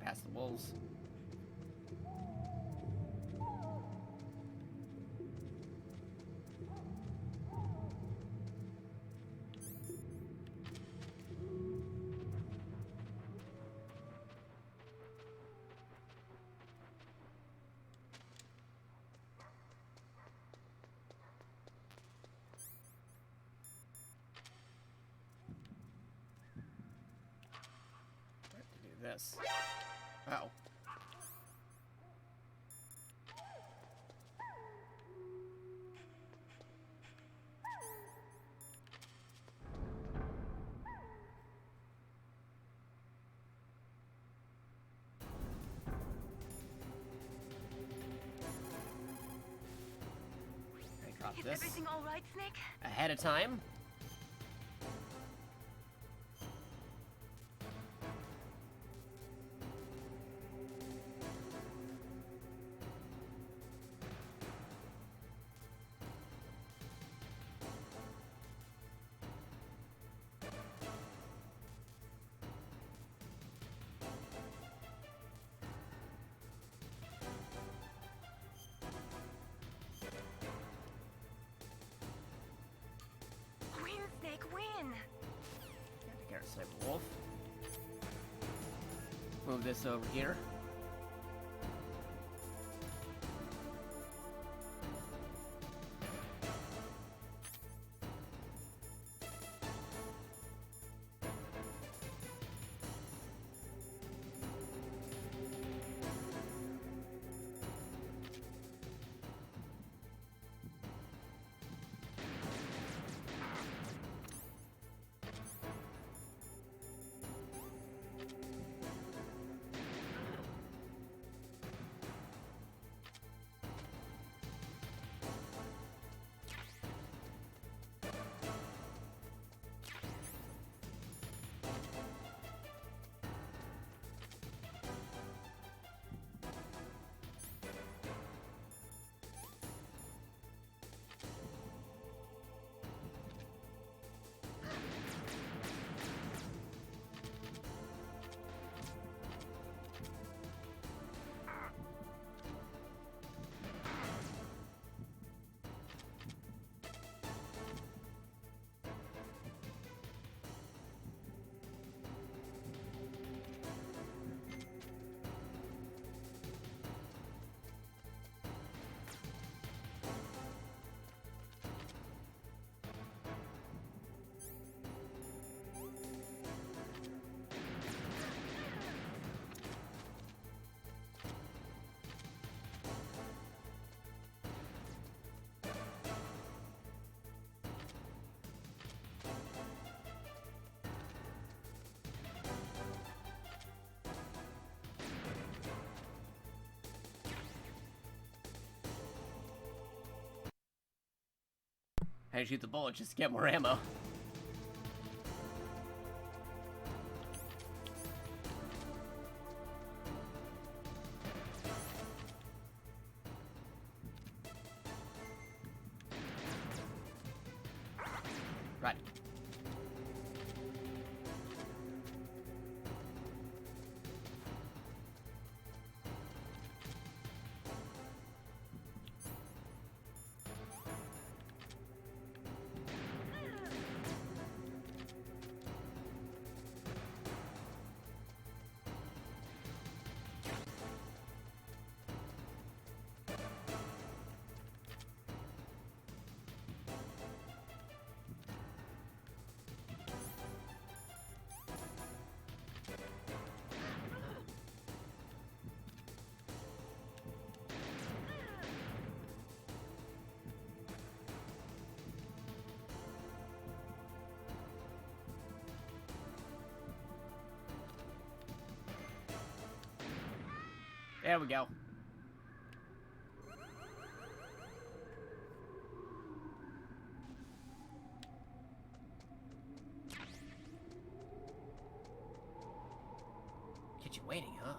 past the wolves. This. Uh-oh. I dropped this. Is everything all right, Snake? Ahead of time. Win! Take care of Sniper Wolf. Move this over here. How do you shoot the bullet just to get more ammo? Right. There we go. Get you waiting, huh?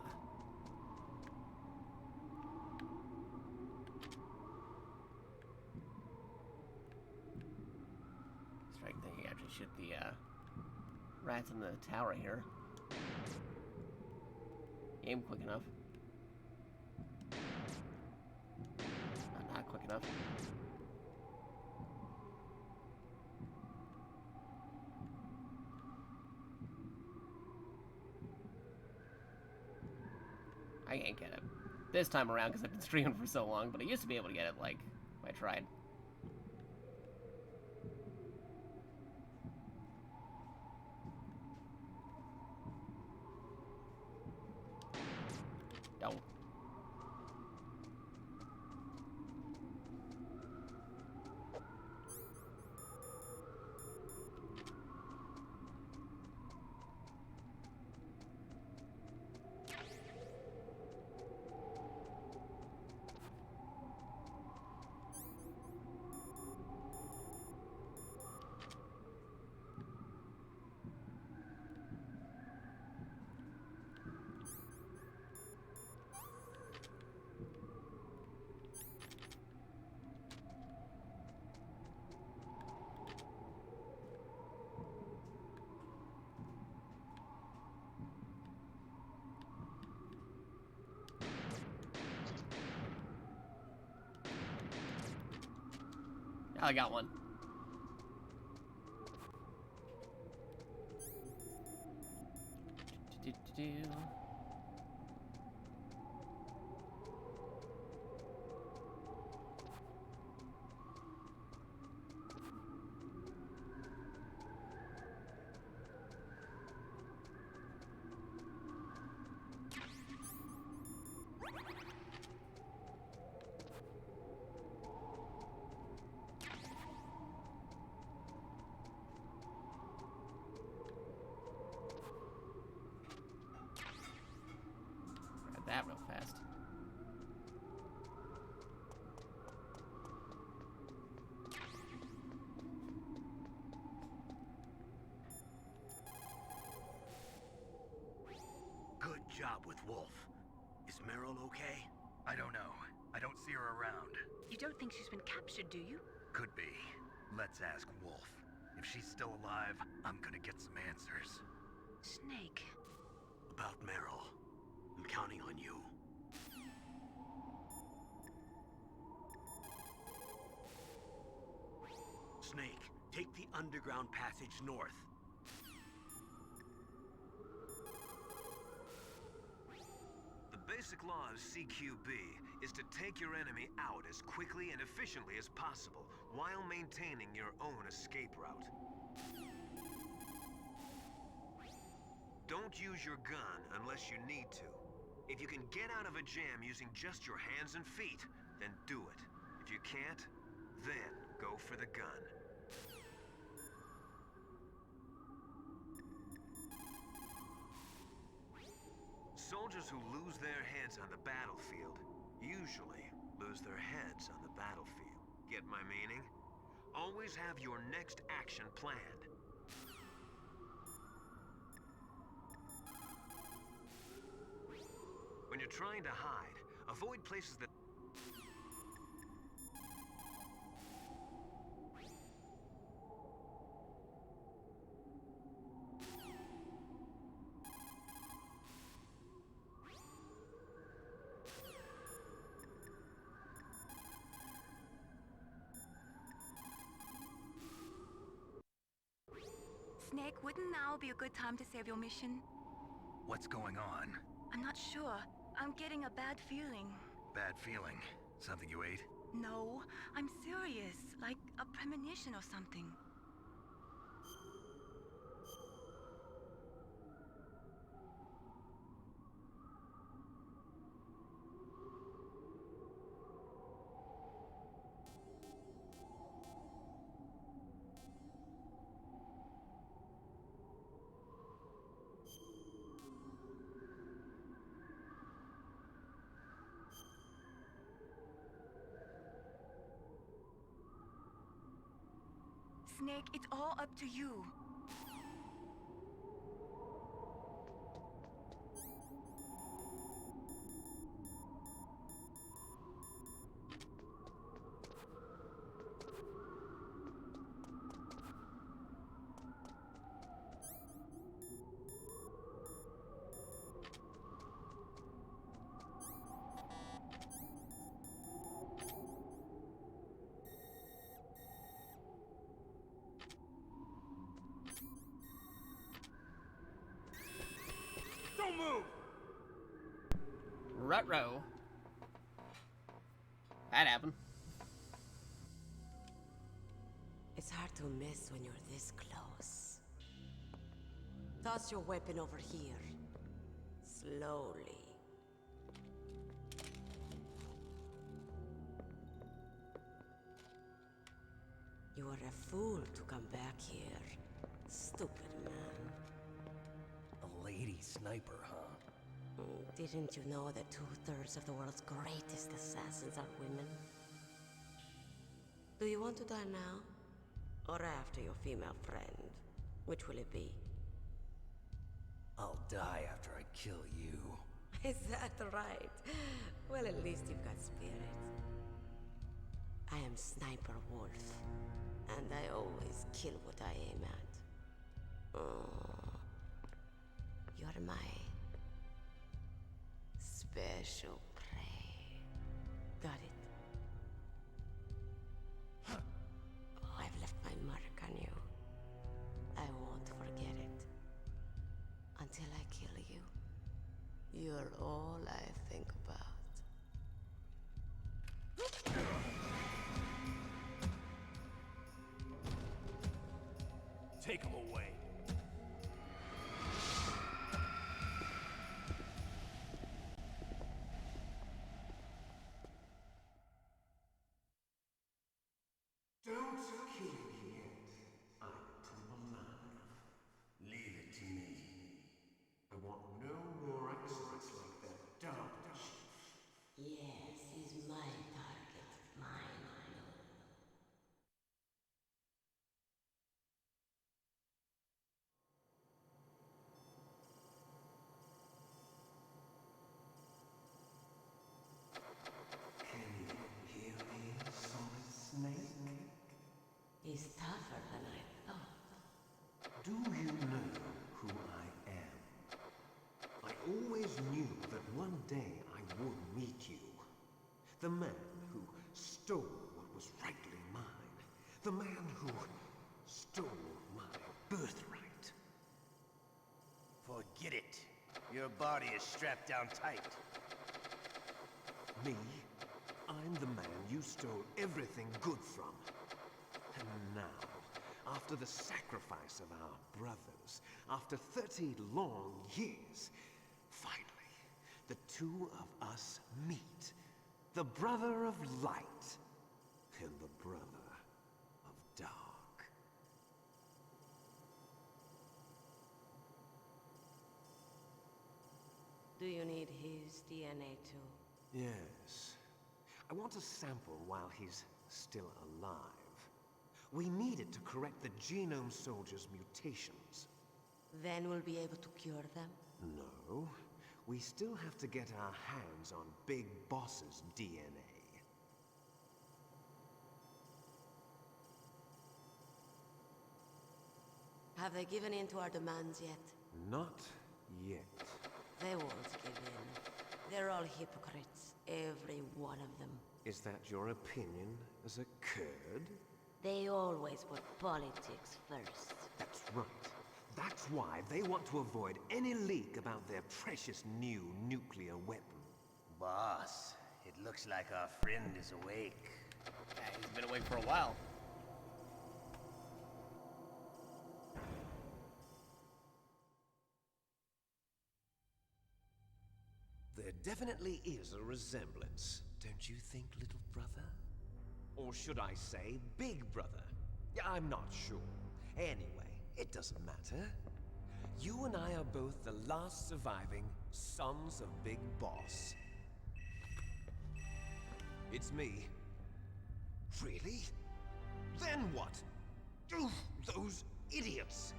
Strike thing, you actually shoot the rats in the tower here. Aim quick enough. Not quick enough. I can't get it this time around because I've been streaming for so long, but I used to be able to get it, like, if I tried. Don't. I got one. That real fast. Good job with Wolf. Is Meryl okay? I don't know. I don't see her around. You don't think she's been captured, do you? Could be. Let's ask Wolf. If she's still alive, I'm gonna get some answers. Snake. About Meryl. I'm counting on you. Snake, take the underground passage north. The basic law of CQB is to take your enemy out as quickly and efficiently as possible, while maintaining your own escape route. Don't use your gun unless you need to. If you can get out of a jam using just your hands and feet, then do it. If you can't, then go for the gun. Soldiers who lose their heads on the battlefield usually lose their heads on the battlefield. Get my meaning? Always have your next action planned. When you're trying to hide, avoid places that... Snake, wouldn't now be a good time to save your mission? What's going on? I'm not sure. I'm getting a bad feeling. Bad feeling? Something you ate? No, I'm serious. Like a premonition or something. Snake, it's all up to you. move! Ruh-roh. That happened. It's hard to miss when you're this close. Toss your weapon over here. Slowly. You are a fool to come back here. Stupid man. A lady sniper, huh? Didn't you know that 2/3 of the world's greatest assassins are women? Do you want to die now? Or after your female friend? Which will it be? I'll die after I kill you. Is that right? Well, at least you've got spirit. I am Sniper Wolf, and I always kill what I aim at. Oh, you're my special prey. Got it? Oh, I've left my mark on you. I won't forget it. Until I kill you. You're all I think about. Take him away. Don't kill me yet. I'm alive. Leave it to me. I want no more accidents like that dumb shit. Yes, he's my target. Mine alone. Can you hear me, Solid Snake? He's tougher than I thought. Do you know who I am? I always knew that one day I would meet you. The man who stole what was rightly mine. The man who stole my birthright. Forget it. Your body is strapped down tight. Me? I'm the man you stole everything good from. And now, after the sacrifice of our brothers, after 30 long years, finally, the two of us meet. The brother of light and the brother of dark. Do you need his DNA too? Yes. I want a sample while he's still alive. We need it to correct the Genome Soldier's mutations. Then we'll be able to cure them? No. We still have to get our hands on Big Boss's DNA. Have they given in to our demands yet? Not yet. They won't give in. They're all hypocrites, every one of them. Is that your opinion as a Kurd? They always put politics first. That's right. That's why they want to avoid any leak about their precious new nuclear weapon. Boss, it looks like our friend is awake. Yeah, he's been awake for a while. There definitely is a resemblance, don't you think, little brother? Or should I say, big brother? Yeah, I'm not sure. Anyway, it doesn't matter. You and I are both the last surviving sons of Big Boss. It's me. Really? Then what? Oof, those idiots!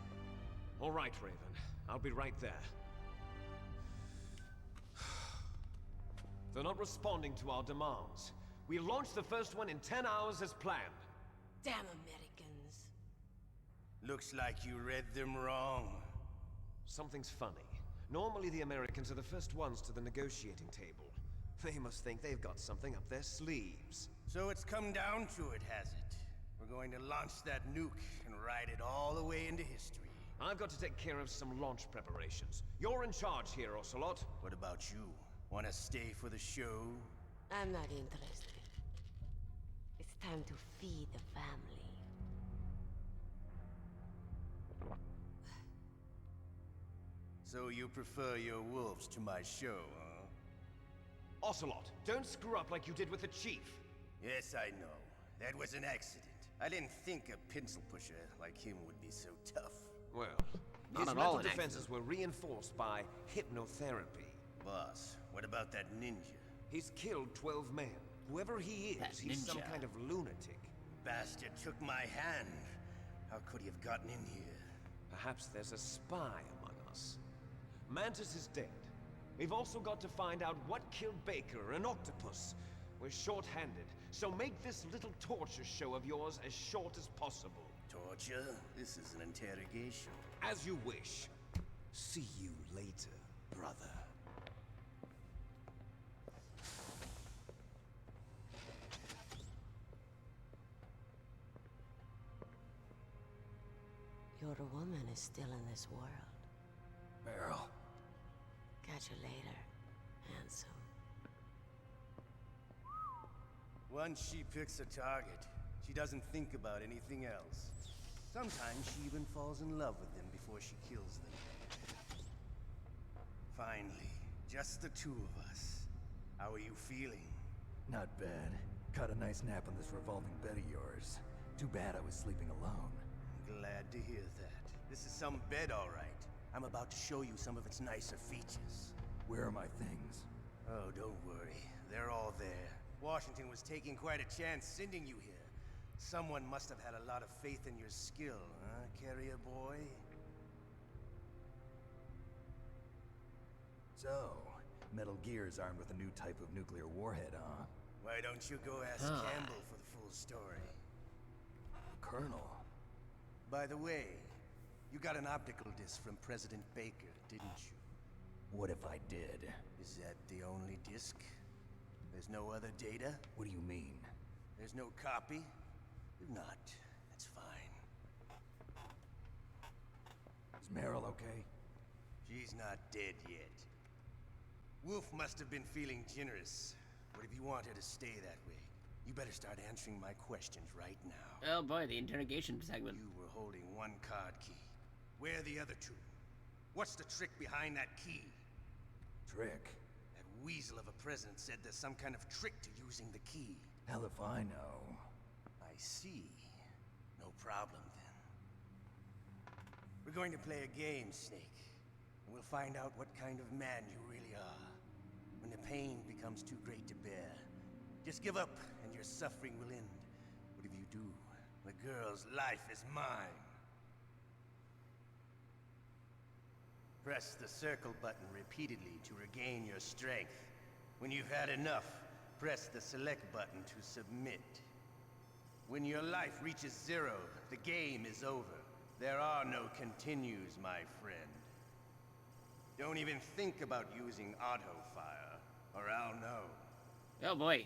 All right, Raven. I'll be right there. They're not responding to our demands. We launched the first one in 10 hours as planned. Damn Americans. Looks like you read them wrong. Something's funny. Normally the Americans are the first ones to the negotiating table. They must think they've got something up their sleeves. So it's come down to it, has it? We're going to launch that nuke and ride it all the way into history. I've got to take care of some launch preparations. You're in charge here, Ocelot. What about you? Wanna stay for the show? I'm not interested. It's time to feed the family. So you prefer your wolves to my show, huh? Ocelot, don't screw up like you did with the chief. Yes, I know. That was an accident. I didn't think a pencil pusher like him would be so tough. Well, Not his at mental all an defenses were reinforced by hypnotherapy. Boss, what about that ninja? He's killed 12 men. Whoever he That is, he's some ninja. kind of lunatic. Bastard took my hand. How could he have gotten in here? Perhaps there's a spy among us. Mantis is dead. We've also got to find out what killed Baker, an octopus. We're short-handed, so make this little torture show of yours as short as possible. Torture? This is an interrogation. As you wish. See you later, brother. Your woman is still in this world. Meryl. Catch you later, handsome. Once she picks a target, she doesn't think about anything else. Sometimes she even falls in love with them before she kills them. Finally, just the two of us. How are you feeling? Not bad. Caught a nice nap on this revolving bed of yours. Too bad I was sleeping alone. Glad to hear that. This is some bed, all right. I'm about to show you some of its nicer features. Where are my things? Oh, don't worry. They're all there. Washington was taking quite a chance sending you here. Someone must have had a lot of faith in your skill, huh, carrier boy? So, Metal Gear's armed with a new type of nuclear warhead, huh? Why don't you go ask Campbell for the full story? Colonel. By the way, you got an optical disc from President Baker, didn't you? What if I did? Is that the only disc? There's no other data? What do you mean? There's no copy? If not, that's fine. Is Meryl okay? She's not dead yet. Wolf must have been feeling generous. But if you want her to stay that way, you better start answering my questions right now. Oh boy, the interrogation segment. You were holding one card key. Where are the other two? What's the trick behind that key? Trick? That weasel of a president said there's some kind of trick to using the key. Hell if I know. I see. No problem then. We're going to play a game, Snake. And we'll find out what kind of man you really are. When the pain becomes too great to bear, just give up and your suffering will end. But if you do, the girl's life is mine. Press the circle button repeatedly to regain your strength. When you've had enough, press the select button to submit. When your life reaches 0, the game is over. There are no continues, my friend. Don't even think about using auto-fire, or I'll know. Oh boy.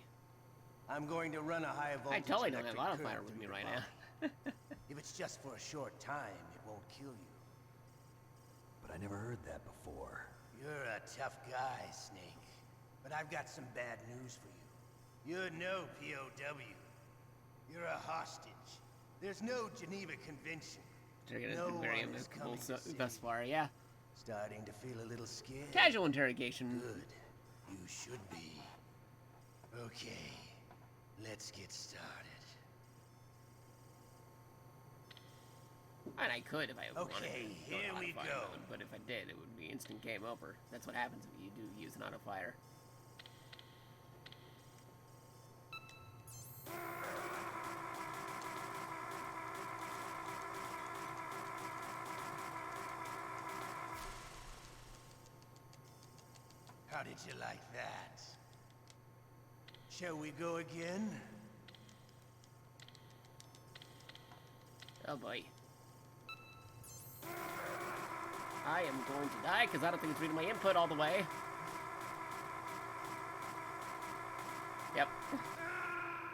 I'm going to run a high voltage I totally don't have electric auto-fire current with through me your right body. now. If it's just for a short time, it won't kill you. But I never heard that before. You're a tough guy, Snake. But I've got some bad news for you. You're no POW. You're a hostage. There's no Geneva Convention. No Very one is coming amicable to see thus you. far, yeah. Starting to feel a little scared? Casual interrogation. Good. You should be. Okay. Let's get started. And I could if I wanted to. Okay, go here to we auto-fire go. mode, but if I did, it would be instant game over. That's what happens if you do use an auto-fire. How did you like that? Shall we go again? Oh boy. I am going to die because I don't think it's reading my input all the way. Yep.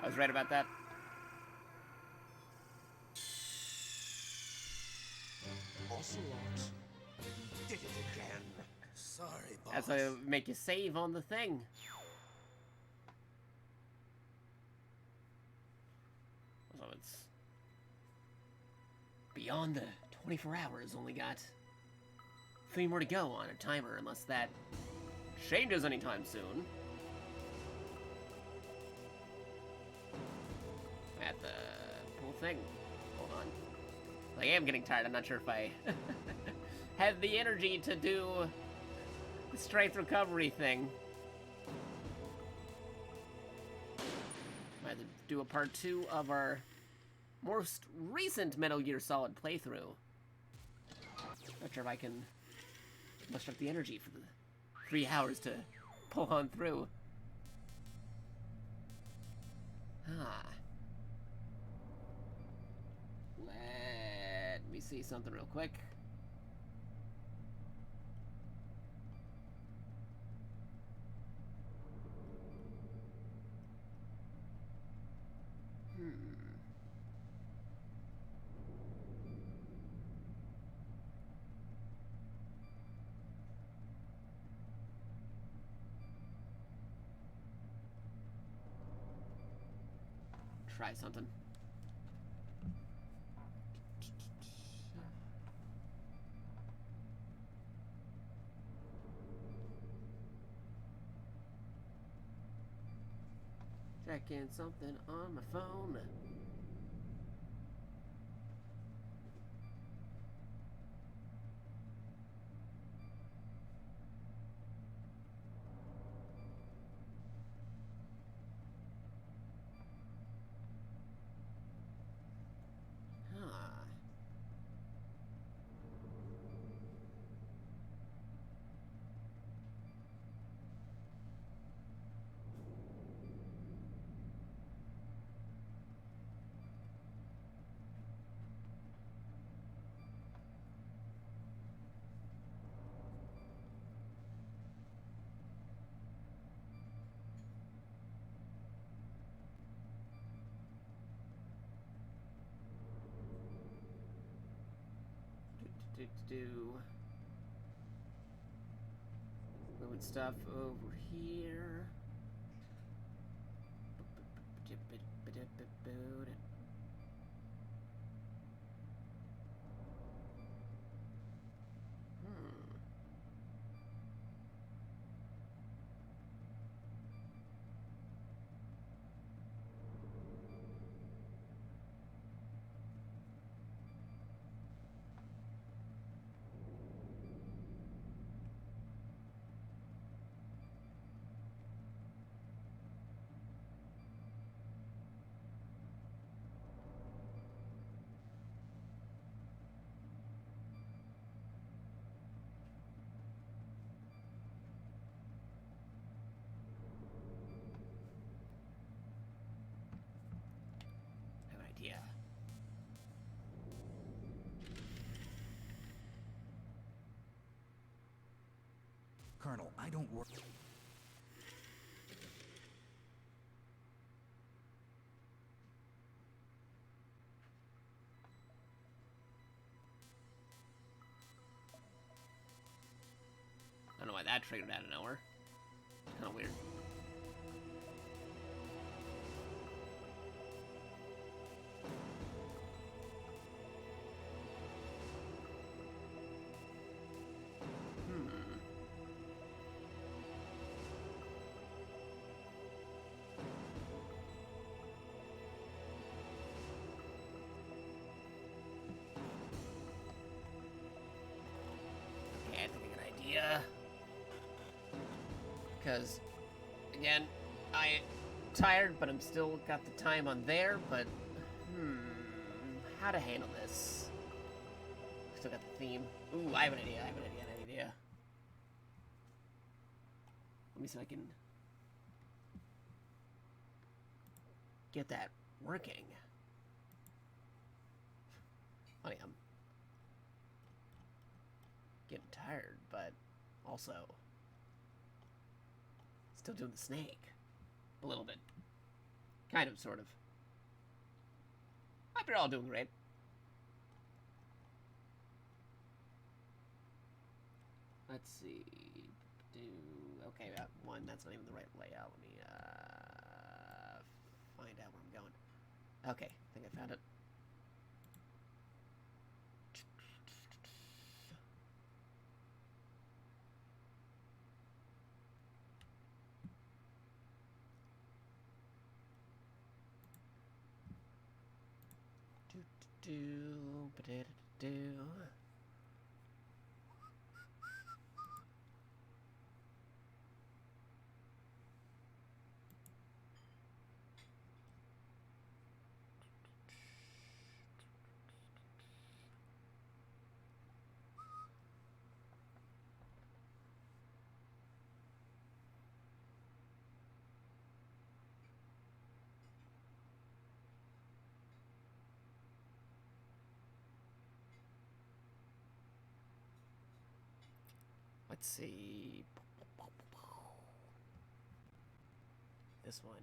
I was right about that. Ocelot. Did it again. Sorry, boss. That's how they make you save on the thing. So it's beyond the 24 hours. Only got 3 more to go on a timer, unless that changes anytime soon. At the pool thing. Hold on. I am getting tired. I'm not sure if I have the energy to do the strength recovery thing. Might have to do a part 2 of our most recent Metal Gear Solid playthrough. Not sure if I can muster up the energy for the 3 hours to pull on through. Let me see something real quick. Try something. Checking something on my phone. Moving stuff over here. Yeah. Colonel, I don't work. I don't know why that triggered out of nowhere. It's kind of weird. Because, again, I'm tired, but I'm still got the time on there, but, how to handle this? Still got the theme. Ooh, I have an idea, Let me see if I can get that working. Funny, I'm getting tired, but also still doing the snake. A little bit. Kind of, sort of. I hope you're all doing great. Let's see. Okay, one. That's not even the right layout. Let me find out where I'm going. Okay, I think I found it. Do. Let's see. This one.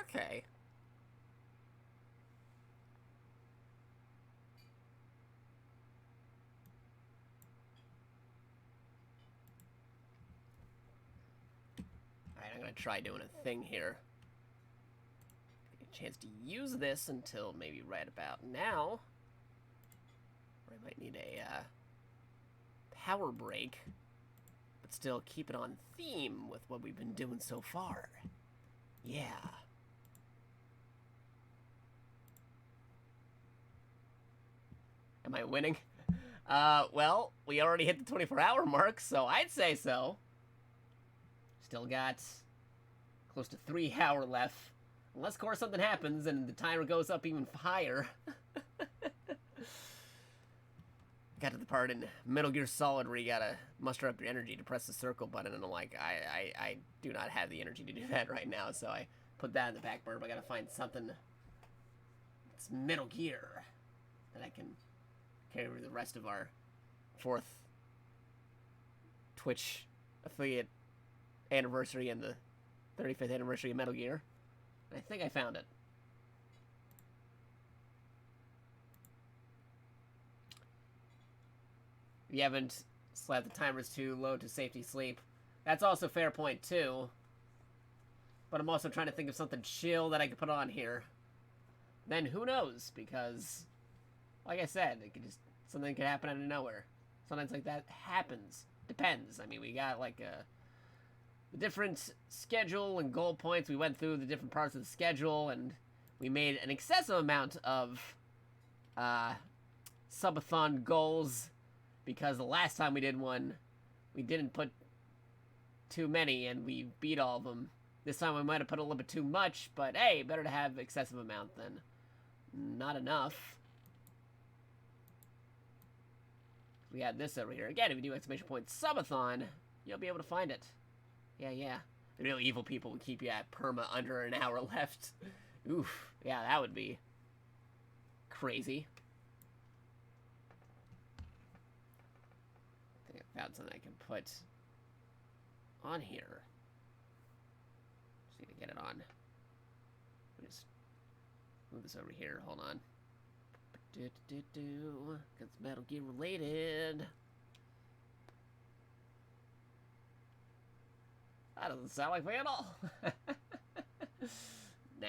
Okay. Alright, I'm gonna try doing a thing here. Get a chance to use this until maybe right about now. Or I might need a power break, but still keep it on theme with what we've been doing so far. Yeah. Am I winning? Well, we already hit the 24-hour mark, so I'd say so. Still got close to 3 hours left. Unless, of course, something happens and the timer goes up even higher. Got to the part in Metal Gear Solid where you gotta muster up your energy to press the circle button, and I'm like, I do not have the energy to do that right now, so I put that in the back burner. I gotta find something that's Metal Gear that I can carry over the rest of our 4th Twitch affiliate anniversary and the 35th anniversary of Metal Gear. And I think I found it. If you haven't slept, the timer's too low to safety sleep. That's also a fair point, too. But I'm also trying to think of something chill that I could put on here. Then who knows? Because, like I said, it could just something could happen out of nowhere. Sometimes like that happens. Depends. I mean, we got like the different schedule and goal points. We went through the different parts of the schedule, and we made an excessive amount of subathon goals. Because the last time we did one, we didn't put too many, and we beat all of them. This time we might have put a little bit too much, but hey, better to have excessive amount than not enough. We got this over here. Again, if you do exclamation point subathon, you'll be able to find it. Yeah. The real evil people would keep you at perma under an hour left. Oof. Yeah, that would be crazy. Found something I can put on here. Just need to get it on. Let me just move this over here. Hold on. It's Metal Gear related. That doesn't sound like me at all. Nah.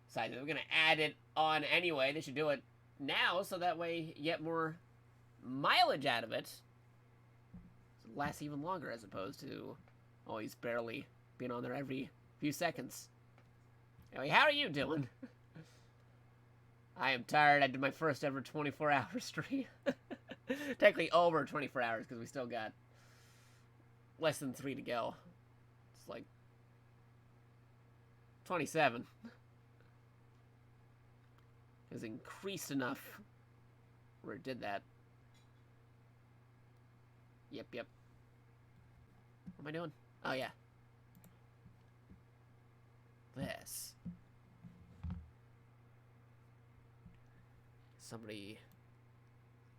Besides, we're gonna add it on anyway. They should do it now, so that way you get more mileage out of it. Lasts even longer as opposed to always barely being on there every few seconds. Anyway, how are you doing? I am tired. I did my first ever 24-hour stream. Technically over 24 hours because we still got less than 3 to go. It's like 27. is increased enough where it did that. Yep. What am I doing? Oh, yeah. This. Somebody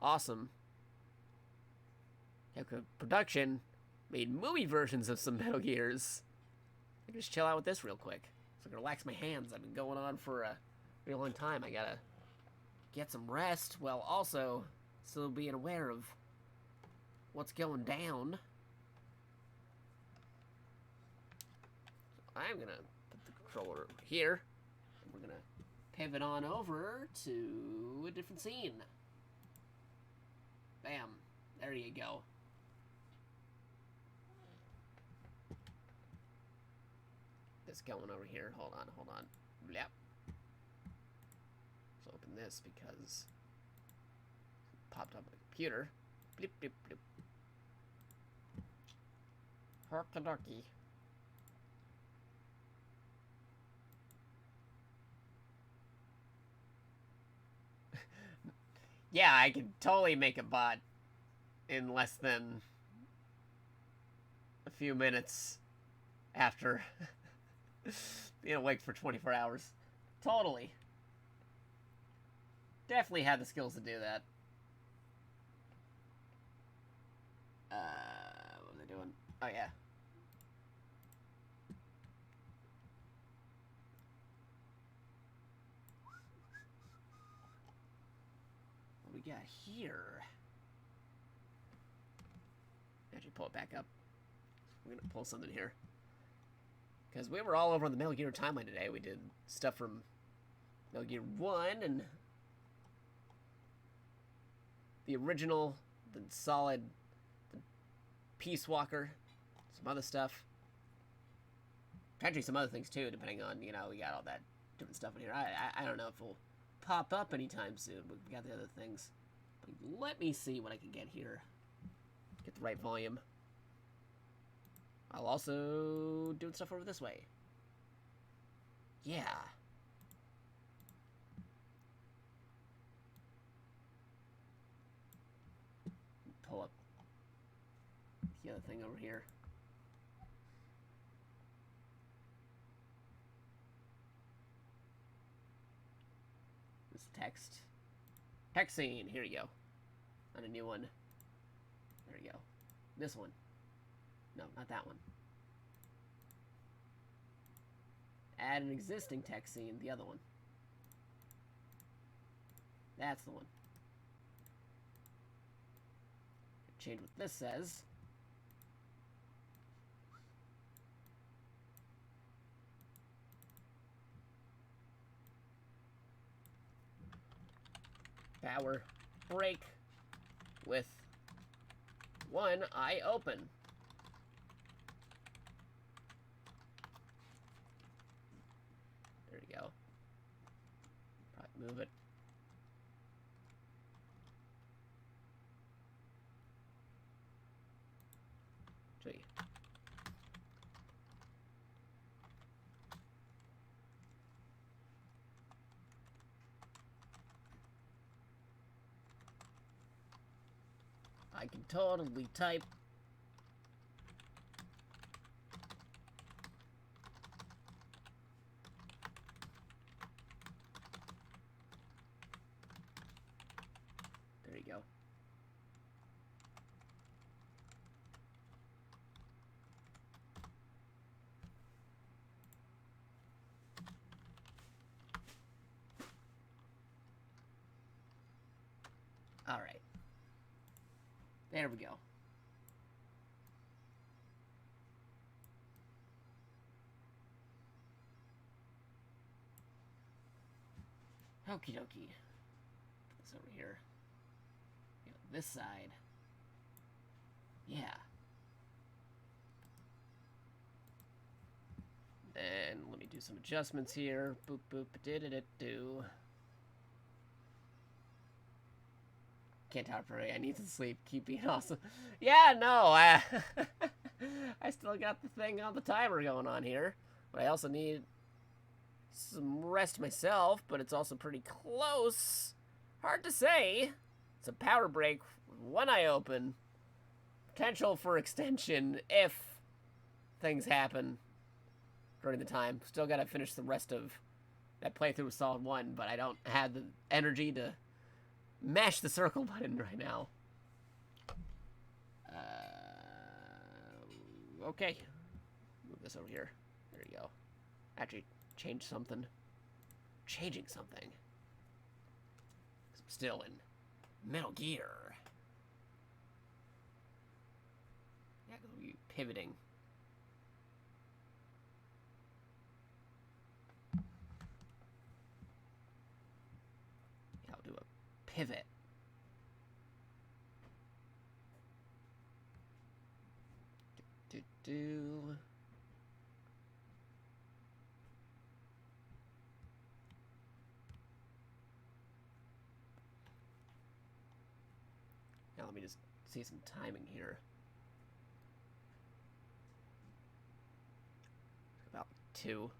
awesome. Production made movie versions of some Metal Gears. I can just chill out with this real quick. So I can relax my hands. I've been going on for a really long time. I gotta get some rest while also still being aware of what's going down. So I'm gonna put the controller here. And we're gonna pivot on over to a different scene. Bam. There you go. This going over here. Hold on. Yep. Let's open this because it popped up on the computer. Blip, blip, blip. Herky-dorky. Yeah, I could totally make a bot in less than a few minutes after being awake for 24 hours. Totally. Definitely had the skills to do that. What was I doing? Oh, yeah. What do we got here? Actually, pull it back up. We're gonna pull something here. Because we were all over on the Metal Gear timeline today. We did stuff from Metal Gear 1 and the original, the Solid, the Peace Walker, some other stuff. Actually, some other things too, depending on, you know, we got all that different stuff in here. I don't know if it'll pop up anytime soon, but we got the other things. But let me see what I can get here. Get the right volume. I'll also do stuff over this way. Yeah. Pull up the other thing over here. This text. Text scene. Here you go. On a new one. There you go. This one. No, not that one. Add an existing text scene, the other one. That's the one. Change what this says. Power break with one eye open. There you go. Probably move it. Show you. I can totally type. There you go. All right. There we go. Okie dokie. Put this over here. This side. Yeah. Then let me do some adjustments here. Boop boop do. Can't talk for me. I need to sleep. Keep being awesome. Yeah, no, I still got the thing on the timer going on here, but I also need some rest myself, but it's also pretty close. Hard to say. It's a power break with one eye open. Potential for extension if things happen during the time. Still gotta finish the rest of that playthrough with Solid 1, but I don't have the energy to mash the circle button right now. Okay. Move this over here. There you go. Actually, change something. Changing something. I'm still in Metal Gear. Yeah, because we'll be pivoting. Yeah, I'll do a pivot. Do. Now let me just see some timing here. About 2.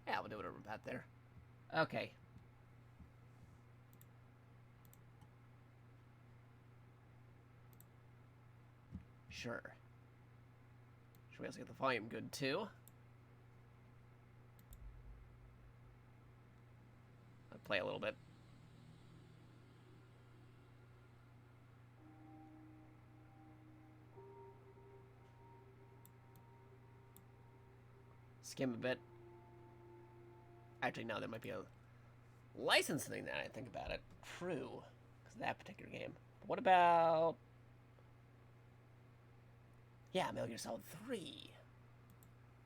Yeah, we'll do whatever about there. Okay. Sure. Should we also get the volume good too? I'll play a little bit. Skim a bit. Actually, no, there might be a license thing that I think about it. True. Because of that particular game. But what about... Yeah, Metal Gear Solid 3.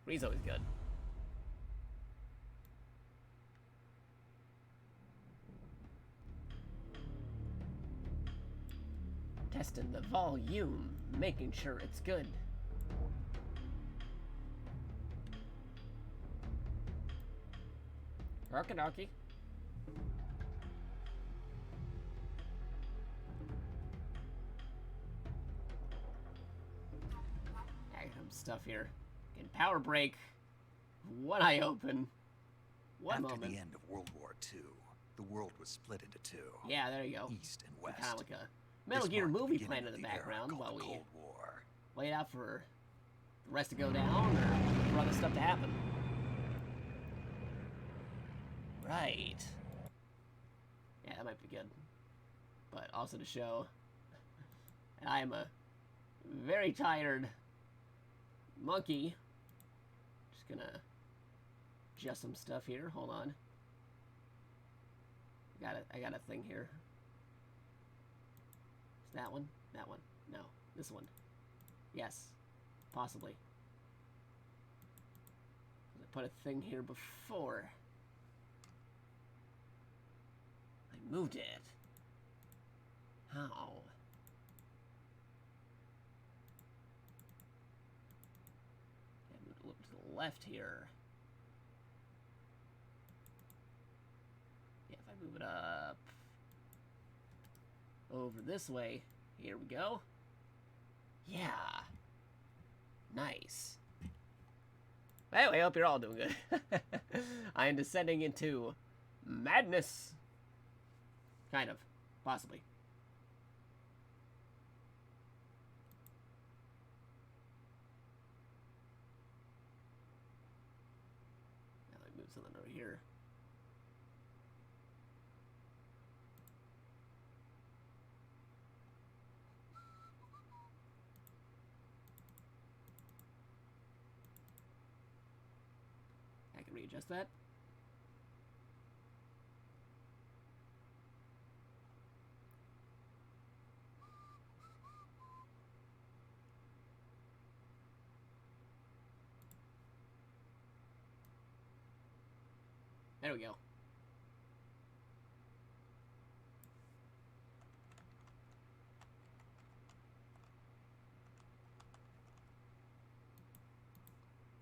3's always good. Testing the volume, making sure it's good. Rockadaki. I got some stuff here. Getting power break. One eye open. One After moment. the end of World War II, the world was split into 2. Yeah, there you go. East and West. Kind of like a Metal Gear movie playing in the background while we Cold War. wait out for the rest to go down or for other stuff to happen. Right. Yeah, that might be good. But also to show I am a very tired monkey. Just gonna adjust some stuff here. Hold on. I got a thing here. Is that one? That one? No. This one. Yes. Possibly. I put a thing here before. I moved it. How? I moved a little to the left here. Yeah, if I move it up over this way, here we go. Yeah. Nice. Anyway, I hope you're all doing good. I am descending into madness. Kind of. Possibly. Now let me move something over here. I can readjust that. There we go.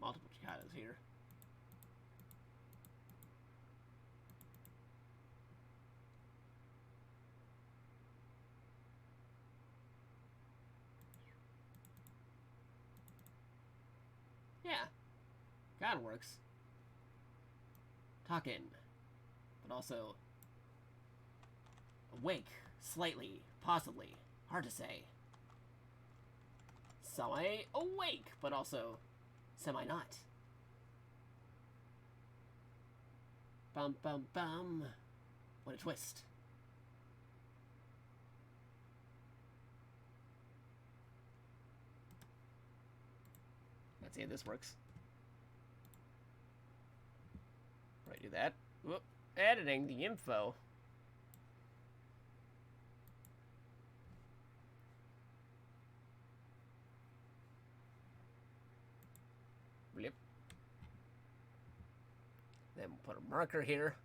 Multiple cicadas here. That works. Talking. But also... awake. Slightly. Possibly. Hard to say. Semi-awake, but also semi-not. Bum bum bum. What a twist. Let's see if this works. Right, do that. Whoop. Editing the info. Blip. Then we'll put a marker here.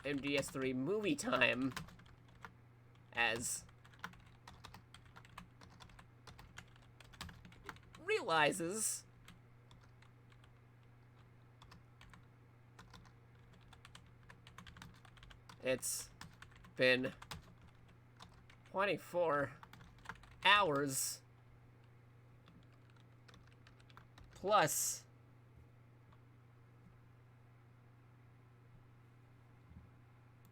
MGS3 movie time as realizes it's been 24 hours plus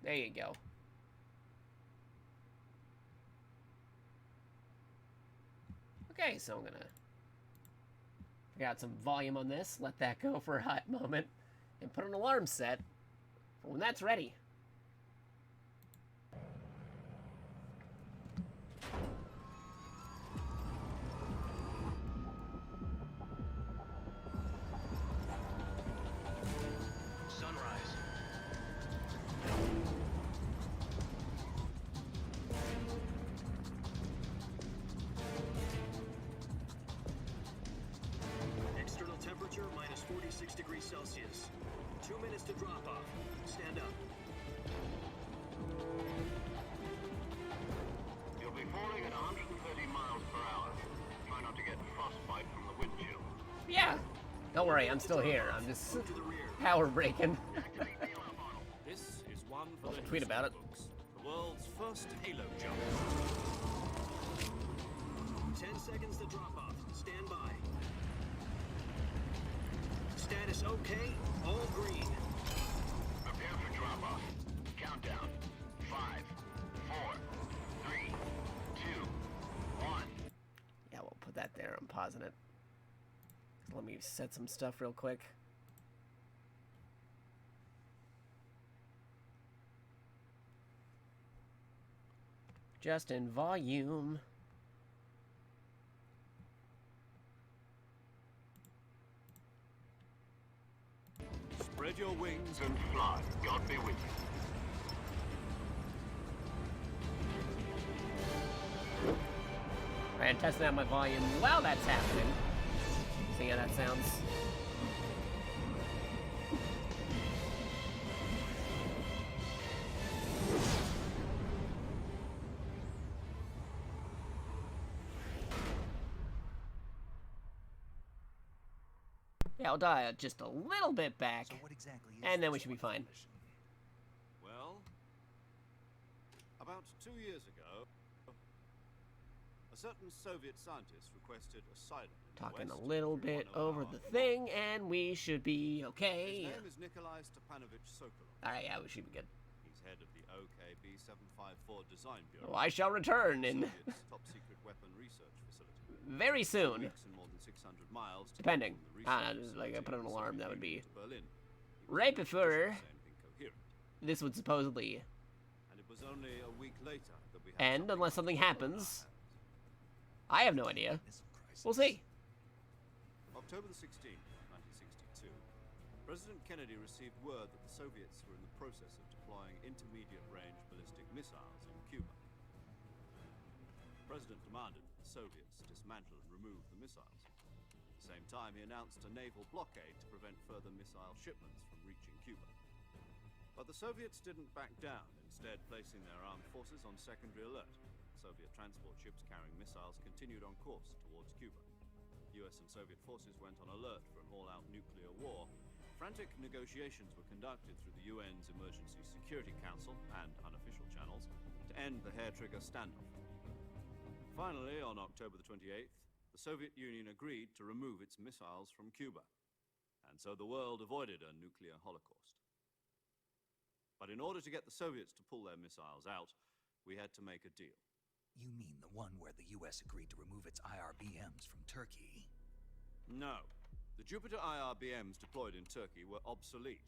there you go. Okay, so I'm gonna figure out some volume on this, let that go for a hot moment, and put an alarm set for when that's ready. Sunrise. External temperature minus 46 degrees Celsius. 2 minutes to drop off. Stand up. You'll be falling at 130 miles per hour. Try not to get frostbite from the wind chill. Yeah, don't worry, I'm still here. I'm just power breaking. This is one for the tweet about it. books. The world's first Halo jump. 10 seconds to drop off. Stand by. Status okay. All green. Prepare for drop-off. Countdown. 5, 4, 3, 2, 1. Yeah, we'll put that there. I'm pausing it. Let me set some stuff real quick. Just in volume. Spread your wings And fly. God be with you. Alright, I'm testing out my volume while that's happening. See how that sounds. Yeah, I'll dial just a little bit back, So what exactly is and then we this should be fine. mission? Well, about 2 years ago, a certain Soviet scientist requested asylum in the Talking a West little through bit one of over our the thing, and we should be His okay. name is Nikolai Stepanovich Sokolov. Alright, yeah, we should be good. He's head of the OKB-754 Design Bureau. Oh, I shall return in Soviet's top-secret weapon research facility. very soon. Weeks and more than 600 miles to Depending. get from the I don't know, research just like I put an facility alarm, in that would be to Berlin. He was right in a before position to say anything coherent. this would supposedly And it was only a week later that we had end, unless something happens. I have no idea. Missile crisis. We'll see. October the 16th, 1962, President Kennedy received word that the Soviets were in the process of deploying intermediate-range ballistic missiles in Cuba. The President demanded that the Soviets dismantle and remove the missiles. At the same time, he announced a naval blockade to prevent further missile shipments from reaching Cuba. But the Soviets didn't back down, instead placing their armed forces on secondary alert. Soviet transport ships carrying missiles continued on course towards Cuba. US and Soviet forces went on alert for an all-out nuclear war. Frantic negotiations were conducted through the UN's Emergency Security Council and unofficial channels to end the hair-trigger standoff. Finally, on October the 28th, the Soviet Union agreed to remove its missiles from Cuba. And so the world avoided a nuclear holocaust. But in order to get the Soviets to pull their missiles out, we had to make a deal. You mean the one where the US agreed to remove its IRBMs from Turkey? No. The Jupiter IRBMs deployed in Turkey were obsolete,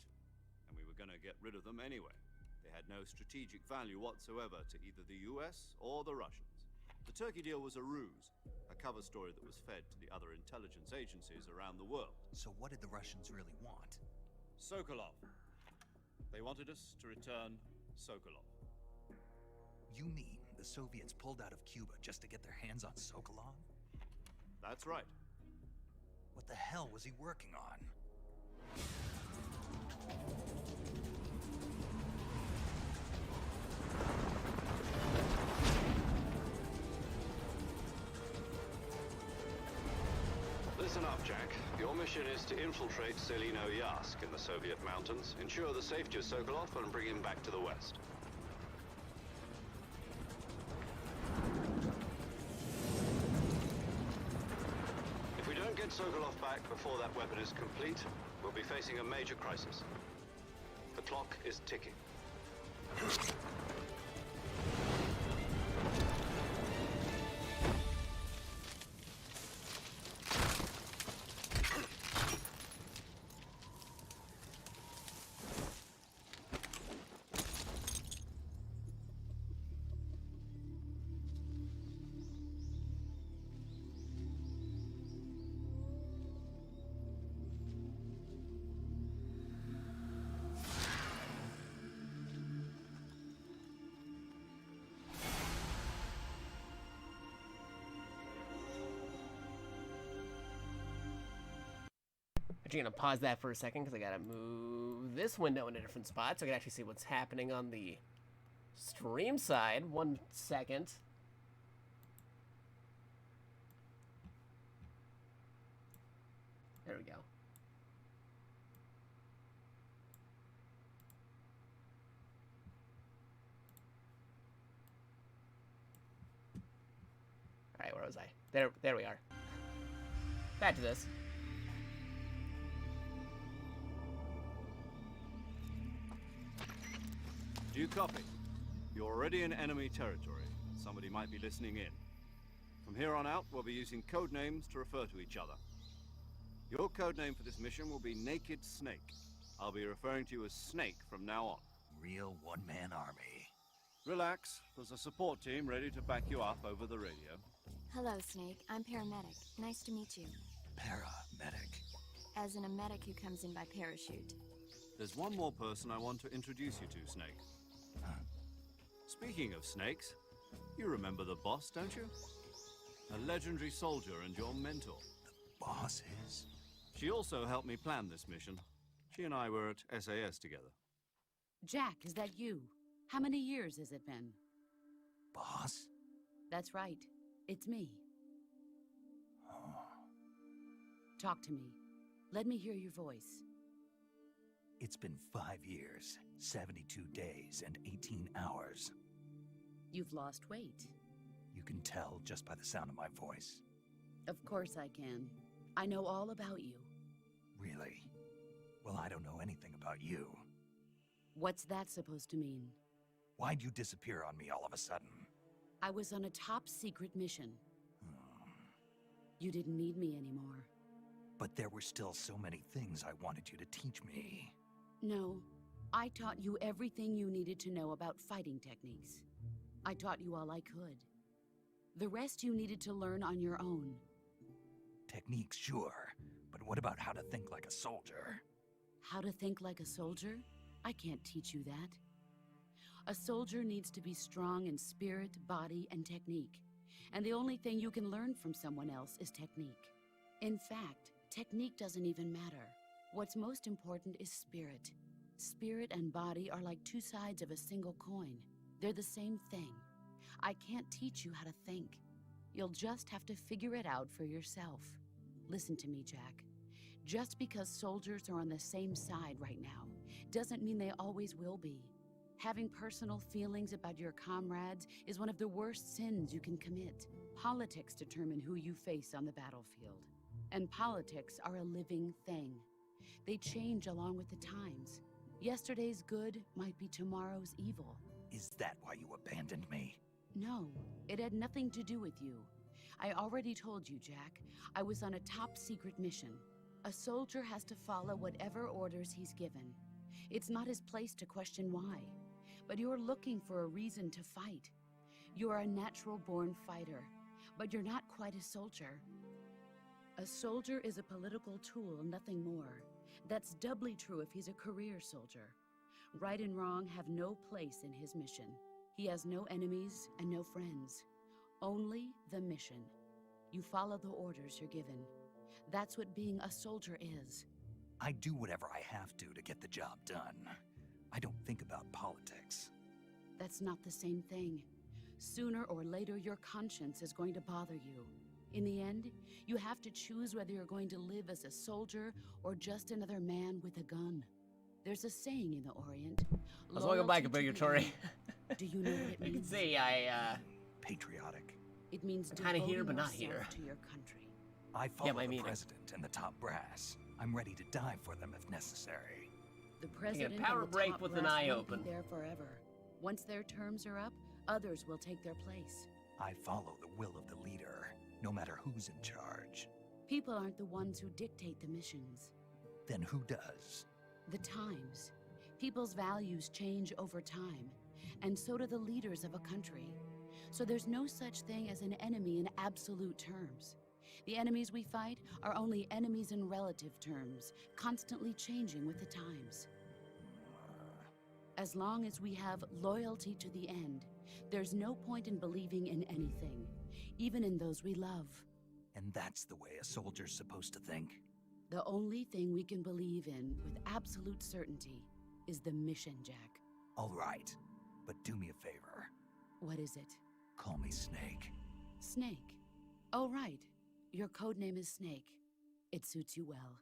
and we were going to get rid of them anyway. They had no strategic value whatsoever to either the US or the Russians. The Turkey deal was a ruse, a cover story that was fed to the other intelligence agencies around the world. So what did the Russians really want? Sokolov. They wanted us to return Sokolov. You mean the Soviets pulled out of Cuba just to get their hands on Sokolov? That's right. What the hell was he working on? Listen up, Jack. Your mission is to infiltrate Selino Yask in the Soviet mountains, ensure the safety of Sokolov, and bring him back to the West. If we don't get Sokolov back before that weapon is complete, we'll be facing a major crisis. The clock is ticking. Actually gonna pause that for a second because I gotta move this window in a different spot so I can actually see what's happening on the stream side. 1 second. There we go. Alright, where was I? There we are. Back to this. Do you copy? You're already in enemy territory. Somebody might be listening in. From here on out, we'll be using code names to refer to each other. Your code name for this mission will be Naked Snake. I'll be referring to you as Snake from now on. Real one-man army. Relax. There's a support team ready to back you up over the radio. Hello, Snake. I'm paramedic. Nice to meet you. Paramedic. As in a medic who comes in by parachute. There's one more person I want to introduce you to, Snake. Huh? Speaking of snakes, you remember the boss, don't you? A legendary soldier and your mentor. The boss is? She also helped me plan this mission. She and I were at SAS together. Jack, is that you? How many years has it been? Boss? That's right. It's me. Oh. Talk to me. Let me hear your voice. It's been 5 years, 72 days, and 18 hours. You've lost weight. You can tell just by the sound of my voice. Of course I can. I know all about you. Really? Well, I don't know anything about you. What's that supposed to mean? Why'd you disappear on me all of a sudden? I was on a top-secret mission. You didn't need me anymore. But there were still so many things I wanted you to teach me. No, I taught you everything you needed to know about fighting techniques. I taught you all I could. The rest you needed to learn on your own. Techniques, sure. But what about how to think like a soldier? How to think like a soldier? I can't teach you that. A soldier needs to be strong in spirit, body, and technique. And the only thing you can learn from someone else is technique. In fact, technique doesn't even matter. What's most important is spirit. Spirit and body are like two sides of a single coin. They're the same thing. I can't teach you how to think. You'll just have to figure it out for yourself. Listen to me, Jack. Just because soldiers are on the same side right now doesn't mean they always will be. Having personal feelings about your comrades is one of the worst sins you can commit. Politics determine who you face on the battlefield. And politics are a living thing. They change along with the times. Yesterday's good might be tomorrow's evil. Is that why you abandoned me? No, it had nothing to do with you. I already told you, Jack. I was on a top-secret mission. A soldier has to follow whatever orders he's given. It's not his place to question why. But you're looking for a reason to fight. You're a natural-born fighter, but you're not quite a soldier. A soldier is a political tool, nothing more. That's doubly true if he's a career soldier. Right and wrong have no place in his mission. He has no enemies and no friends. Only the mission. You follow the orders you're given. That's what being a soldier is. I do whatever I have to get the job done. I don't think about politics. That's not the same thing. Sooner or later, your conscience is going to bother you. In the end, you have to choose whether you're going to live as a soldier or just another man with a gun. There's a saying in the Orient. Let's welcome back, obligatory. Do you know what it means? You can say patriotic. It means kind of here, but not yourself here. To your country. I follow the president and the top brass. I'm ready to die for them if necessary. The president a power and the break top with an brass eye won't open. Be there forever. Once their terms are up, others will take their place. I follow the will of the leader, no matter who's in charge. People aren't the ones who dictate the missions. Then who does? The times. People's values change over time, and so do the leaders of a country. So there's no such thing as an enemy in absolute terms. The enemies we fight are only enemies in relative terms, constantly changing with the times. As long as we have loyalty to the end, there's no point in believing in anything, even in those we love. And that's the way a soldier's supposed to think? The only thing we can believe in with absolute certainty is the mission, Jack. All right, but do me a favor. What is it? Call me Snake. Snake? Oh, right. Your codename is Snake. It suits you well.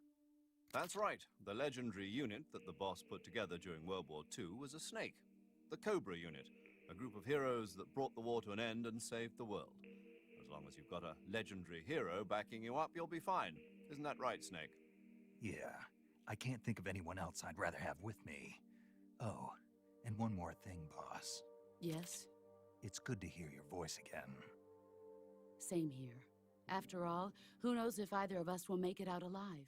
That's right. The legendary unit that the boss put together during World War II was a snake. The Cobra unit, a group of heroes that brought the war to an end and saved the world. As long as you've got a legendary hero backing you up, you'll be fine. Isn't that right, Snake? Yeah. I can't think of anyone else I'd rather have with me. Oh, and one more thing, boss. Yes? It's good to hear your voice again. Same here. After all, who knows if either of us will make it out alive?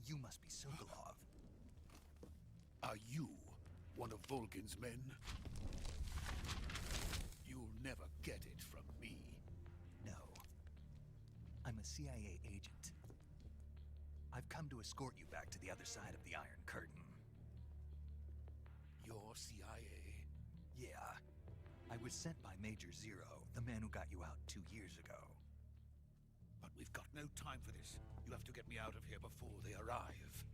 You must be Sokolov. Are you one of Volgin's men? You'll never get it from me. No. I'm a CIA agent. I've come to escort you back to the other side of the Iron Curtain. You're CIA? Yeah. I was sent by Major Zero, the man who got you out 2 years ago. But we've got no time for this. You have to get me out of here before they arrive.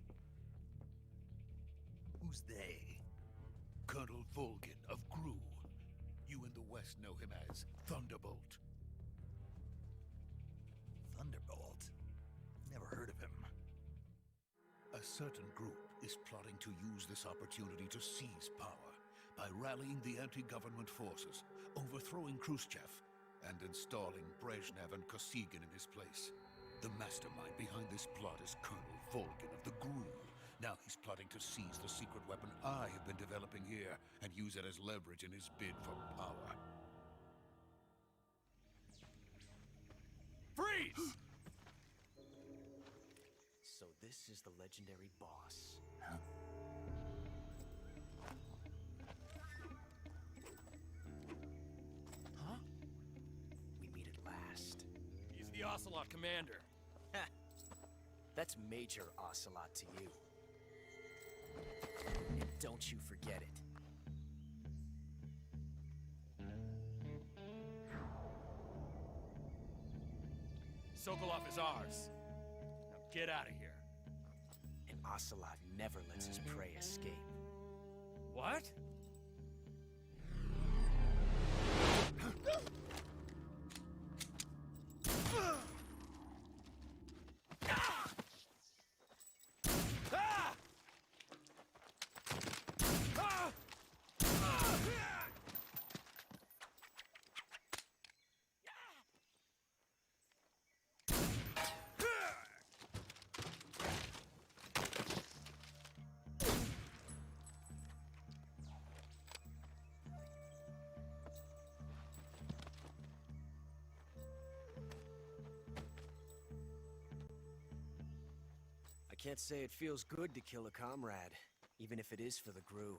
Who's they? Colonel Volgin of GRU. You in the West know him as Thunderbolt. Thunderbolt? Never heard of him. A certain group is plotting to use this opportunity to seize power by rallying the anti-government forces, overthrowing Khrushchev, and installing Brezhnev and Kosygin in his place. The mastermind behind this plot is Colonel Volgin of the GRU. Now he's plotting to seize the secret weapon I have been developing here and use it as leverage in his bid for power. Freeze! So this is the legendary boss. Huh? Huh? We meet at last. He's the Ocelot commander. Ha! That's Major Ocelot to you. And don't you forget it. Sokolov is ours. Now get out of here. And Ocelot never lets his prey escape. What? Can't say it feels good to kill a comrade, even if it is for the Gru.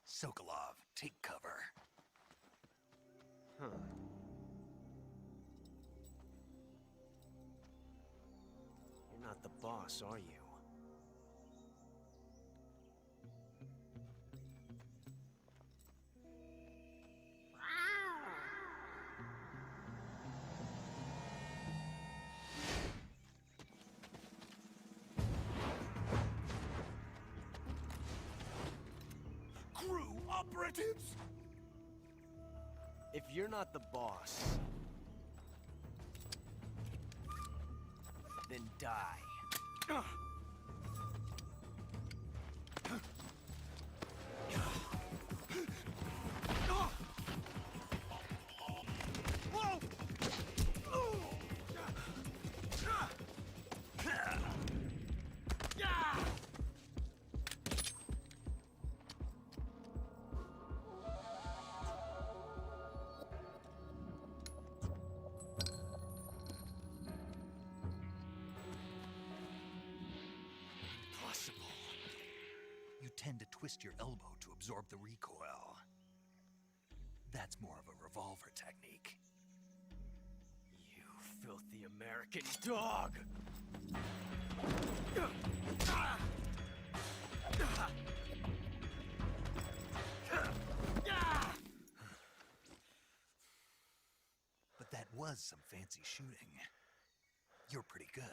Sokolov, take cover. Huh. You're not the boss, are you? Crew operatives? If you're not the boss, then die. Impossible. You tend to twist your elbow to absorb the recoil. That's more of a revolver technique. You filthy American dog! But that was some fancy shooting. You're pretty good.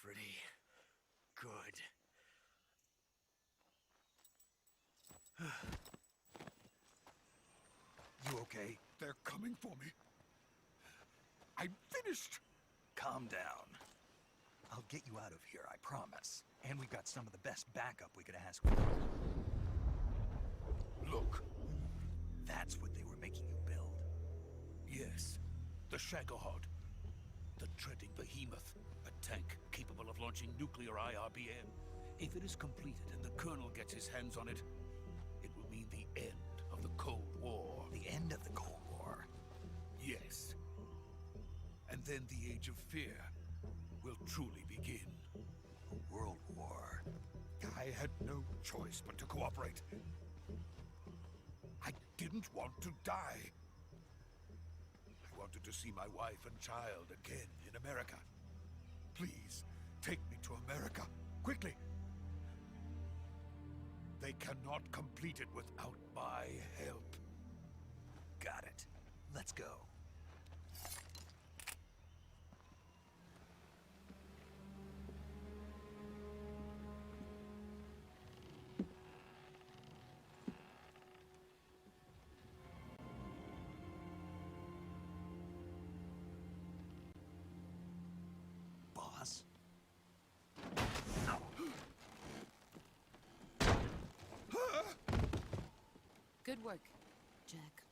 Pretty good. You okay? They're coming for me. I'm finished. Calm down. I'll get you out of here, I promise. And we've got some of the best backup we could ask for. Look. That's what they were making you build. Yes. The Shagohod. The treading behemoth. A tank capable of launching nuclear IRBM. If it is completed and the Colonel gets his hands on it, it will mean the end of the Cold War. The end of the Cold War? Yes. And then the Age of Fear will truly begin. A world war. I had no choice but to cooperate. I didn't want to die. I wanted to see my wife and child again in America. Please, take me to America, quickly. They cannot complete it without my help. Got it. Let's go. Boss? Good work, Jack.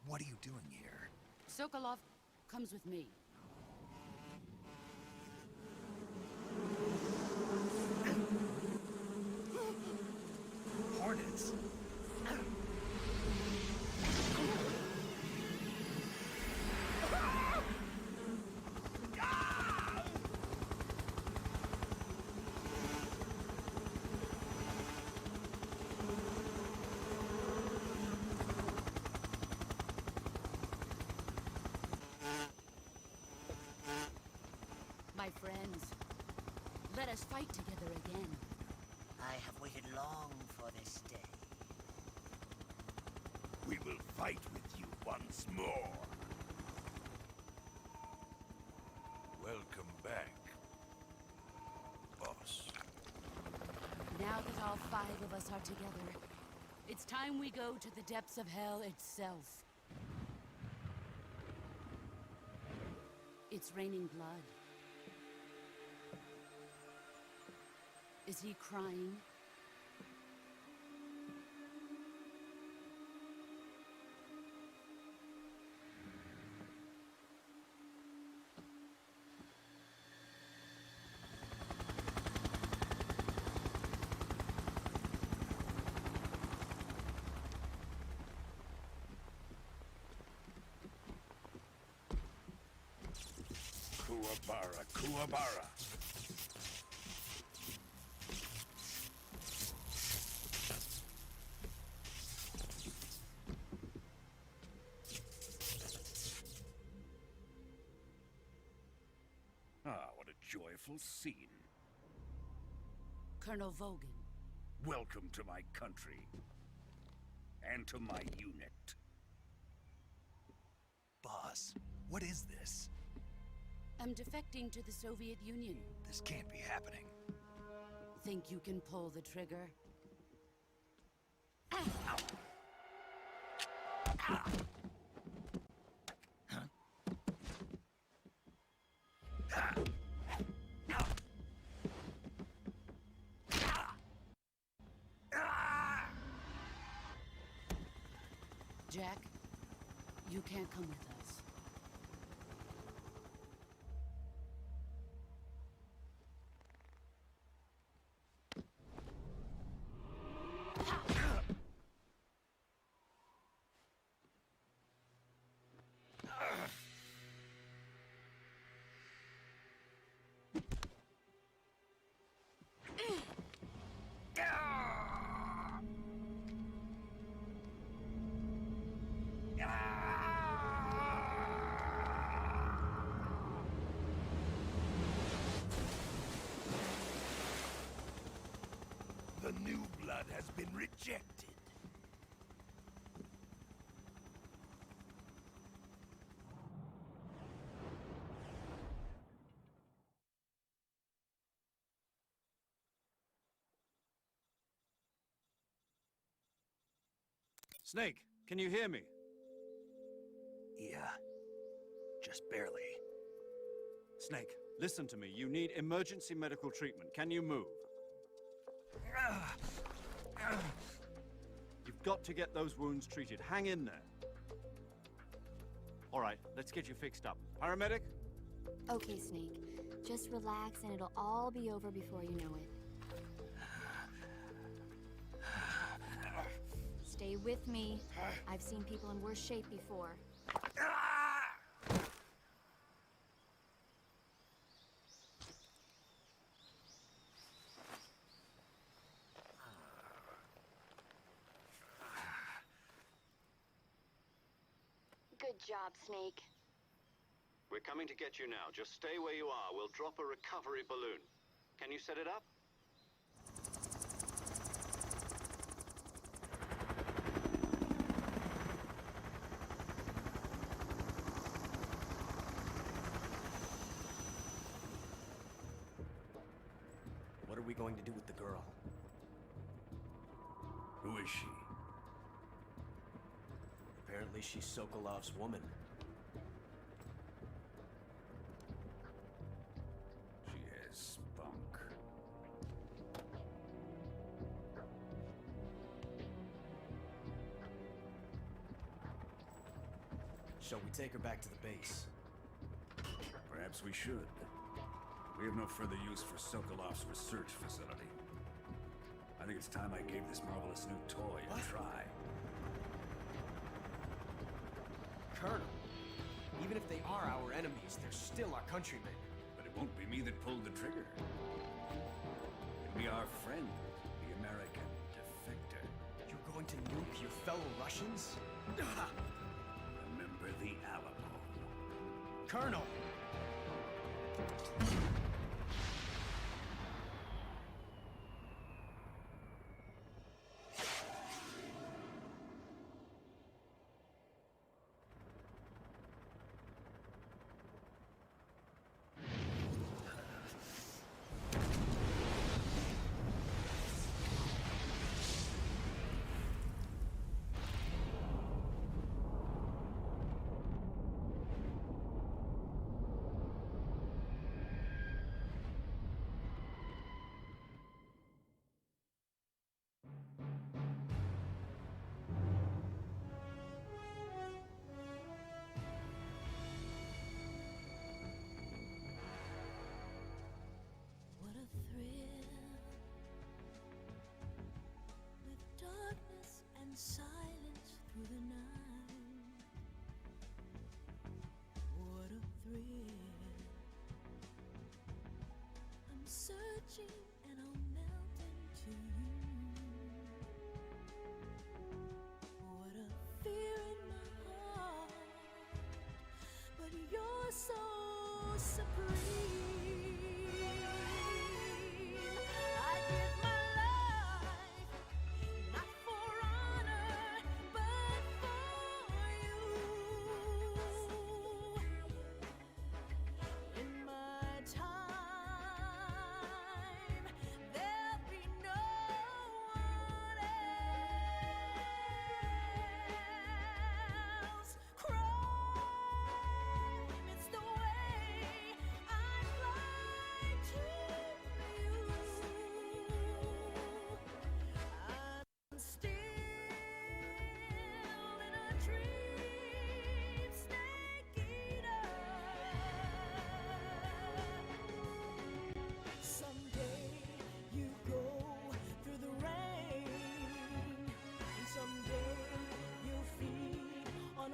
What are you doing here? Sokolov comes with me. Hornets? My friends, let us fight together again. I have waited long for this day. We will fight with you once more. Welcome back, boss. Now that all 5 of us are together, it's time we go to the depths of hell itself. It's raining blood. Is he crying? Kuwabara, Kuwabara. Ah, what a joyful scene. Colonel Vogan. Welcome to my country. And to my unit. Boss, what is this? I'm defecting to the Soviet Union. This can't be happening. Think you can pull the trigger? Jack, you can't come with us. The new blood has been rejected. Snake, can you hear me? Yeah, just barely. Snake, listen to me. You need emergency medical treatment. Can you move? You've got to get those wounds treated. Hang in there. All right, let's get you fixed up. Paramedic? Okay, Snake. Just relax and it'll all be over before you know it. Stay with me. I've seen people in worse shape before. Good job, Snake. We're coming to get you now. Just stay where you are. We'll drop a recovery balloon. Can you set it up? What are we going to do with the girl? Who is she? Apparently she's Sokolov's woman. She has spunk. Shall we take her back to the base? Perhaps we should. We have no further use for Sokolov's research facility. I think it's time I gave this marvelous new toy a try. Colonel, even if they are our enemies, they're still our countrymen. But it won't be me that pulled the trigger. It'll be our friend, the American defector. You're going to nuke your fellow Russians? Remember the Alamo. Colonel!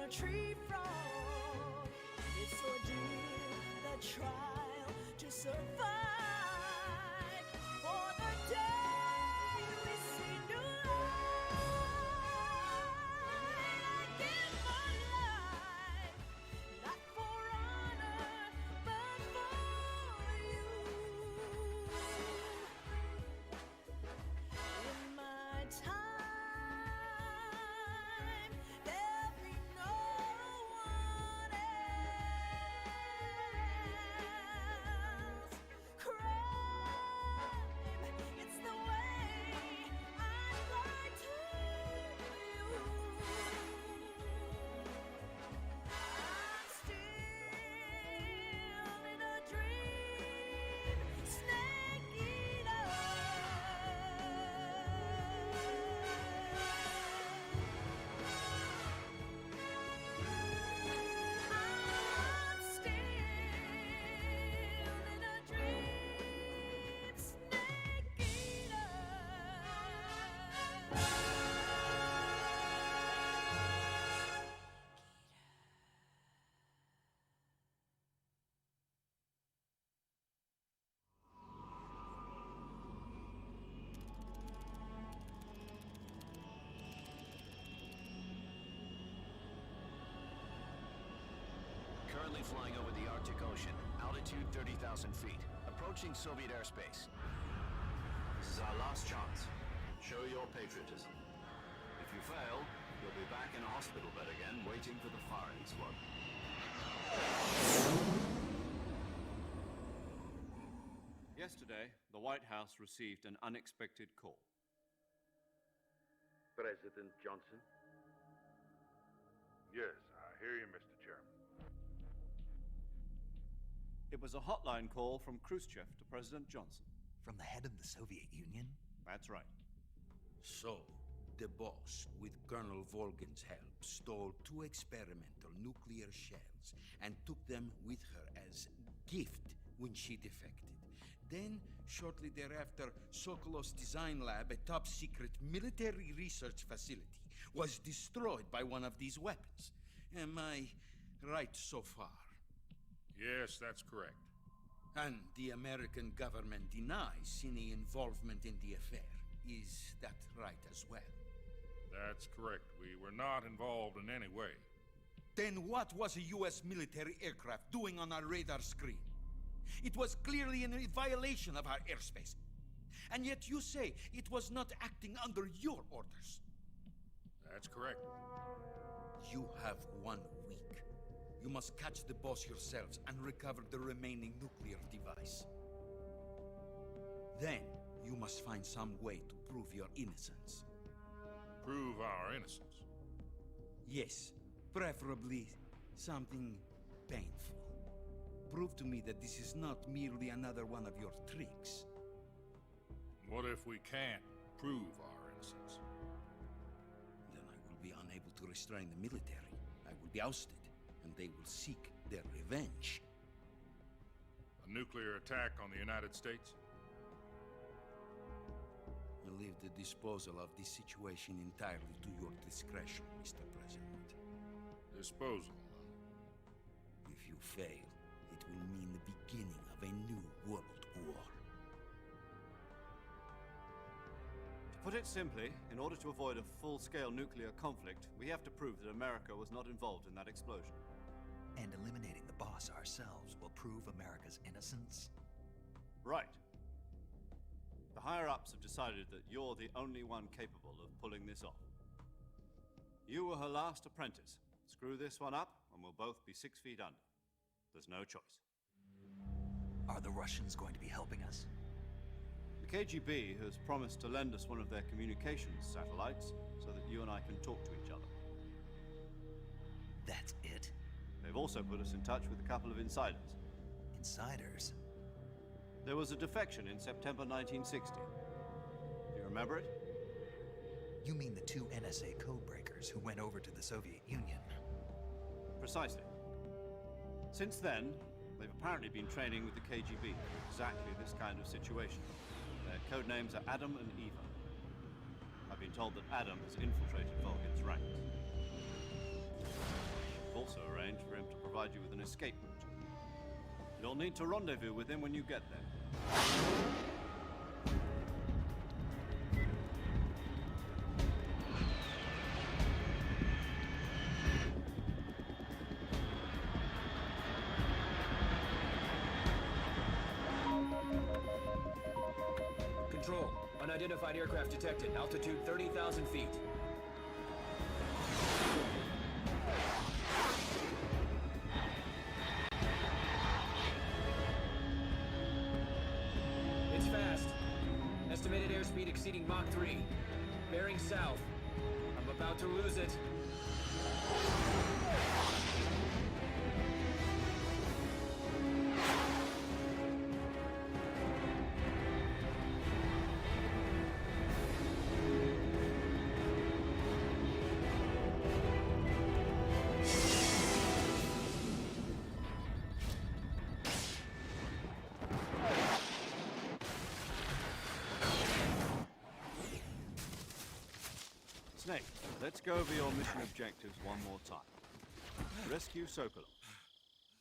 a tree frog. It's ordeal, the trial to survive. For the day we see new light. I give my life, not for honor, but for you. In my time, there'll be no one else. Crime, it's the way I'd like to you. I'm still in a dream, snake eater. I'm still in a dream, snake eater. Currently flying over the Arctic Ocean, altitude 30,000 feet, approaching Soviet airspace. This is our last chance. Show your patriotism. If you fail, you'll be back in a hospital bed again, waiting for the firing squad. Yesterday, the White House received an unexpected call. President Johnson? Yes, I hear you, Mr. Chairman. It was a hotline call from Khrushchev to President Johnson. From the head of the Soviet Union? That's right. So, the boss, with Colonel Volgin's help, stole 2 experimental nuclear shells and took them with her as gift when she defected. Then, shortly thereafter, Sokolov's design lab, a top-secret military research facility, was destroyed by one of these weapons. Am I right so far? Yes, that's correct. And the American government denies any involvement in the affair. Is that right as well? That's correct. We were not involved in any way. Then what was a U.S. military aircraft doing on our radar screen? It was clearly in violation of our airspace. And yet you say it was not acting under your orders. That's correct. You have 1 week. You must catch the boss yourselves and recover the remaining nuclear device. Then, you must find some way to prove your innocence. Prove our innocence? Yes, preferably something painful. Prove to me that this is not merely another one of your tricks. What if we can't prove our innocence? Then I will be unable to restrain the military. I will be ousted, and they will seek their revenge. A nuclear attack on the United States? I leave the disposal of this situation entirely to your discretion, Mr. President. Disposal, If you fail, it will mean the beginning of a new world war. To put it simply, in order to avoid a full-scale nuclear conflict, we have to prove that America was not involved in that explosion. And eliminating the boss ourselves will prove America's innocence? Right. The higher-ups have decided that you're the only one capable of pulling this off. You were her last apprentice. Screw this one up, and we'll both be 6 feet under. There's no choice. Are the Russians going to be helping us? The KGB has promised to lend us one of their communications satellites so that you and I can talk to each other. That's it? They've also put us in touch with a couple of insiders. Insiders? There was a defection in September 1960. Do you remember it? You mean the 2 NSA codebreakers who went over to the Soviet Union? Precisely. Since then, they've apparently been training with the KGB for exactly this kind of situation. Their code names are Adam and Eva. I've been told that Adam has infiltrated Volgin's ranks. provide you with an escape route. You'll need to rendezvous with him when you get there. Control. Unidentified aircraft detected. Altitude 30,000 feet. It's fast. Estimated airspeed exceeding Mach 3. Bearing south. I'm about to lose it. Snake, let's go over your mission objectives one more time. Rescue Sokolov.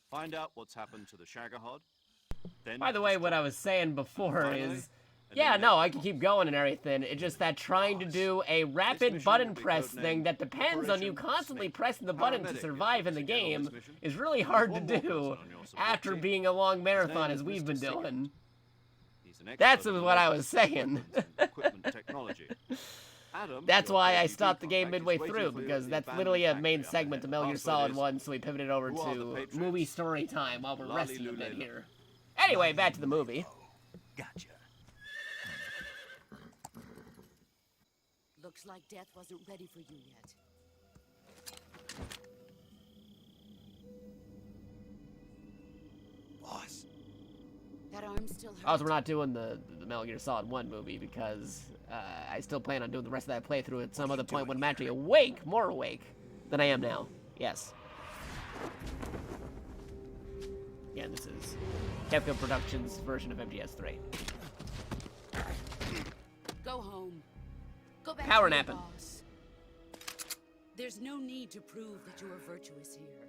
Find out what's happened to the Shagohod. Then By the way, what I was saying before is, yeah, no, I can keep going and everything. It's just that trying to do a rapid button press thing that depends on you constantly pressing the button to survive in the game is really hard to do after being a long marathon as we've been doing. That's what I was saying. That's why I stopped the game midway through, because that's literally a main segment to Metal Gear Solid 1, so we pivoted over to movie story time while we're resting a bit here. Anyway, back to the movie. Gotcha. Looks like death wasn't ready for you yet. Boss. That arm still hurts. Also, we're not doing the Metal Gear Solid 1 movie because I still plan on doing the rest of that playthrough at some other point when I'm actually awake, more awake than I am now. Yes. Yeah, this is Capcom Productions' version of MGS3. Go home. Go back Power to your napping. boss. There's no need to prove that you are virtuous here.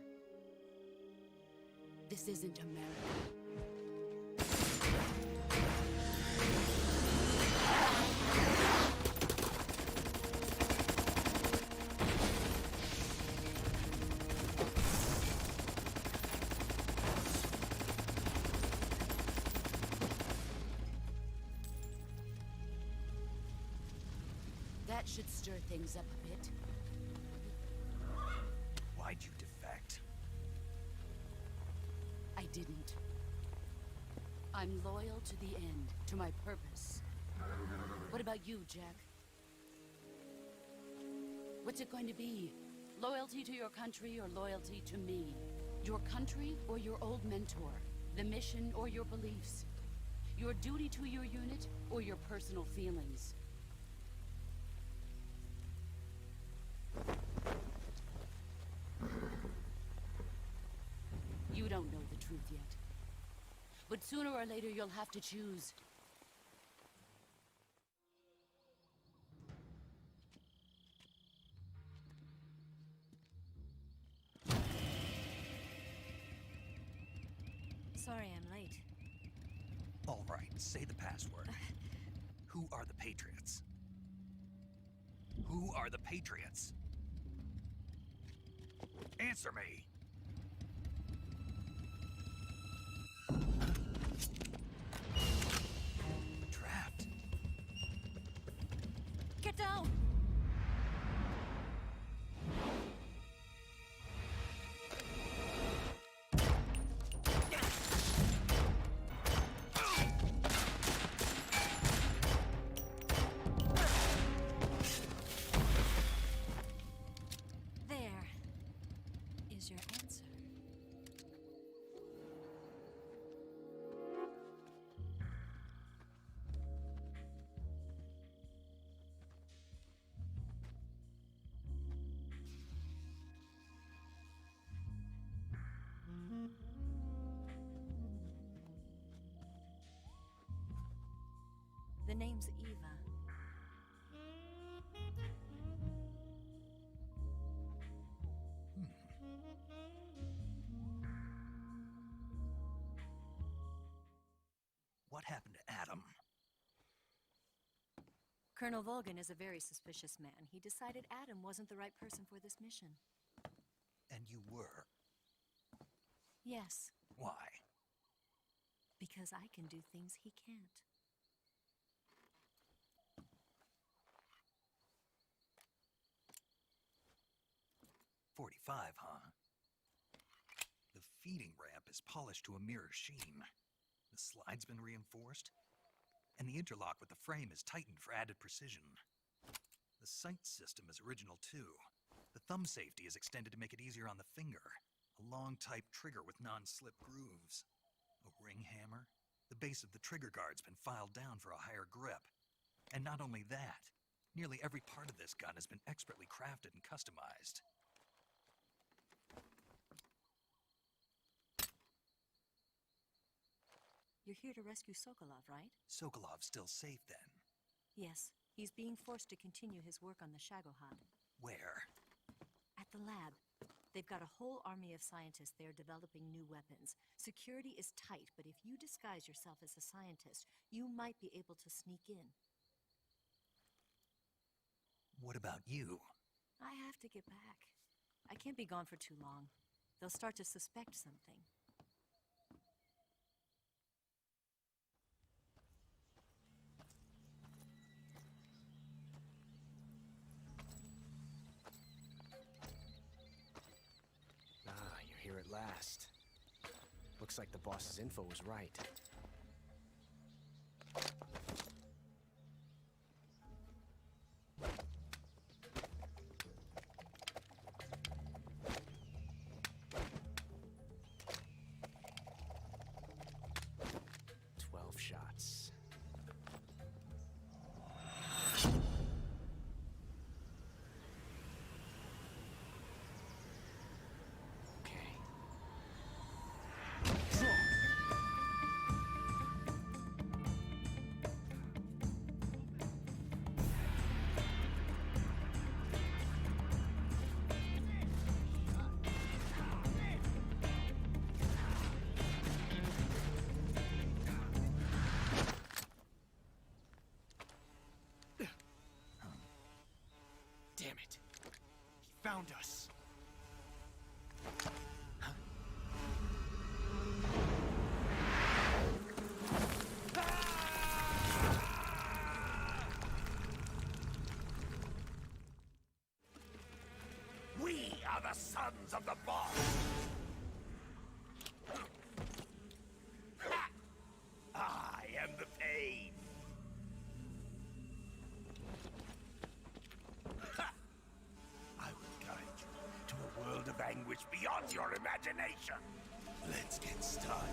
This isn't America. That should stir things up a bit. Why'd you defect? I didn't. I'm loyal to the end, to my purpose. What about you, Jack? What's it going to be? Loyalty to your country or loyalty to me? Your country or your old mentor? The mission or your beliefs? Your duty to your unit or your personal feelings? You don't know the truth yet. But sooner or later you'll have to choose. Sorry I'm late. All right, say the password. Who are the Patriots? Who are the Patriots? Answer me! Trapped. Get down! There is your answer. The name's Eva. happened to Adam? Colonel Volgin is a very suspicious man. He decided Adam wasn't the right person for this mission. And you were. Yes, Why? because I can do things he can't. .45, huh? The feeding ramp is polished to a mirror sheen. The slide's been reinforced, and the interlock with the frame is tightened for added precision. The sight system is original too. The thumb safety is extended to make it easier on the finger. A long type trigger with non-slip grooves. A ring hammer. The base of the trigger guard's been filed down for a higher grip. And not only that, nearly every part of this gun has been expertly crafted and customized. You're here to rescue Sokolov, right? Sokolov's still safe then. Yes, he's being forced to continue his work on the Shagohod. Where? At the lab. They've got a whole army of scientists there developing new weapons. Security is tight, but if you disguise yourself as a scientist, you might be able to sneak in. What about you? I have to get back. I can't be gone for too long. They'll start to suspect something. You're here at last. Looks like the boss's info was right. Shots. Okay. Damn it. He found us. Huh? We are the sons of the boss! I am the pain! I will guide you to a world of anguish beyond your imagination! Let's get started.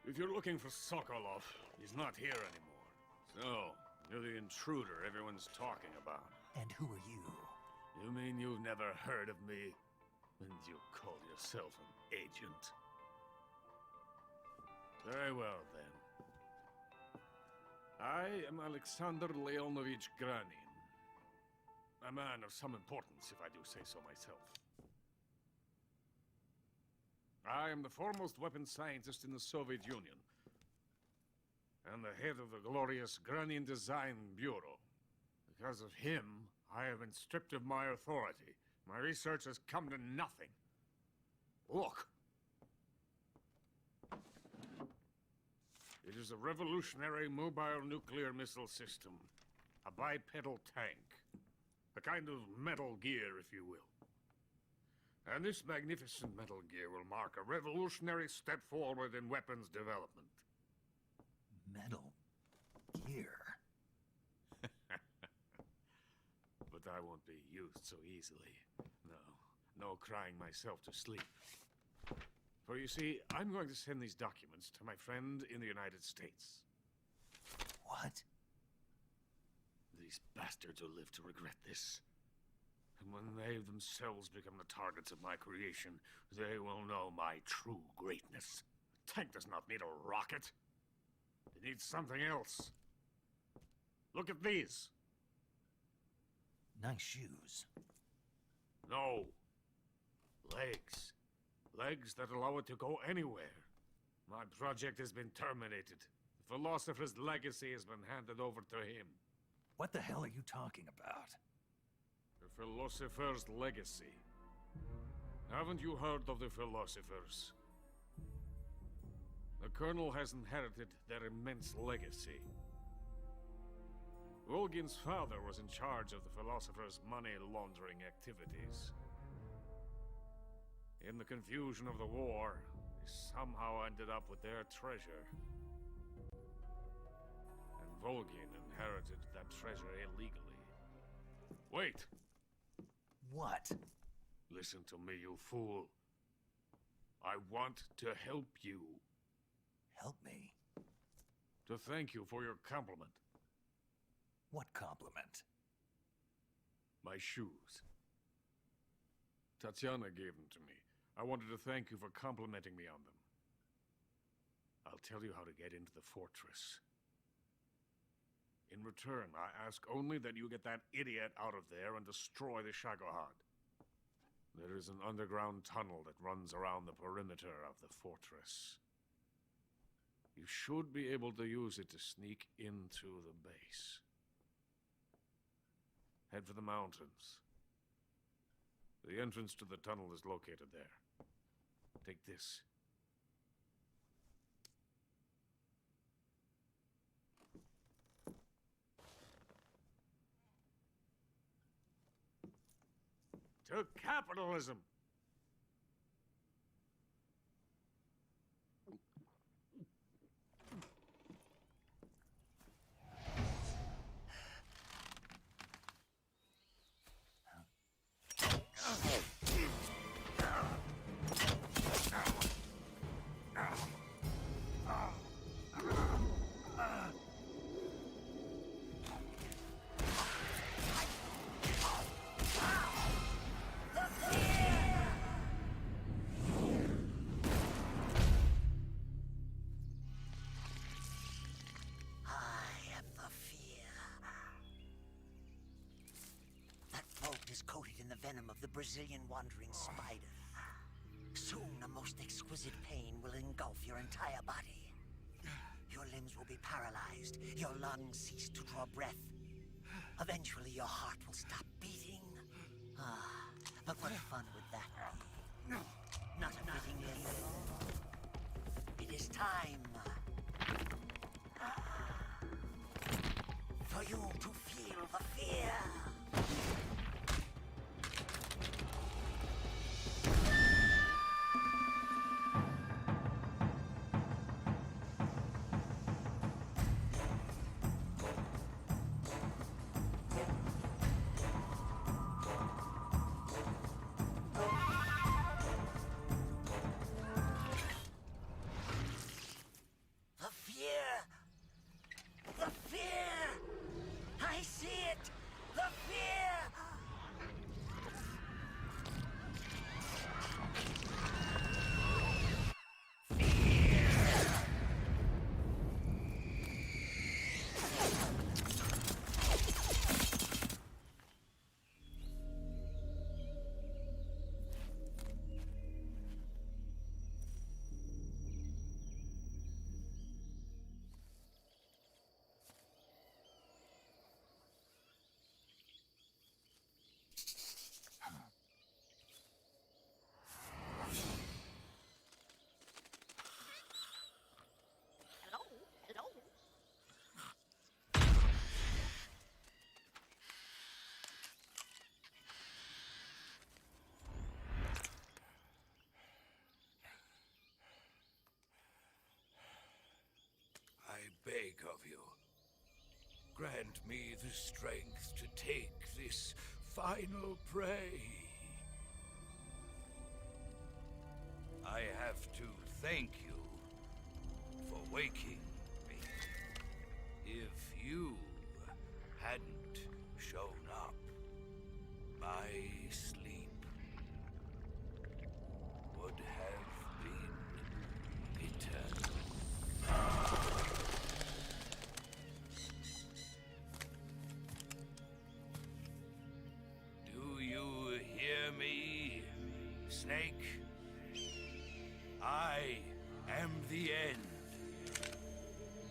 If you're looking for Sokolov, he's not here anymore. So, you're the intruder everyone's talking about. And who are you? You mean you've never heard of me? And you call yourself an agent? Very well, then. I am Alexander Leonovich Granin. A man of some importance, if I do say so myself. I am the foremost weapons scientist in the Soviet Union, and the head of the glorious Granin Design Bureau. Because of him, I have been stripped of my authority. My research has come to nothing. Look. It is a revolutionary mobile nuclear missile system. A bipedal tank. A kind of Metal Gear, if you will. And this magnificent Metal Gear will mark a revolutionary step forward in weapons development. Metal Gear? But I won't be used so easily. No crying myself to sleep. For you see, I'm going to send these documents to my friend in the United States. What? These bastards will live to regret this. And when they themselves become the targets of my creation, they will know my true greatness. The tank does not need a rocket. It needs something else. Look at these. Nice shoes. No. Legs. Legs that allow it to go anywhere. My project has been terminated. The philosopher's legacy has been handed over to him. What the hell are you talking about? The philosopher's legacy. Haven't you heard of the philosophers? The Colonel has inherited their immense legacy. Volgin's father was in charge of the philosophers' money laundering activities. In the confusion of the war, they somehow ended up with their treasure. And Volgin inherited that treasure illegally. Wait! What? Listen to me, you fool. I want to help you. Help me? To thank you for your compliment. What compliment? My shoes. Tatiana gave them to me. I wanted to thank you for complimenting me on them. I'll tell you how to get into the fortress. In return, I ask only that you get that idiot out of there and destroy the Shagohod. There is an underground tunnel that runs around the perimeter of the fortress. You should be able to use it to sneak into the base. Head for the mountains. The entrance to the tunnel is located there. Take this. To capitalism! Coated in the venom of the Brazilian wandering spider. Soon a most exquisite pain will engulf your entire body. Your limbs will be paralyzed, your lungs cease to draw breath. Eventually your heart will stop beating. But what fun would that be? Not a fitting end. It is time for you to feel the fear. The fear! I see it! The fear! me the strength to take this final prey. I have to thank you for waking me. If you hadn't shown up, my sleep would have been eternal. Do you hear me, Snake? I am the end.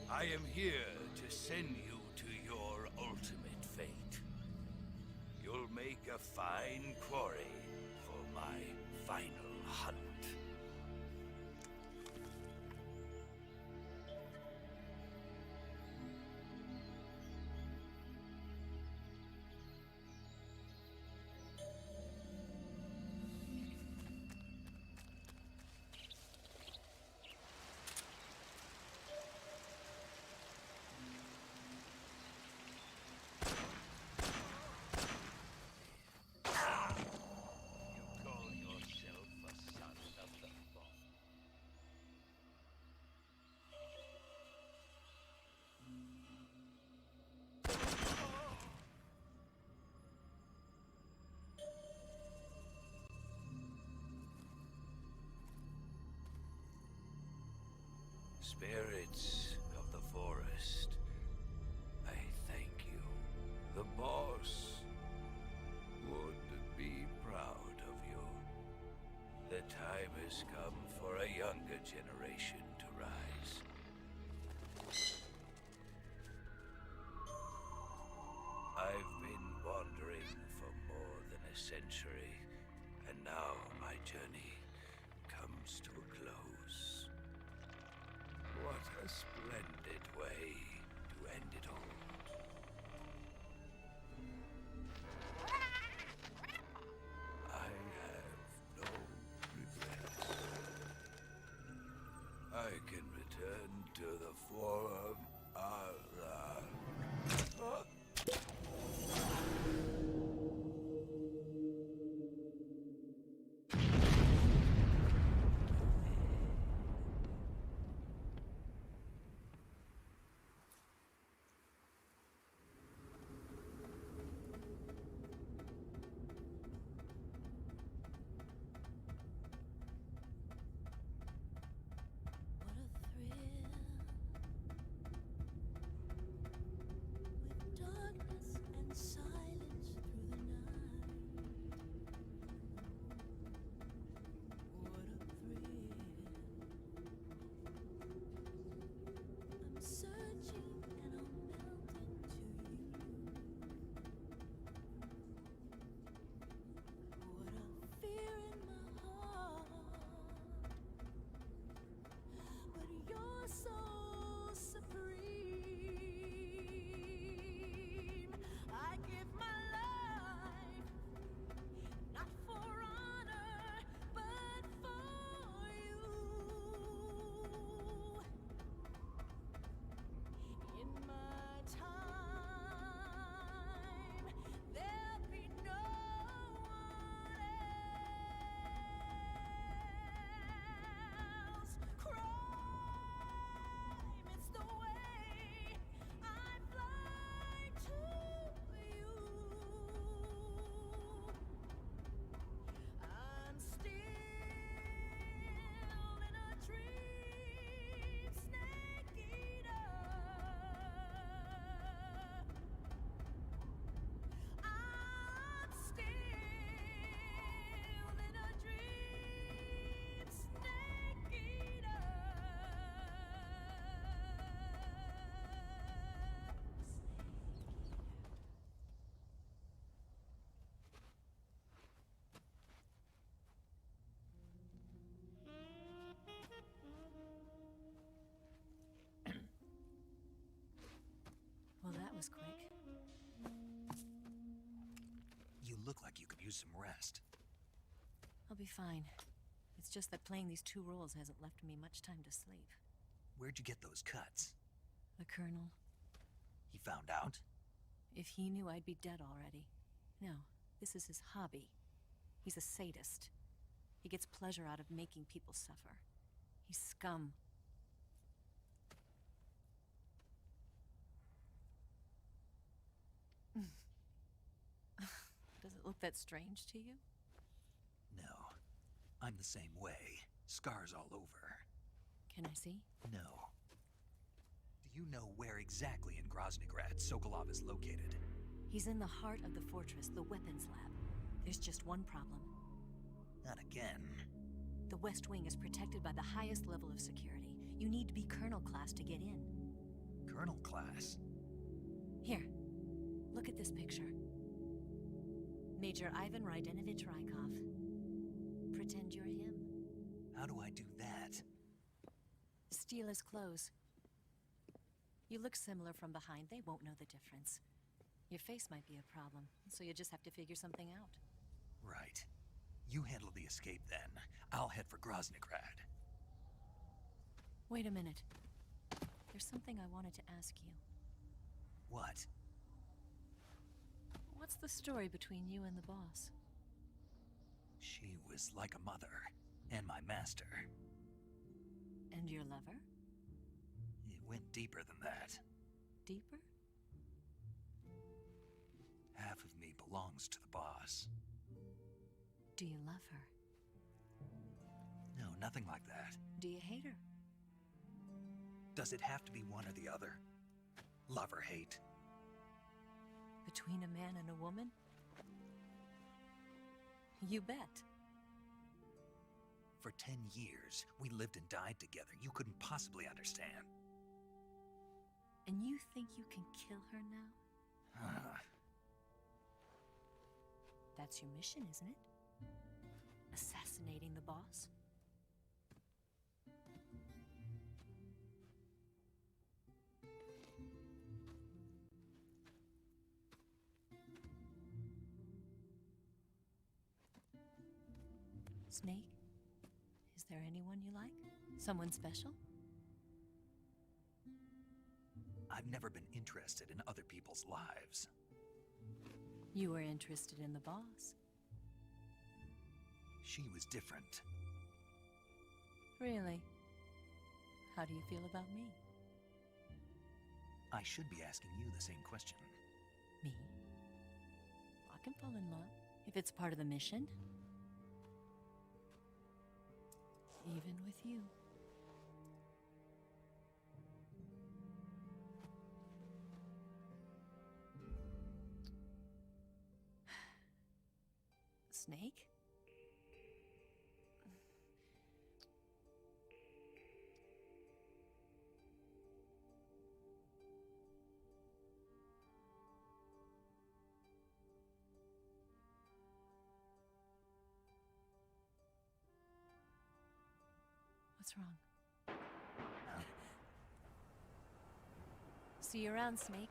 I am here to send you to your ultimate fate. You'll make a fine quarry for my final hunt. Spirits of the forest, I thank you. The boss would be proud of you. The time has come for a younger generation to rise. I've been wandering for more than a century, and now my journey comes to a close. What a splendid way to end it all. I have no regrets. I can return to the form of Well, that was quick. You look like you could use some rest. I'll be fine. It's just that playing these two roles hasn't left me much time to sleep. Where'd you get those cuts? The Colonel. He found out? If he knew, I'd be dead already. No, this is his hobby. He's a sadist. He gets pleasure out of making people suffer. He's scum. Does it look that strange to you? No. I'm the same way. Scars all over. Can I see? No. Do you know where exactly in Groznygrad Sokolov is located? He's in the heart of the fortress, the weapons lab. There's just one problem. Not again. The West Wing is protected by the highest level of security. You need to be Colonel class to get in. Colonel class? Here, look at this picture. Major Ivan Rydenovich Rykov. Pretend you're him. How do I do that? Steal his clothes. You look similar from behind. They won't know the difference. Your face might be a problem, so you just have to figure something out. Right. You handle the escape then. I'll head for Groznygrad. Wait a minute. There's something I wanted to ask you. What? What's the story between you and the boss? She was like a mother, and my master. And your lover? It went deeper than that. Deeper? Half of me belongs to the boss. Do you love her? No, nothing like that. Do you hate her? Does it have to be one or the other? Love or hate? Between a man and a woman? You bet. For 10 years, we lived and died together. You couldn't possibly understand. And you think you can kill her now? That's your mission, isn't it? Assassinating the boss? Snake? Is there anyone you like? Someone special? I've never been interested in other people's lives. You were interested in the boss. She was different. Really? How do you feel about me? I should be asking you the same question. Me? I can fall in love if it's part of the mission. Even with you. Snake? What's wrong? See you around, Snake.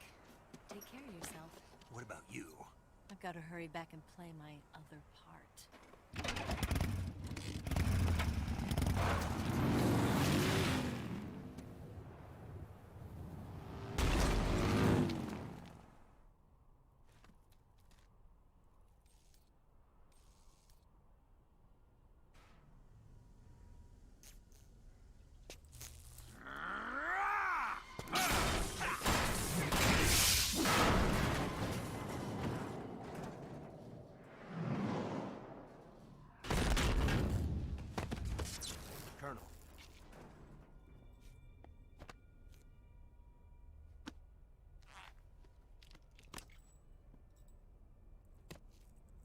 Take care of yourself. What about you? I've got to hurry back and play my other part. Colonel.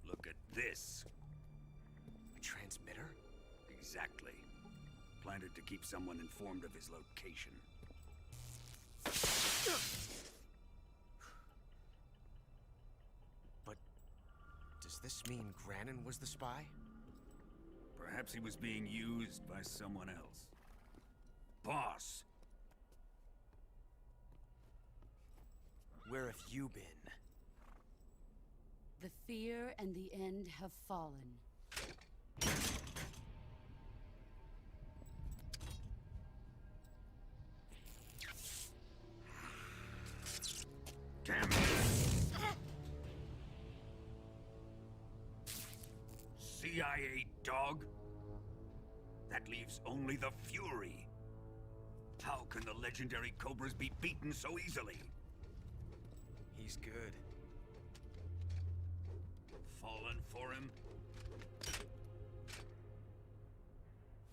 Look at this. A transmitter? Exactly. Planted to keep someone informed of his location. But does this mean Granin was the spy? Perhaps he was being used by someone else. Boss! Where have you been? The fear and the end have fallen. Damn it! CIA dog? That leaves only the Fury. How can the legendary Cobras be beaten so easily? He's good. Fallen for him?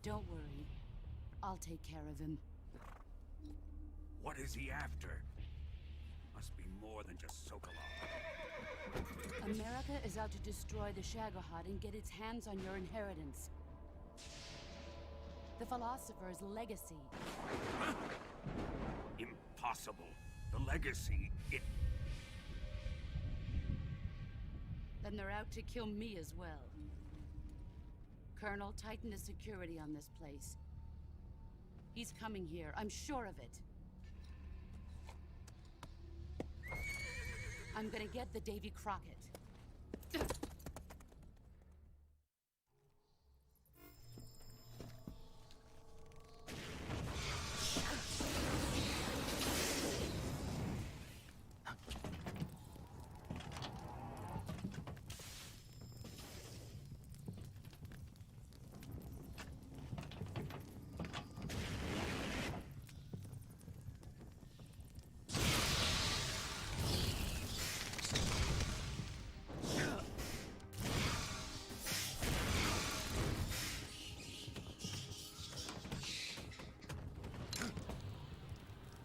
Don't worry. I'll take care of him. What is he after? Must be more than just Sokolov. America is out to destroy the Shagohod and get its hands on your inheritance. The philosopher's legacy. Impossible. The legacy, it... Then they're out to kill me as well. Colonel, tighten the security on this place. He's coming here, I'm sure of it. I'm gonna get the Davy Crockett.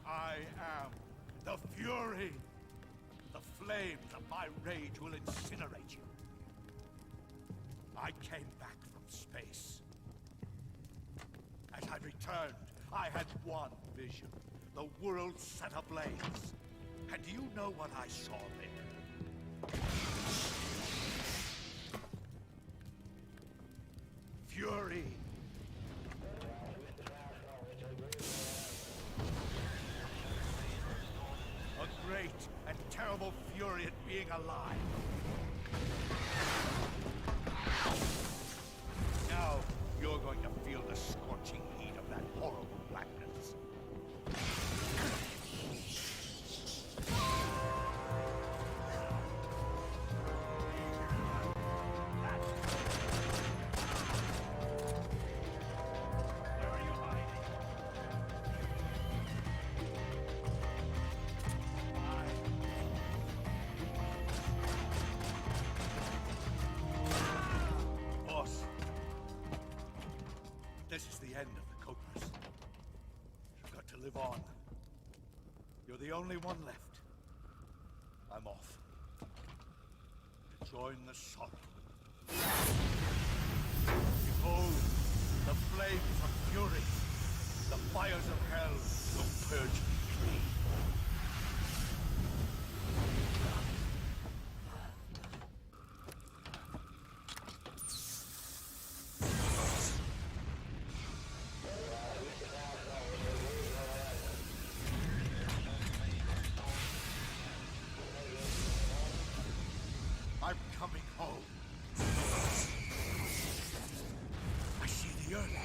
I am the Fury. The flames of my rage will incinerate you. I came back from space. As I returned, I had one vision. The world set ablaze. And do you know what I saw there? Fury. A great and terrible fury at being alive. Now, you're going to feel the scorching heat of that horrible blackness. Boss, this is the end of the Cobras. You've got to live on. You're the only one left. I'm off. To join the sorrow. Behold, the flames of fury. The fires of hell will purge me clean. I'm coming home. I see the earth.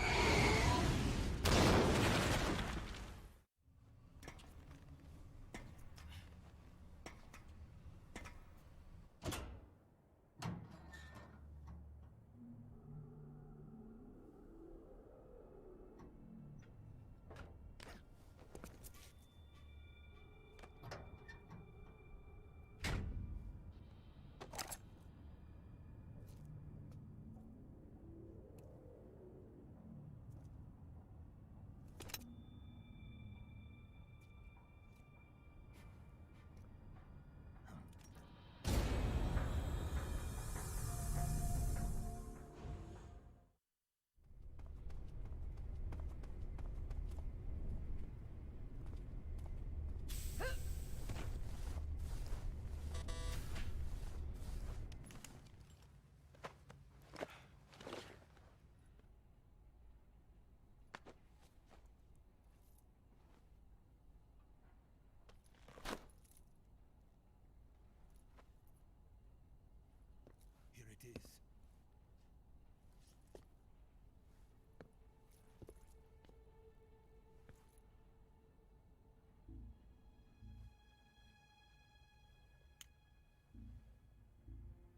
Here it is.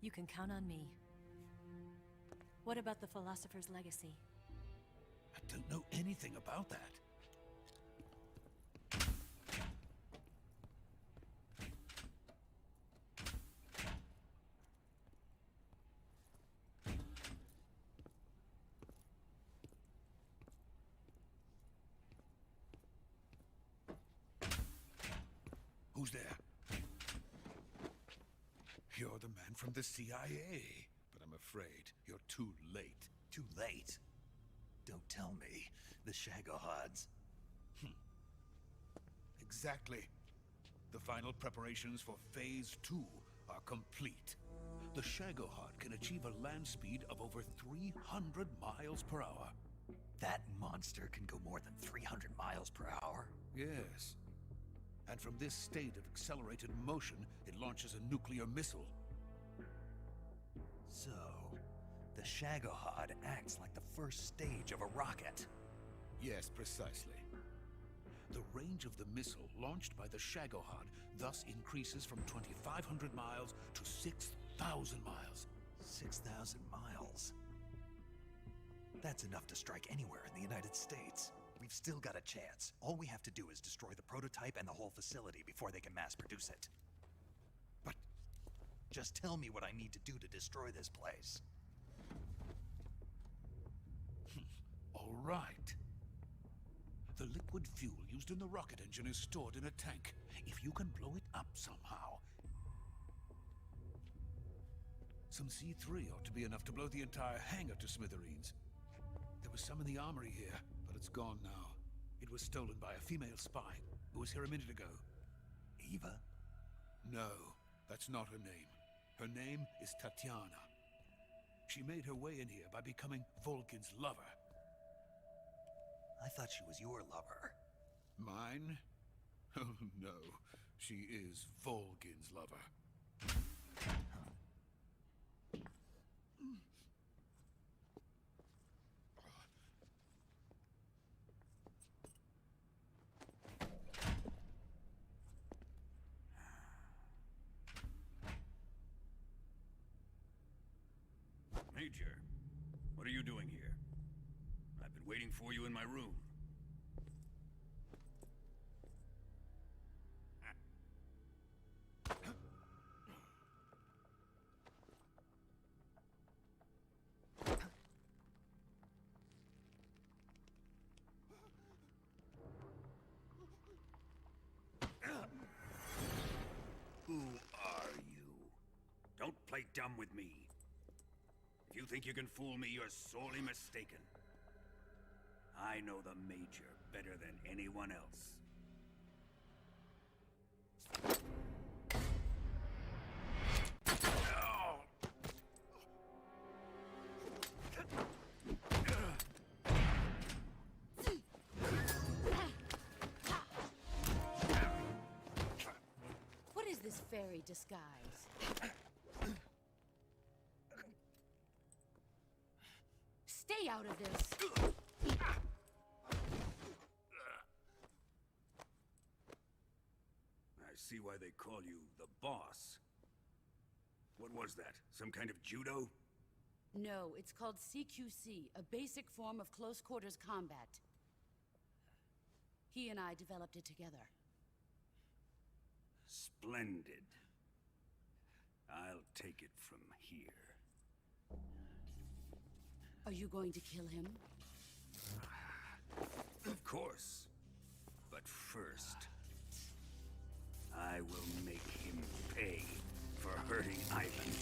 You can count on me. What about the Philosopher's Legacy? I don't know anything about that. Who's there? You're the man from the CIA, but I'm afraid you're too late. Too late? Don't tell me. The Shagohods. Exactly. The final preparations for Phase 2 are complete. The Shagohod can achieve a land speed of over 300 miles per hour. That monster can go more than 300 miles per hour? Yes. And from this state of accelerated motion, it launches a nuclear missile. So, the Shagohod acts like the first stage of a rocket. Yes, precisely. The range of the missile launched by the Shagohod thus increases from 2,500 miles to 6,000 miles. 6,000 miles? That's enough to strike anywhere in the United States. We've still got a chance. All we have to do is destroy the prototype and the whole facility before they can mass produce it. But just tell me what I need to do to destroy this place. All right. The liquid fuel used in the rocket engine is stored in a tank. If you can blow it up somehow... Some C3 ought to be enough to blow the entire hangar to smithereens. There was some in the armory here, but it's gone now. It was stolen by a female spy who was here a minute ago. Eva? No, that's not her name. Her name is Tatiana. She made her way in here by becoming Volkin's lover. I thought she was your lover. Mine? Oh no, she is Volkin's lover. Major, what are you doing here? I've been waiting for you in my room. Who are you? Don't play dumb with me. If you think you can fool me, you're sorely mistaken. I know the Major better than anyone else. What is this fairy disguise? Stay out of this! I see why they call you the boss. What was that? Some kind of judo? No, it's called CQC, a basic form of close quarters combat. He and I developed it together. Splendid. I'll take it from here. Are you going to kill him? Of course. But first, I will make him pay for hurting Ivan.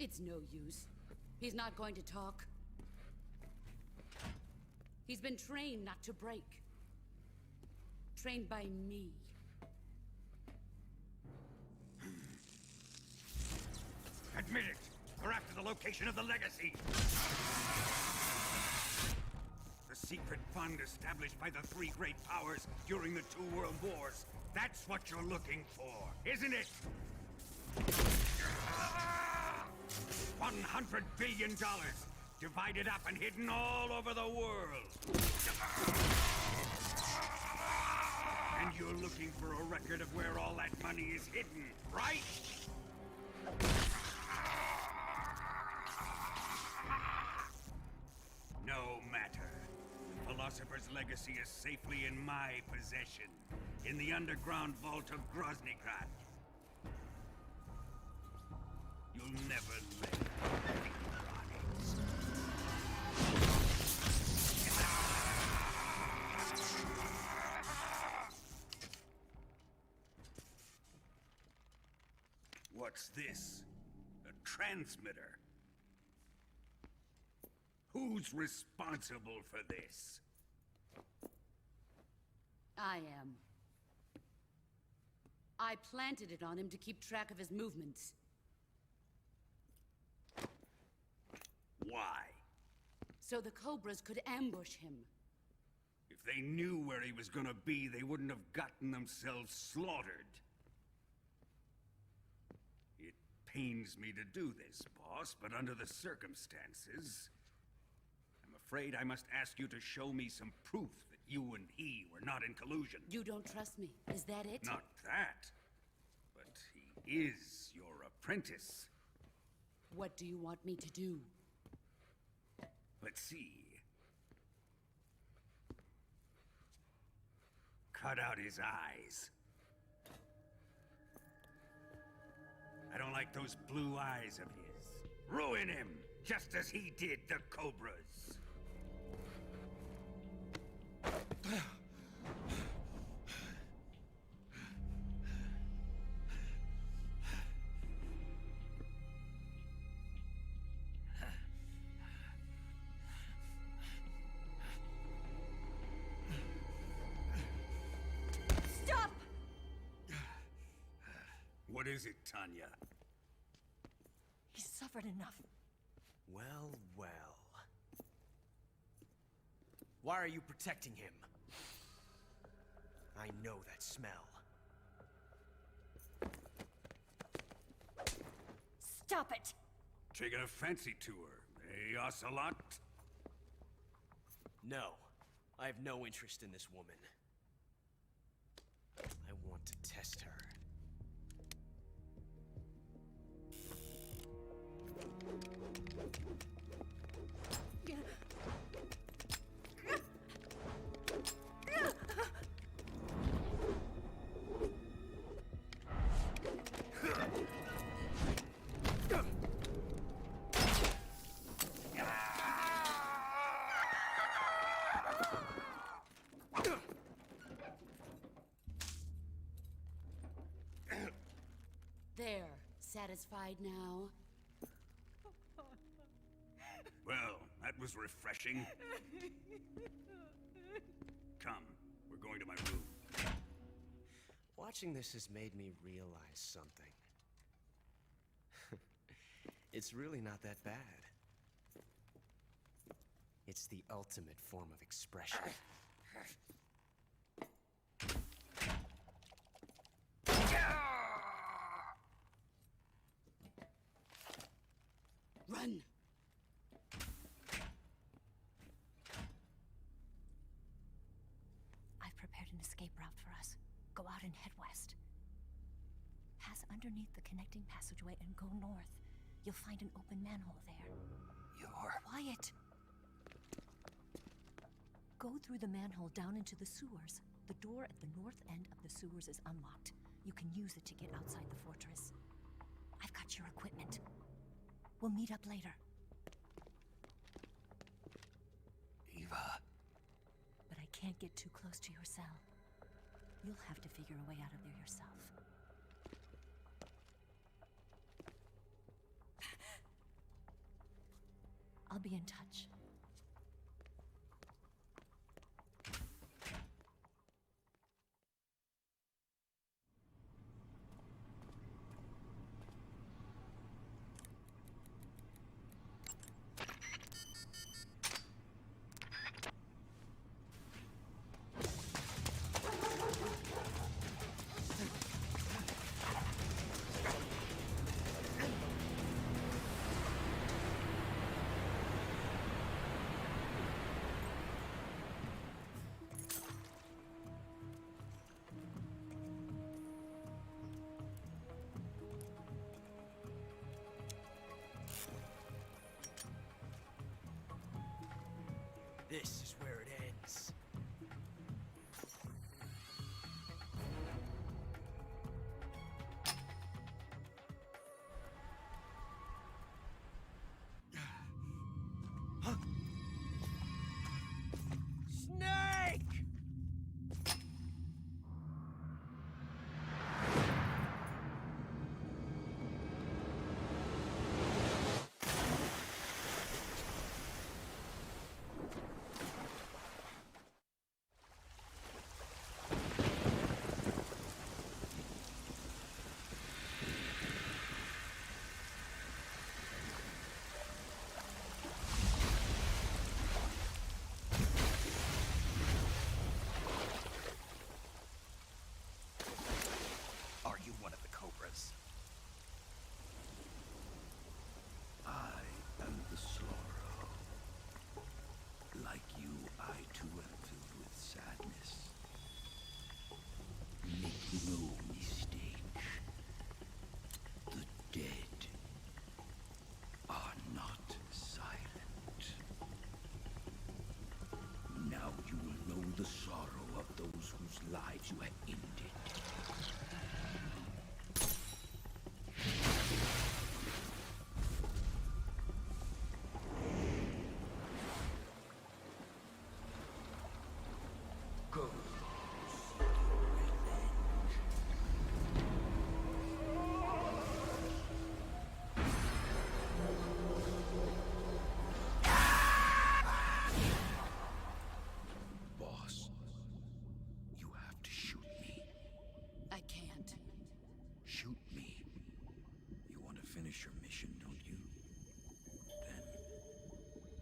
It's no use. He's not going to talk. He's been trained not to break. Trained by me. Admit it! We're after the location of the legacy! The secret fund established by the three great powers during the 2 world wars. That's what you're looking for, isn't it? $100 billion, divided up and hidden all over the world. And you're looking for a record of where all that money is hidden, right? No matter. The Philosopher's legacy is safely in my possession, in the underground vault of Groznygrad. You'll never live. What's this? A transmitter? Who's responsible for this? I am. I planted it on him to keep track of his movements. Why? So the Cobras could ambush him. If they knew where he was gonna be, they wouldn't have gotten themselves slaughtered. It pains me to do this, boss, but under the circumstances, I'm afraid I must ask you to show me some proof that you and he were not in collusion. You don't trust me, is that it? Not that, but he is your apprentice. What do you want me to do? Let's see. Cut out his eyes. I don't like those blue eyes of his. Ruin him, just as he did the Cobras. Stop! What is it, Tanya? He's suffered enough. Well, well. Why are you protecting him? I know that smell. Stop it! Taking a fancy to her, eh, Ocelot? No. I have no interest in this woman. I want to test her. There, satisfied now? Well, that was refreshing. Come, we're going to my room. Watching this has made me realize something. It's really not that bad. It's the ultimate form of expression. Run! I've prepared an escape route for us. Go out and head west. Pass underneath the connecting passageway and go north. You'll find an open manhole there. You're... Quiet! Go through the manhole down into the sewers. The door at the north end of the sewers is unlocked. You can use it to get outside the fortress. I've got your equipment. We'll meet up later. Eva. But I can't get too close to your cell. You'll have to figure a way out of there yourself. I'll be in touch. This is where it ends. Snake! Are you one of the Cobras? I am the sorrow. Like you, I too am filled with sadness. Make no mistake. The dead are not silent. Now you will know the sorrow of those whose lives you have ended. Boss, you have to shoot me. I can't. Shoot me. You want to finish your mission, don't you?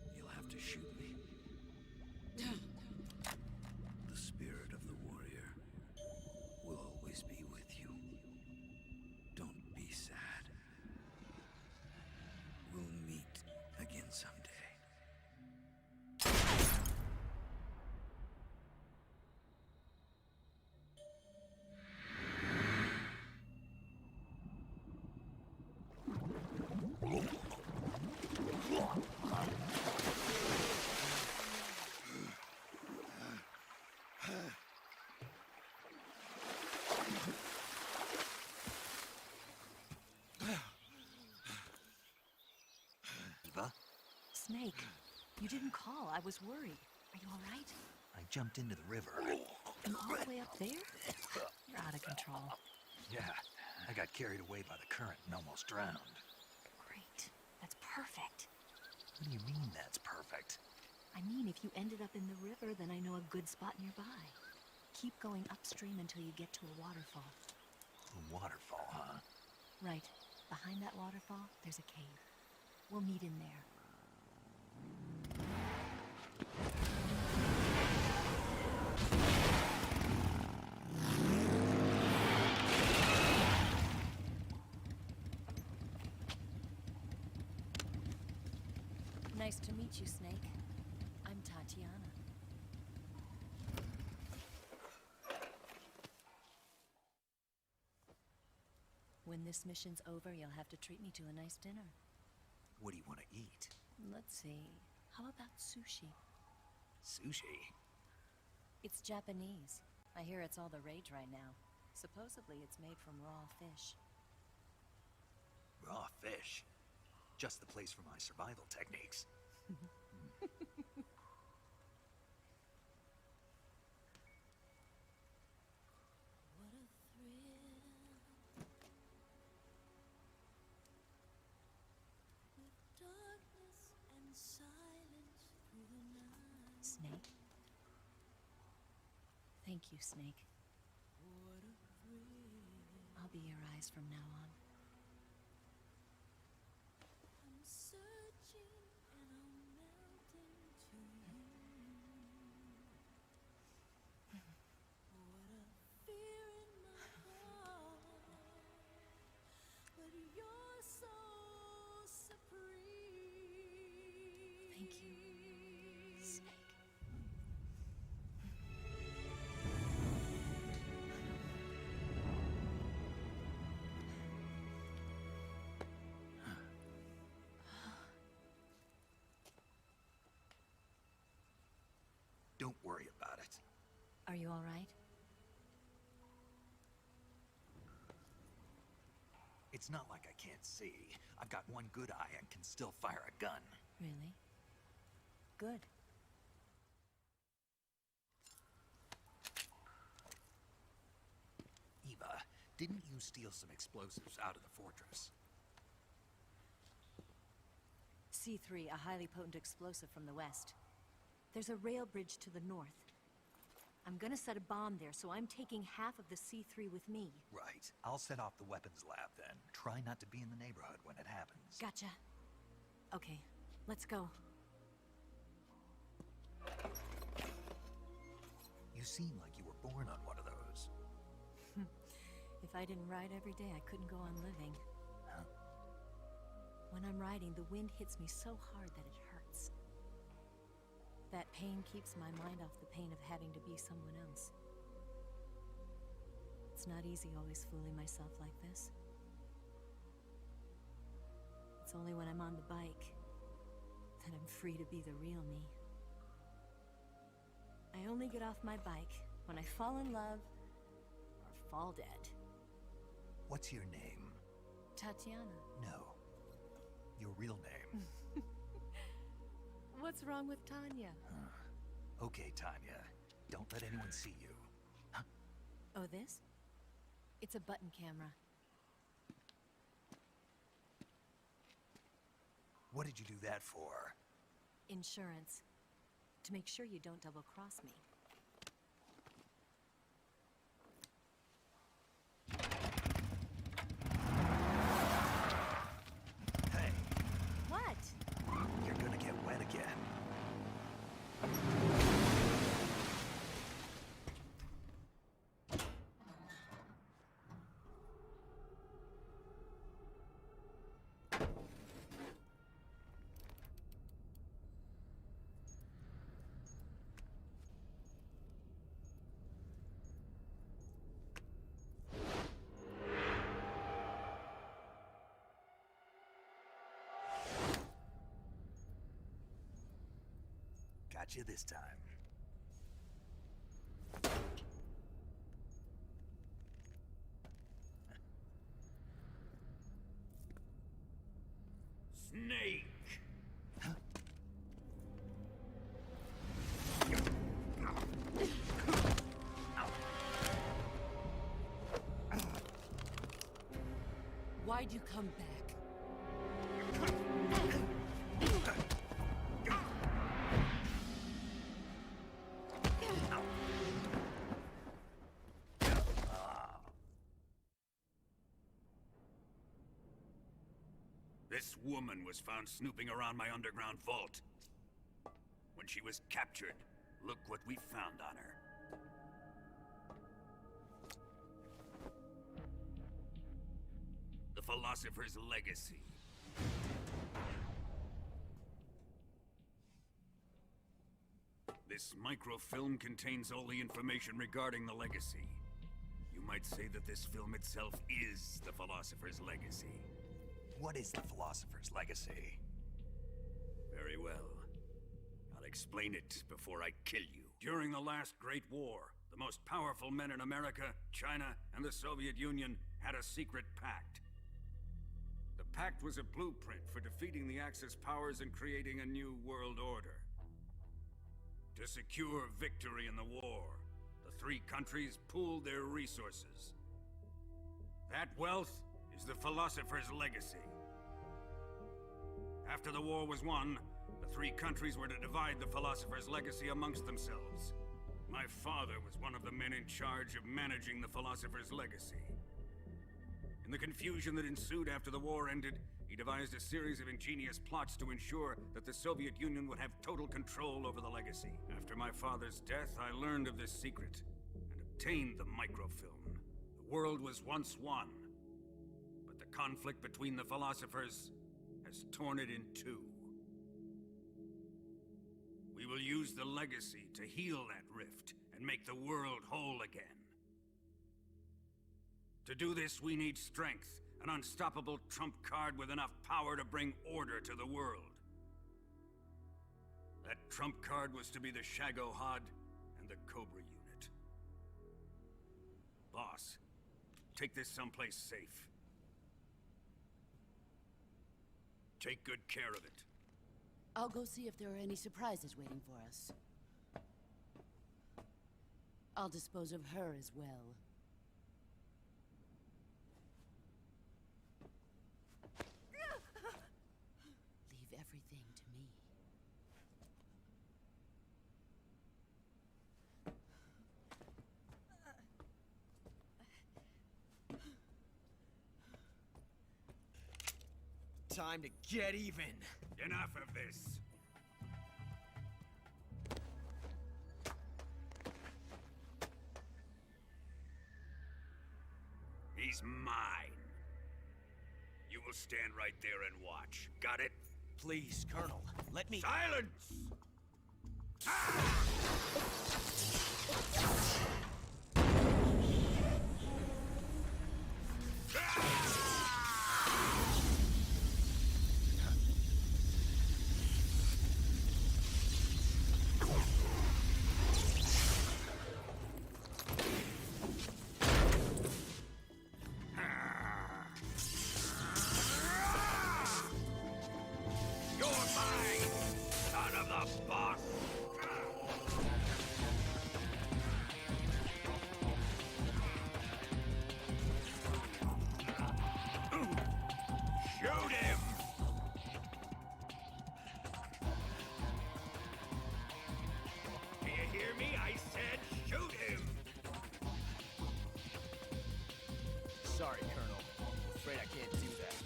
Then you'll have to shoot me. The spirit of the warrior will always be with you. Don't be sad. We'll meet again someday. Eva? Snake, you didn't call. I was worried. Are you all right? I jumped into the river. And all the way up there? You're out of control. Yeah, I got carried away by the current and almost drowned. Great. That's perfect. What do you mean that's perfect? I mean, if you ended up in the river, then I know a good spot nearby. Keep going upstream until you get to a waterfall. A waterfall, huh? Right. Behind that waterfall, there's a cave. We'll meet in there. Nice to meet you, Snake. I'm Tatiana. When this mission's over, you'll have to treat me to a nice dinner. What do you want to eat? Let's see. How about sushi? Sushi? It's Japanese. I hear it's all the rage right now. Supposedly it's made from raw fish. Raw fish? Just the place for my survival techniques. Snake? Thank you, Snake. I'll be your eyes from now on. Thank you, Snake. Don't worry about it. Are you all right? It's not like I can't see. I've got one good eye and can still fire a gun. Really? Good. Eva, didn't you steal some explosives out of the fortress? C3, a highly potent explosive from the west. There's a rail bridge to the north. I'm gonna set a bomb there, so I'm taking half of the C3 with me. Right. I'll set off the weapons lab then. Try not to be in the neighborhood when it happens. Gotcha. Okay, let's go. You seem like you were born on one of those. If I didn't ride every day, I couldn't go on living. Huh? When I'm riding, the wind hits me so hard that it hurts. That pain keeps my mind off the pain of having to be someone else. It's not easy always fooling myself like this. It's only when I'm on the bike that I'm free to be the real me. I only get off my bike when I fall in love or fall dead. What's your name? Tatiana. No. Your real name. What's wrong with Tanya? Okay, Tanya. Don't let anyone see you. Huh? Oh, this? It's a button camera. What did you do that for? Insurance. To make sure you don't double-cross me. Hey. What? You're gonna get wet again. Got you this time. Snake! Why'd you come back? This woman was found snooping around my underground vault. When she was captured, look what we found on her. The Philosopher's Legacy. This microfilm contains all the information regarding the Legacy. You might say that this film itself is the Philosopher's Legacy. What is the Philosopher's Legacy? Very well. I'll explain it before I kill you. During the last Great War, the most powerful men in America, China, and the Soviet Union had a secret pact. The pact was a blueprint for defeating the Axis powers and creating a new world order. To secure victory in the war, the three countries pooled their resources. That wealth is the Philosopher's Legacy. After the war was won, the three countries were to divide the Philosopher's Legacy amongst themselves. My father was one of the men in charge of managing the Philosopher's Legacy. In the confusion that ensued after the war ended, he devised a series of ingenious plots to ensure that the Soviet Union would have total control over the Legacy. After my father's death, I learned of this secret and obtained the microfilm. The world was once one, but the conflict between the philosophers has torn it in two. We will use the Legacy to heal that rift and make the world whole again. To do this, we need strength, an unstoppable trump card with enough power to bring order to the world. That trump card was to be the Shagohod and the Cobra unit. Boss, take this someplace safe. Take good care of it. I'll go see if there are any surprises waiting for us. I'll dispose of her as well. Leave everything to me. Time to get even. Enough of this. He's mine. You will stand right there and watch. Got it? Please, Colonel, let me... Silence! Shoot him! Do you hear me? I said shoot him! Sorry, Colonel. Afraid I can't do that.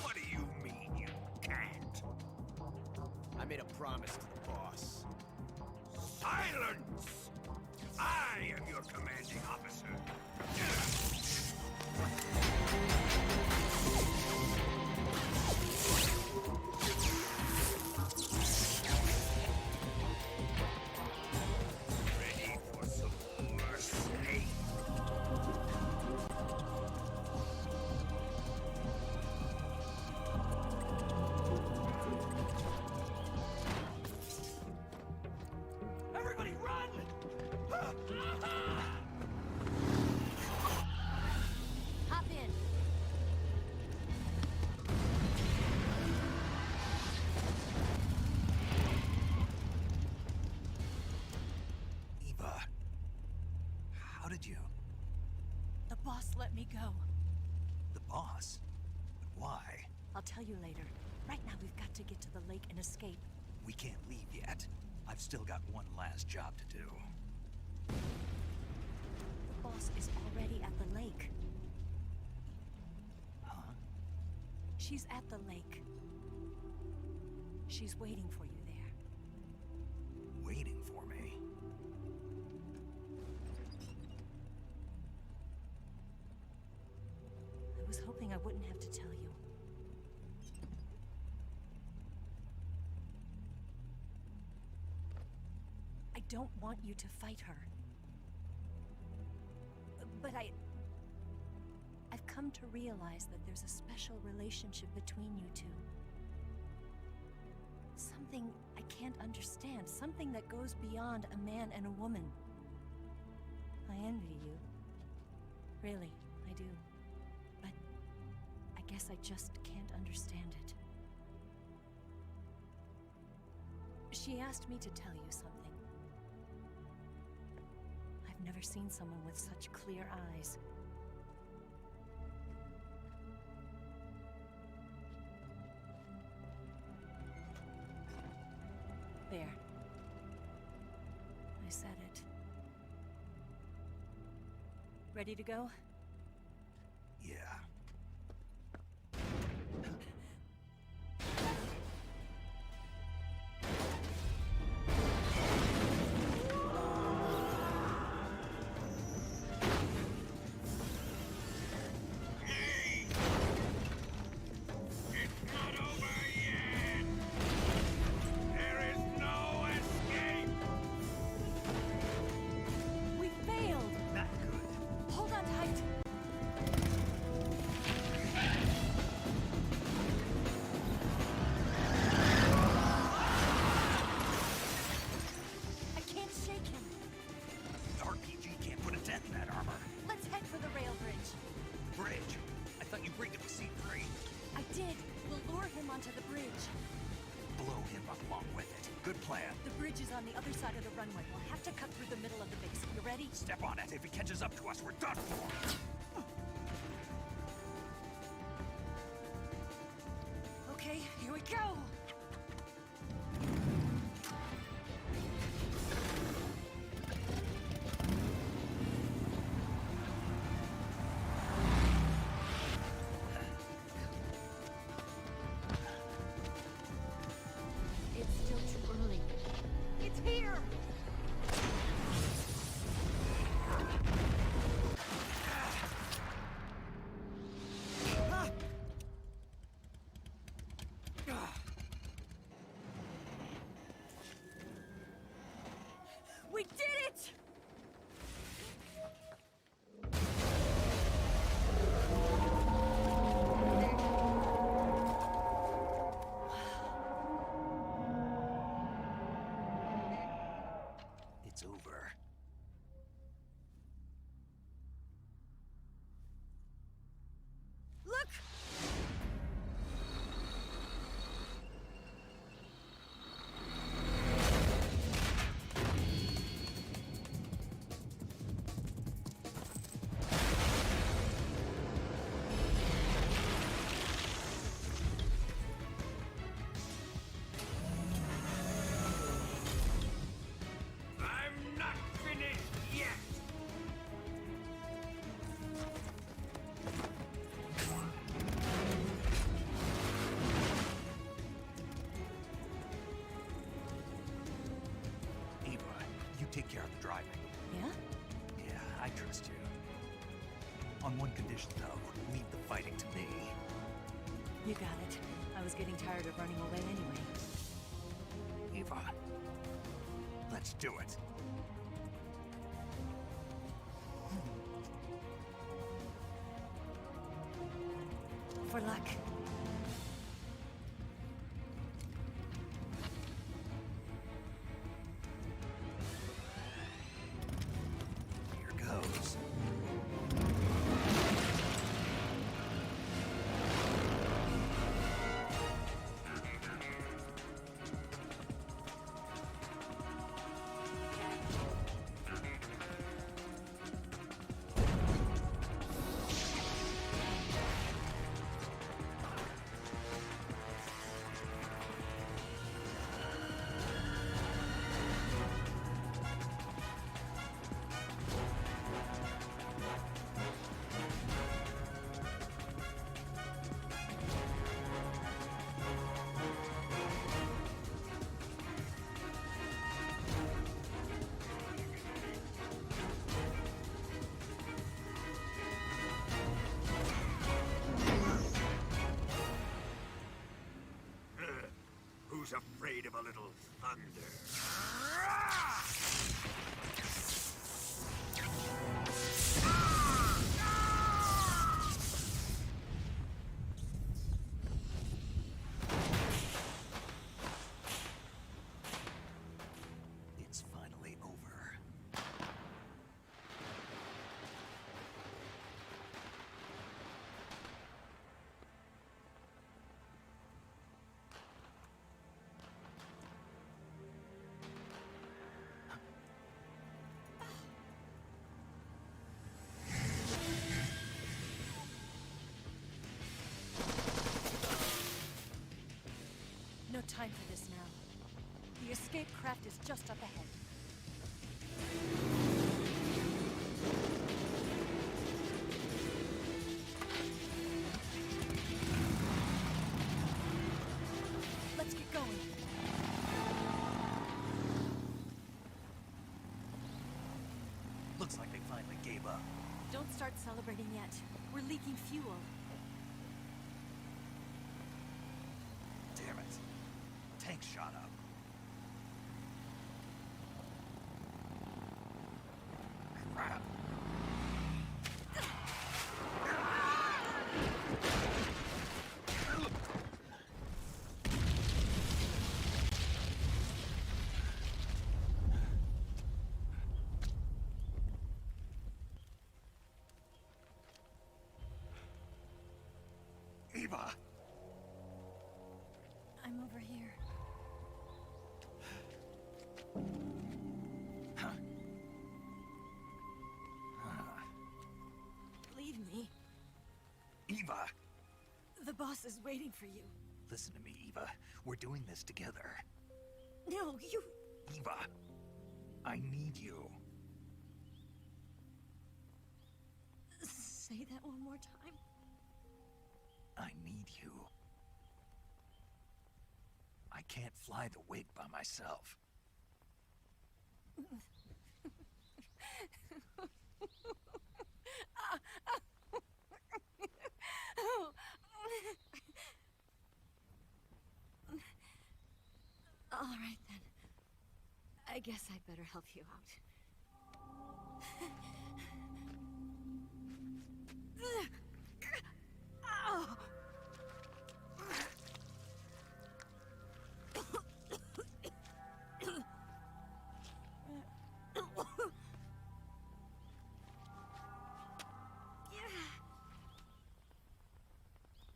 What do you mean you can't? I made a promise to the boss. Silence! I am your commanding officer. Ready for some more snake? Everybody run! Hop in. Eva, how did you? The boss let me go. The boss? But why? I'll tell you later. Right now, we've got to get to the lake and escape. We can't leave yet. I've still got one last job to do. The boss is already at the lake. Huh? She's at the lake. She's waiting for you there. Waiting for me? I was hoping I wouldn't have to tell you. I don't want you to fight her. But I've come to realize that there's a special relationship between you two. Something I can't understand. Something that goes beyond a man and a woman. I envy you. Really, I do. But I guess I just can't understand it. She asked me to tell you something. I've never seen someone with such clear eyes. There. I said it. Ready to go? Yeah. We failed! Not good. Hold on tight! bring to the C3? I did. We'll lure him onto the bridge. Blow him up along with it. Good plan. The bridge is on the other side of the runway. We'll have to cut through the middle of the base. You ready? Step on it. If he catches up to us, we're done for. Okay, here we go! It's still too early. It's here! We did it! It's over. Look! I'm not finished yet! Eva, you take care of the driving. Yeah? Yeah, I trust you. On one condition, though. Leave the fighting to me. You got it. I was getting tired of running away anyway. Eva, let's do it. For luck. Here goes. Who's afraid of a little thunder? It's finally over. No time for this now. The escape craft is just up ahead. Let's get going. Looks like they finally gave up. Don't start celebrating yet. We're leaking fuel. Damn it. Tank shot up. Crap. Eva! I'm over here. Leave me. Eva! The boss is waiting for you. Listen to me, Eva. We're doing this together. No, you... Eva! I need you. Say that one more time. I need you. I can't fly the wig by myself. All right, then. I guess I'd better help you out.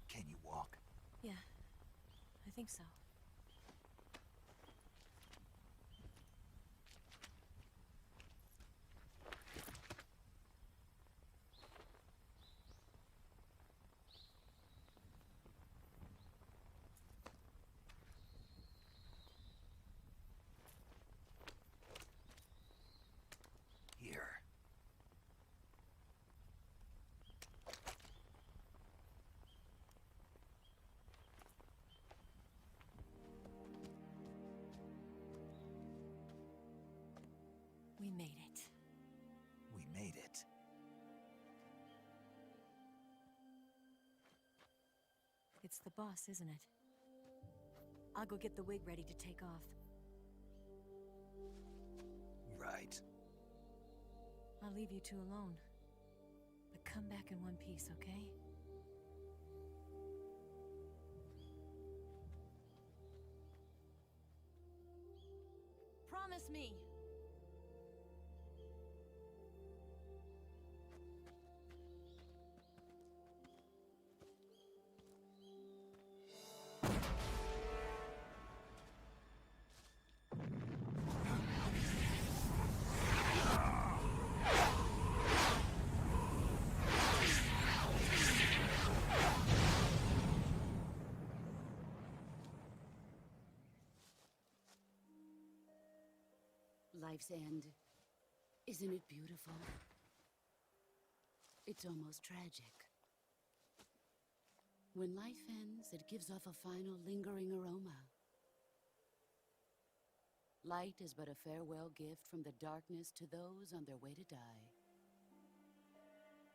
Can you walk? Yeah, I think so. Here. We made it. We made it. It's the boss, isn't it? I'll go get the wig ready to take off. Right. I'll leave you two alone. But come back in one piece, okay? Promise me! Life's end. Isn't it beautiful? It's almost tragic. When life ends, it gives off a final lingering aroma. Light is but a farewell gift from the darkness to those on their way to die.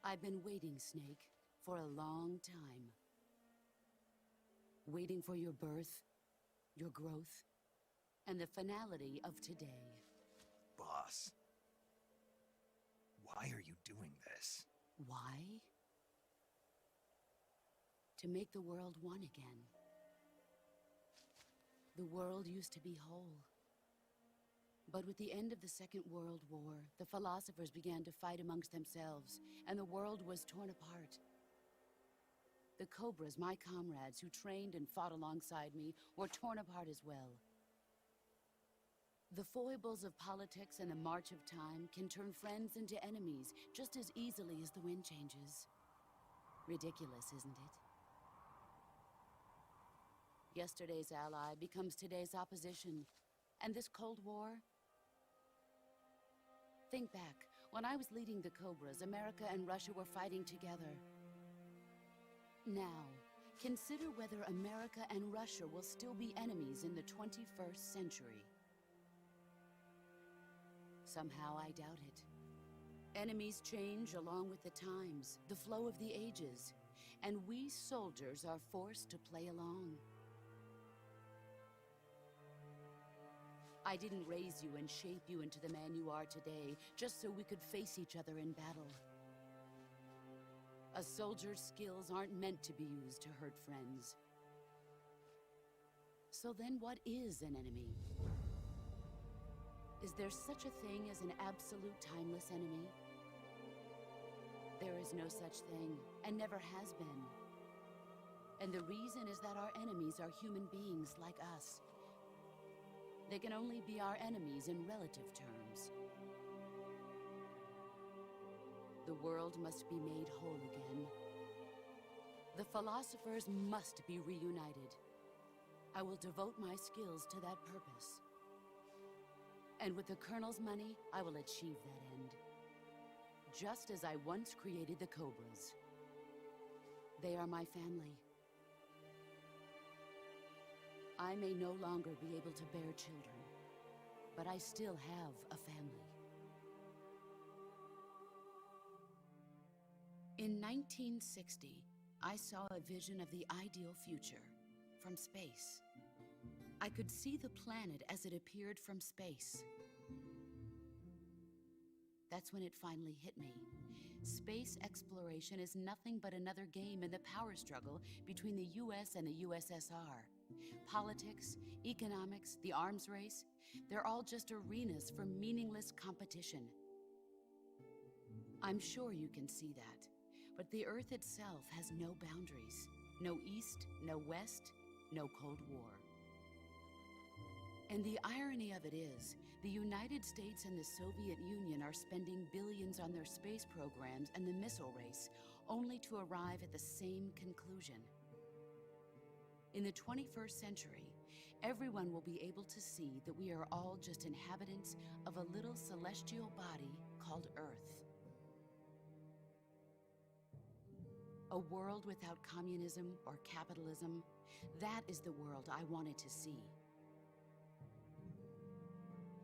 I've been waiting, Snake, for a long time. Waiting for your birth, your growth, and the finality of today. Boss. Why are you doing this? Why? To make the world one again. The world used to be whole. But with the end of the Second World War, the philosophers began to fight amongst themselves, and the world was torn apart. The Cobras, my comrades who trained and fought alongside me, were torn apart as well. The foibles of politics and the march of time can turn friends into enemies just as easily as the wind changes. Ridiculous, isn't it? Yesterday's ally becomes today's opposition. And this Cold War? Think back. When I was leading the Cobras, America and Russia were fighting together. Now, consider whether America and Russia will still be enemies in the 21st century. Somehow I doubt it. Enemies change along with the times, the flow of the ages, and we soldiers are forced to play along. I didn't raise you and shape you into the man you are today, just so we could face each other in battle. A soldier's skills aren't meant to be used to hurt friends. So then what is an enemy? Is there such a thing as an absolute timeless enemy? There is no such thing, and never has been. And the reason is that our enemies are human beings like us. They can only be our enemies in relative terms. The world must be made whole again. The philosophers must be reunited. I will devote my skills to that purpose. And with the Colonel's money, I will achieve that end. Just as I once created the Cobras. They are my family. I may no longer be able to bear children, but I still have a family. In 1960, I saw a vision of the ideal future from space. I could see the planet as it appeared from space. That's when it finally hit me. Space exploration is nothing but another game in the power struggle between the US and the USSR. Politics, economics, the arms race, they're all just arenas for meaningless competition. I'm sure you can see that, but the Earth itself has no boundaries. No East, no West, no Cold War. And the irony of it is, the United States and the Soviet Union are spending billions on their space programs and the missile race, only to arrive at the same conclusion. In the 21st century, everyone will be able to see that we are all just inhabitants of a little celestial body called Earth. A world without communism or capitalism, that is the world I wanted to see.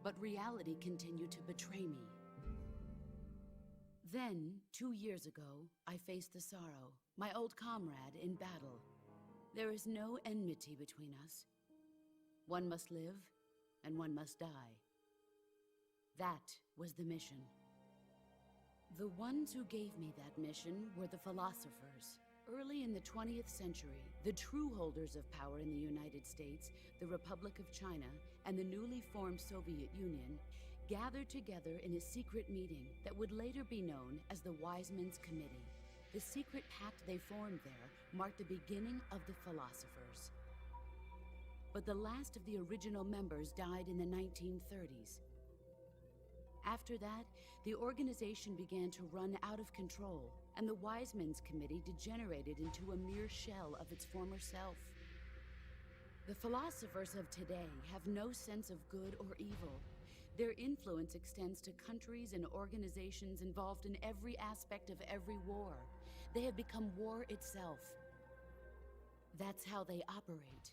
But reality continued to betray me. Then, 2 years ago, I faced the Sorrow, my old comrade in battle. There is no enmity between us. One must live, and one must die. That was the mission. The ones who gave me that mission were the philosophers. Early in the 20th century, the true holders of power in the United States, the Republic of China, and the newly formed Soviet Union gathered together in a secret meeting that would later be known as the Wise Men's Committee. The secret pact they formed there marked the beginning of the philosophers. But the last of the original members died in the 1930s. After that, the organization began to run out of control, and the Wise Men's Committee degenerated into a mere shell of its former self. The philosophers of today have no sense of good or evil. Their influence extends to countries and organizations involved in every aspect of every war. They have become war itself. That's how they operate.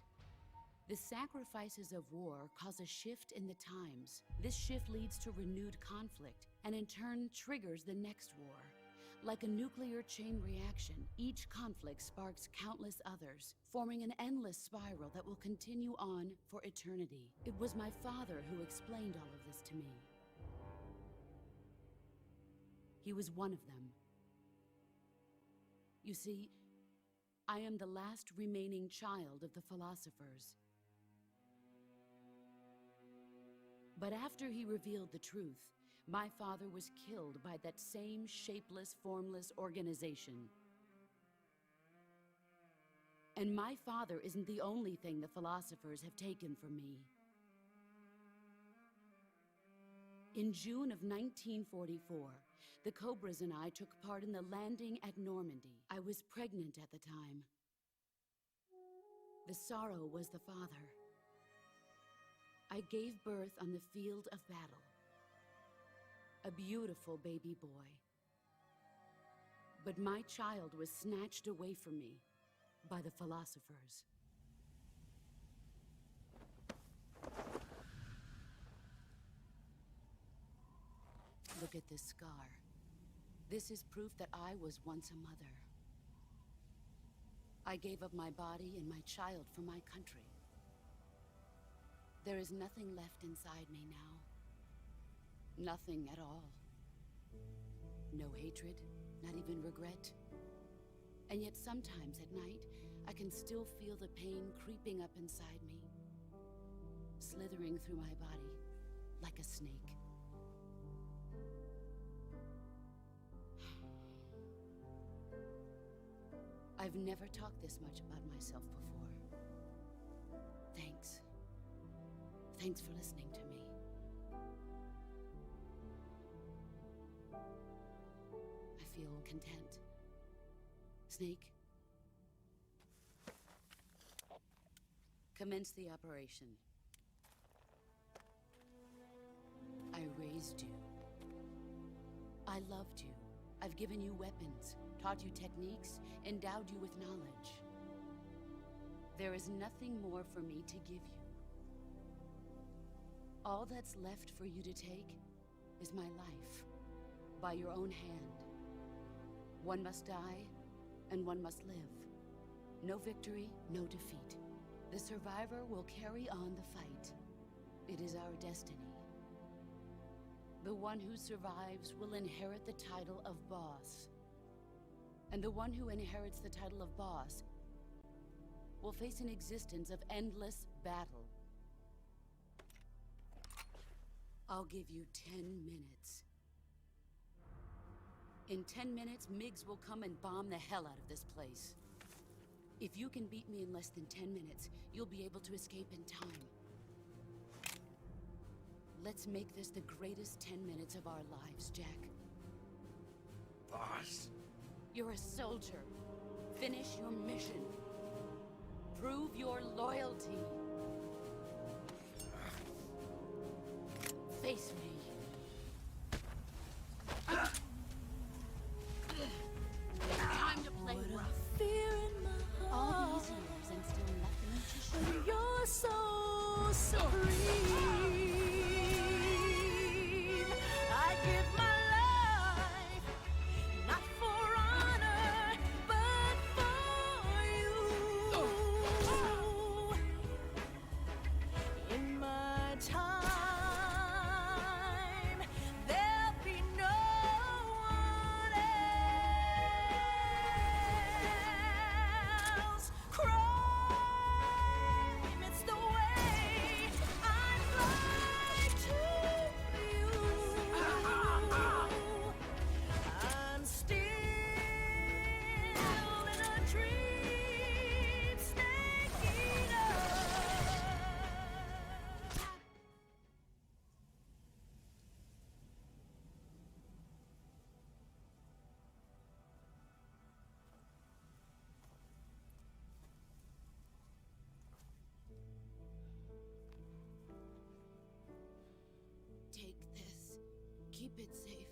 The sacrifices of war cause a shift in the times. This shift leads to renewed conflict, and in turn triggers the next war. Like a nuclear chain reaction, each conflict sparks countless others, forming an endless spiral that will continue on for eternity. It was my father who explained all of this to me. He was one of them. You see, I am the last remaining child of the philosophers. But after he revealed the truth, my father was killed by that same shapeless, formless organization. And my father isn't the only thing the philosophers have taken from me. In June of 1944, the Cobras and I took part in the landing at Normandy. I was pregnant at the time. The Sorrow was the father. I gave birth on the field of battle. A beautiful baby boy. But my child was snatched away from me by the philosophers. Look at this scar. This is proof that I was once a mother. I gave up my body and my child for my country. There is nothing left inside me now. Nothing at all. No hatred, not even regret. And yet sometimes at night, I can still feel the pain creeping up inside me, slithering through my body like a snake. I've never talked this much about myself before. Thanks. Thanks for listening to me. I feel content. Snake? Commence the operation. I raised you. I loved you. I've given you weapons, taught you techniques, endowed you with knowledge. There is nothing more for me to give you. All that's left for you to take is my life, by your own hand. One must die, and one must live. No victory, no defeat. The survivor will carry on the fight. It is our destiny. The one who survives will inherit the title of boss. And the one who inherits the title of boss will face an existence of endless battle. I'll give you 10 minutes. In 10 minutes, MiGs will come and bomb the hell out of this place. If you can beat me in less than 10 minutes, you'll be able to escape in time. Let's make this the greatest 10 minutes of our lives, Jack. Boss? You're a soldier. Finish your mission. Prove your loyalty. Face me. Time to play rough. Fear in my heart. All these years and still nothing to show. You're so supreme. I give my life, not for honor, but for you. In my time, there'll be no one else. Crime, it's the way I fly to you. I'm still in a dream, snake eater. Take this. Keep it safe.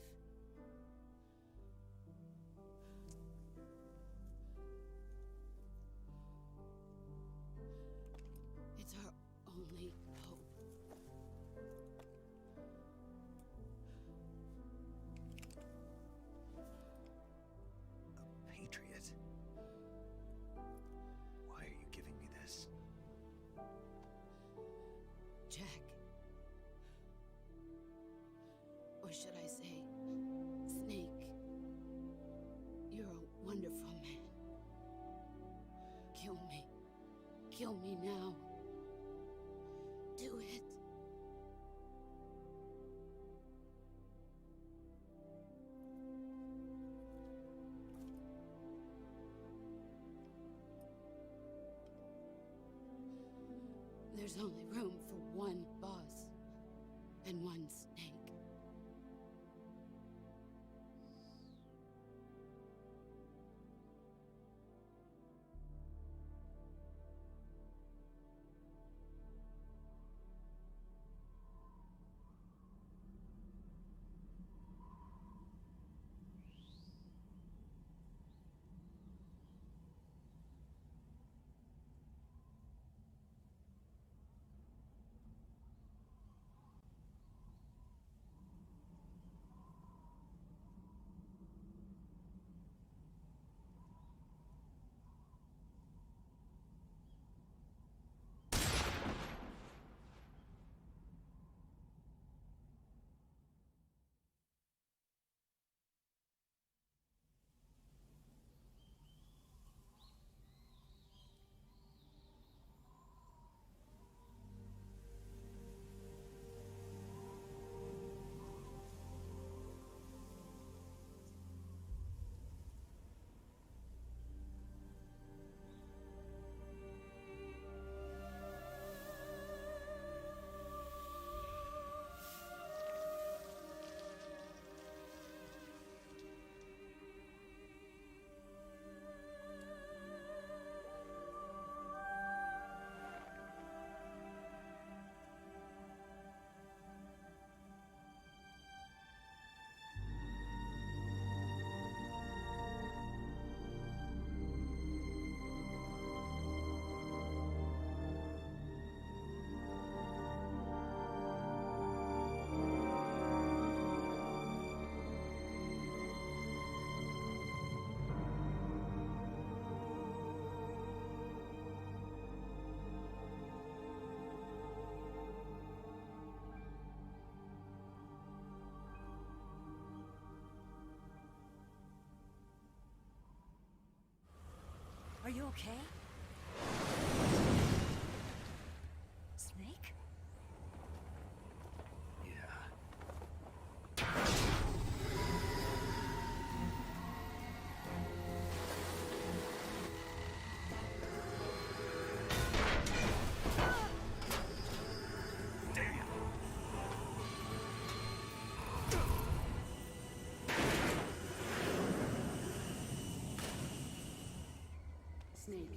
It's our only hope. A patriot? Why are you giving me this? Jack. Or should I say, Snake? You're a wonderful man. Kill me. Kill me now. Do it. There's only room for one boss and one snake. you okay? Snake? Snake,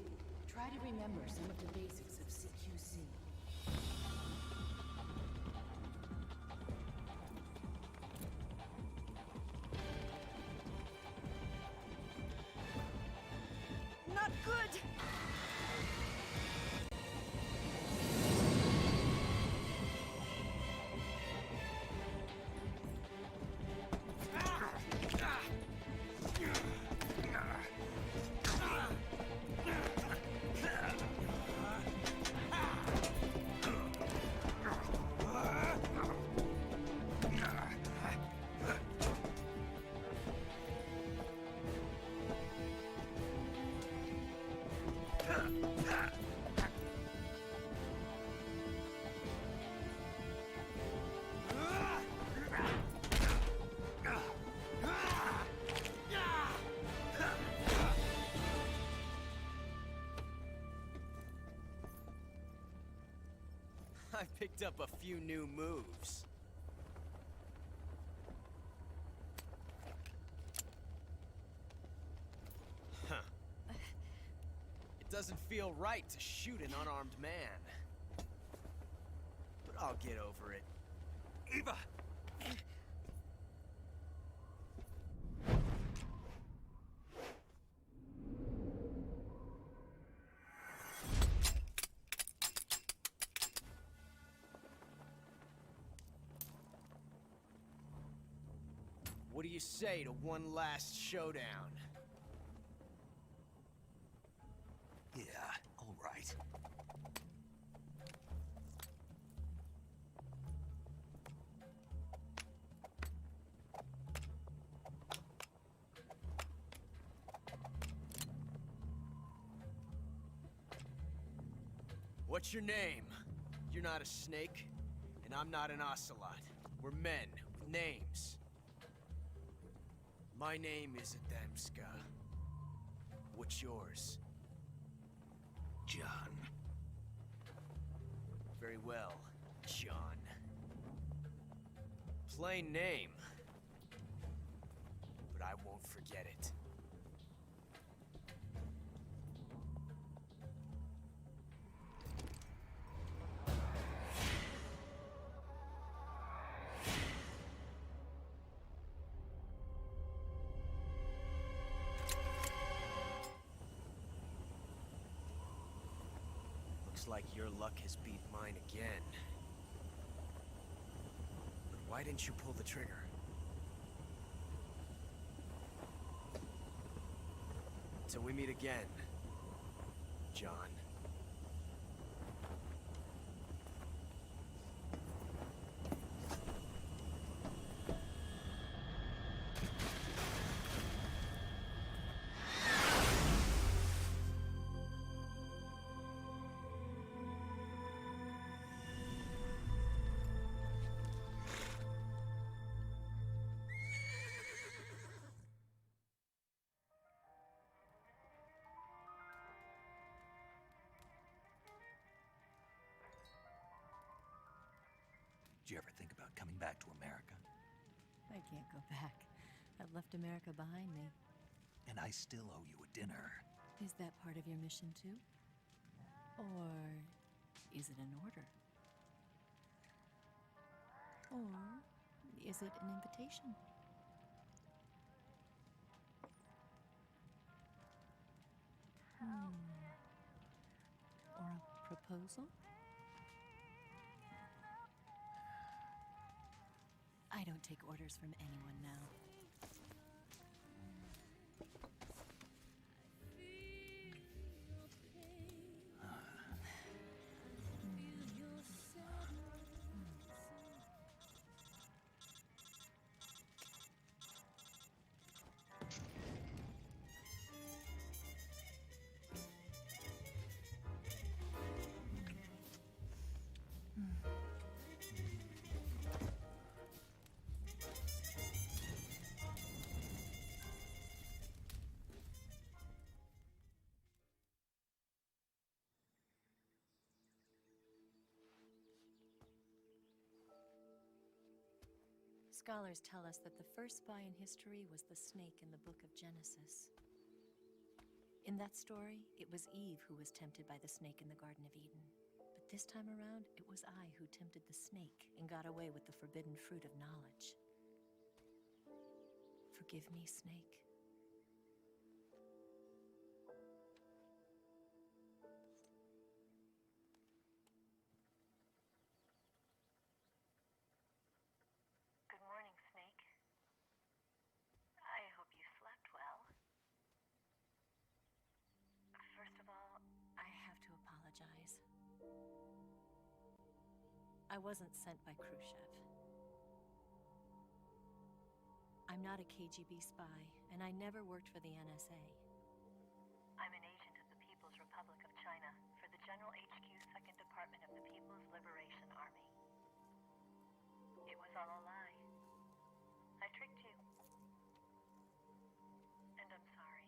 try to remember some of the basics of CQC. Not good! I picked up a few new moves. Huh. It doesn't feel right to shoot an unarmed man. But I'll get over it. Eva! What do you say to one last showdown? Yeah, all right. What's your name? You're not a snake, and I'm not an ocelot. We're men with names. My name is Adamska. What's yours? John. Very well, John. Plain name. But I won't forget it. Looks like your luck has beat mine again. But why didn't you pull the trigger? Till we meet again, John. Did you ever think about coming back to America? I can't go back. I've left America behind me. And I still owe you a dinner. Is that part of your mission too? Or is it an order? Or is it an invitation? Or a proposal? I don't take orders from anyone now. Scholars tell us that the first spy in history was the snake in the book of Genesis. In that story, it was Eve who was tempted by the snake in the Garden of Eden. But this time around, it was I who tempted the snake and got away with the forbidden fruit of knowledge. Forgive me, Snake. Good morning, Snake. I hope you slept well. First of all, I have to apologize. I wasn't sent by Khrushchev. I'm not a KGB spy, and I never worked for the NSA. I'm an agent of the People's Republic of China for the General HQ 2nd Department of the People's Liberation Army. It was all a lie. I tricked you. And I'm sorry.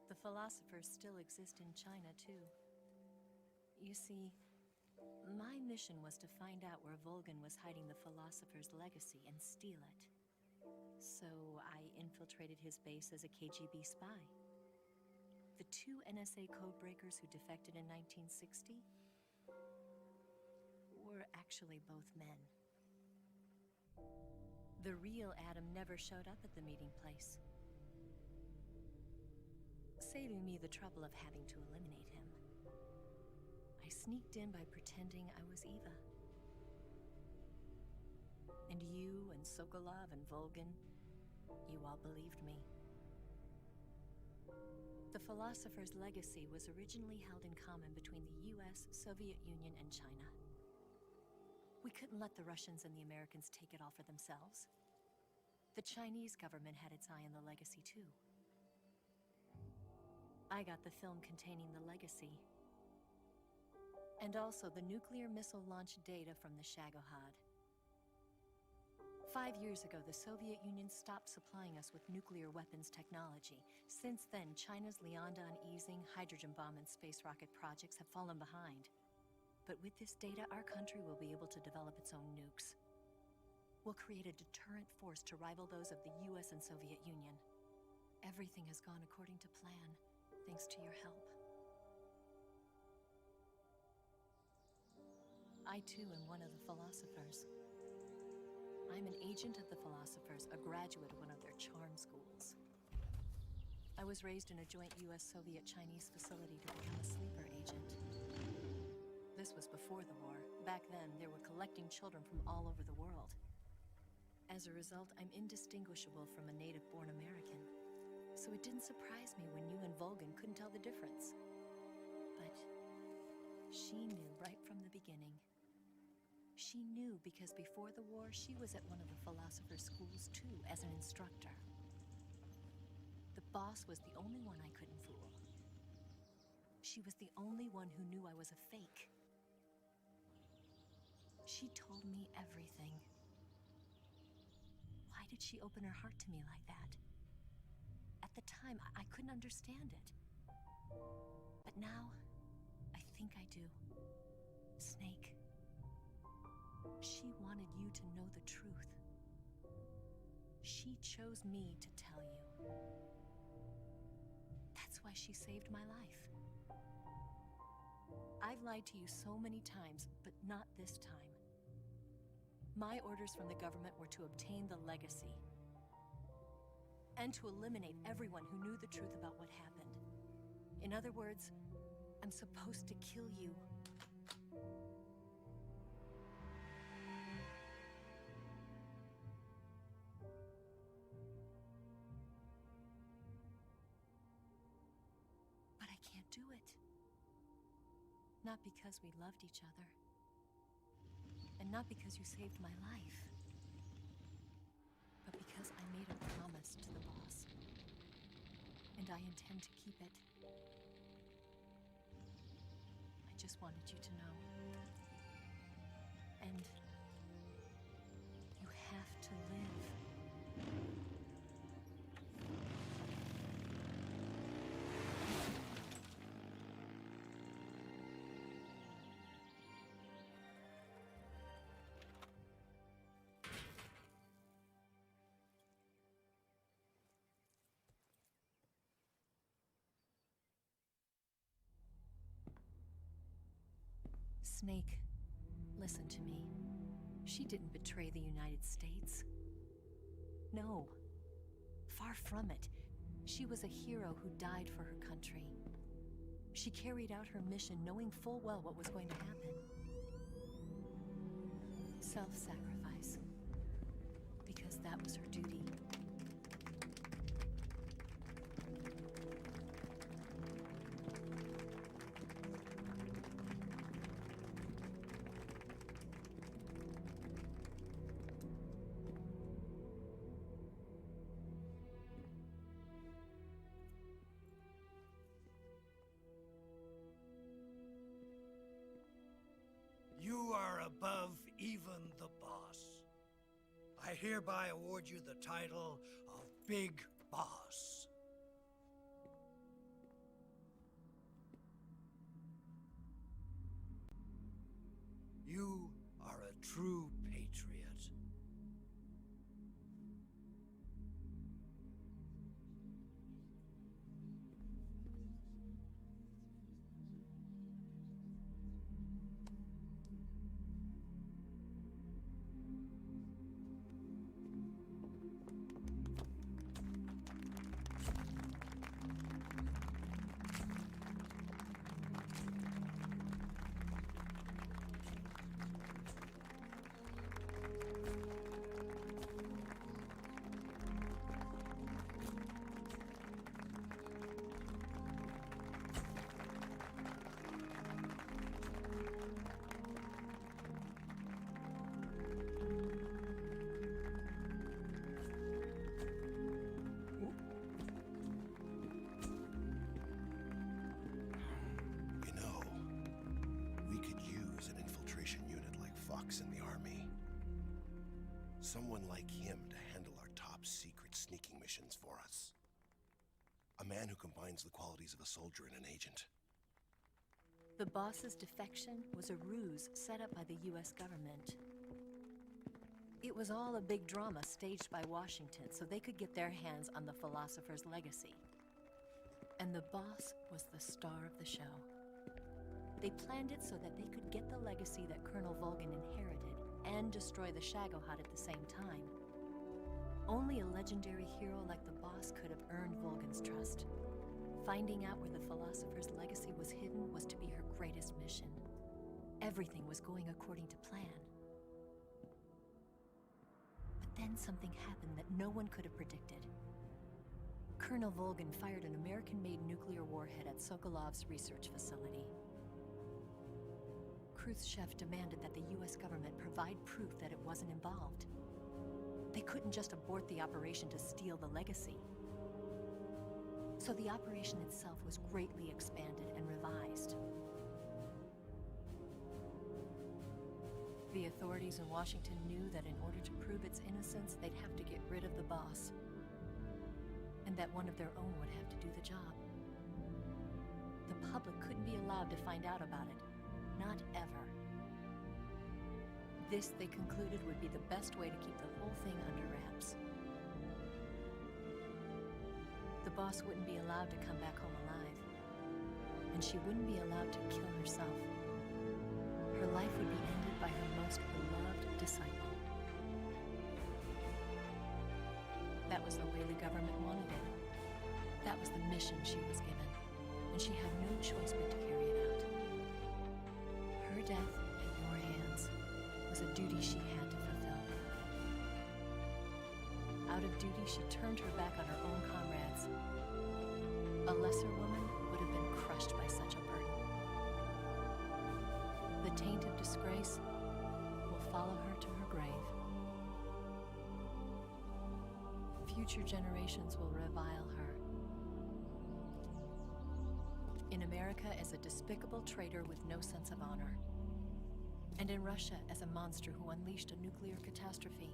The philosophers still exist in China, too. You see, my mission was to find out where Volgin was hiding the philosopher's legacy and steal it. So I infiltrated his base as a KGB spy. The 2 NSA codebreakers who defected in 1960 were actually both men. The real Adam never showed up at the meeting place, saving me the trouble of having to eliminate him. I sneaked in by pretending I was Eva. And you and Sokolov and Volgin, you all believed me. The philosopher's legacy was originally held in common between the US, Soviet Union, and China. We couldn't let the Russians and the Americans take it all for themselves. The Chinese government had its eye on the legacy, too. I got the film containing the legacy, and also the nuclear missile launch data from the Shagohod. 5 years ago, the Soviet Union stopped supplying us with nuclear weapons technology. Since then, China's Liaodong easing, hydrogen bomb, and space rocket projects have fallen behind. But with this data, our country will be able to develop its own nukes. We'll create a deterrent force to rival those of the US and Soviet Union. Everything has gone according to plan, thanks to your help. I too am one of the philosophers. I'm an agent of the philosophers, a graduate of one of their charm schools. I was raised in a joint US-Soviet-Chinese facility to become a sleeper agent. This was before the war. Back then, they were collecting children from all over the world. As a result, I'm indistinguishable from a native-born American. So it didn't surprise me when you and Volgin couldn't tell the difference. But she knew right from the beginning. She knew because before the war, she was at one of the philosopher's schools too, as an instructor. The boss was the only one I couldn't fool. She was the only one who knew I was a fake. She told me everything. Why did she open her heart to me like that? At the time, I couldn't understand it. But now, I think I do. Snake. She wanted you to know the truth. She chose me to tell you. That's why she saved my life. I've lied to you so many times, but not this time. My orders from the government were to obtain the legacy and to eliminate everyone who knew the truth about what happened. In other words, I'm supposed to kill you. But I can't do it. Not because we loved each other. And not because you saved my life. But because I made a promise to the boss. And I intend to keep it. I just wanted you to know. And Snake, listen to me. She didn't betray the United States. No. Far from it. She was a hero who died for her country. She carried out her mission knowing full well what was going to happen. Self-sacrifice. Because that was her duty. You are above even the boss. I hereby award you the title of Big Boss. You are a true patriot. You know, we could use an infiltration unit like Fox in the Army. Someone like him to handle our top secret sneaking missions for us. A man who combines the qualities of a soldier and an agent. The boss's defection was a ruse set up by the US government. It was all a big drama staged by Washington so they could get their hands on the philosopher's legacy. And the boss was the star of the show. They planned it so that they could get the legacy that Colonel Volgin inherited and destroy the Shagohod at the same time. Only a legendary hero like the boss could have earned Volgin's trust. Finding out where the philosopher's legacy was hidden was to be her greatest mission. Everything was going according to plan. But then something happened that no one could have predicted. Colonel Volgin fired an American-made nuclear warhead at Sokolov's research facility. Khrushchev demanded that the US government provide proof that it wasn't involved. They couldn't just abort the operation to steal the legacy. So the operation itself was greatly expanded and revised. The authorities in Washington knew that in order to prove its innocence, they'd have to get rid of the boss. And that one of their own would have to do the job. The public couldn't be allowed to find out about it. Not ever. This, they concluded, would be the best way to keep the whole thing under wraps. The boss wouldn't be allowed to come back home alive. And she wouldn't be allowed to kill herself. Her life would be ended by her most beloved disciple. That was the way the government wanted it. That was the mission she was given, and she had no choice but to carry it out. Her death at your hands was a duty she had to fulfill. Out of duty, she turned her back on her own comrades. A lesser woman would have been crushed by such a burden. The taint of disgrace will follow her to her grave. Future generations will revile her. In America as a despicable traitor with no sense of honor. And in Russia as a monster who unleashed a nuclear catastrophe.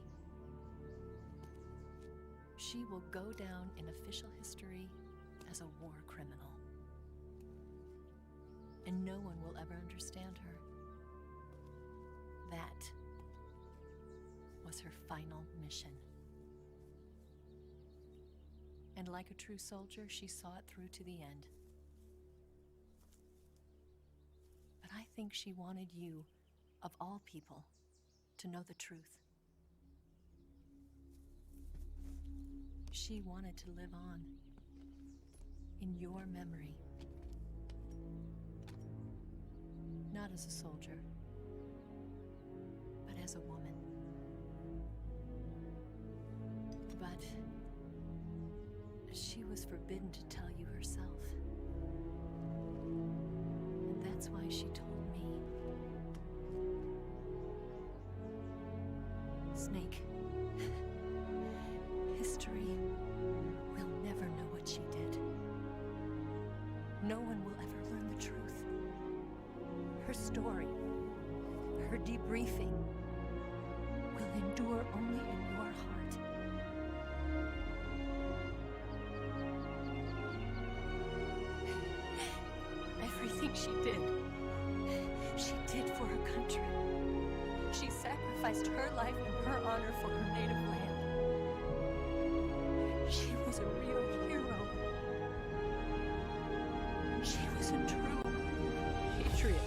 She will go down in official history as a war criminal. And no one will ever understand her. That was her final mission. And like a true soldier, she saw it through to the end. But I think she wanted you, of all people, to know the truth. She wanted to live on in your memory. Not as a soldier, but as a woman. But she was forbidden to tell you herself. And that's why she told me. Snake, history will never know what she did. No one will ever learn the truth. Her story, her debriefing, will endure only in your heart. Everything she did for her country. She sacrificed her life and her honor for her native land. She was a real hero. She was a true patriot.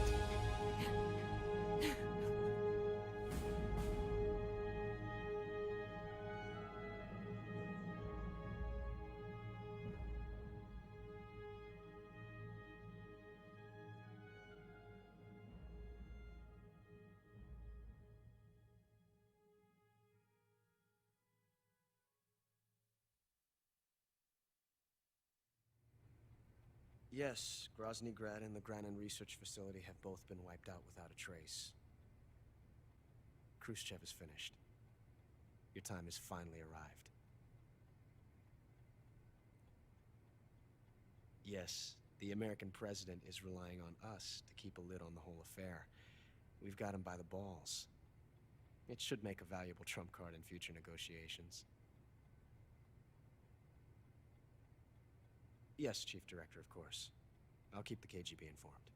Yes, Grozny Grad and the Granin Research Facility have both been wiped out without a trace. Khrushchev is finished. Your time has finally arrived. Yes, the American president is relying on us to keep a lid on the whole affair. We've got him by the balls. It should make a valuable trump card in future negotiations. Yes, Chief Director, of course. I'll keep the KGB informed.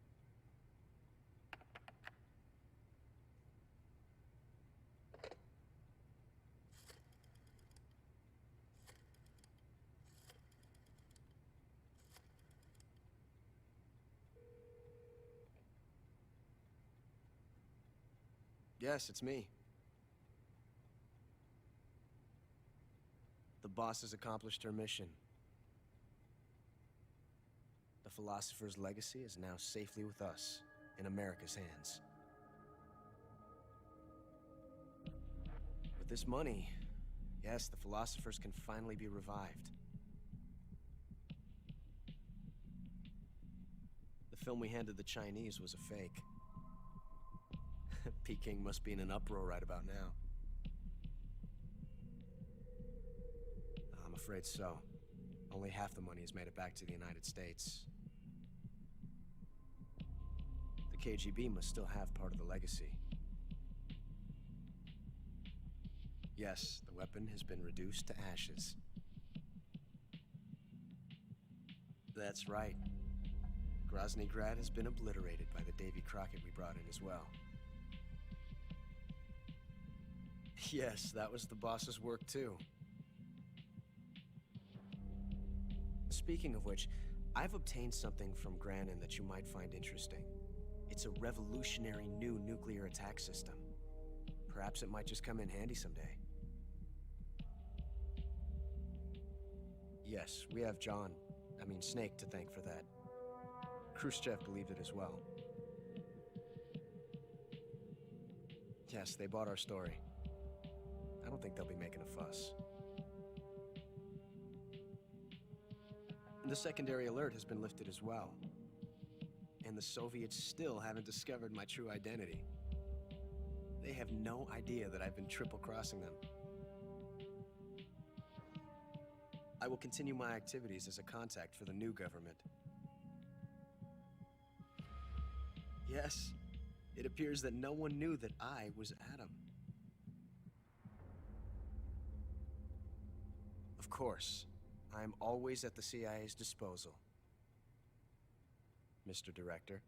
Yes, it's me. The boss has accomplished her mission. The philosopher's legacy is now safely with us, in America's hands. With this money, yes, the philosophers can finally be revived. The film we handed the Chinese was a fake. Peking must be in an uproar right about now. I'm afraid so. Only half the money has made it back to the United States. The KGB must still have part of the legacy. Yes, the weapon has been reduced to ashes. That's right. Grozny Grad has been obliterated by the Davy Crockett we brought in as well. Yes, that was the boss's work too. Speaking of which, I've obtained something from Granin that you might find interesting. It's a revolutionary new nuclear attack system. Perhaps it might just come in handy someday. Yes, we have Snake to thank for that. Khrushchev believed it as well. Yes, they bought our story. I don't think they'll be making a fuss. The secondary alert has been lifted as well. And the Soviets still haven't discovered my true identity. They have no idea that I've been triple-crossing them. I will continue my activities as a contact for the new government. Yes, it appears that no one knew that I was Adam. Of course, I am always at the CIA's disposal, Mr. Director.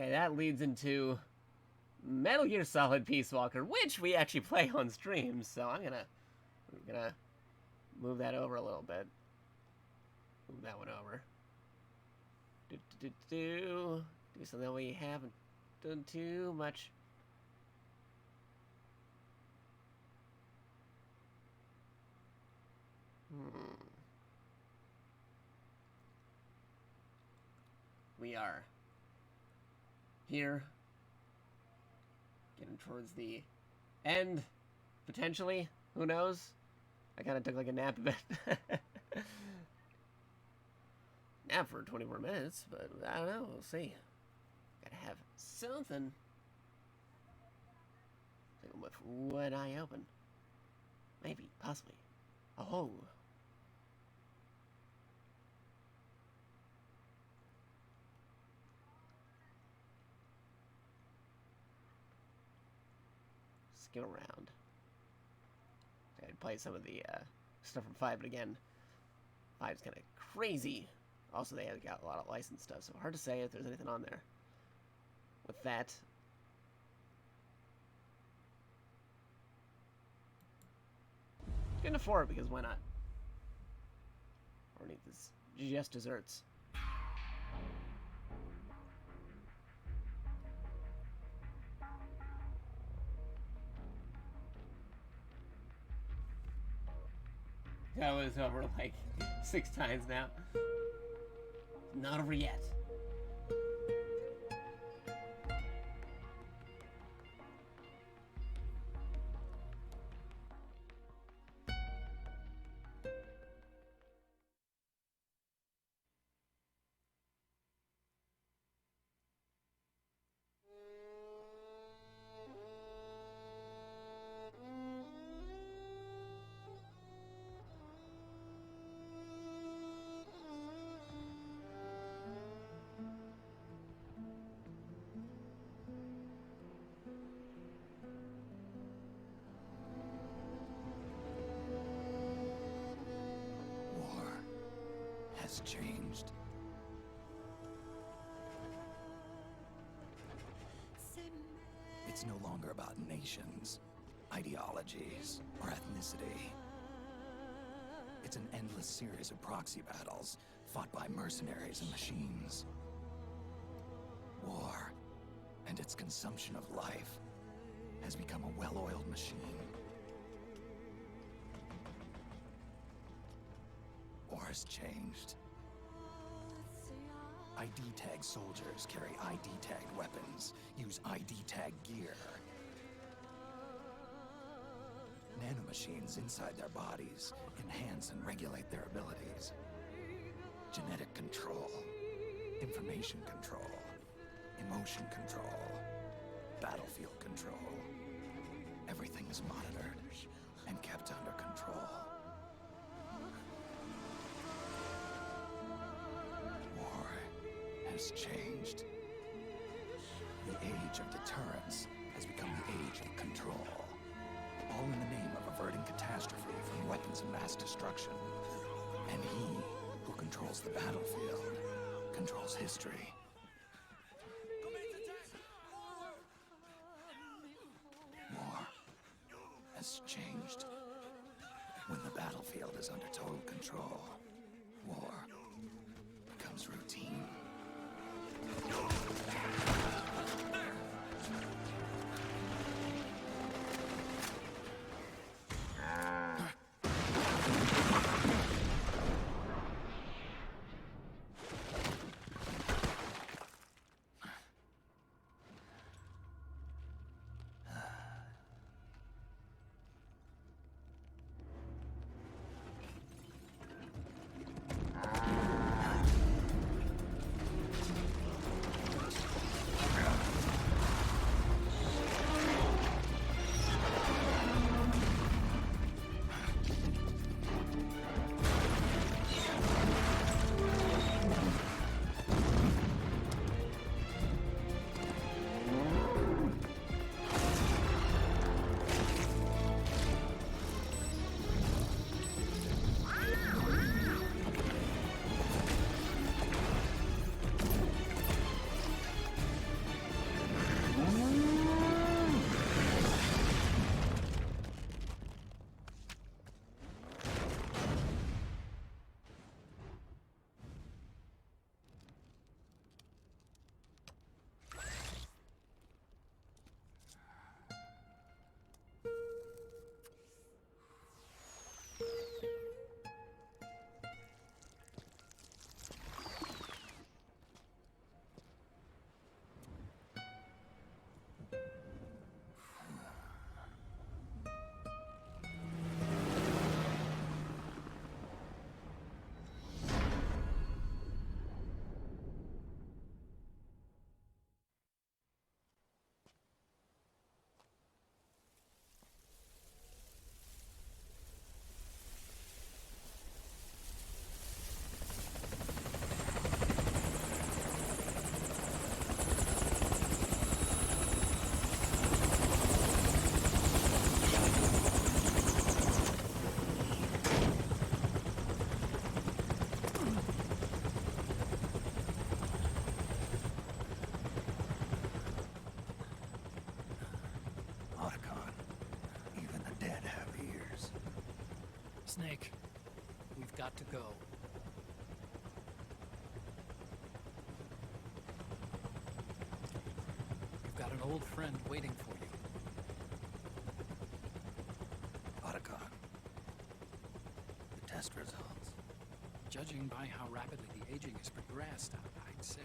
Okay, that leads into Metal Gear Solid Peace Walker, which we actually play on stream, so I'm gonna move that over a little bit. Move that one over. Do something we haven't done too much. We are here, getting towards the end, potentially. Who knows? I kind of took like a nap a bit. Nap for 24 minutes, but I don't know. We'll see. Gotta have something. With one eye open. Maybe, possibly. Oh. Skim around. I'd play some of the stuff from 5, but again, 5's kind of crazy. Also, they have got a lot of licensed stuff, so hard to say if there's anything on there. With that, gonna 4 because why not? Or need this just desserts. That was over like 6 times now. Not over yet. Has changed. It's no longer about nations, ideologies, or ethnicity. It's an endless series of proxy battles fought by mercenaries and machines. War and its consumption of life has become a well-oiled machine. War has changed. ID-tagged soldiers carry ID-tagged weapons, use ID-tagged gear. Nanomachines inside their bodies enhance and regulate their abilities. Genetic control, information control, emotion control, battlefield control. Everything is monitored and kept under control. War has changed. The age of deterrence has become the age of control. All in the name of averting catastrophe from weapons of mass destruction. And he who controls the battlefield controls history. War has changed. When the battlefield is under total control, war becomes routine. Snake, we've got to go. You've got an old friend waiting for you. Otacon. The test results. Judging by how rapidly the aging has progressed, I'd say...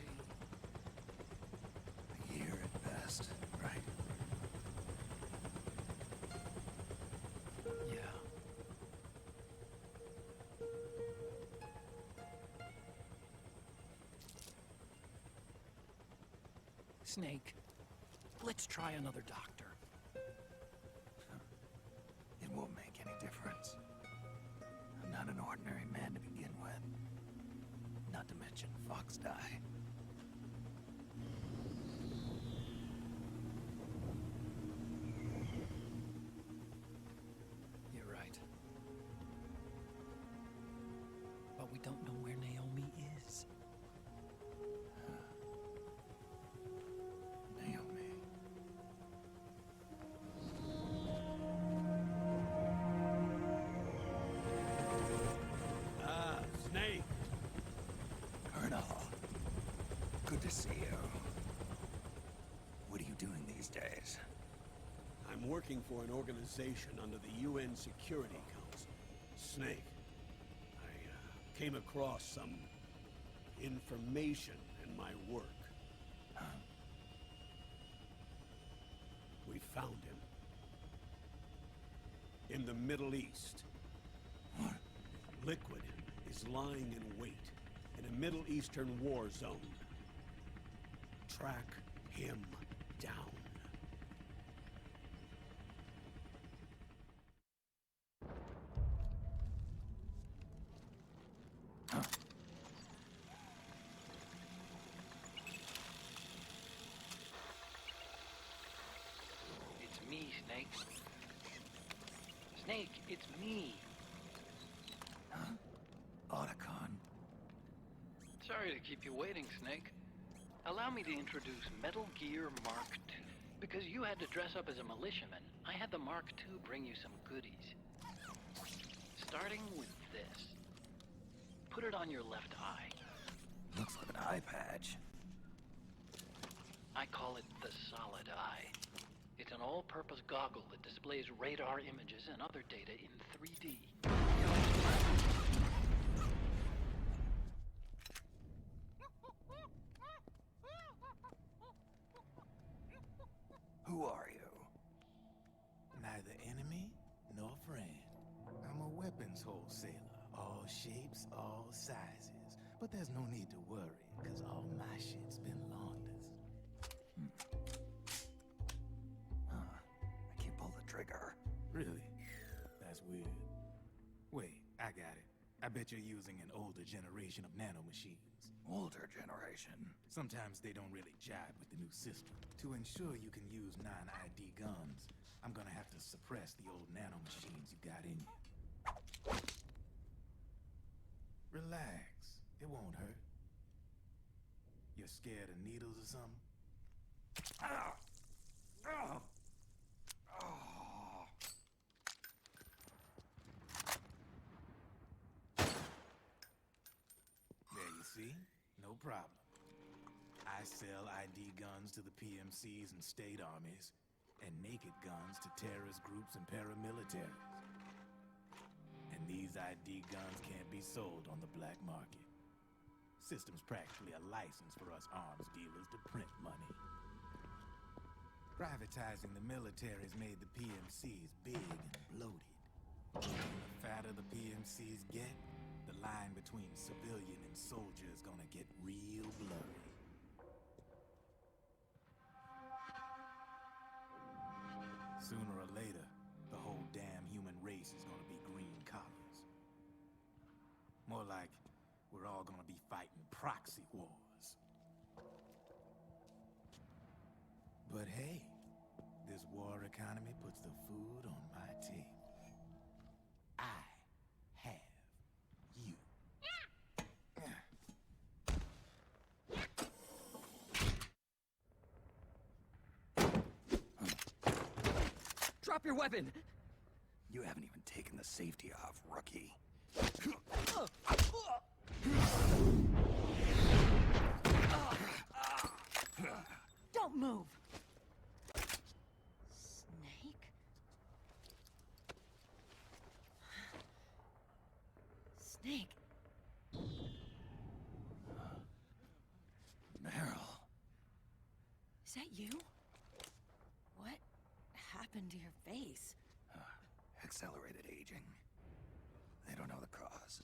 a year at best, right? Yeah. Snake, let's try another doctor. It won't make any difference. I'm not an ordinary man to begin with. Not to mention Fox die. You're right. But we don't know where Naomi is. Naomi. Ah, Snake. Colonel. Good to see you. What are you doing these days? I'm working for an organization under the UN Security Council. Snake. I came across some information in my work. We found him. In the Middle East. What? Liquid is lying in wait in a Middle Eastern war zone. Track him down. It's me, Snake. Snake, it's me. Huh? Otacon. Sorry to keep you waiting, Snake. Allow me to introduce Metal Gear Mark II. Because you had to dress up as a militiaman, I had the Mark II bring you some goodies. Starting with this. Put it on your left eye. Looks like an eye patch. I call it the Solid Eye. It's an all-purpose goggle that displays radar images and other data in 3D. Who are you? Neither enemy nor friend. I'm a weapons wholesaler. All shapes, all sizes. But there's no need to worry, because all my shit's been laundered. I can't pull the trigger. Really? That's weird. Wait, I got it. I bet you're using an older generation of nanomachines. Older generation? Sometimes they don't really jive with the new system. To ensure you can use non-ID guns, I'm gonna have to suppress the old nanomachines you got in you. Relax. It won't hurt. You're scared of needles or something? Ah! Oh! There you see? No problem. I sell ID guns to the PMCs and state armies, and naked guns to terrorist groups and paramilitaries. And these ID guns can't be sold on the black market. System's practically a license for us arms dealers to print money. Privatizing the military's made the PMCs big and bloated. The fatter the PMCs get, the line between civilian and soldier is gonna get real blurry. Sooner or later, the whole damn human race is gonna be green collars. More like, we're all gonna be fighting proxy wars. But hey, this war economy puts the food on my table. I have you. Drop your weapon! You haven't even taken the safety off, rookie. Don't move! Snake? Snake? Meryl. Is that you? What happened to your face? Accelerated aging. They don't know the cause.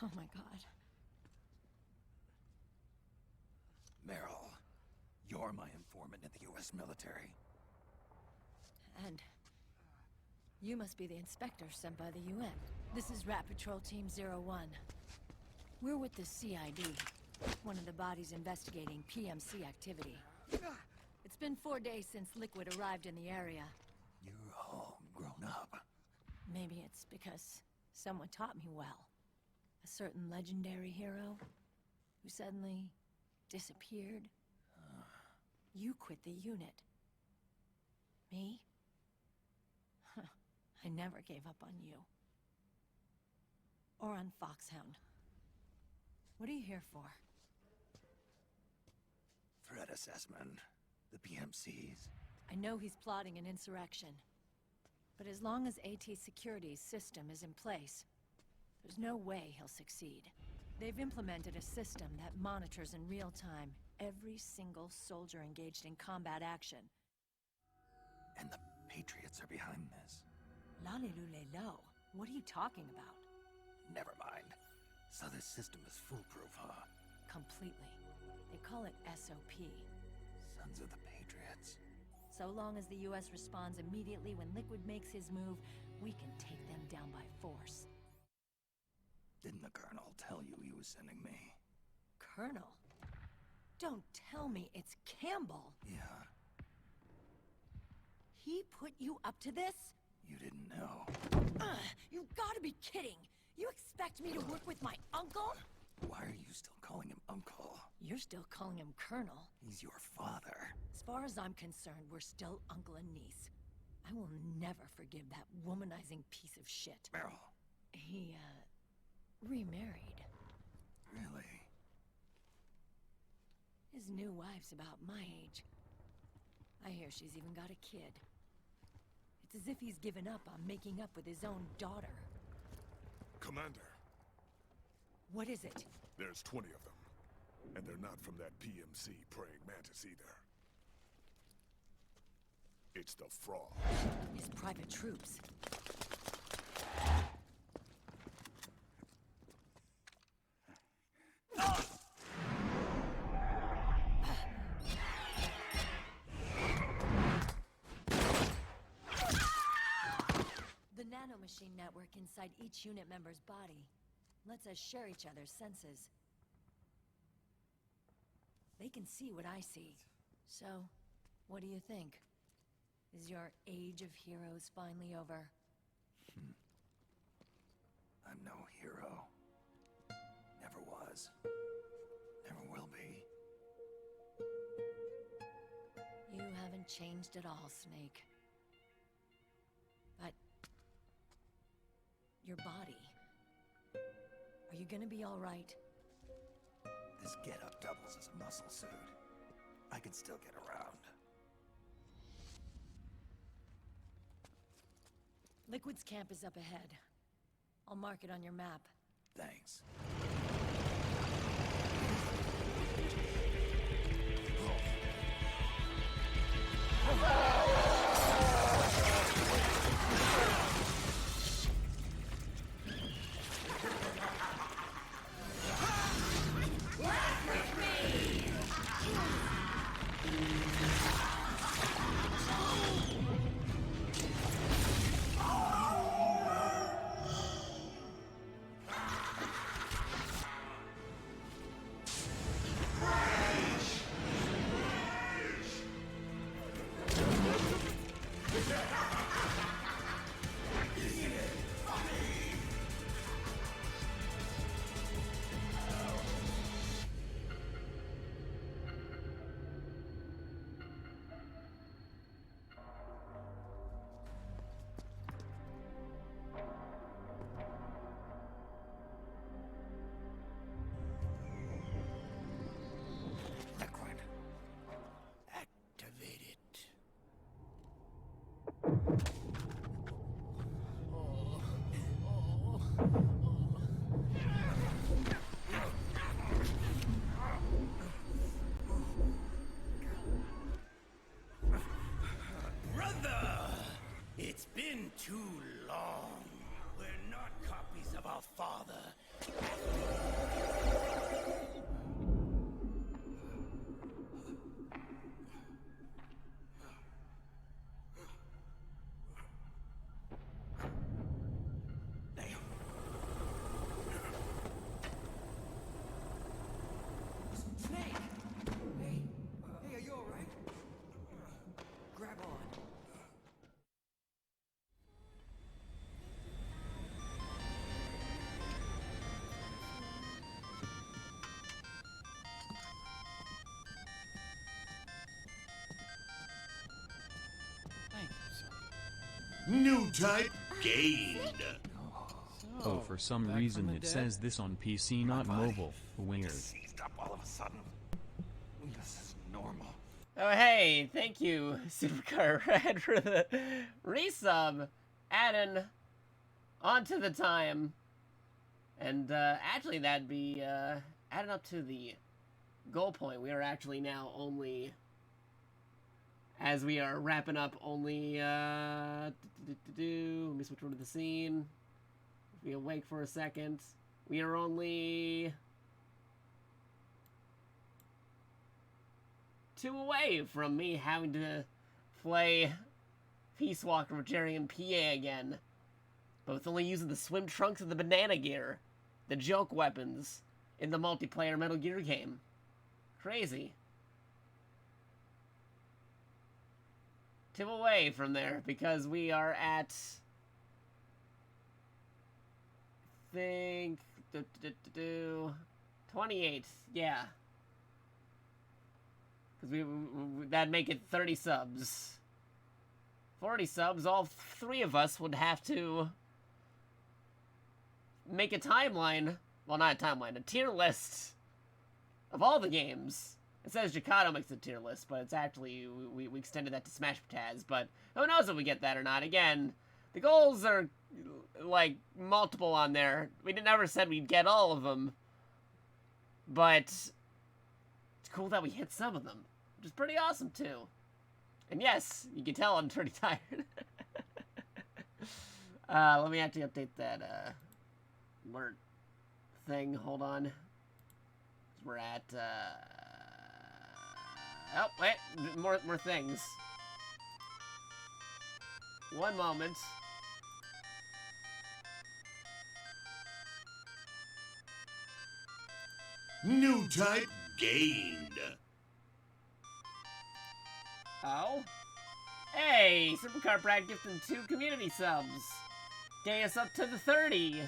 Oh my god. Meryl, you're my informant in the U.S. military. And you must be the inspector sent by the UN. This is Rat Patrol Team 01. We're with the CID, one of the bodies investigating PMC activity. It's been 4 days since Liquid arrived in the area. You're all grown up. Maybe it's because someone taught me well. A certain legendary hero who suddenly disappeared. You quit the unit. Me? I never gave up on you. Or on Foxhound. What are you here for? Threat assessment. The PMCs. I know he's plotting an insurrection. But as long as AT Security's system is in place, there's no way he'll succeed. They've implemented a system that monitors in real time every single soldier engaged in combat action. And the Patriots are behind this. Lalilulelo, what are you talking about? Never mind. So this system is foolproof, huh? Completely. They call it SOP. Sons of the Patriots. So long as the US responds immediately when Liquid makes his move, we can take them down by force. Didn't the Colonel tell you he was sending me? Colonel? Don't tell me it's Campbell! Yeah. He put you up to this? You didn't know. You've gotta be kidding! You expect me to work with my uncle? Why are you still calling him Uncle? You're still calling him Colonel. He's your father. As far as I'm concerned, we're still uncle and niece. I will never forgive that womanizing piece of shit. Meryl. He, remarried. Really? His new wife's about my age. I hear she's even got a kid. It's as if he's given up on making up with his own daughter. Commander. What is it? There's 20 of them. And they're not from that PMC praying mantis either. It's the Frog. His private troops. The nanomachine network inside each unit member's body lets us share each other's senses. They can see what I see. So, what do you think? Is your age of heroes finally over? I'm no hero. Never was. Never will be. You haven't changed at all, Snake. But... your body... are you gonna be alright? This getup doubles as a muscle suit. I can still get around. Liquid's camp is up ahead. I'll mark it on your map. Thanks. of our father. Snake! Hey, are you alright? Grab on. New type gained. Oh, for some reason it says this on PC, not mobile. Weird. Seized up all of a sudden. This is normal. Oh, hey, thank you, Supercar Red, for the resub, adding onto the time. And, actually, that'd be, adding up to the goal point. We are actually now only, as we are wrapping up, only, let me switch over to the scene. Be awake for a second. We are only 2 away from me having to play Peace Walker with Jerry and PA again. Both only using the swim trunks and the banana gear, the joke weapons, in the multiplayer Metal Gear game. Crazy. 2 away from there, because we are at... think 28, yeah, because that'd make it 30 subs. 40 subs, all 3 of us would have to make a timeline, well, not a timeline, a tier list of all the games. It says Jacato makes a tier list, but it's actually, we extended that to Smash Taz, but who knows if we get that or not. Again, the goals are like multiple on there. We never said we'd get all of them, but it's cool that we hit some of them, which is pretty awesome too. And yes, you can tell I'm pretty tired. Let me actually update that alert thing. Hold on. We're at oh wait, more things. One moment. New type gained. Oh? Hey, Supercar Brad gifting 2 community subs. Getting us up to the 30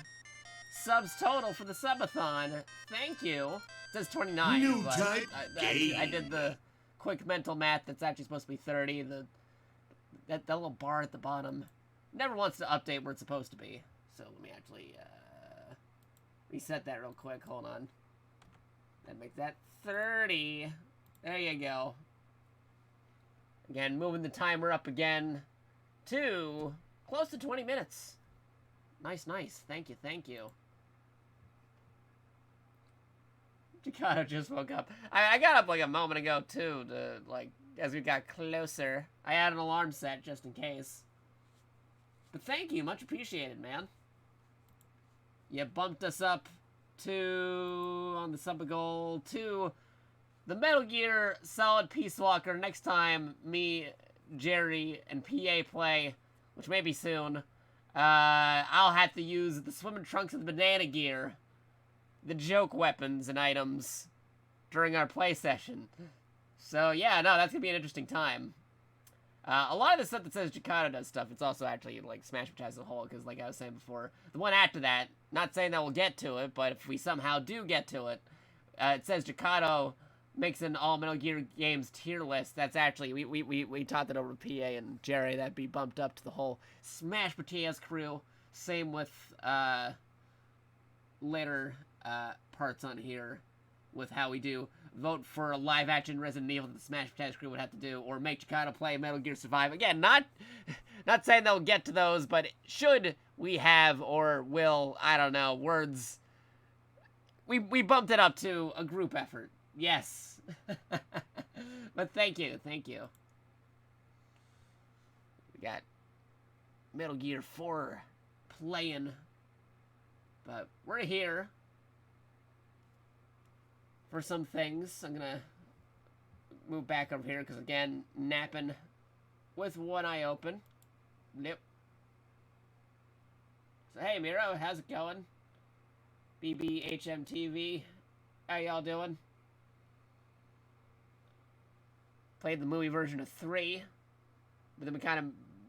subs total for the subathon. Thank you. It says 29. New but type I did the quick mental math. That's actually supposed to be 30. That little bar at the bottom never wants to update where it's supposed to be. So let me actually reset that real quick. Hold on. That makes that 30. There you go. Again, moving the timer up again to close to 20 minutes. Nice, nice. Thank you, thank you. Jacato just woke up. I got up like a moment ago, too, to, like, as we got closer. I had an alarm set just in case. But thank you, much appreciated, man. You bumped us up to, on the sub goal, to the Metal Gear Solid Peace Walker. Next time me, Jerry, and PA play, which may be soon, I'll have to use the swimming trunks and the banana gear, the joke weapons and items during our play session. So yeah, no, that's gonna be an interesting time. A lot of the stuff that says Jacato does stuff, it's also actually like Smash Bros. As a whole, because like I was saying before, the one after that, not saying that we'll get to it, but if we somehow do get to it, it says Jacato makes an all Metal Gear games tier list. That's actually, we taught that over to PA and Jerry. That'd be bumped up to the whole Smash Bros. Crew. Same with later parts on here with how we do vote for a live-action Resident Evil that the Smash Bros. Crew would have to do, or make Jacato play Metal Gear Survive. Again, not saying that we'll get to those, but should we have, or will, I don't know, words, we bumped it up to a group effort. Yes. But thank you, thank you. We got Metal Gear 4 playing But we're here for some things. I'm gonna move back over here because, again, napping with one eye open. Nope. So, hey, Miro, how's it going? BBHMTV, how y'all doing? Played the movie version of 3, but then we kind of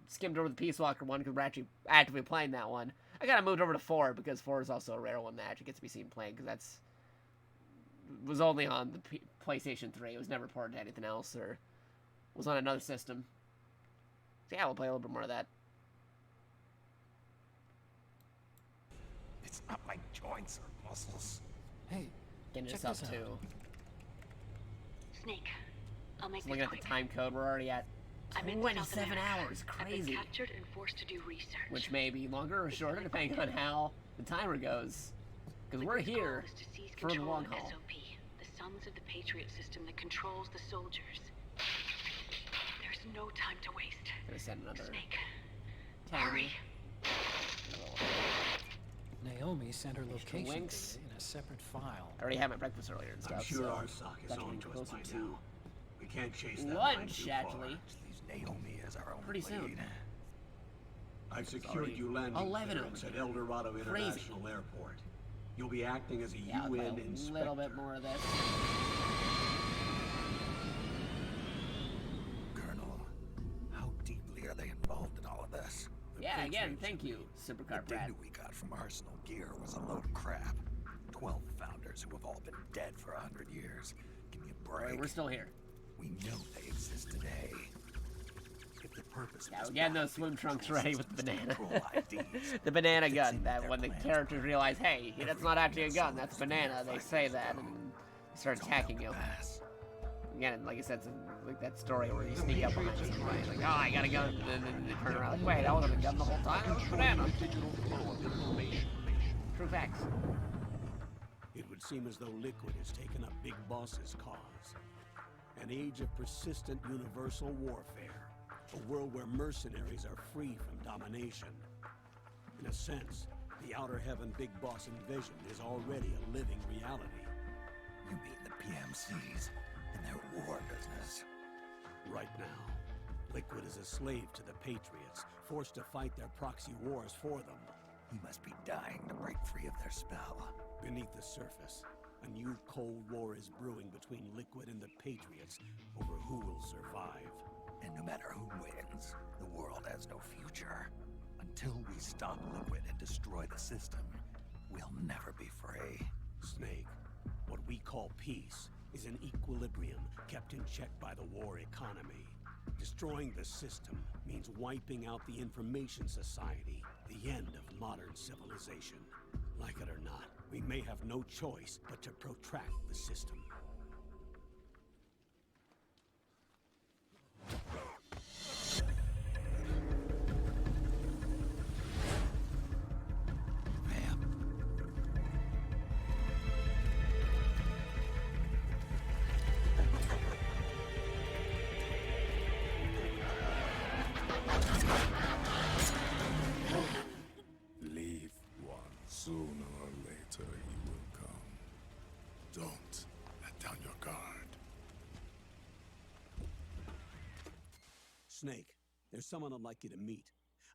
skimmed over the Peace Walker one because we're actually actively playing that one. I kind of moved over to 4 because 4 is also a rare one that actually gets to be seen playing because was only on the PlayStation 3. It was never ported to anything else or was on another system. So yeah, we'll play a little bit more of that. It's not my joints or muscles. Hey, getting check this up this out. too. Snake, I'll make So this looking quick. at the time code, we're already at I'm in 27 South hours. I've been Crazy. captured and forced to do research. Which may be longer or shorter depending on how the timer goes. Because we're here for the long haul. SOP, the sons of the Patriot system that controls the soldiers. There's no time to waste. Gonna send another Snake, tag hurry. me. Naomi sent her location Winks. data in a separate file. I already had my breakfast earlier and stuff. I'm sure so our sock is that's on getting to us closer by to now. We can't chase that line lunch, too actually. far. Naomi as our only Pretty soon. I've secured already you landing 11 clearance over at El Dorado Crazy. International Airport. You'll be acting as a Yeah, UN a inspector. little bit more of this. Colonel, how deeply are they involved in all of this? Yeah, again, thank you, Supercar The Brad. data we got from Arsenal Gear was a load of crap. 12 founders who have all been dead for 100 years. Give me a break. We're still here. We know they exist today. If the purpose Yeah, was we're getting not those to swim trunks control ready with the systems to banana. control IDs, The banana fits gun, in with that their when the plans characters realize, hey, that's not actually a gun, that's a banana, they five say years that ago. and they start It's all attacking down you. to pass. Again, like I said, it's like that story where you sneak up behind somebody, like, oh, I got a gun, and then they turn around, like, wait, that wasn't a gun the whole time, that was a banana. True facts. It would seem as though Liquid has taken up Big Boss's cause. An age of persistent universal warfare. A world where mercenaries are free from domination. In a sense, the Outer Heaven Big Boss envisioned is already a living reality. You mean the PMCs and their war business? Right now, Liquid is a slave to the Patriots, forced to fight their proxy wars for them. He must be dying to break free of their spell. Beneath the surface, a new Cold War is brewing between Liquid and the Patriots over who will survive. And no matter who wins, the world has no future. Until we stop Liquid and destroy the system, we'll never be free. Snake, what we call peace is an equilibrium kept in check by the war economy. Destroying the system means wiping out the information society, the end of modern civilization. Like it or not, we may have no choice but to protract the system. Leave one. Sooner or later he will come. Don't let down your guard. Snake, there's someone I'd like you to meet.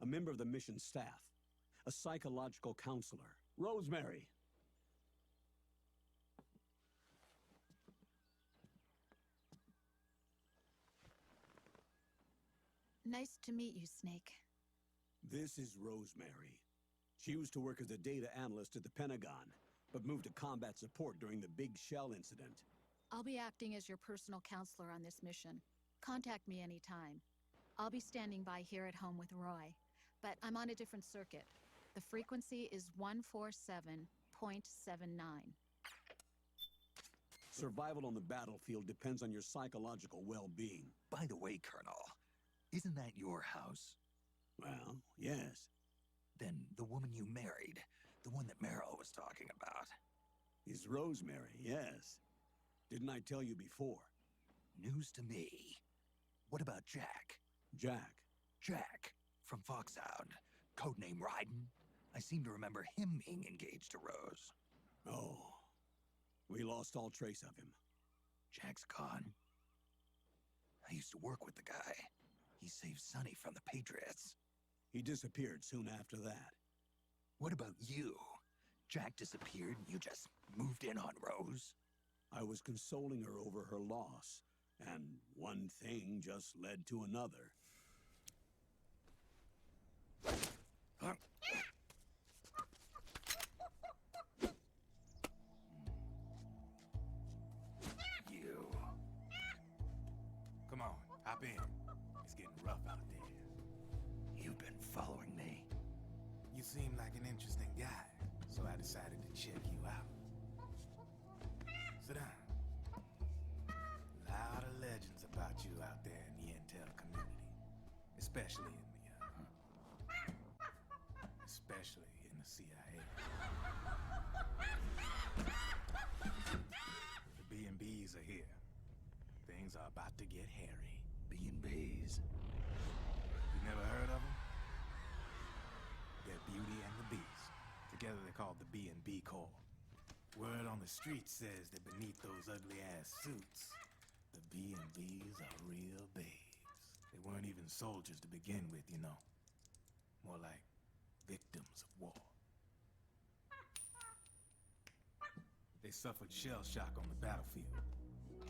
A member of the mission staff. A psychological counselor. Rosemary. Nice to meet you, Snake. This is Rosemary. She used to work as a data analyst at the Pentagon, but moved to combat support during the Big Shell incident. I'll be acting as your personal counselor on this mission. Contact me anytime. I'll be standing by here at home with Roy, but I'm on a different circuit. The frequency is 147.79. Survival on the battlefield depends on your psychological well-being. By the way, Colonel, isn't that your house? Well, yes. Then the woman you married, the one that Meryl was talking about. Is Rosemary, yes. Didn't I tell you before? News to me. What about Jack? Jack. Jack, from Foxhound. Codename Ryden. I seem to remember him being engaged to Rose. Oh. We lost all trace of him. Jack's gone. I used to work with the guy. He saved Sonny from the Patriots. He disappeared soon after that. What about you? Jack disappeared and you just moved in on Rose? I was consoling her over her loss, and one thing just led to another. You. Come on, hop in. It's getting rough out there. You've been following me. You seem like an interesting guy, so I decided to check you out. Sit down. A lot of legends about you out there in the intel community, especially in the CIA. The B&Bs are here. Things are about to get hairy. B&Bs? You never heard of them? They're Beauty and the Beast. Together they're called the B&B Corps. Word on the street says that beneath those ugly-ass suits, the B&Bs are real babes. They weren't even soldiers to begin with, you know. More like victims of war. They suffered shell shock on the battlefield.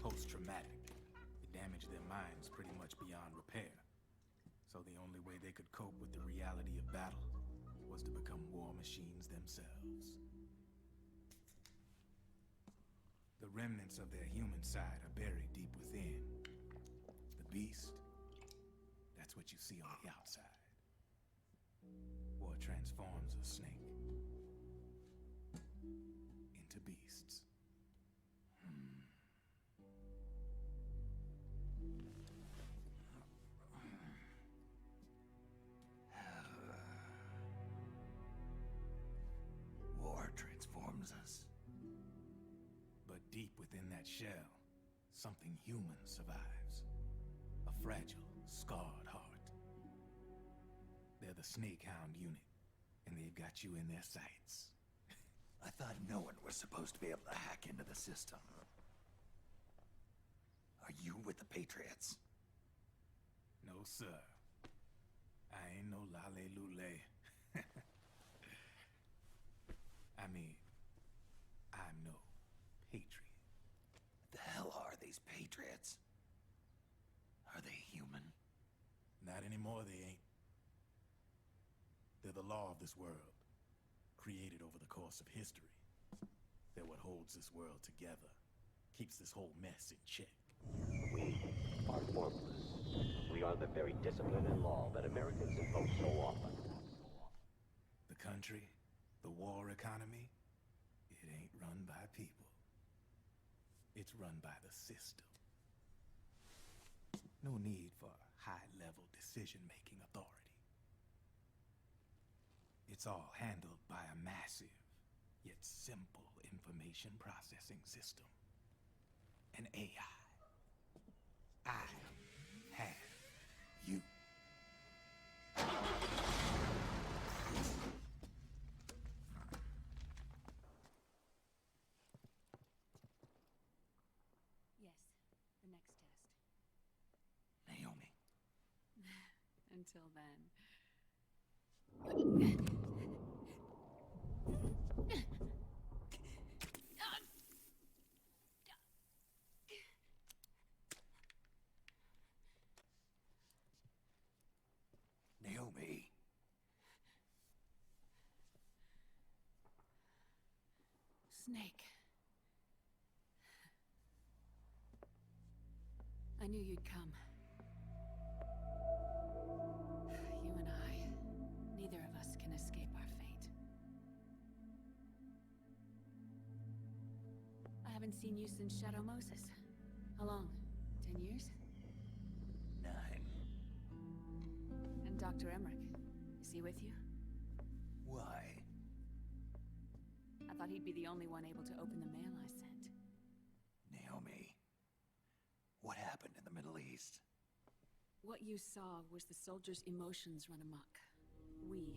Post-traumatic. It damaged their minds pretty much beyond repair. So the only way they could cope with the reality of battle was to become war machines themselves. The remnants of their human side are buried deep within. The beast, that's what you see on the outside. War transforms a snake into beasts. War transforms us. But deep within that shell, something human survives. A fragile, scarred heart. They're the Snake Hound unit, and they've got you in their sights. I thought no one was supposed to be able to hack into the system. Are you with the Patriots? No, sir. I ain't no lale-lule. I mean, I'm no patriot. What the hell are these Patriots? Are they human? Not anymore, they ain't. They're the law of this world, created over the course of history. They're what holds this world together, keeps this whole mess in check. We are formless. We are the very discipline and law that Americans invoke so often. The country, the war economy, it ain't run by people. It's run by the system. No need for high-level decision-making authority. It's all handled by a massive, yet simple information processing system. An AI. I have you. Yes, the next test. Naomi. Until then. Naomi. Snake. I knew you'd come. You and I, neither of us can escape our fate. I haven't seen you since Shadow Moses. How long? 10 years? 9. And Dr. Emmerich, is he with you? Why? I thought he'd be the only one able to open the mail I sent. Naomi. What happened in the Middle East? What you saw was the soldiers' emotions run amok. We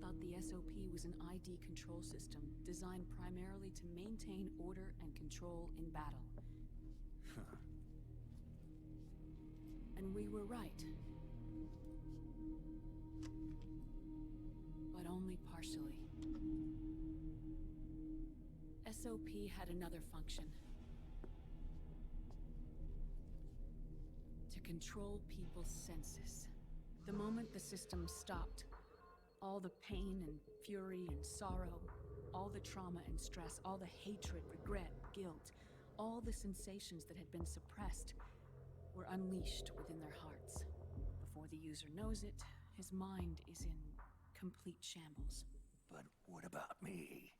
thought the SOP was an ID control system designed primarily to maintain order and control in battle. And we were right. But only partially. SOP had another function. To control people's senses. The moment the system stopped, all the pain and fury and sorrow, all the trauma and stress, all the hatred, regret, guilt, all the sensations that had been suppressed were unleashed within their hearts. Before the user knows it, his mind is in complete shambles. But what about me?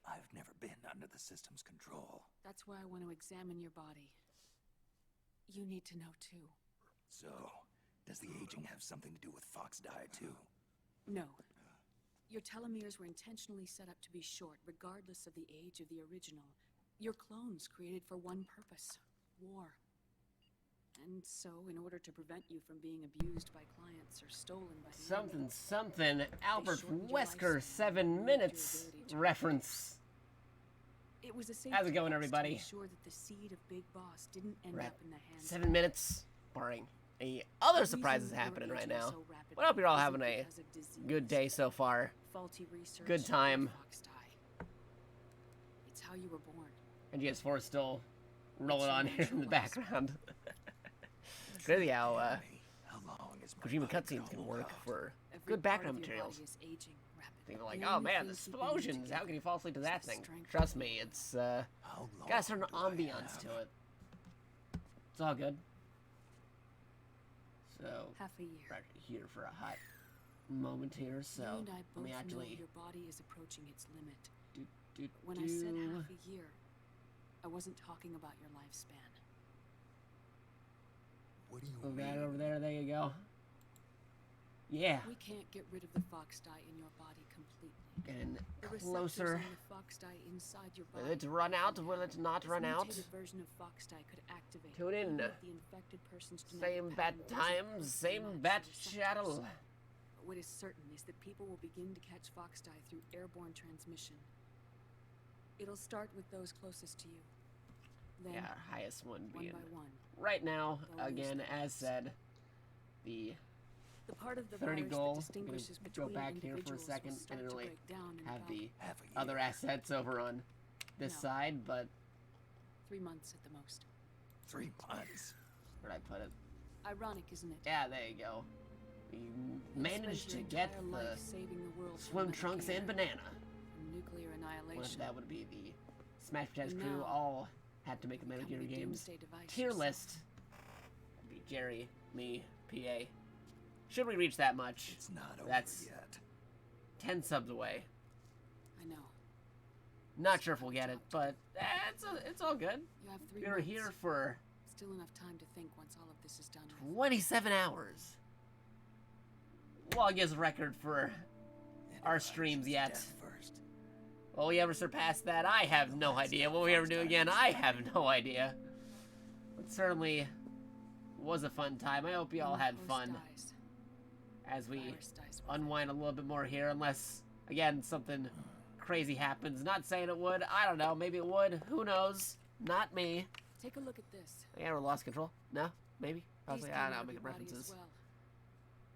I've never been under the system's control. That's why I want to examine your body. You need to know too. So, does the aging have something to do with Fox Die too? No. Your telomeres were intentionally set up to be short, regardless of the age of the original. Your clones created for one purpose: war. And so, in order to prevent you from being abused by clients or stolen by the Something. Albert Wesker 7 minutes reference. It was a How's it going, everybody? to ensure that the seed of Big Boss didn't end We're up at in the hands 7 minutes, barring any other surprises happening right now. Well, I hope you're all having a good day so far. faulty research. Good time. Fox die. It's how you were born. And GS4 is still rolling on here in the background. It's crazy how Kojima cutscenes can work for good background materials. People are like, oh man, the explosions! How can you fall asleep to that thing? Trust me, it's got a certain ambiance to it. It's all good. So, half a year. Right here for a hot moment here. So, you and I let both me know actually. your body is approaching its limit. When I said half a year, I wasn't talking about your lifespan. What do you Move mean? that over there. There you go. Yeah. We can't get rid of the Fox dye in your body completely. Getting The closer. receptors on the Fox dye inside your Will body. it run out? Will it not This run out? mutated version of Fox dye could activate Tune in. even if the infected person's genetic Same bat pattern doesn't time, closely same match bat the receptors. channel. But what is certain is that people will begin to catch Fox dye through airborne transmission. It'll start with those closest to you. Then, Yeah, our highest one being by one, right now. they'll lose Again, their as said, the part of the 30 virus goal. that distinguishes I'm gonna go between back here for a individuals will second start and to really break down in have about the half a year. other assets over on this No. side, but 3 months at the most. 3 months. where'd I put it? Ironic, isn't it? Yeah, there you go. We managed to get the swim trunks and banana. Nuclear annihilation. What that would be the Smash Bros. And crew now, all had to make a Metal Gear becoming a Games doomsday device tier yourself. list. That'd be Jerry, me, PA. Should we reach that much? It's not over That's yet. 10 subs away. I know. Not sure if we'll get it, but it's all good. You have 3 We were months. here for Still enough time to think once all of this is done with. 27 hours. Longest record for our streams yet. Will we ever surpass that? I have no idea. Will we ever do again? I have no idea. But certainly was a fun time. I hope you all had fun as we unwind a little bit more here, unless, again, something crazy happens. Not saying it would. I don't know. Maybe it would. Who knows? Not me. Take a look at this. Yeah, we lost control. No? Maybe? Possibly. These I come don't know. out of Making your body as references. well.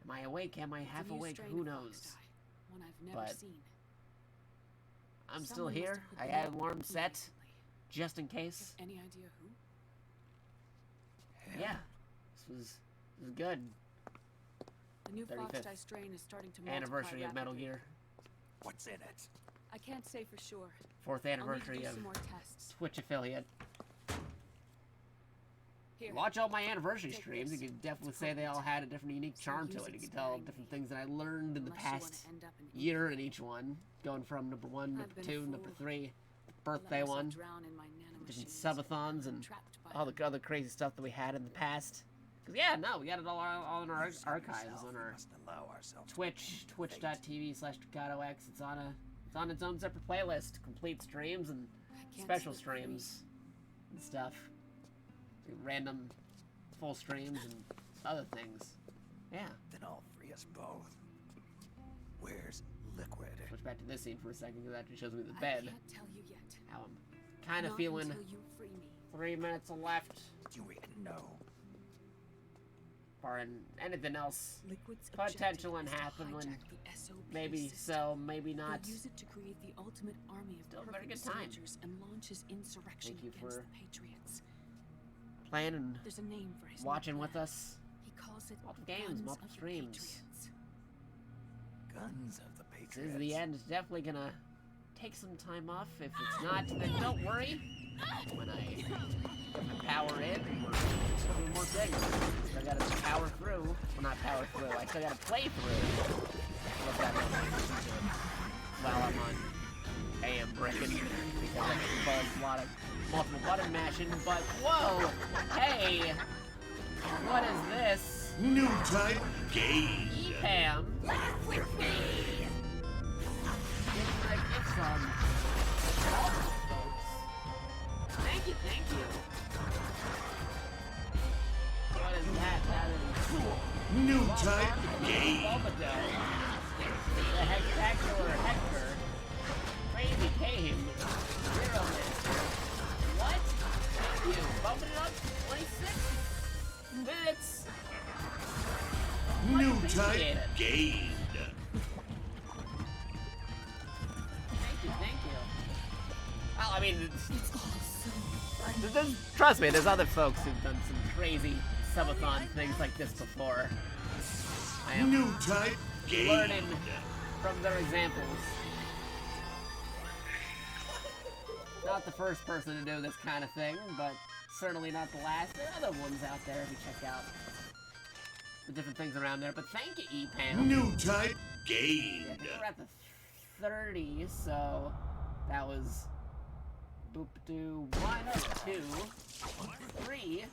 Am I awake? Am I It's a half new awake? strain Who of knows? Fox dye, one I've never But seen. I'm still Someone must here. have put I the had name alarm on me set recently. just in case. Any idea who? Yeah. This was good. The new Fox 35th dye strain is starting to multiply anniversary of Metal rapidly. Gear. What's in it? I can't say for sure. 4th anniversary I'll need to do of some more tests. Twitch affiliate. Here. Watch all my anniversary Take streams. You this. can definitely It's say they all potent. had a different unique charm to use it. You it can tell sparingly. different things that I learned in the Unless you wanna past end up in year in each one. Going from number 1, I've number been 2, a number fool. 3, Let birthday myself one, drown in my different nanomachines. subathons, and Trapped by all the other crazy stuff that we had in the past. Cause yeah, no, we got it all in our archives on our Twitch, twitch.tv/TricadoX. It's on its own separate playlist, complete streams and special streams and stuff, random full streams and other things. Yeah. Then all 3 us both. Where's Liquid? Switch back to this scene for a second because it actually shows me the bed. I can't tell you yet. How I'm kind of Not feeling. until you free me. 3 minutes left. Do we know? Or anything else Liquid's potential and objective is to happening. hijack the SOP Maybe system. so, maybe not. He'll use it to create the ultimate army of Still a very perfect good time. soldiers and launch his insurrection Thank you against for the Patriots. Playing and There's a name for his watching new with plan. us. He calls it Multiple games, Guns multiple of the streams. Patriots. Guns of the This Patriots. is the end. It's definitely gonna take some time off. If it's not, then don't worry. When I get my power in, we're still doing more things. Still gotta power through. Well, not power through. I still gotta play through. What that means while I'm on AM Breaking because it involves a lot of multiple button mashing. But whoa, hey, what is this? New type game. EPAM. Laugh with me. Give me a gift sum. Thank you, thank you. What is that? That is New type game. Bulbadow. The Hextacular Hector. Crazy Game. Zero Master. What? Thank you. Bumping it up to 26 minutes. New Much type appreciated. gained. Thank you, thank you. Well, I mean, trust me, there's other folks who've done some crazy subathon things like this before. I am New type gained. learning from their examples. Not the first person to do this kind of thing, but certainly not the last. There are other ones out there if you check out the different things around there. But thank you, EPAM. New type gained. Yeah, I think we're at the 30, so that was boop do 1, 2, 3,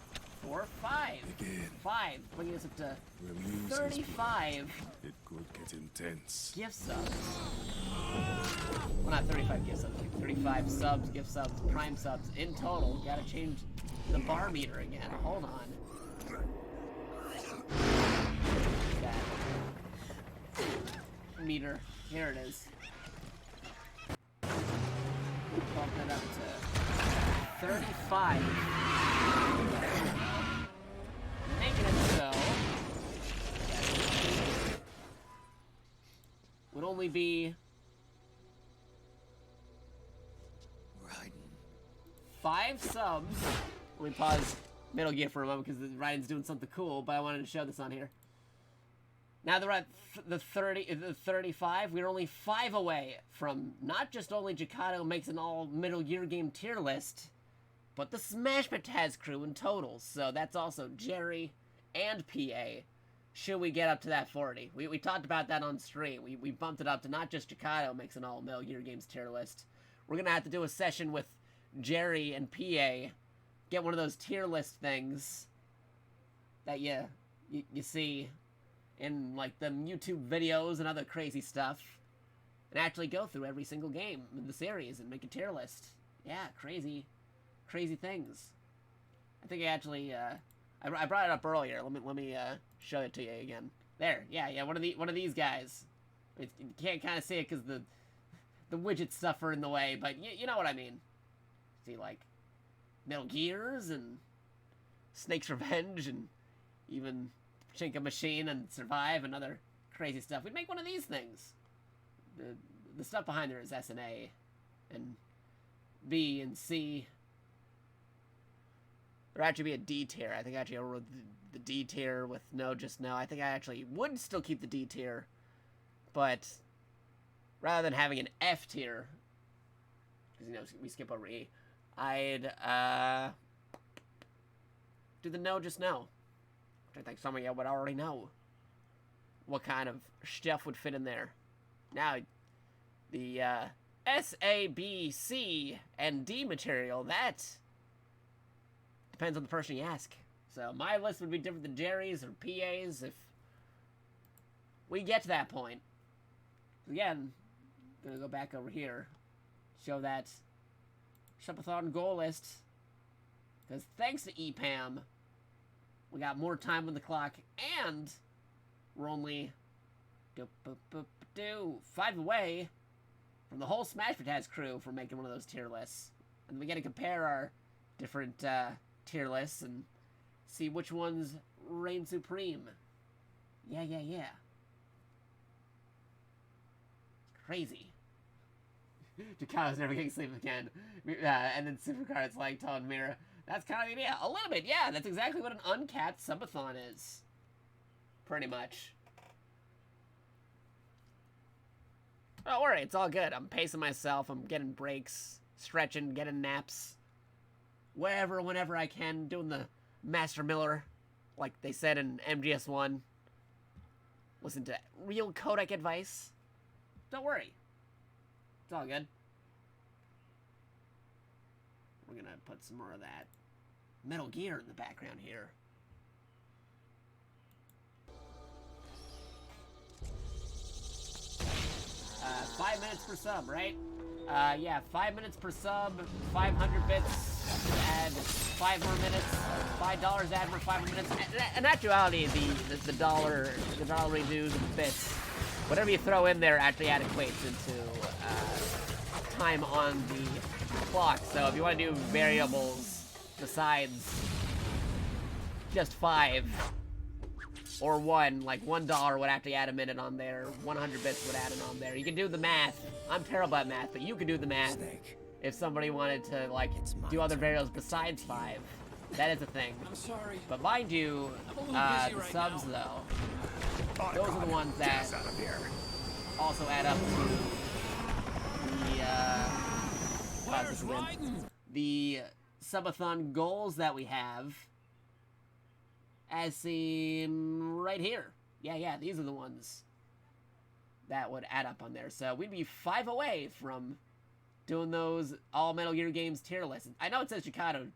4, 5. 5, bringing us up to 35 It could get intense. gift subs. Well, not 35 gift subs, 35 subs, gift subs, prime subs in total. Gotta change the bar meter again. Hold on. That meter. Here it is. Bump it up to 35. Making it so would only be 5 subs. Let me pause Metal Gear for a moment because Ryan's doing something cool, but I wanted to show this on here. Now that we're at the 35, we're only 5 away from not just only Jakarta makes an all Metal Gear game tier list, but the Smash Pataz crew in total. So that's also Jerry and PA. Should we get up to that 40? We talked about that on stream. We bumped it up to not just Jakarta makes an all Metal Gear games tier list. We're gonna have to do a session with Jerry and PA. Get one of those tier list things that you see in like the YouTube videos and other crazy stuff, and actually go through every single game in the series and make a tier list. Yeah, crazy things. I think I actually I brought it up earlier. Let me show it to you again. There, yeah, one of these guys. You can't kind of see it because the widget stuff are in the way, but you know what I mean. See like Metal Gears and Snake's Revenge and even Pachinko Machine and Survive and other crazy stuff. We'd make one of these things. The stuff behind there is S and A and B and C. There'd actually be a D tier. I think I actually wrote the D tier with no, just no. I think I actually would still keep the D tier, but rather than having an F tier, because we skip over E, I'd do the no, just no. Which I think some of you would already know what kind of stuff would fit in there. Now, the S, A, B, C, and D material, that depends on the person you ask. So my list would be different than Jerry's or PA's if we get to that point. Again, I'm gonna go back over here, show that subathon goal list, because thanks to EPAM, we got more time on the clock, and we're only 5 away from the whole Smash Potaz crew for making one of those tier lists. And we gotta compare our different tier lists and see which ones reign supreme. Yeah. It's crazy. Jakarta's never getting sleep again. And then Supercard's like telling Mira, that's kind of the idea. A little bit, yeah. That's exactly what an uncapped subathon is. Pretty much. Don't worry, it's all good. I'm pacing myself. I'm getting breaks, stretching, getting naps. Wherever, whenever I can. Doing the Master Miller, like they said in MGS1. Listen to real codec advice. Don't worry. It's all good. We're gonna put some more of that Metal Gear in the background here. Uh, 5 minutes per sub, right? Yeah, 5 minutes per sub, 500 bits to add 5 more minutes, $5 to add more 5 more minutes. In actuality, the dollar dues and bits, whatever you throw in there actually equates into time on the clock. So if you want to do variables besides just 5 or 1, like $1 would actually add a minute on there, 100 bits would add it on there. You can do the math. I'm terrible at math, but you can do the math. If somebody wanted to like do other variables besides 5, that is a thing. I'm sorry. But mind you, the subs though, those are the ones that also add up to the subathon goals that we have, as seen right here. Yeah, these are the ones that would add up on there. So we'd be 5 away from doing those all Metal Gear games tier lists. I know it says Chicago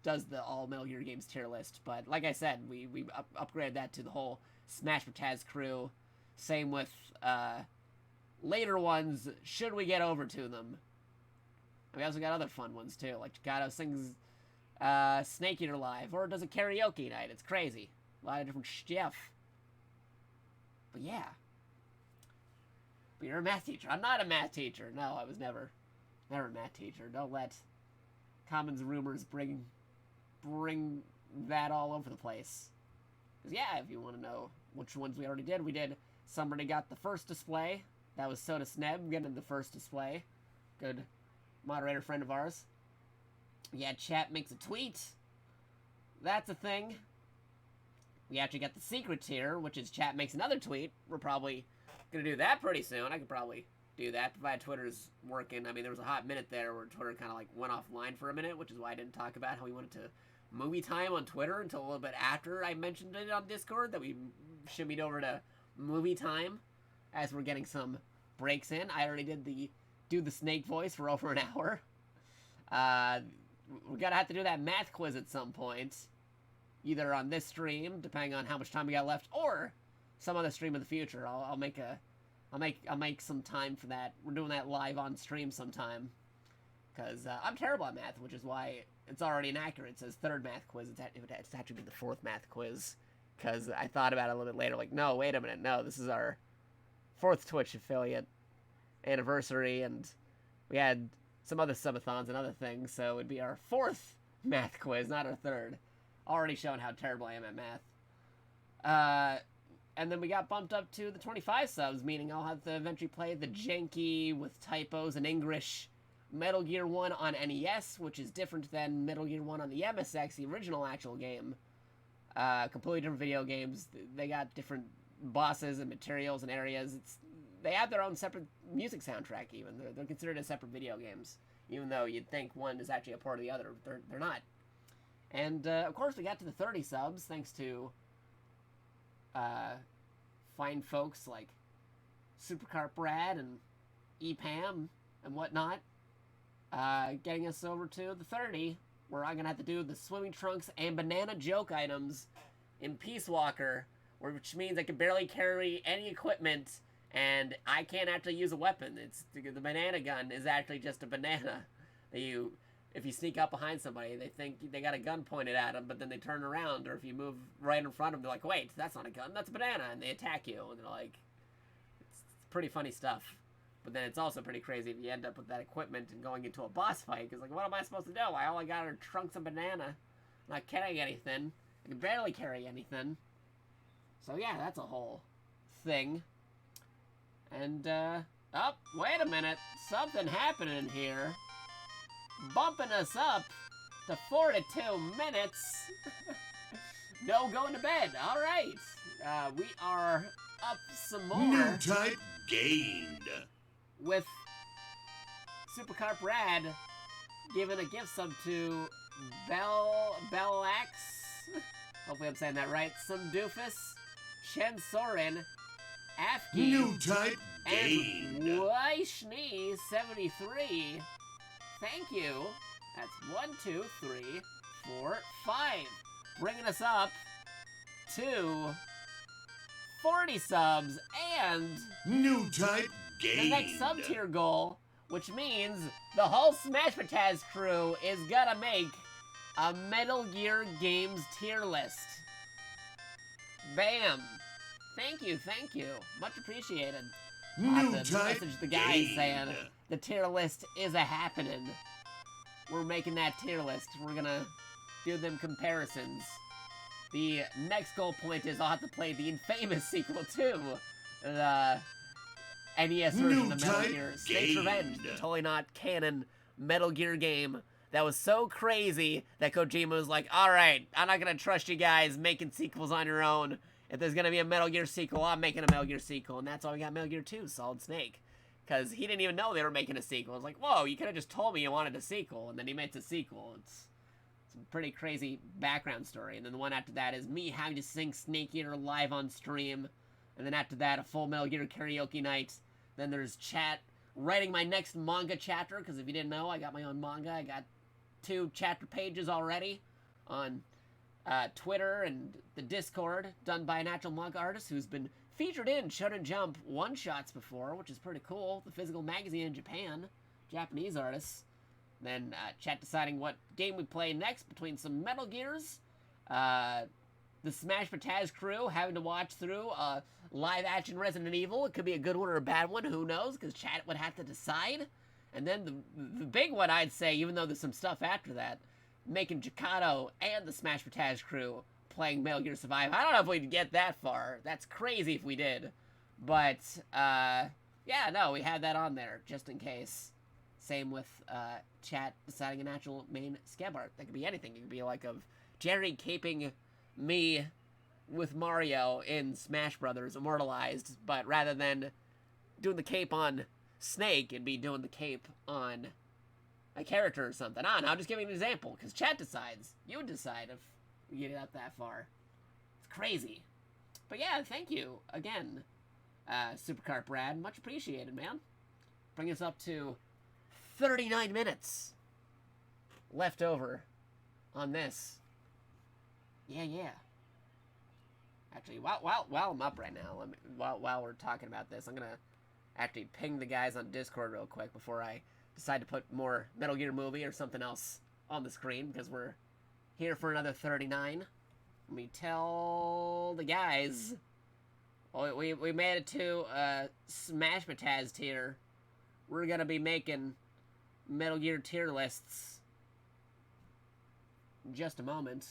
does the all Metal Gear games tier list, but like I said, we upgraded that to the whole Smash Potaz crew. Same with later ones, should we get over to them. We also got other fun ones too, like Chicago sings Snake Eater live, or does a karaoke night. It's crazy. A lot of different stuff. But yeah. But you're a math teacher. I'm not a math teacher. No, I was never a math teacher. Don't let Commons rumors bring that all over the place. Because yeah, if you want to know which ones we already did, we did Somebody Got the First Display. That was Soda Sneb getting the first display. Good moderator friend of ours. Yeah, chat makes a tweet. That's a thing. We actually got the secret tier, which is chat makes another tweet. We're probably gonna do that pretty soon. I could probably do that, provided Twitter's working. I mean, there was a hot minute there where Twitter kind of like went offline for a minute, which is why I didn't talk about how we wanted to movie time on Twitter until a little bit after I mentioned it on Discord, that we shimmied over to movie time as we're getting some breaks in. I already did do the snake voice for over an hour. We're gonna have to do that math quiz at some point, either on this stream, depending on how much time we got left, or some other stream in the future. I'll make some time for that. We're doing that live on stream sometime, because I'm terrible at math, which is why it's already inaccurate. It says third math quiz. It's actually the fourth math quiz, because I thought about it a little bit later. Like, no, wait a minute, no, this is our 4th Twitch affiliate anniversary, and we had some other subathons and other things, so it'd be our 4th math quiz, not our 3rd. Already showing how terrible I am at math. And then we got bumped up to the 25 subs, meaning I'll have to eventually play the janky, with typos and English, Metal Gear 1 on NES, which is different than Metal Gear 1 on the MSX, the original actual game. Completely different video games. They got different bosses and materials and areas. They have their own separate music soundtrack, even. They're considered as separate video games, even though you'd think one is actually a part of the other. They're not. And, of course, we got to the 30 subs, thanks to fine folks like Supercart Brad and EPAM and whatnot, getting us over to the 30, where I'm going to have to do the swimming trunks and banana joke items in Peace Walker, which means I can barely carry any equipment, and I can't actually use a weapon. The banana gun is actually just a banana that if you sneak up behind somebody, they think they got a gun pointed at them, but then they turn around, or if you move right in front of them, they're like, wait, that's not a gun, that's a banana, and they attack you, and they're like, pretty funny stuff. But then it's also pretty crazy if you end up with that equipment and going into a boss fight. Because, like, what am I supposed to do? I only got her trunks of banana. I'm not carrying anything. I can barely carry anything. So, yeah, that's a whole thing. And, oh, wait a minute. Something happening here. Bumping us up to 42 minutes. No going to bed. All right. We are up some more. New type gained. With Supercarp Rad giving a gift sub to Bellax. Hopefully I'm saying that right. Some Doofus, Shen Soren, Afki, New type and gained. Waishni 73. Thank you. That's 1, 2, 3, 4, 5. Bringing us up to 40 subs and New type gained. the next sub-tier goal, which means the whole Smash Pataz crew is gonna make a Metal Gear Games tier list. Bam. Thank you, thank you. Much appreciated. I'll have to type message the guys gained. saying the tier list is a happening. We're making that tier list. We're gonna do them comparisons. The next goal point is I'll have to play the infamous sequel to the NES version of Metal Gear State's Revenge, the totally not canon Metal Gear game that was so crazy that Kojima was like, alright, I'm not gonna trust you guys making sequels on your own. If there's gonna be a Metal Gear sequel, I'm making a Metal Gear sequel, and that's why we got Metal Gear 2, Solid Snake. Because he didn't even know they were making a sequel. It's like, whoa, you could have just told me you wanted a sequel, and then he makes a sequel. It's a pretty crazy background story. And then the one after that is me having to sing Snake Eater live on stream. And then after that, a full Metal Gear karaoke night. Then there's chat, writing my next manga chapter, because if you didn't know, I got my own manga. I got 2 chapter pages already on Twitter and the Discord, done by an actual manga artist who's been featured in Shonen Jump one-shots before, which is pretty cool. The physical magazine in Japan, Japanese artists. Then chat deciding what game we play next between some Metal Gears, the Smash Pataz crew having to watch through live-action Resident Evil. It could be a good one or a bad one, who knows, because chat would have to decide. And then the big one, I'd say, even though there's some stuff after that, making Jakato and the Smash Pataz crew playing Metal Gear Survive. I don't know if we'd get that far. That's crazy if we did. But, yeah, no, we had that on there, just in case. Same with chat deciding an actual main scab art. That could be anything. It could be like of Jerry caping me with Mario in Smash Brothers Immortalized, but rather than doing the cape on Snake, it'd be doing the cape on a character or something. I don't know, I'm just giving an example, because chat decides. You would decide if we get it up that far. It's crazy. But yeah, thank you again, Supercarp Brad. Much appreciated, man. Bring us up to 39 minutes left over on this. Yeah. Actually, while I'm up right now, while we're talking about this, I'm gonna actually ping the guys on Discord real quick before I decide to put more Metal Gear movie or something else on the screen, because we're here for another 39. Let me tell the guys. Well, we made it to Smash Pataz tier. We're gonna be making Metal Gear tier lists in just a moment.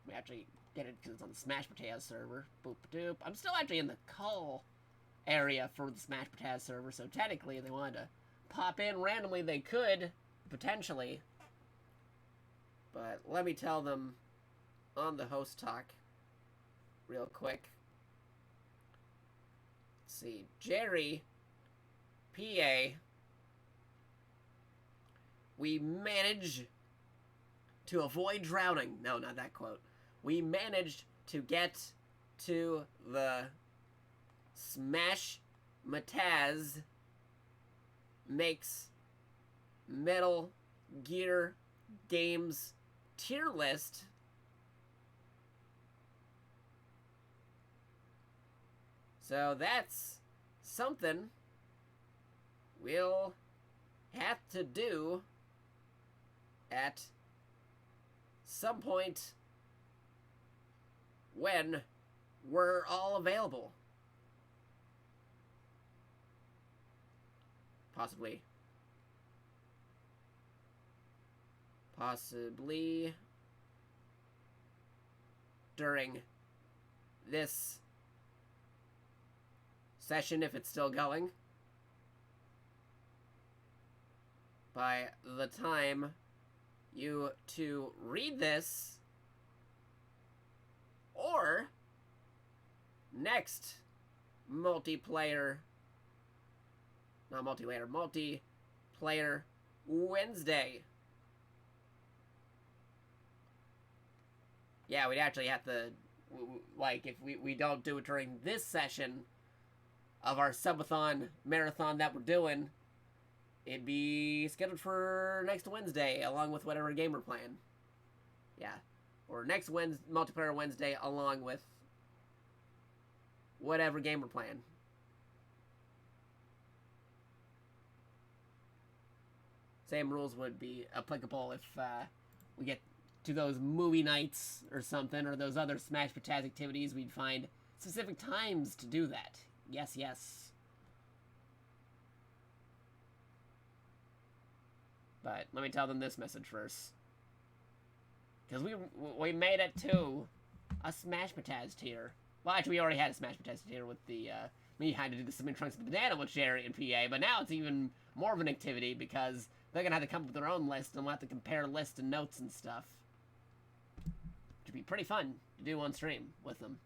We actually get it because it's on the Smash Pataz server. Boop doop. I'm still actually in the call area for the Smash Pataz server, so technically if they wanted to pop in randomly, they could, potentially. But let me tell them on the host talk real quick. Let's see. Jerry, PA, we managed to avoid drowning. No, not that quote. We managed to get to the Smash Mataz makes Metal Gear Games tier list. So that's something we'll have to do at some point when we're all available. Possibly during this session, if it's still going. By the time you two read this, or next multiplayer Wednesday. Yeah, we'd actually have to, like, if we don't do it during this session of our subathon marathon that we're doing, it'd be scheduled for next Wednesday, along with whatever game we're playing. Yeah. Or next multiplayer Wednesday, along with whatever game we're playing. Same rules would be applicable if we get to those movie nights or something, or those other Smash Pataz activities. We'd find specific times to do that. Yes, yes. But let me tell them this message first. Because we made it to a Smash Pataz tier. Well, actually, we already had a Smash Pataz tier with the, me had to do the Cinnamon Trunks of the Banana with Jerry and PA, but now it's even more of an activity because they're going to have to come up with their own list, and we'll have to compare lists and notes and stuff. Which would be pretty fun to do on stream with them.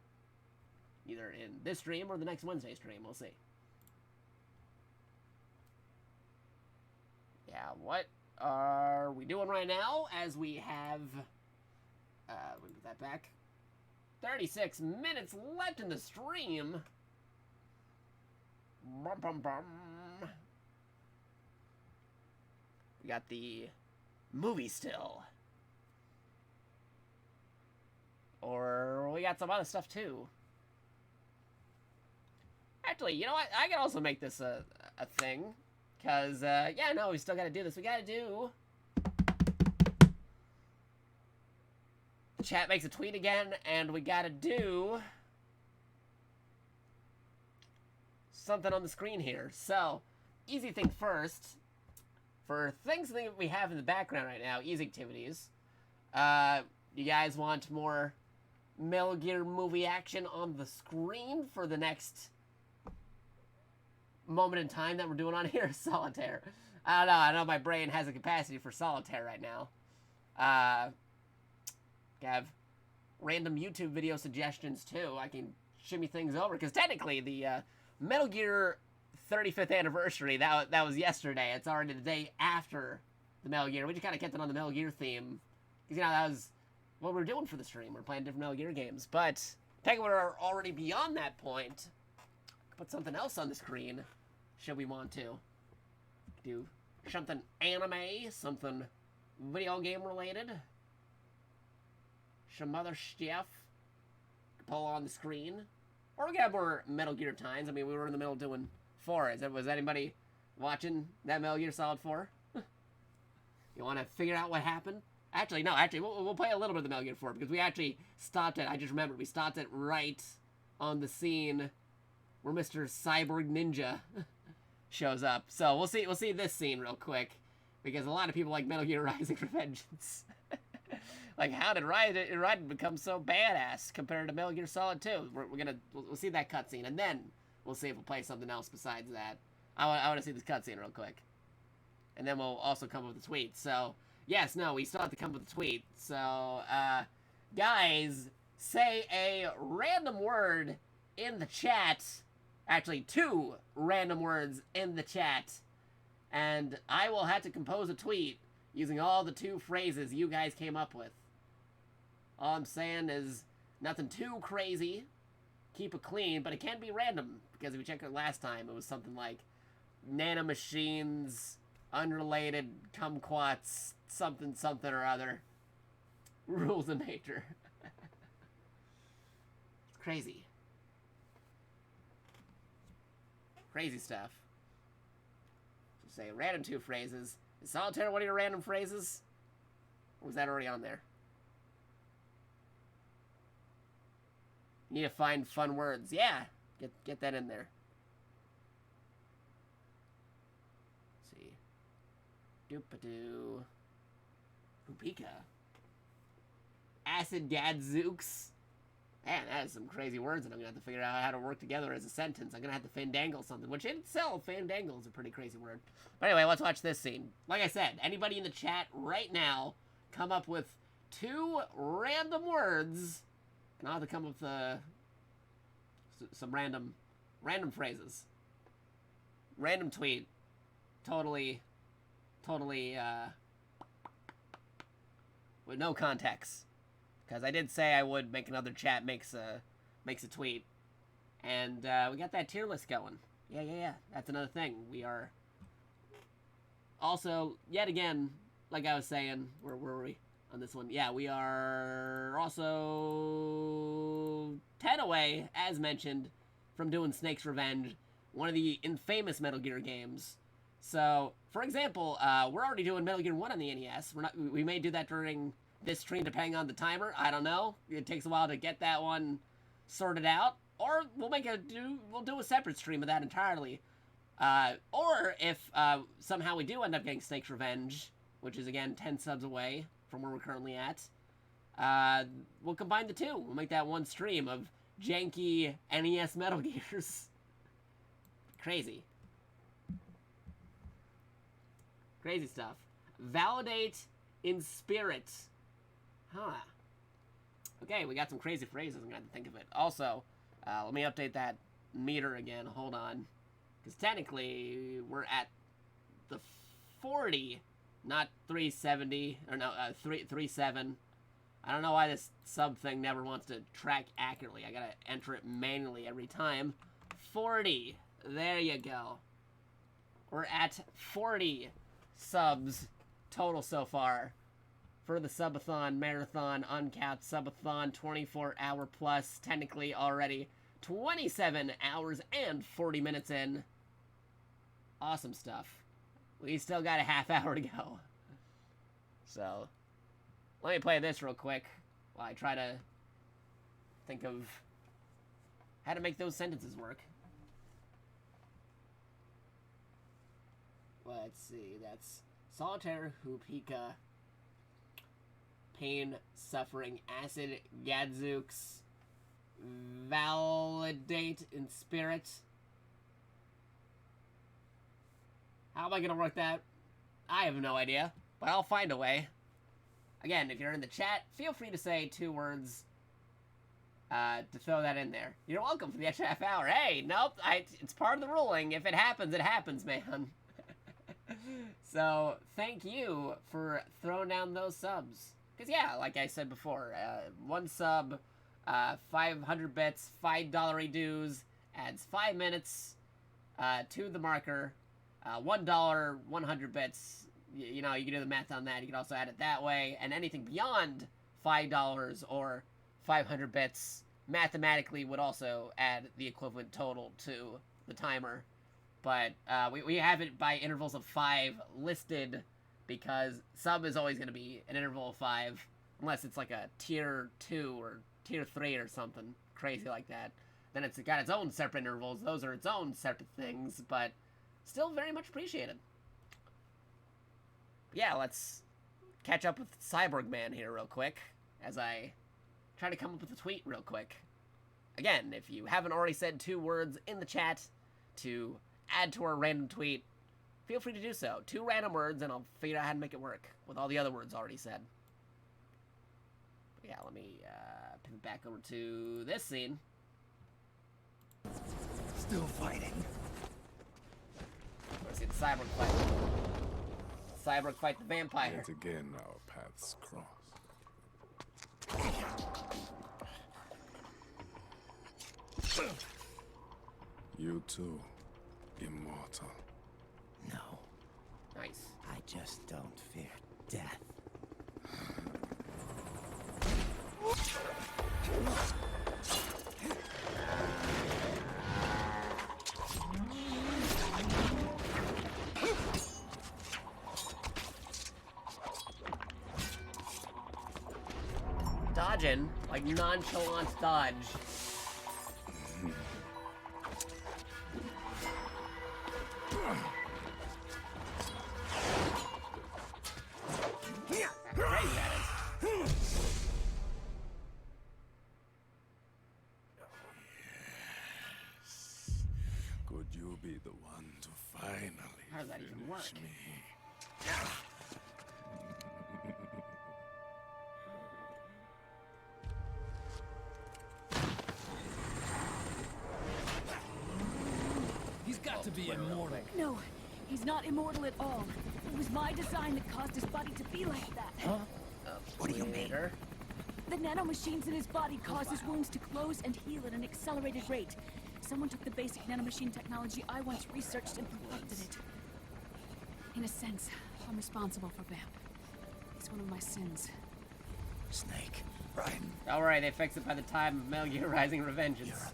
Either in this stream or the next Wednesday stream, we'll see. Yeah, what are we doing right now? As we have, let me put that back. 36 minutes left in the stream. Bum, bum, bum. We got the movie still. Or we got some other stuff too. Actually, you know what? I can also make this a thing. Because, yeah, no, we still gotta do this. We gotta do... The chat makes a tweet again, and we gotta do... something on the screen here. So, easy thing first. For things that we have in the background right now, easy activities. You guys want more Metal Gear movie action on the screen for the next moment in time that we're doing on here? Solitaire. I know my brain has a capacity for solitaire right now. Have random YouTube video suggestions too. I can shimmy things over, because technically the Metal Gear 35th anniversary, that was yesterday. It's already the day after the Metal Gear. We just kind of kept it on the Metal Gear theme, because, you know, that was what we were doing for the stream. We're playing different Metal Gear games. But technically we're already beyond that point. Put something else on the screen, should we want to. Do something anime, something video game related. Some other stuff to pull on the screen. Or we got more Metal Gear times. I mean, we were in the middle of doing 4. Was anybody watching that Metal Gear Solid 4? You want to figure out what happened? Actually, no. Actually, we'll play a little bit of the Metal Gear 4, because we actually stopped it. I just remembered. We stopped it right on the scene where Mr. Cyborg Ninja shows up. So we'll see this scene real quick, because a lot of people like Metal Gear Rising: Revengeance. Like, how did Raiden become so badass compared to Metal Gear Solid 2? We'll see that cutscene, and then we'll see if we'll play something else besides that. I want to see this cutscene real quick, and then we'll also come up with a tweet. So yes, no, we still have to come up with a tweet. So guys, say a random word in the chat. Actually, 2 random words in the chat, and I will have to compose a tweet using all the 2 phrases you guys came up with. All I'm saying is nothing too crazy. Keep it clean, but it can be random, because if you checked it last time, it was something like nanomachines, unrelated kumquats, something or other. Rules of nature. It's crazy. Crazy stuff. So say random 2 phrases. Is Solitaire one of your random phrases? Or was that already on there? You need to find fun words. Yeah, get that in there. Doop-a-doo. Hupika. Acid Gadzooks. Man, that is some crazy words, and I'm gonna have to figure out how to work together as a sentence. I'm gonna have to fandangle something, which in itself, fandangle is a pretty crazy word. But anyway, let's watch this scene. Like I said, anybody in the chat right now, come up with 2 random words, and I'll have to come up with some random phrases. Random tweet. Totally, with no context. Because I did say I would make another chat makes a tweet. And we got that tier list going. Yeah. That's another thing. We are also, yet again, like I was saying, where were we on this one? Yeah, we are also 10 away, as mentioned, from doing Snake's Revenge, one of the infamous Metal Gear games. So, for example, we're already doing Metal Gear 1 on the NES. We may do that during this stream, depending on the timer. I don't know. It takes a while to get that one sorted out. Or we'll do a separate stream of that entirely. Or if somehow we do end up getting Snake's Revenge, which is again 10 subs away from where we're currently at, we'll combine the two. We'll make that one stream of janky NES Metal Gears. Crazy. Crazy stuff. Validate in spirit. Huh. Okay, we got some crazy phrases. I'm gonna have to think of it. Also, let me update that meter again. Hold on. Because technically, we're at the 40, not 370, or no, 37. I don't know why this sub thing never wants to track accurately. I gotta enter it manually every time. 40. There you go. We're at 40 subs total so far for the subathon, marathon, uncapped subathon, 24-hour plus, technically already 27 hours and 40 minutes in. Awesome stuff. We still got a half hour to go. So, let me play this real quick while I try to think of how to make those sentences work. Let's see, that's Solitaire, Hupika, Pain, Suffering, Acid, Gadzooks, Validate in Spirit. How am I gonna work that? I have no idea, but I'll find a way. Again, if you're in the chat, feel free to say 2 words to throw that in there. You're welcome for the extra half hour. Hey, nope, it's part of the ruling. If it happens, man. So, thank you for throwing down those subs. Because, yeah, like I said before, 1 sub, 500 bits, $5 dues, adds 5 minutes to the marker. $1, 100 bits, you know, you can do the math on that. You can also add it that way. And anything beyond $5 or 500 bits, mathematically would also add the equivalent total to the timer. But we have it by intervals of 5 listed because sub is always going to be an interval of 5 unless it's like a tier 2 or tier 3 or something crazy like that. Then it's got its own separate intervals. Those are its own separate things, but still very much appreciated. Yeah, let's catch up with Cyborg Man here real quick as I try to come up with a tweet real quick. Again, if you haven't already said 2 words in the chat to add to our random tweet, feel free to do so. 2 random words, and I'll figure out how to make it work with all the other words already said. But yeah, let me pivot back over to this scene. Still fighting. Let's see the Cyborg fight. Cyborg fight the vampire. Yet again, our paths cross. You too, immortal. No. Nice. I just don't fear death. Dodging, like nonchalant dodge. be the one to finally How does that even work? finish me. He's got to be immortal. No, he's not immortal at all. It was my design that caused his body to be like that. Huh? What do you mean? The nanomachines in his body cause his wounds to close and heal at an accelerated rate. Someone took the basic nanomachine technology I once researched and perfected it. In a sense, I'm responsible for Vamp. It's one of my sins. Snake, right? Don't worry, they fix it by the time of Metal Gear Rising: Revengeance.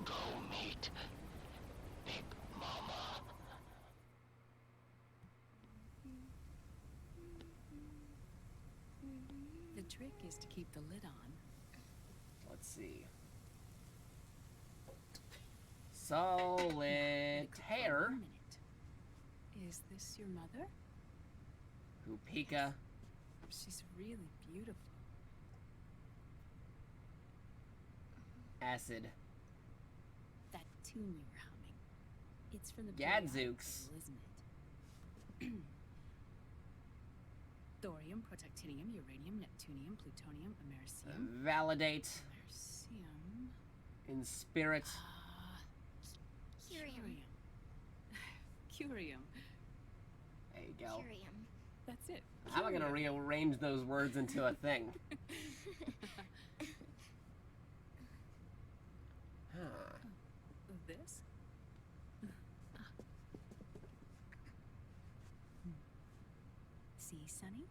Go meet Big Mama. The trick is to keep the lid on. Let's see. Solitaire. Is this your mother? Hupika. She's really beautiful. Acid. That tune you were humming. It's from the Gadzooks. isn't it? Thorium, protactinium, uranium, neptunium, plutonium, americium. Validate. Americium. In spirit. Curium. Curium. There you go. Curium. That's it. How am I gonna rearrange those words into a thing? Huh. This? See, Sonny?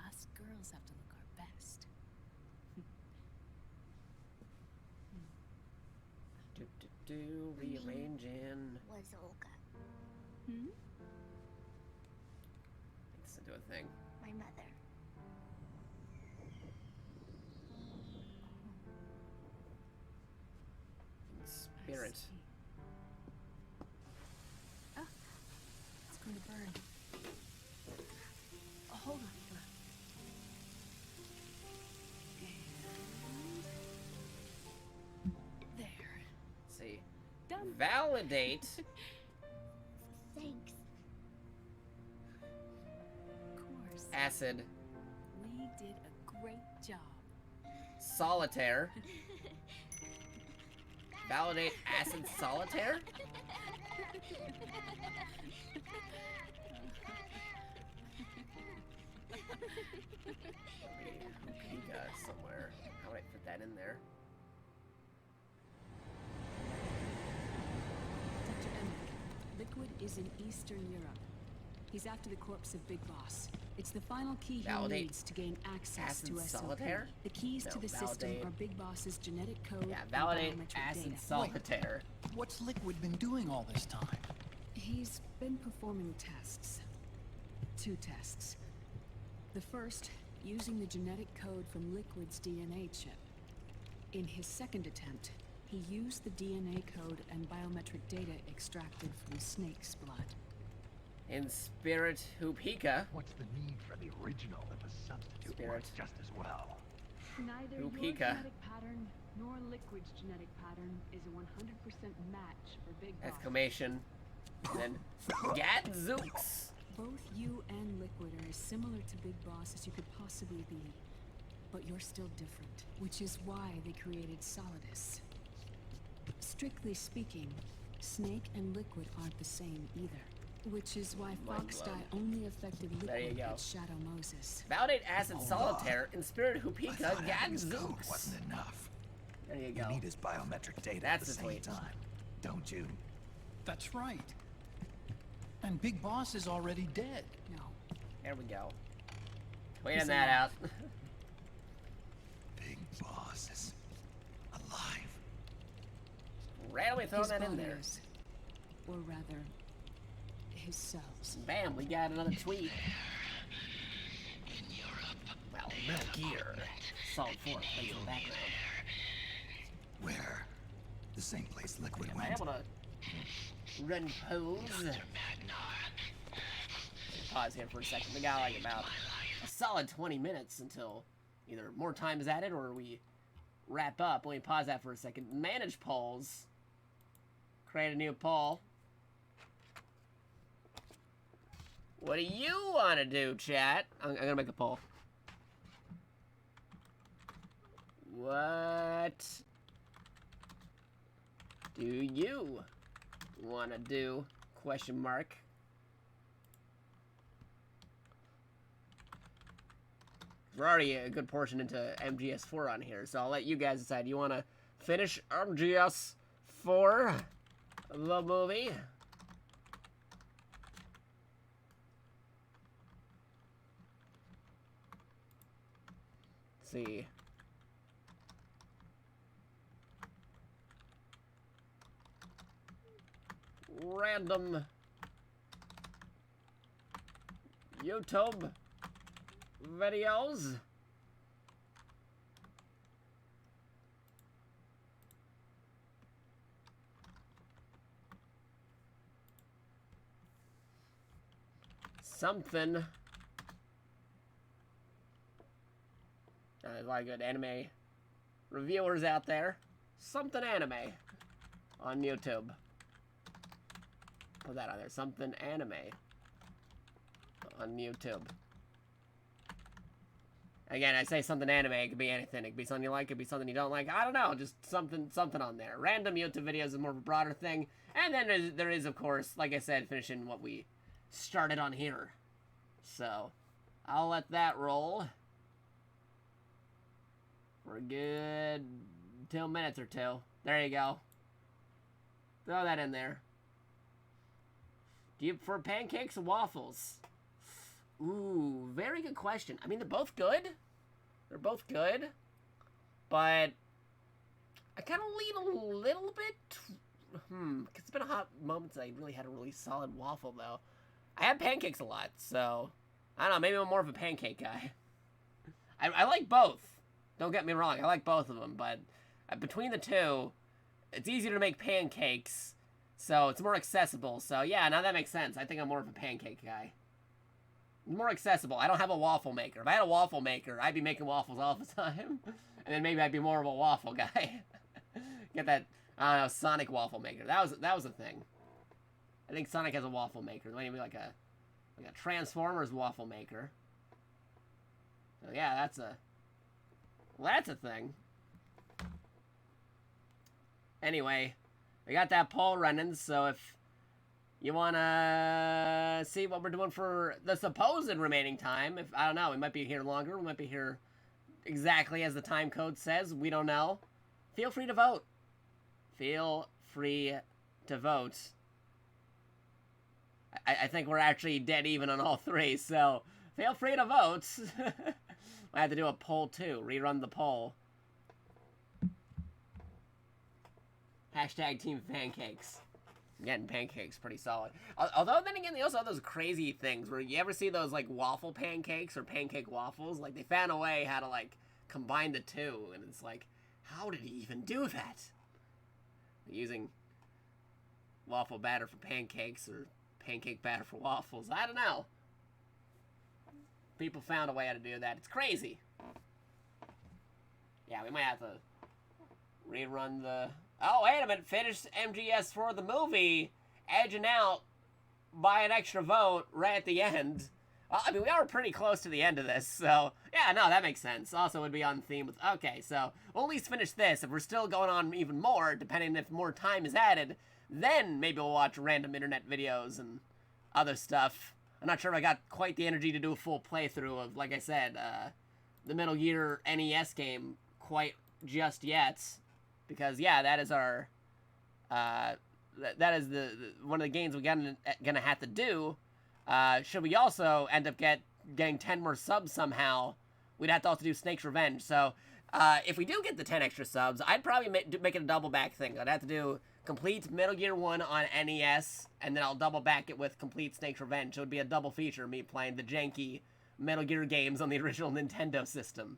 Us girls have to look our best. Rearranging. Was Olga Hmm? Let's do a thing. my mother? In spirit. Ah, it's going to burn. Oh, hold on. And there. Let's see. Done. Validate. Thanks. Of course. Acid. We did a great job. Solitaire. Validate acid solitaire? Hupika somewhere. How would I fit that in there? Dr. Emmett, Liquid is in Eastern Europe. He's after the corpse of Big Boss. It's the final key he Validate needs to gain access acid to SOP. solitaire? The keys No, to the system validate- are Big Boss's genetic code Yeah, and validate biometric acid data. solitaire. What's Liquid been doing all this time? He's been performing tests. 2 tests. The first, using the genetic code from Liquid's DNA chip. In his second attempt, he used the DNA code and biometric data extracted from Snake's blood. In spirit, Hupika. What's the need for the original if a substitute Spirit. works just as well? Neither your Hupika. genetic pattern nor Liquid's genetic pattern is a 100% match for Big Boss. Exclamation. And then Gadzooks. Both you and Liquid are as similar to Big Boss as you could possibly be. But you're still different, which is why they created Solidus. Strictly speaking, Snake and Liquid aren't the same either. Which is why Fox blown. Die only affected There you Liquid go. at Shadow Moses. Validate acid Hold solitaire. In spirit, Hupika. Having his code Gadzooks. wasn't enough. There you You go. need his biometric data That's at the the same tweet. time, don't you? That's right. And Big Boss is already dead. No. There we go. Tweeting He's that out. Big Boss is alive. Randomly throwing His that in body there. is, or rather, his cells. Bam, we got another tweet. In Europe. Well, Metal Gear. Solid 4, plays in the background. Where? The same place Liquid Am I went. able to run pose? Pause here for a second. We got like about a solid 20 minutes until either more time is added or we wrap up. Let me pause that for a second. Manage polls. Create a new poll. What do you want to do, chat? I'm gonna make a poll. What do you want to do? Question mark. We're already a good portion into MGS4 on here, so I'll let you guys decide. You want to finish MGS4, the movie? Let's see. Random YouTube videos. Something. There's a lot of good anime reviewers out there. Something anime on YouTube. Put that on there. Something anime on YouTube. Again, I say something anime. It could be anything. It could be something you like. It could be something you don't like. I don't know. Just something on there. Random YouTube videos is more of a broader thing. And then there is, of course, like I said, finishing what we started on here. So, I'll let that roll for a good 2 minutes or two. There you go. Throw that in there. Do you prefer pancakes or waffles? Ooh, very good question. I mean, they're both good. They're both good. But I kind of lean a little bit. Because it's been a hot moment since I really had a really solid waffle, though. I have pancakes a lot, so I don't know. Maybe I'm more of a pancake guy. I like both. Don't get me wrong. I like both of them, but between the two, it's easier to make pancakes, so it's more accessible. So yeah, now that makes sense. I think I'm more of a pancake guy. More accessible. I don't have a waffle maker. If I had a waffle maker, I'd be making waffles all the time. And then maybe I'd be more of a waffle guy. Get that, I don't know, Sonic waffle maker. That was a thing. I think Sonic has a waffle maker. Maybe like a Transformers waffle maker. So yeah, that's a thing. Anyway, we got that poll running, so if you want to see what we're doing for the supposed remaining time, if, I don't know, we might be here longer, we might be here exactly as the time code says, we don't know. Feel free to vote. Feel free to vote. I think we're actually dead even on all three, so feel free to vote. I have to do a poll too, rerun the poll. Hashtag Team Pancakes. Getting pancakes pretty solid. Although then again, they also have those crazy things where you ever see those like waffle pancakes or pancake waffles? Like they found a way how to like combine the two, and it's like, how did he even do that? Using waffle batter for pancakes or pancake batter for waffles. I don't know. People found a way how to do that. It's crazy. Yeah, we might have to rerun the... Oh, wait a minute. Finish MGS for the movie. Edging out by an extra vote right at the end. Well, I mean, we are pretty close to the end of this, so... Yeah, no, that makes sense. Also, it would be on theme with... Okay, so we'll at least finish this. If we're still going on even more, depending if more time is added, then maybe we'll watch random internet videos and other stuff. I'm not sure if I got quite the energy to do a full playthrough of, like I said, the Metal Gear NES game quite just yet. Because, yeah, that is our, that is the one of the games we're gonna have to do. Should we also end up getting 10 more subs somehow, we'd have to also do Snake's Revenge. So, if we do get the 10 extra subs, I'd probably make it a double back thing. I'd have to do complete Metal Gear 1 on NES, and then I'll double back it with complete Snake's Revenge. So it would be a double feature, me playing the janky Metal Gear games on the original Nintendo system.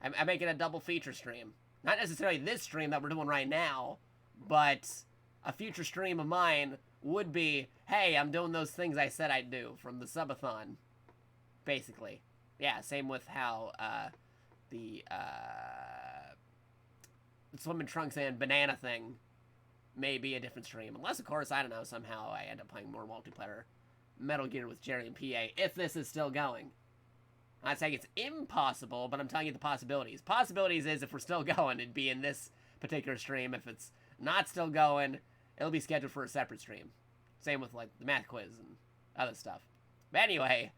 I'm making a double feature stream. Not necessarily this stream that we're doing right now, but a future stream of mine would be, hey, I'm doing those things I said I'd do from the subathon, basically. Yeah, same with how the swimming trunks and banana thing may be a different stream. Unless, of course, I don't know, somehow I end up playing more multiplayer Metal Gear with Jerry and PA, if this is still going. I'm not saying it's impossible, but I'm telling you the possibilities. Possibilities is if we're still going, it'd be in this particular stream. If it's not still going, it'll be scheduled for a separate stream. Same with, like, the math quiz and other stuff. But anyway,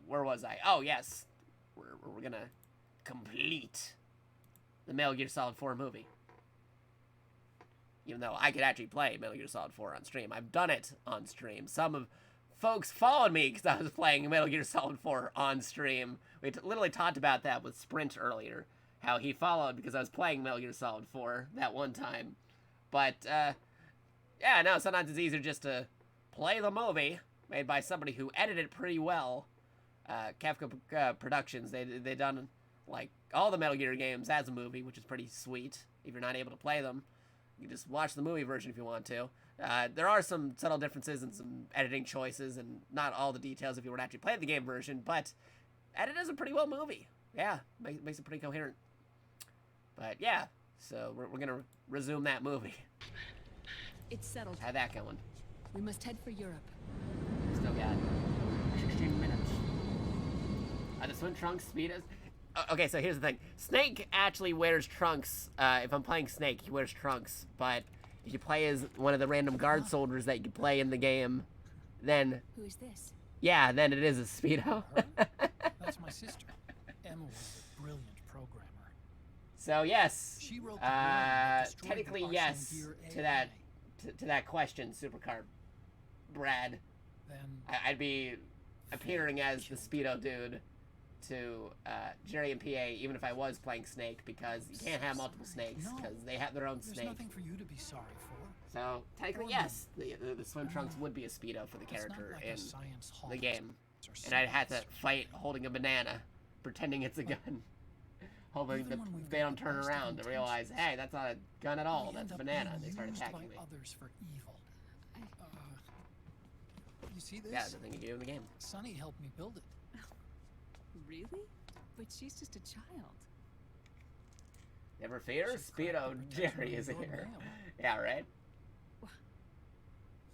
where was I? Oh, yes. We're gonna complete the Metal Gear Solid 4 movie. Even though I could actually play Metal Gear Solid 4 on stream. I've done it on stream. Some of folks followed me because I was playing Metal Gear Solid 4 on stream. We literally talked about that with Sprint earlier. How he followed because I was playing Metal Gear Solid 4 that one time. But, yeah, no, sometimes it's easier just to play the movie made by somebody who edited it pretty well. Kafka Productions, they done, like, all the Metal Gear games as a movie, which is pretty sweet. If you're not able to play them, you can just watch the movie version if you want to. There are some subtle differences and some editing choices, and not all the details if you were to actually play the game version, but edited is a pretty well movie. Yeah, makes it pretty coherent. But yeah, so we're gonna resume that movie. It's settled. How that going? We must head for Europe. Still got 16 minutes. Are the swim trunks speedos? Okay, so here's the thing. Snake actually wears trunks. If I'm playing Snake, he wears trunks. But if you play as one of the random guard soldiers that you play in the game, then... Who is this? Yeah, then it is a speedo. That's my sister. Emma was a brilliant programmer. So yes, She wrote the program that destroyed technically the yes Gear to AI. that to that question, Supercar Brad. Then I'd be appearing as the speedo dude to Jerry and PA, even if I was playing Snake, because you can't have multiple Snakes because they have their own there's Snake. nothing for you to be sorry for. So technically yes, the swim trunks would be a speedo for the character like a in science hall the game, or and I'd have to fight holding a banana, pretending it's a gun. Hoping that they don't turn around to realize, hey, that's not a gun at all, that's a banana, and they start attacking me. Others for evil. You see this? Yeah, the thing you do in the game. Sunny helped me build it. Really? But she's just a child. Never fear, Speedo Jerry is here. Yeah, right?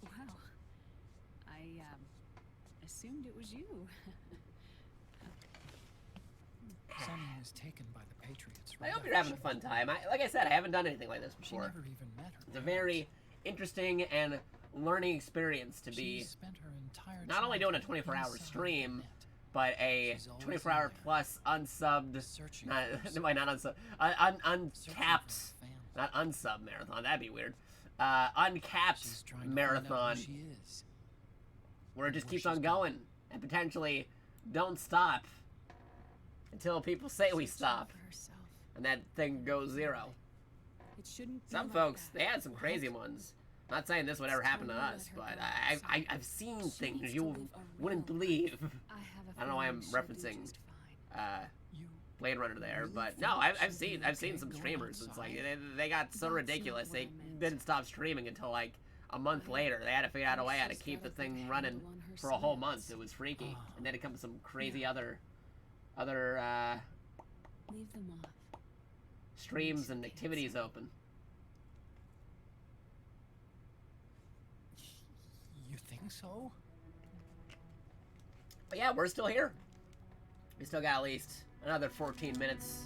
Wow. I assumed it was you. Sunny was taken by the Patriots. I hope you're having a fun time. Like I said, I haven't done anything like this before. She never even met her. It's a very interesting and learning experience to be not only doing a 24-hour stream, but a 24-hour plus unsubbed, not unsubbed, uncapped, not unsub marathon. That'd be weird. Uncapped marathon, where it just keeps on going and potentially don't stop until people say we stop, and that thing goes zero. It shouldn't. Some folks, they had some crazy ones. Not saying this would ever happen to us, but I've seen things you wouldn't believe. I don't know why I'm referencing Blade Runner there, but no, I've seen some streamers. It's like they got so ridiculous they didn't stop streaming until like a month later. They had to figure out a way how to keep the thing running for a whole month. It was freaky, and then it comes some crazy other Leave them off. streams and activities open. You think so? But yeah, we're still here. We still got at least another 14 minutes.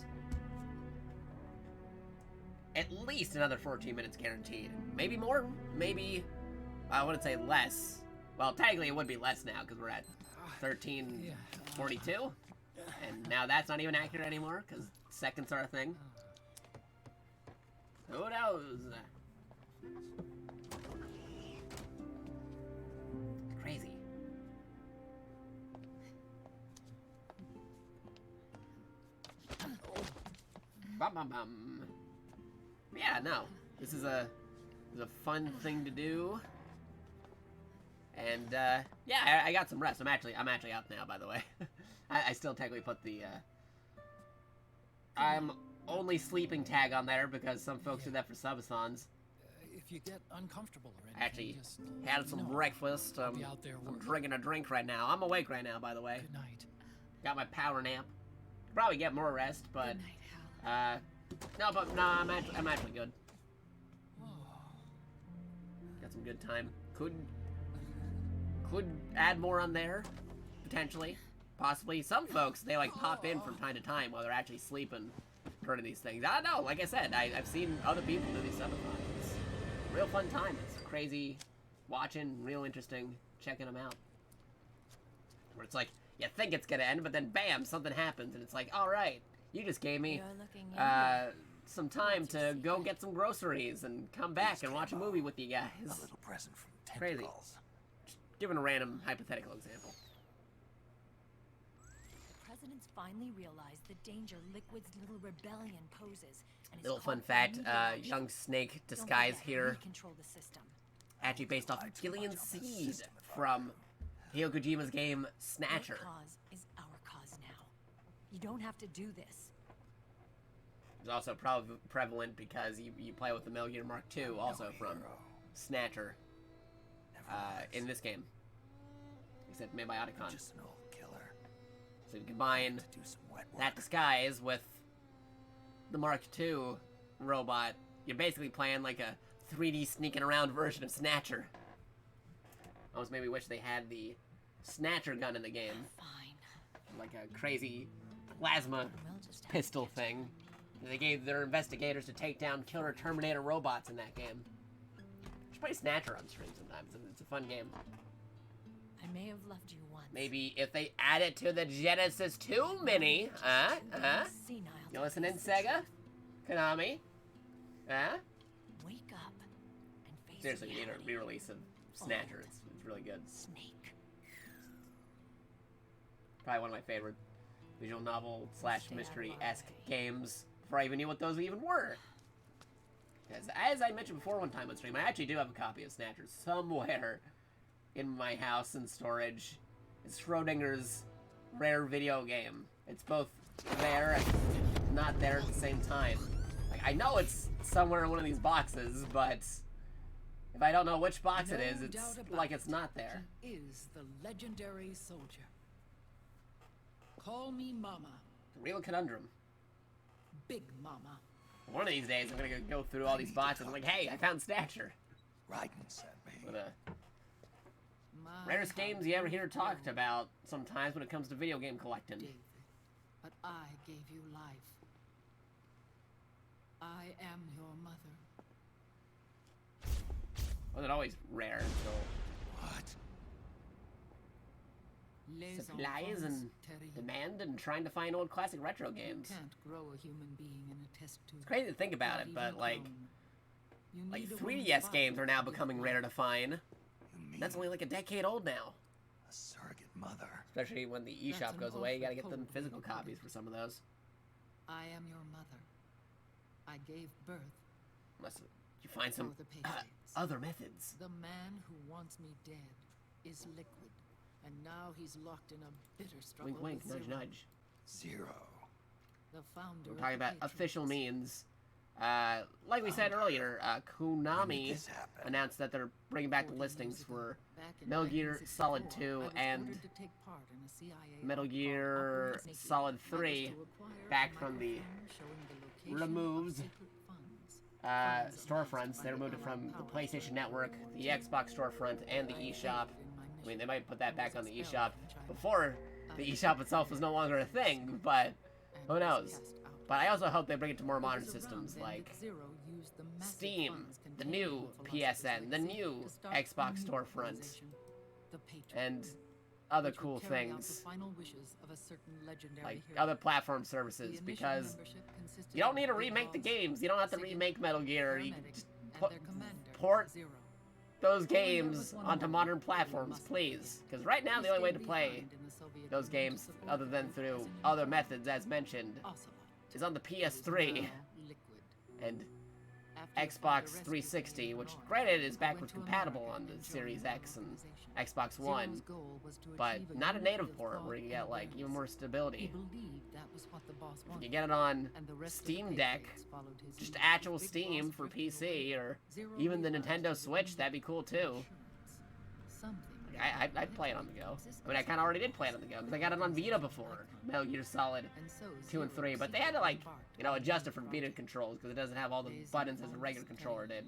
At least another 14 minutes guaranteed. Maybe more, maybe, I wouldn't say less. Well, technically it would be less now because we're at 13:42. And now that's not even accurate anymore because seconds are a thing. Who knows? Crazy. Bum, bum, bum. Yeah, no. This is a fun thing to do. And yeah, I got some rest. I'm actually out now, by the way. I still technically put the I'm only sleeping tag on there because some folks do that for subathons. If you get uncomfortable or anything, I actually just had some breakfast. I'll be out there I'm working. drinking a drink right now. I'm awake right now, by the way. Good night. Got my power nap. Probably get more rest, but No, but no, I'm actually good. Got some good time. Could add more on there, potentially, possibly. Some folks, they like pop in from time to time while they're actually sleeping during these things. I don't know. Like I said, I've seen other people do these subathons. It's a real fun time. It's crazy watching, real interesting, checking them out. Where it's like, you think it's gonna end, but then bam, something happens, and it's like, all right, you just gave me some time to go get some groceries and come back and watch a movie with you guys. A little present from Crazy. tentacles. Just giving a random hypothetical example. The president's finally realized the danger Liquid's little rebellion poses. And Little fun fact, young Snake disguise here, control the system. actually based off of Gillian Seed from Hideo Kojima's game Snatcher. Your cause is our cause now. You don't have to do this. It's also prevalent because you play with the Metal Gear Mark II, also from Snatcher, in this game. Except made by Otacon. Just an old killer. So you combine that disguise with the Mark II robot, you're basically playing like a 3D sneaking around version of Snatcher. Almost made me wish they had the Snatcher gun in the game. Fine. Like a crazy plasma pistol thing. They gave their investigators to take down killer Terminator robots in that game. Should play Snatcher on stream sometimes. It's a fun game. I may have loved you once. Maybe if they add it to the Genesis 2 mini, You listening, Sega? Konami? Wake up and face Seriously, you need a reality. re-release of Snatcher. It's really good. Snake. Probably one of my favorite visual novel / mystery-esque games before I even knew what those even were. Because as I mentioned before one time on stream, I actually do have a copy of Snatcher somewhere in my house in storage. It's Schrodinger's rare video game. It's both there and not there at the same time. Like, I know it's somewhere in one of these boxes, but if I don't know which box it is, it's like it's not there. He is the legendary soldier. Call me Mama. Real conundrum. Big Mama. One of these days, I'm gonna go through all these boxes. I'm like, hey, I found Snatcher. Raiden sent me. What rarest games you ever hear talked about sometimes when it comes to video game collecting. David, but I gave you life. I am your mother. Wasn't always rare until supplies and demand and trying to find old classic retro games. You can't grow a human being in a test tube. It's crazy to think about it, but like 3DS games are now becoming rare to find. That's only like a decade old now. A surrogate mother. Especially when the eShop goes away, you gotta get them physical copies for some of those. I am your mother. I gave birth. Unless you find some other methods. The man who wants me dead is Liquid, and now he's locked in a bitter struggle. Wink, wink, with nudge, Zero. nudge. Zero. The founder. We're talking about official means. Like we said earlier, Konami announced that they're bringing back the listings for Metal Gear Solid 2 and Metal Gear Solid 3 back from the removed storefronts. They removed it from the PlayStation Network, the Xbox storefront, and the eShop. I mean, they might put that back on the eShop before the eShop itself was no longer a thing, but who knows? But I also hope they bring it to more modern systems like Steam, the new PSN, the new Xbox storefront, and other cool things like other platform services, because you don't need to remake the games. You don't have to remake Metal Gear. You can just port those games onto modern platforms, please. Because right now the only way to play those games, other than through other methods as mentioned, is on the PS3 and Xbox 360, which granted is backwards compatible on the Series X and Xbox One, but not a native port where you get like even more stability. If you get it on Steam Deck, just actual Steam for PC, or even the Nintendo Switch, that'd be cool too. I'd play it on the go. I mean, I kind of already did play it on the go, because I got it on Vita before, Metal Gear Solid 2 and 3, but they had to, like, you know, adjust it for Vita controls, because it doesn't have all the buttons as a regular controller did.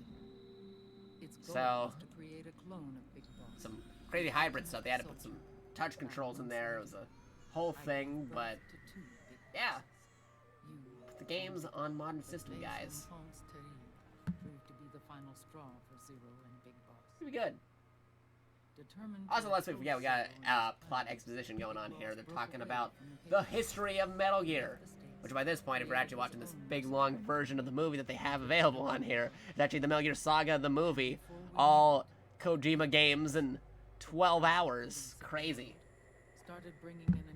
So, some crazy hybrid stuff. They had to put some touch controls in there. It was a whole thing, but yeah. Put the games on modern system, guys. Pretty good. Also, let's not forget, we got plot exposition going on here. They're talking about the history of Metal Gear. Which by this point, if you're actually watching this big, long version of the movie that they have available on here, it's actually the Metal Gear Saga, the movie. All Kojima games in 12 hours. Crazy.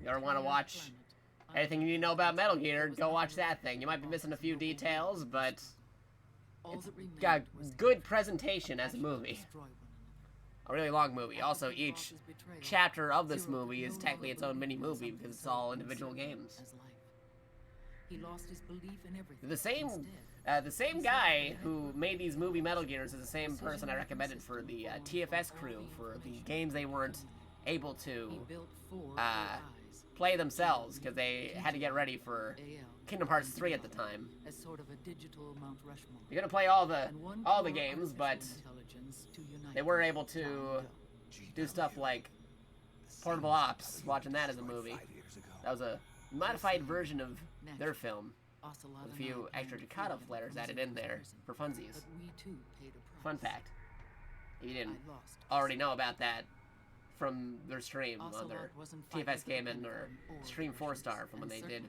You ever want to watch anything you need to know about Metal Gear, go watch that thing. You might be missing a few details, but it's got good presentation as a movie. A really long movie. Also, each chapter of this movie is technically its own mini-movie because it's all individual games. He lost his belief in everything. The same guy who made these movie Metal Gears is the same person I recommended for the TFS crew for the games they weren't able to play themselves because they had to get ready for Kingdom Hearts 3 at the time. As sort of a digital Mount Rushmore. You're gonna play all the games, but they weren't able to do stuff like Portable Ops. Watching that as a movie, that was a modified version of their film with a few extra Jakarta flares added in there for funsies. Fun fact, if you didn't already know about that from their stream on their TFS Gaming or Stream 4-Star from when they did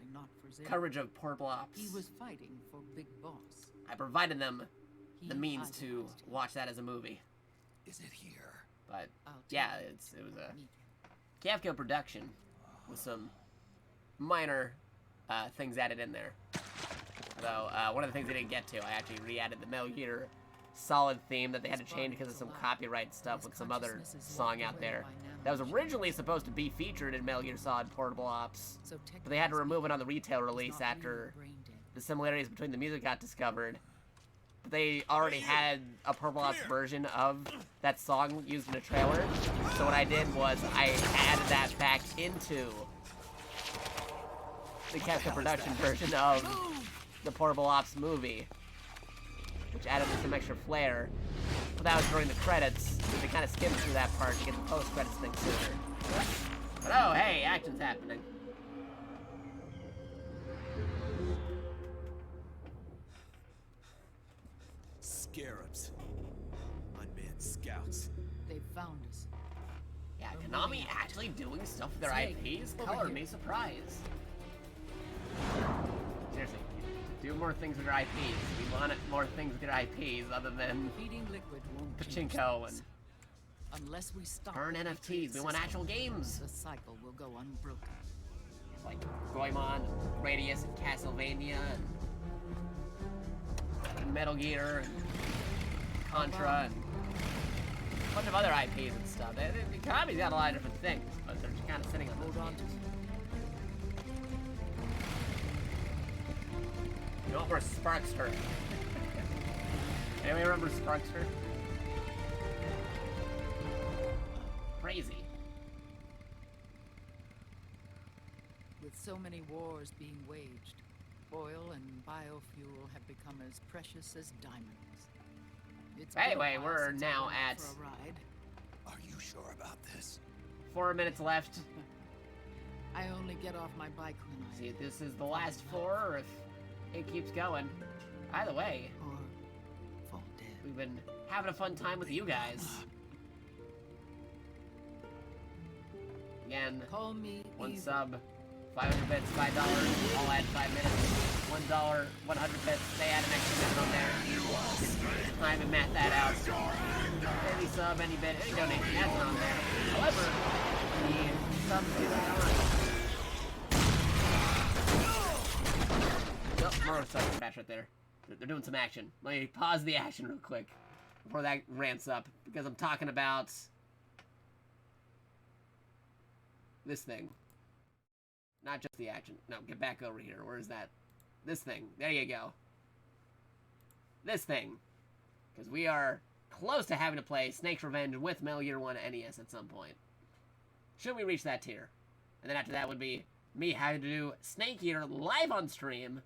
coverage of Portable Ops. He was fighting for Big Boss. I provided them the means to watch that as a movie. Is it here? But yeah, it was a Capcom production with some minor things added in there. Though one of the things they didn't get to, I actually re-added the Metal Gear Solid theme that they had to change because of some copyright stuff with some other song out there that was originally supposed to be featured in Metal Gear Solid Portable Ops, but they had to remove it on the retail release after the similarities between the music got discovered. But they already had a Portable Ops version of that song used in a trailer, so what I did was I added that back into the Capcom production version of the Portable Ops movie, which added some extra flair. But that was during the credits, so they kind of skimmed through that part to get the post-credits thing sooner. But oh, hey, action's happening. Scarabs. Unmanned scouts. They found us. Yeah, Konami actually doing stuff with their IPs? Color me surprised. Seriously, do more things with your IPs. We want more things with your IPs other than Feeding liquid won't pachinko and unless we stop burn NFTs. We want actual games. The cycle will go unbroken. Like Goemon, Radius, and Castlevania, and Metal Gear, and Contra, and a bunch of other IPs and stuff. Konami's got a lot of different things, but they're just kind of sitting on those games. You know, we're Sparkster. Anyone remember Sparkster? Crazy. With so many wars being waged, oil and biofuel have become as precious as diamonds. Anyway, we're now at... Are you sure about this? 4 minutes left. I only get off my bike when I... See if this is the last 4 or if it keeps going. Either way, we've been having a fun time with you guys. Again, call me 1 sub, 500 bits, $5. I'll add 5 minutes. $1, 100 bits. They add an extra minute on there. Time to math that out. Any sub, any bit, any donation, that's on there. However, the sub is on. Oh, motorcycle crash right there. They're doing some action. Let me pause the action real quick before that ramps up, because I'm talking about this thing. Not just the action. No, get back over here. Where is that? This thing. There you go. This thing. Because we are close to having to play Snake's Revenge with Metal Gear 1 NES at some point. Should we reach that tier. And then after that would be me having to do Snake Eater live on stream.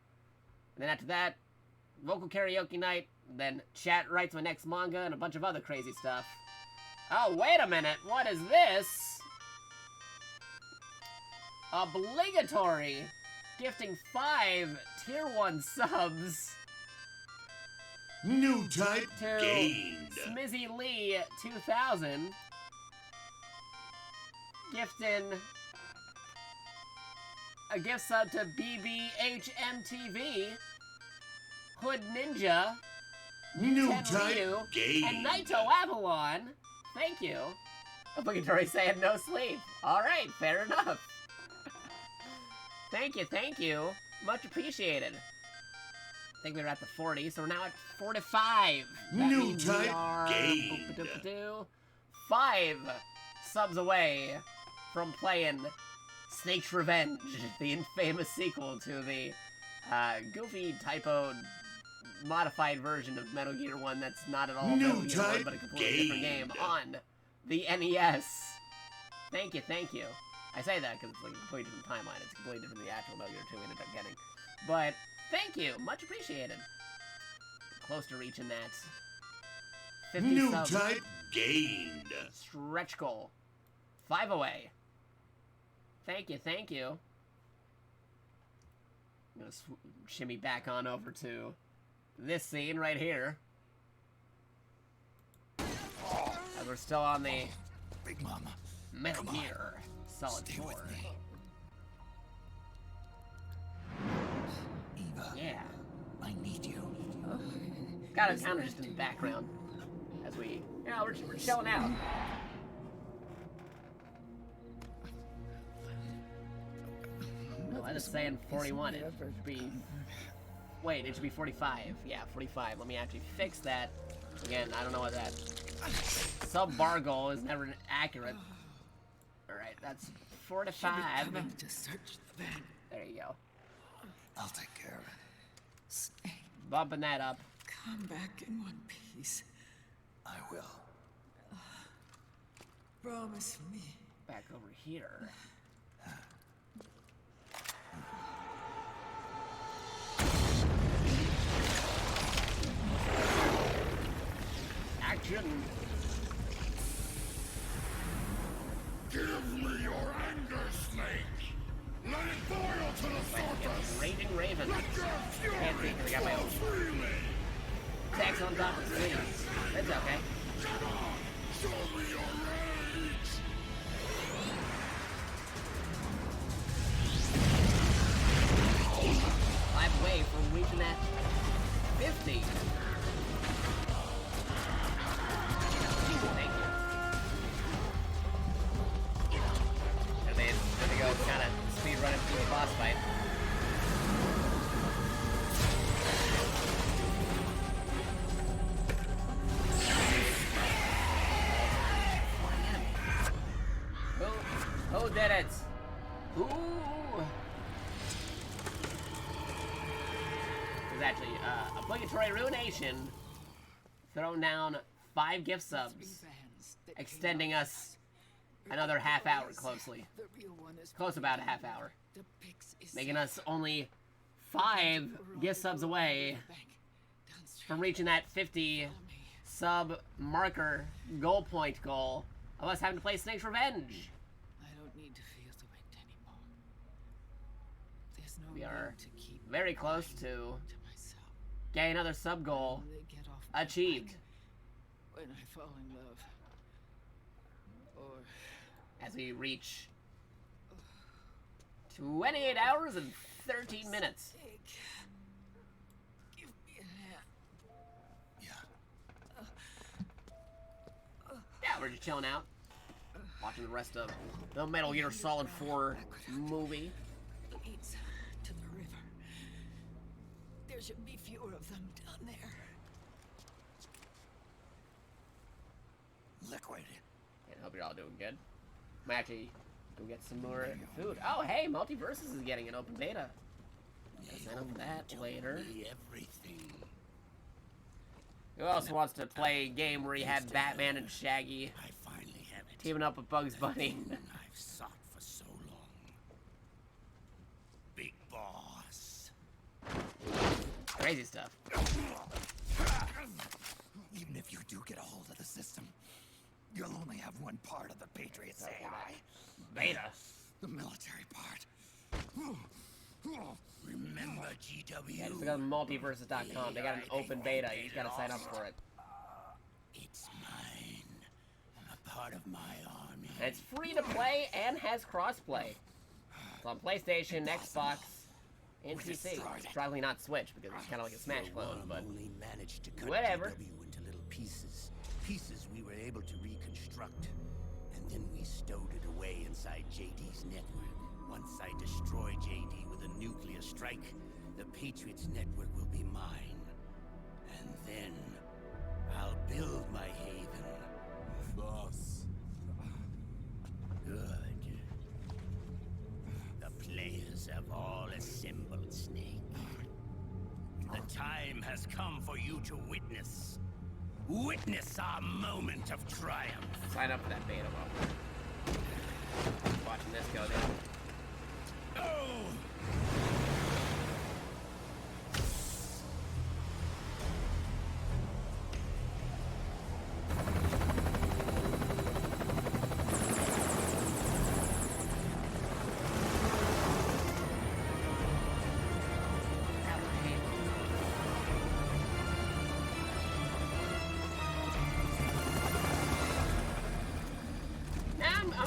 And then after that, vocal karaoke night. Then chat writes my next manga and a bunch of other crazy stuff. Oh, wait a minute. What is this? Obligatory. Gifting 5 tier 1 subs. New type to gained. Smizzy Lee 2000. Gifting a gift sub to BBHMTV. Hood Ninja. New Ted type Ryu, gained. and Naito Avalon. Thank you. Obligatory saying no sleep. Alright, fair enough. Thank you, thank you. Much appreciated. I think we were at the 40, so we're now at 45. That New means type we are gained. 5 subs away from playing Snake's Revenge, the infamous sequel to the goofy typoed modified version of Metal Gear 1 that's not at all Metal Gear 1, but a completely different game on the NES. Thank you, thank you. I say that because it's like a completely different timeline. It's completely different than the actual Metal Gear 2 we ended up getting. But thank you, much appreciated. Close to reaching that 50 New subs. type gained. Stretch goal. 5 away. Thank you, thank you. I'm gonna shimmy back on over to this scene right here. As we're still on the Big Mama. Metal Gear Solid 4. Eva. Yeah. I need you. Got a counter just in the background. As we, you know, we're chilling out. No, I was saying 41. It should be... Wait, it should be 45. Yeah, 45. Let me actually fix that. Again, I don't know what that... Sub-bar goal is never accurate. Alright, that's 4 to 5. To search the van. There you go. I'll take care of it. Snake, Bumping that up. come back in one piece. I will. Promise me. Back over here. Action! Give me your anger, Snake! Let it boil to the surface! Raging Raven. Let your fury Can't see 'cause I got my flow own freely! text on top of the screen. That's okay. Come on! Show me your rage! 5 away from reaching that 50. Thank you. And then we go kind of speed running through the boss fight. Who did it? Who? There's actually obligatory ruination. Thrown down 5 gift subs, extending us another half hour closely. Close about a half hour. Making us only 5 gift subs away from reaching that 50 sub marker goal point goal of us having to play Snake's Revenge. I don't need to feel the wind anymore. There's no We are need to keep very close to getting another sub goal achieved. when I fall in love. Or As we reach 28 hours and 13 minutes. give me a hand. Yeah, we're just chilling out. Watching the rest of the Metal Gear Solid 4 movie. Leads to the river. There should be fewer of them down there. Liquid. I hope you're all doing good. I'm actually go get some more food. Oh, hey, Multiversus is getting an open beta. I'll send them that later. Everything. Who else wants to play a game where you had Batman and Shaggy teaming up with Bugs Bunny? I've sought for so long. Big boss. Crazy stuff. Even if you do get a hold of the system, you'll only have one part of the Patriots AI. Beta. The military part. Remember GW? Yeah, just go to multiverses.com. They got an open beta. You just gotta sign up for it. It's mine. A part of my army. And it's free to play and has crossplay. It's on PlayStation, Xbox, and PC. Probably not Switch because it's kind of like a Smash clone, but only managed to cut whatever. GW into little pieces. Pieces we were able to reconstruct. And then we stowed it away inside JD's network. Once I destroy JD with a nuclear strike, the Patriots network will be mine. And then I'll build my haven. Boss. Good. The players have all assembled, Snake. The time has come for you to witness. Witness our moment of triumph. Sign up for that beta while we're watching this go down.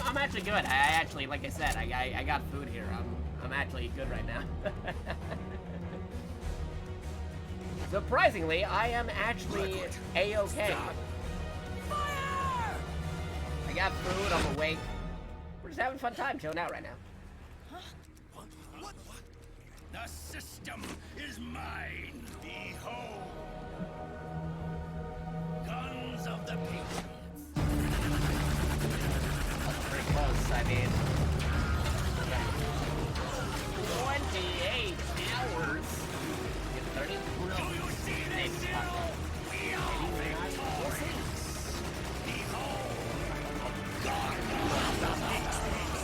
I'm actually good. I actually, like I said, I got food here. I'm actually good right now. Surprisingly, I am actually A-okay. I got food, I'm awake. We're just having a fun time chilling out right now. What? The system is mine. Behold. Guns of the Patriots. That's pretty close, I mean. 28 hours. 30? Who knows? Do you see this signal? We are victorious. Behold. God of the Patriots.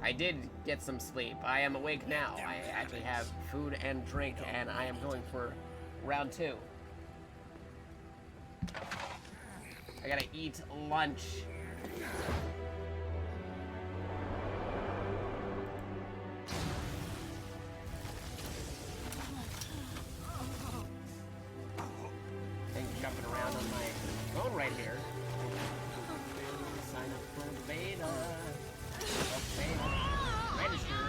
I did get some sleep. I am awake now. I actually have food and drink, and I am going for round 2. I gotta eat lunch. Things jumping around on my phone right here. Sign up for the beta. Register.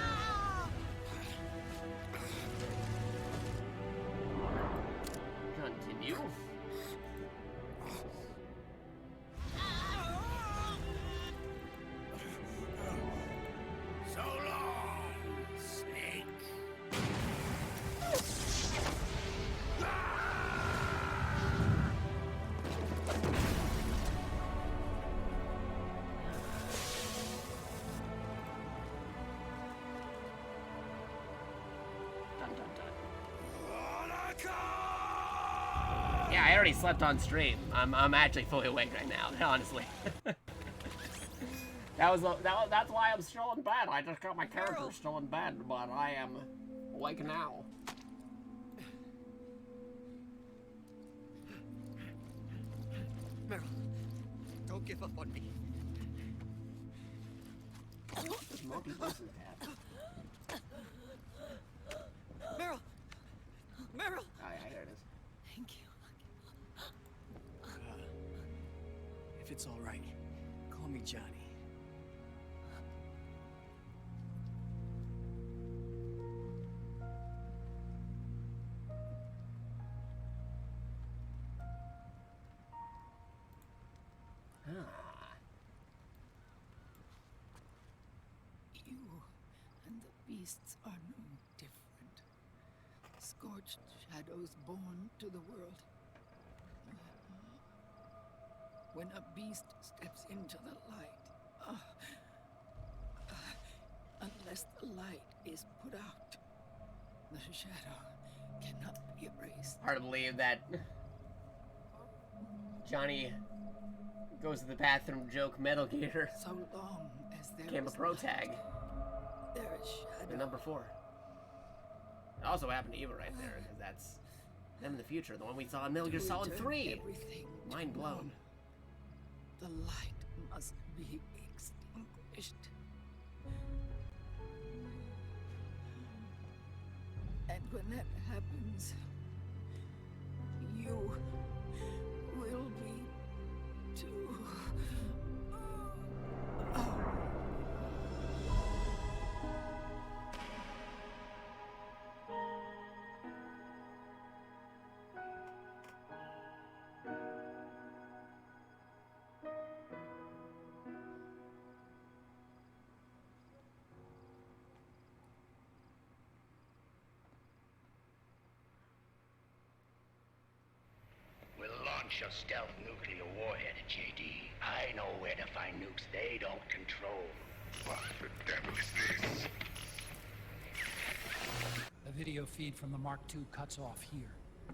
Continue. So long, Snake. Dun, dun, dun. Yeah, I already slept on stream. I'm actually fully awake right now, honestly. That's why I'm still in bed. I just got my character still in bed, but I am awake now. Meryl, don't give up on me. Multiverses tab. Meryl! Meryl! Oh yeah, there it is. Thank you. If it's all right, call me Johnny. You and the beasts are no different. Scorched shadows born to the world. When a beast steps into the light, unless the light is put out, The shadow cannot be erased. Hard to believe that Johnny goes to the bathroom joke Metal Gear. So long as there Became a is pro light, tag. there is shadow. The number 4. It also happened to Eva right there, because that's them in the future, the one we saw in Metal Gear Solid 3. Mind blown. The light must be extinguished. And when that happens, you will be too. We'll launch a stealth nuclear warhead at JD. I know where to find nukes they don't control. What the devil is this? The video feed from the Mark II cuts off here.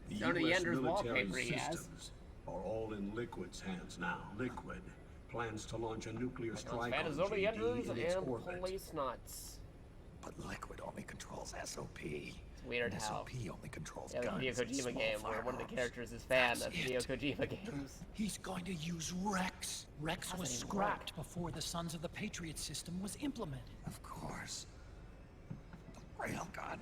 The So the US Ender's military wallpaper he has. systems are all in Liquid's hands now. Liquid plans to launch a nuclear strike on Phantasm, the Enders, JD in its and orbit. Police Nuts. But Liquid only controls SOP. It's weird and how. SOP only controls Yeah, the guns Hideo and Kojima small game where one of the firearms. characters is fan That's of Hideo it. Kojima games. He's going to use Rex. Rex How's was that even scrapped before the Sons of the Patriot system was implemented. Of course. The railgun.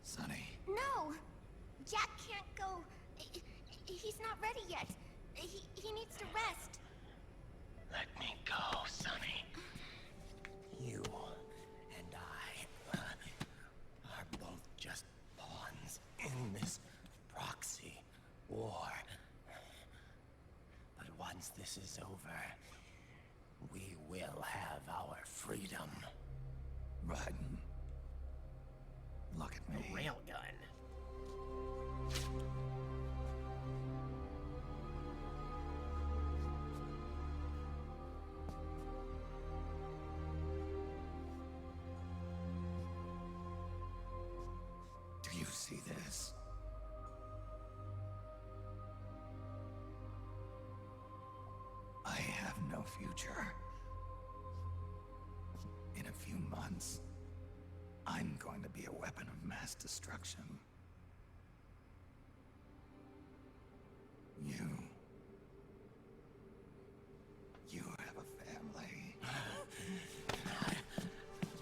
Sonny. No! Jack can't go. He's not ready yet. He needs to rest. Let me go, Sonny. You and I are both just pawns in this proxy war. But once this is over, we will have our freedom. Raiden, look at me. A railgun. Do you see this? I have no future. In a few months, I'm going to be a weapon of mass destruction. You have a family.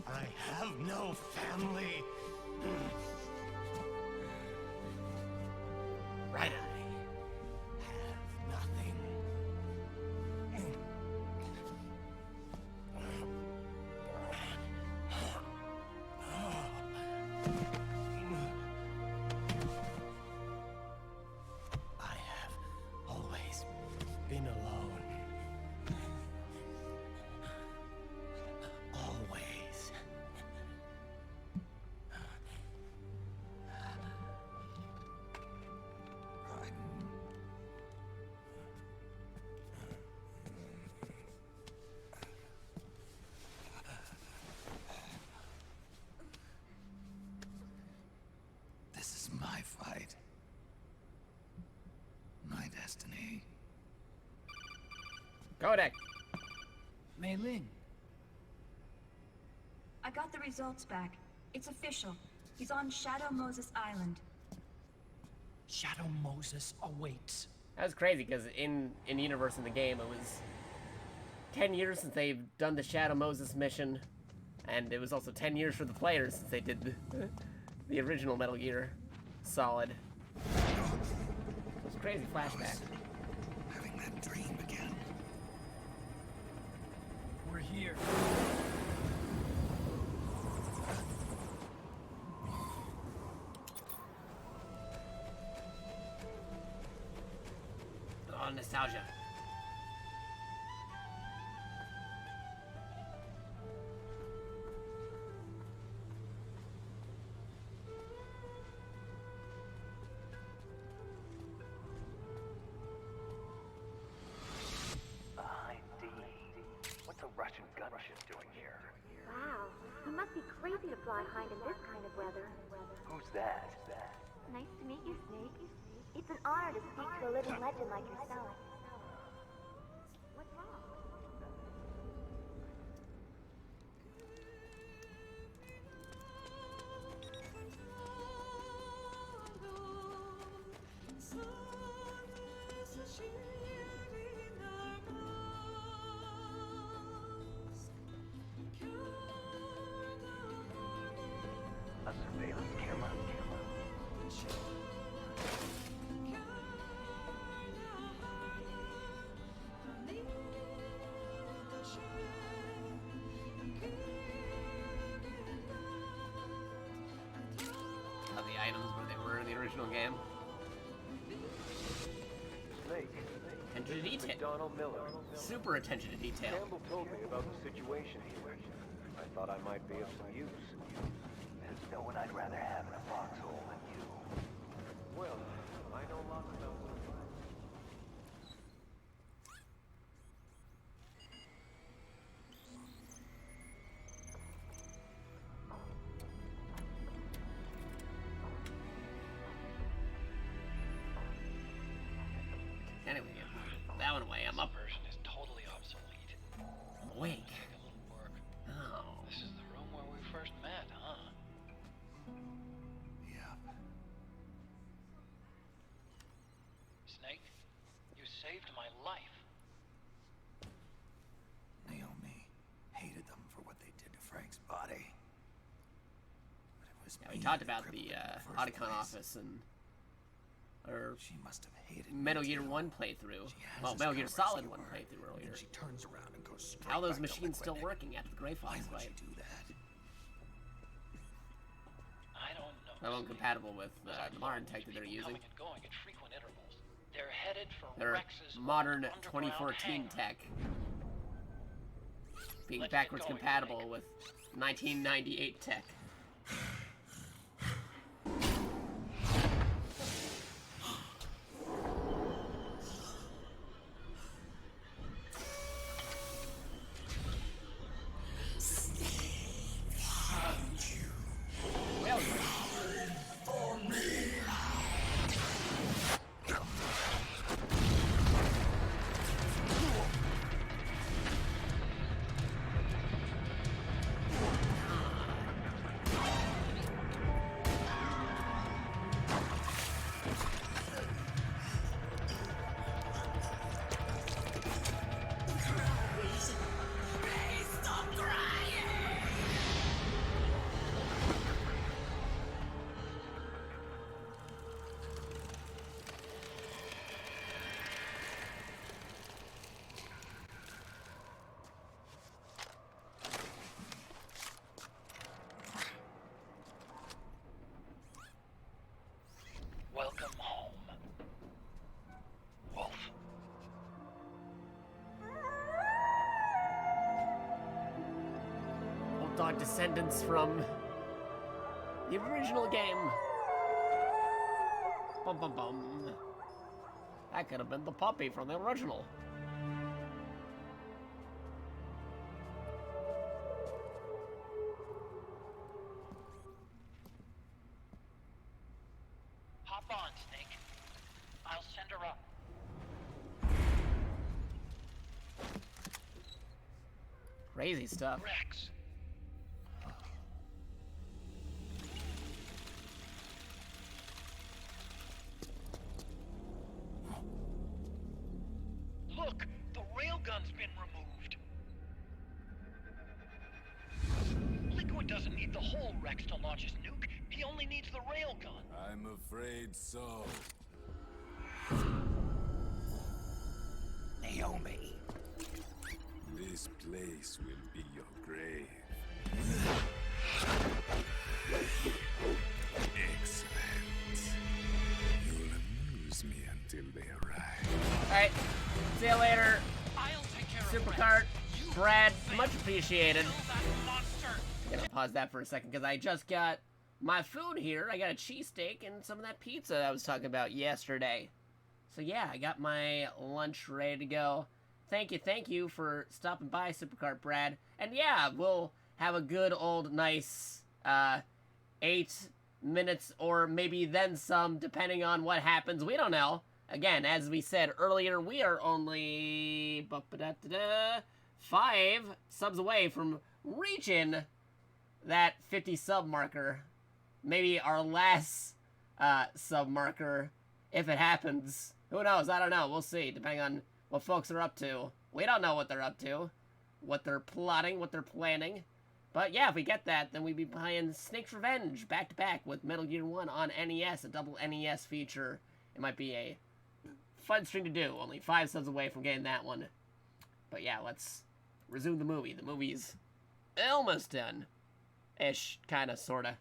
I have no family. Right. I have nothing. I have always been alone. Always. This is my fight. My destiny. Kodak. Mei Ling. I got the results back. It's official. He's on Shadow Moses Island. Shadow Moses awaits. That was crazy because in universe in the game it was 10 years since they've done the Shadow Moses mission, and it was also 10 years for the players since they did the original Metal Gear Solid. It was a crazy flashback. Having that dream again. We're here. Oh, nostalgia. ID. What's a Russian gunship doing here? Wow, easy to fly hind in this kind of weather. Who's that? Nice to meet you, Snake. It's an honor to speak to a living legend like yourself. What's wrong? A surveillance camera? The items where they were in the original game. Snake. Attention to detail. Donald Miller. Super attention to detail. Campbell told me about the situation here. I thought I might be of some use. There's no one I'd rather have in a foxhole than you. Well, I know lots about what I'm like. Anyway, that one away. I'm up. Version is totally obsolete. I'm awake. Oh. This is the room where we first met, huh? Yep. Snake, you saved my life. Naomi hated them for what they did to Frank's body. But it was Yeah, we talked about the Otacon office and she must have hated Metal Gear 1 playthrough. Well, Metal Gear Solid 1 playthrough earlier. She turns around and goes straight How are those back to machines still liquid. working after the Grey Fox Why would fight? you do that? I don't know. They're incompatible with the modern tech that they're using. Coming and going at frequent intervals. They're headed for They're Rex's modern underground 2014 hangar. tech. Being Let's get backwards going, compatible with 1998 tech. Well, Welcome home, Wolf. Old dog descendants from the original game. Bum bum bum. That could have been the puppy from the original. Hop on, Snake. I'll send her up. Crazy stuff. Rex. Look, the railgun's been removed. Liquid doesn't need the whole Rex to launch his nuke. He only needs the railgun. I'm afraid so. Naomi. This place will be your grave. Excellent. You'll amuse me until they arrive. Alright, see you later. I'll take care of Supercart, Rex. Brad, much appreciated. Kill that monster. I'm gonna pause that for a second because I just got my food here. I got a cheesesteak and some of that pizza I was talking about yesterday. So yeah, I got my lunch ready to go. Thank you for stopping by, Supercart Brad. And yeah, we'll have a good old nice 8 minutes or maybe then some, depending on what happens. We don't know. Again, as we said earlier, we are only 5 subs away from reaching that 50 sub marker. Maybe our last sub marker, if it happens. Who knows? I don't know. We'll see, depending on what folks are up to. We don't know what they're up to, what they're plotting, what they're planning. But yeah, if we get that, then we'd be playing Snake's Revenge back-to-back with Metal Gear 1 on NES, a double NES feature. It might be a fun stream to do. Only 5 subs away from getting that one. But yeah, let's resume the movie. The movie's almost done. Ish, kinda, sorta.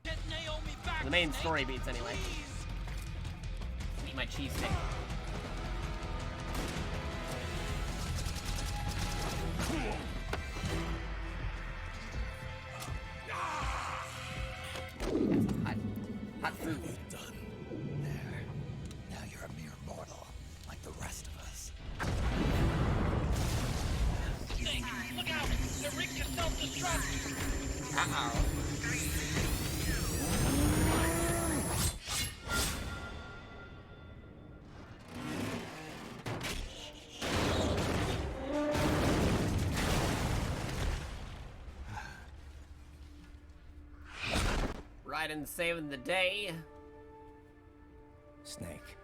The main story beats, anyway. Eat my cheesesteak. Hot food. Done. There. Now you're a mere mortal, like the rest of us. Snake, look out! The rig to self-destruct! Uh-oh. And saving the day. Snake,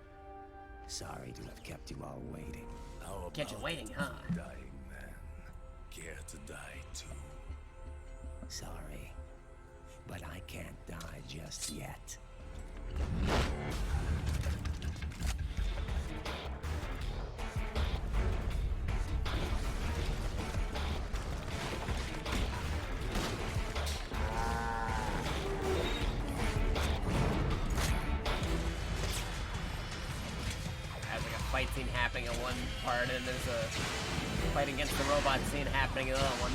sorry to have kept you all waiting. How Kept you about waiting, huh? dying man? Care to die too? Sorry, but I can't die just yet. Fight scene happening in one part, and there's a fight against the robot scene happening in the other one.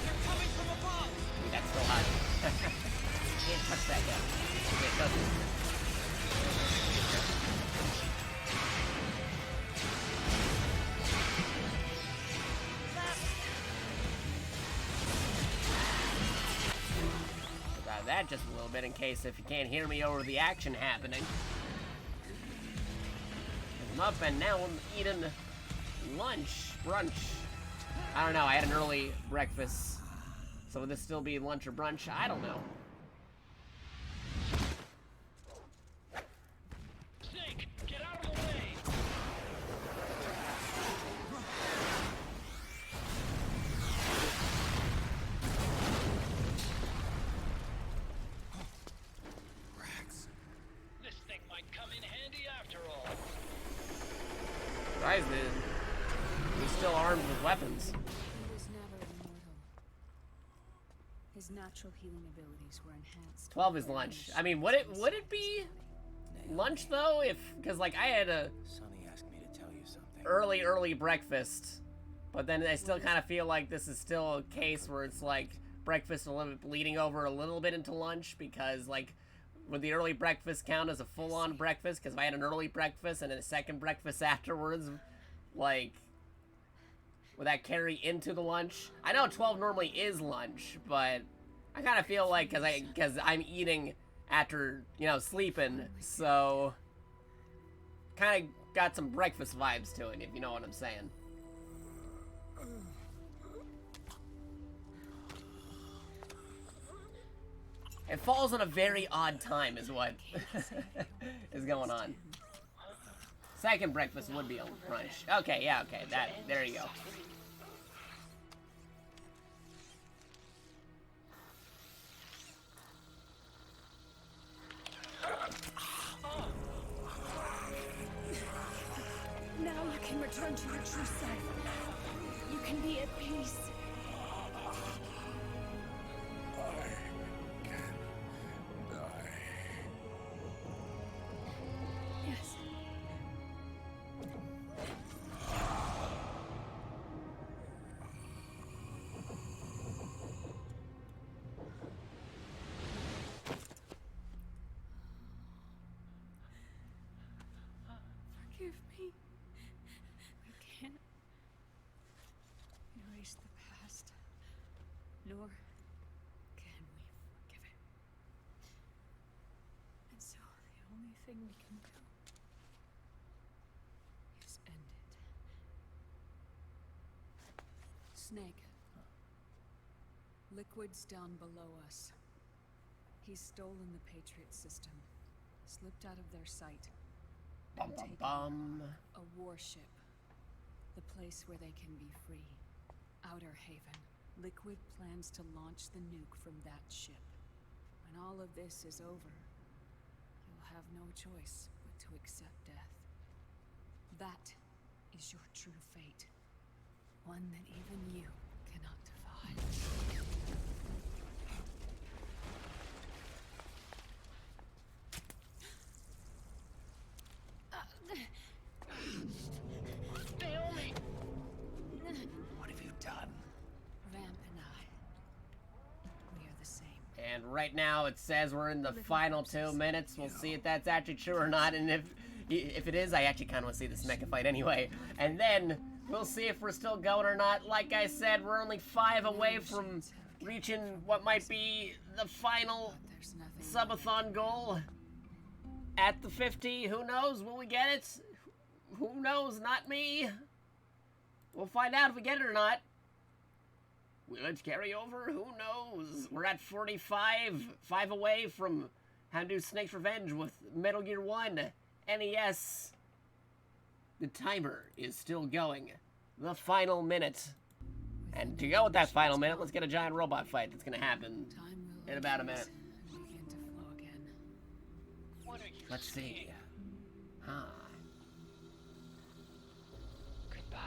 They're coming from above! Dude, that's so hot. Can't touch that yet. Okay, it doesn't. That just a little bit in case if you can't hear me over the action happening. I'm up and now I'm eating brunch. I don't know, I had an early breakfast. So would this still be lunch or brunch? I don't know. Snake, get out of the way! This thing might come in handy after all. Guys, he's still armed with weapons. He was never immortal. His natural healing abilities were enhanced. 12 is lunch. I mean, would it be lunch though? Because like I had a Sonny asked me to tell you something. early breakfast, but then I still kind of feel like this is still a case where it's like breakfast a little bit bleeding over a little bit into lunch, because like would the early breakfast count as a full-on breakfast? Because if I had an early breakfast and then a second breakfast afterwards, like would that carry into the lunch? I know 12 normally is lunch, but I kind of feel like because I'm eating after, you know, sleeping, so kind of got some breakfast vibes to it, if you know what I'm saying. It falls on a very odd time is what is going on. Second breakfast would be a brunch. Okay, yeah, okay, there you go. Now you can return to your true self. You can be at peace. Yes. Forgive me. I can't. erase the past, nor can we forgive it. And so the only thing we can do is end it. Snake. Liquid's down below us. He's stolen the Patriot system, slipped out of their sight, and taken a warship. The place where they can be free. Outer Haven. Liquid plans to launch the nuke from that ship. When all of this is over, you'll have no choice but to accept death. That is your true fate. One that even you cannot defy. Naomi! What have you done? Vamp and I, we are the same. And right now it says we're in the final 2 minutes. We'll see if that's actually true or not. And if it is, I actually kind of want to see this mecha fight anyway. And then we'll see if we're still going or not. Like I said, we're only 5 away from reaching what might be the final subathon goal. At the 50, who knows? Will we get it? Who knows? Not me. We'll find out if we get it or not. Will it carry over? Who knows? We're at 45, 5 away from having to do Snake's Revenge with Metal Gear 1 NES. The timer is still going. The final minute. And to go with that final minute, let's get a giant robot fight that's going to happen in about a minute. Let's see. Huh. Goodbye.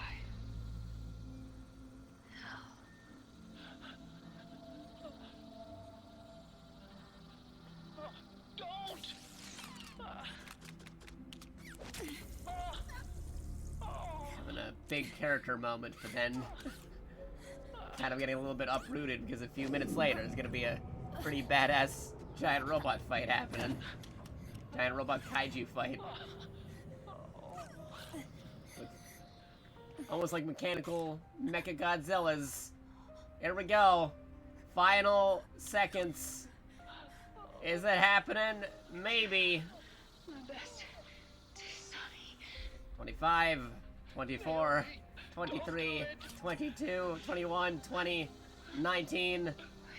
Don't! Having a big character moment, but then kind of getting a little bit uprooted because a few minutes later there's gonna be a pretty badass giant robot fight happening. Giant robot kaiju fight. Almost like mechanical Mecha Godzillas. Here we go. Final seconds. Is it happening? Maybe. 25, 24, 23, 22, 21, 20, 19,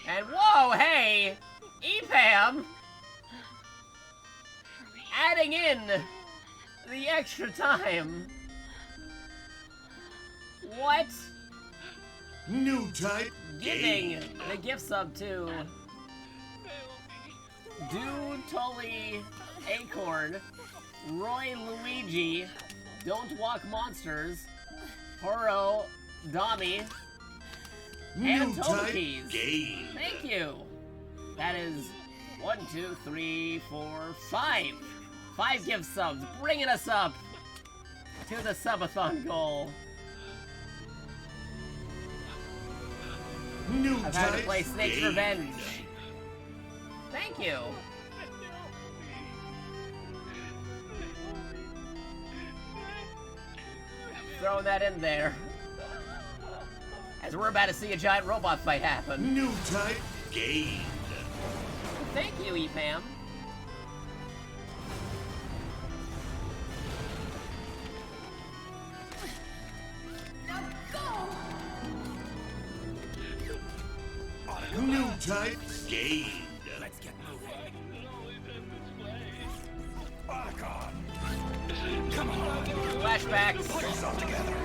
and whoa, hey! EPAM! Adding in the extra time. What? New type Giving the gift sub to Do Tully Acorn, Roy Luigi, Don't Walk Monsters, Horo Dami, and Tomokeys. Thank you. That is 1, 2, 3, 4, 5. 5 gift subs, bringing us up to the subathon goal. I've had to play Snake's Revenge. Thank you. Throwing that in there. As we're about to see a giant robot fight happen. New type gained. Thank you, EPAM. New type gained. Let's get moving. Come on. Flashbacks. Put yourself together.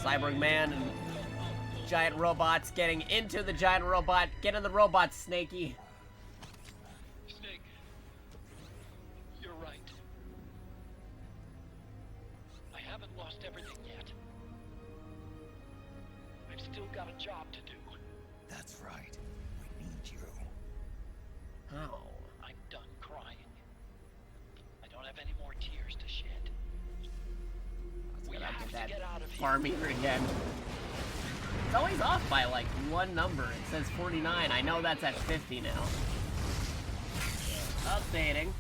Cyborg Man and giant robots getting into the giant robot. Get in the robot, Snakey. Snake, you're right. I haven't lost everything yet. I've still got a job to do. That's right. We need you. How? I'm done crying. I don't have any more tears to shed. We have to get out of here. Farm meter again. It's always off by like 1 number. It says 49. I know that's at 50 now. Updating.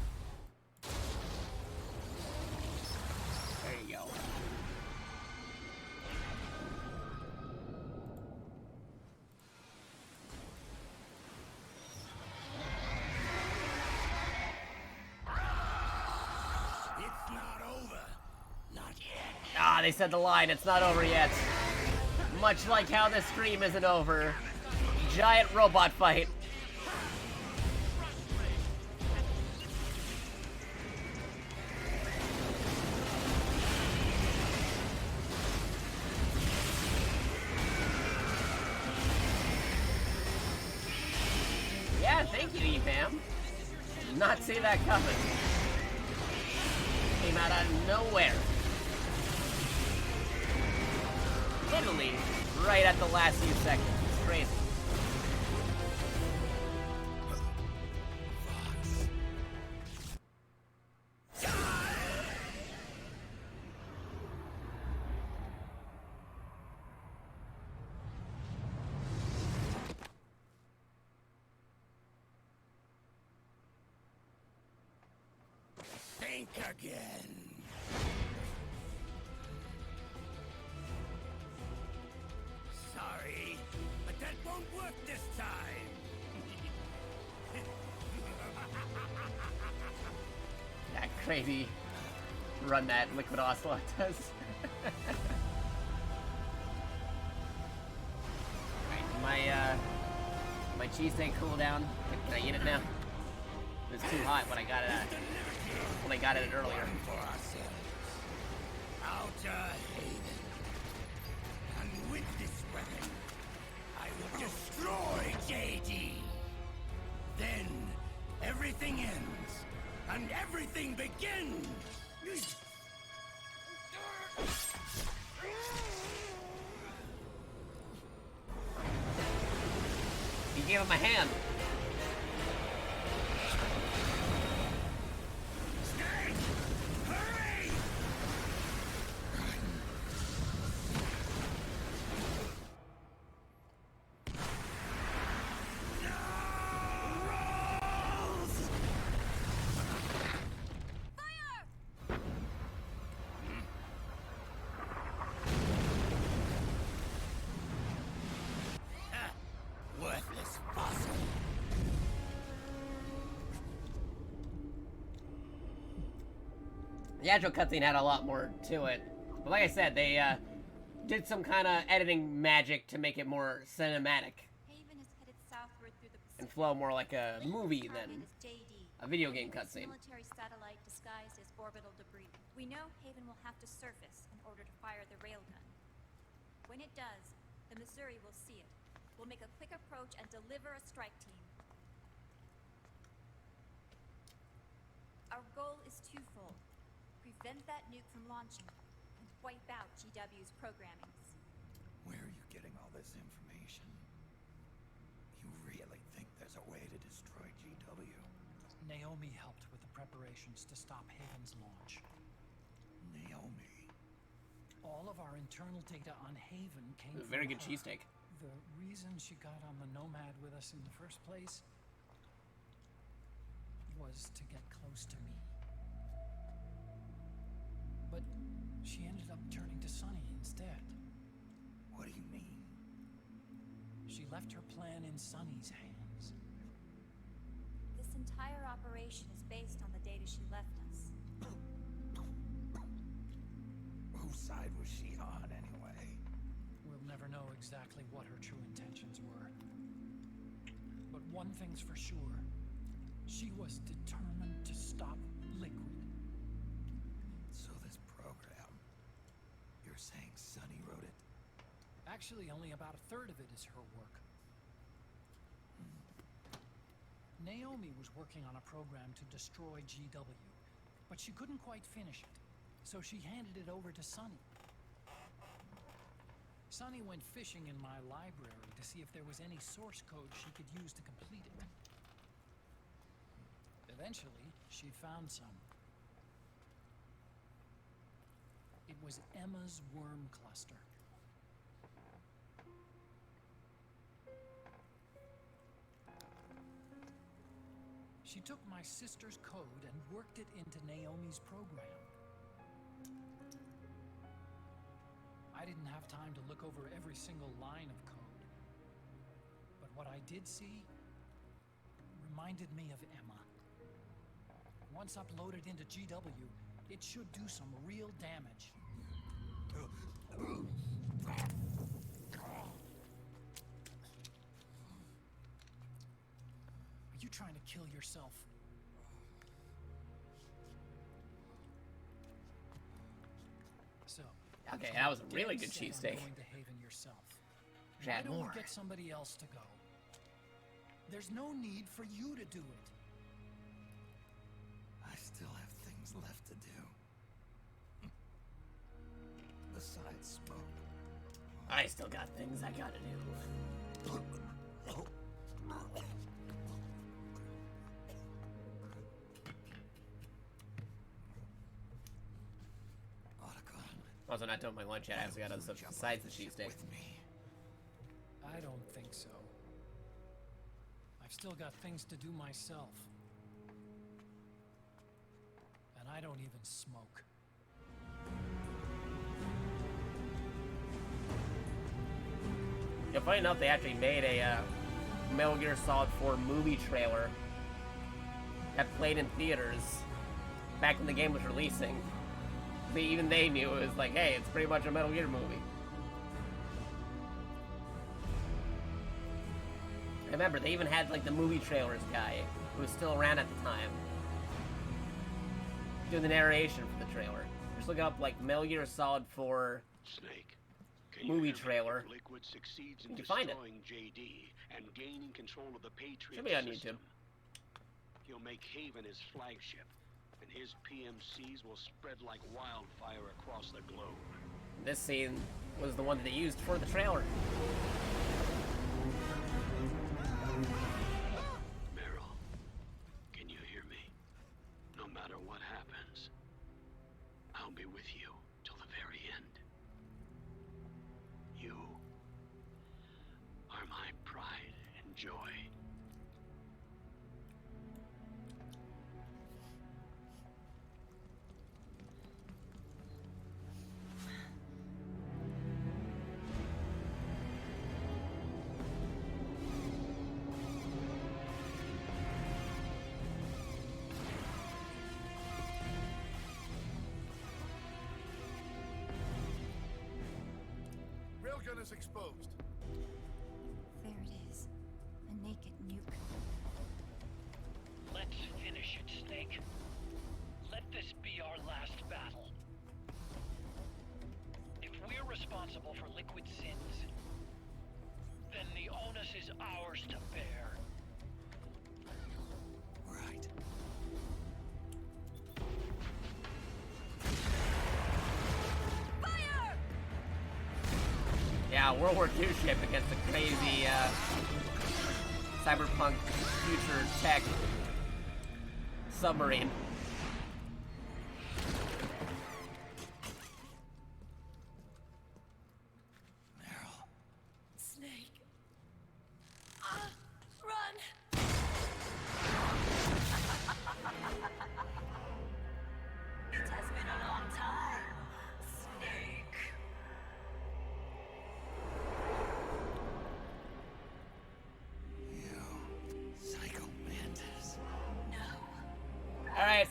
Ah, they said the line, it's not over yet. Much like how this stream isn't over. Giant robot fight. Yeah, thank you, EFAM. Did not see that coming. Came out of nowhere. Literally, right at the last few seconds. It's crazy. Think again. Sorry, but that won't work this time. That crazy run that Liquid Ocelot does. Alright, my cheesesteak cooldown. Can I eat it now? It was too hot when I got it earlier. Out Haven. And with this weapon, I will destroy JD. Then everything ends, and everything begins. He gave him a hand. Worthless fossil. The actual cutscene had a lot more to it. But like I said, they did some kind of editing magic to make it more cinematic. Haven is headed southward through the And Pacific. flow more like a movie than Target is JD. a video game It's cutscene. military satellite disguised as orbital debris. We know Haven will have to surface in order to fire the railgun. When it does, the Missouri will see it. We'll make a quick approach and deliver a strike team. Our goal is twofold. Prevent that nuke from launching and wipe out GW's programmings. Where are you getting all this information? You really think there's a way to destroy GW? Naomi helped with the preparations to stop Haven's launch. Naomi? All of our internal data on Haven came It was a from very good her. cheesesteak. The reason she got on the Nomad with us in the first place was to get close to me. But she ended up turning to Sunny instead. What do you mean? She left her plan in Sunny's hands. This entire operation is based on the data she left us. Whose side was she on, anyway? We'll never know exactly what her true intentions were. But one thing's for sure. She was determined to stop Liquid. So this program, you're saying Sunny wrote it? Actually, only about a third of it is her work. Naomi was working on a program to destroy GW, but she couldn't quite finish it, so she handed it over to Sunny. Sunny went fishing in my library to see if there was any source code she could use to complete it. Eventually, she found some. It was Emma's worm cluster. She took my sister's code and worked it into Naomi's program. I didn't have time to look over every single line of code. But what I did see reminded me of Emma. Once uploaded into GW, it should do some real damage. Are you trying to kill yourself? So. Okay, that was a really good Set on cheesesteak. going to Haven yourself. Should Why add don't more. we get somebody else to go? There's no need for you to do it. I still have things left to do. Besides smoke. I still got things I gotta do. Also, not doing my lunch yet. I actually got other stuff besides the cheesesteak. I don't think so. I've still got things to do myself. And I don't even smoke. Yeah, funny enough, they actually made a Metal Gear Solid 4 movie trailer that played in theaters back when the game was releasing. Even they knew it was like, hey, it's pretty much a Metal Gear movie. I remember they even had like the movie trailers guy who was still around at the time doing the narration for the trailer. Just look up like Metal Gear Solid 4 Snake, movie trailer. Liquid succeeds in You can find it. destroying JD and gaining control of the Patriot Should be on system. YouTube. He'll make Haven his flagship, and his PMCs will spread like wildfire across the globe. This scene was the one that they used for the trailer. Meryl, can you hear me? No matter what happens, I'll be with you till the very end. You are my pride and joy. Railgun is exposed. There it is. A naked nuke. Let's finish it, Snake. Let this be our last battle. If we're responsible for Liquid sins, then the onus is ours to bear. Right. Yeah, World War II ship against a crazy cyberpunk future tech submarine. Snake. Run! It has been a long time, Snake. Psycho Mantis. No. Alright,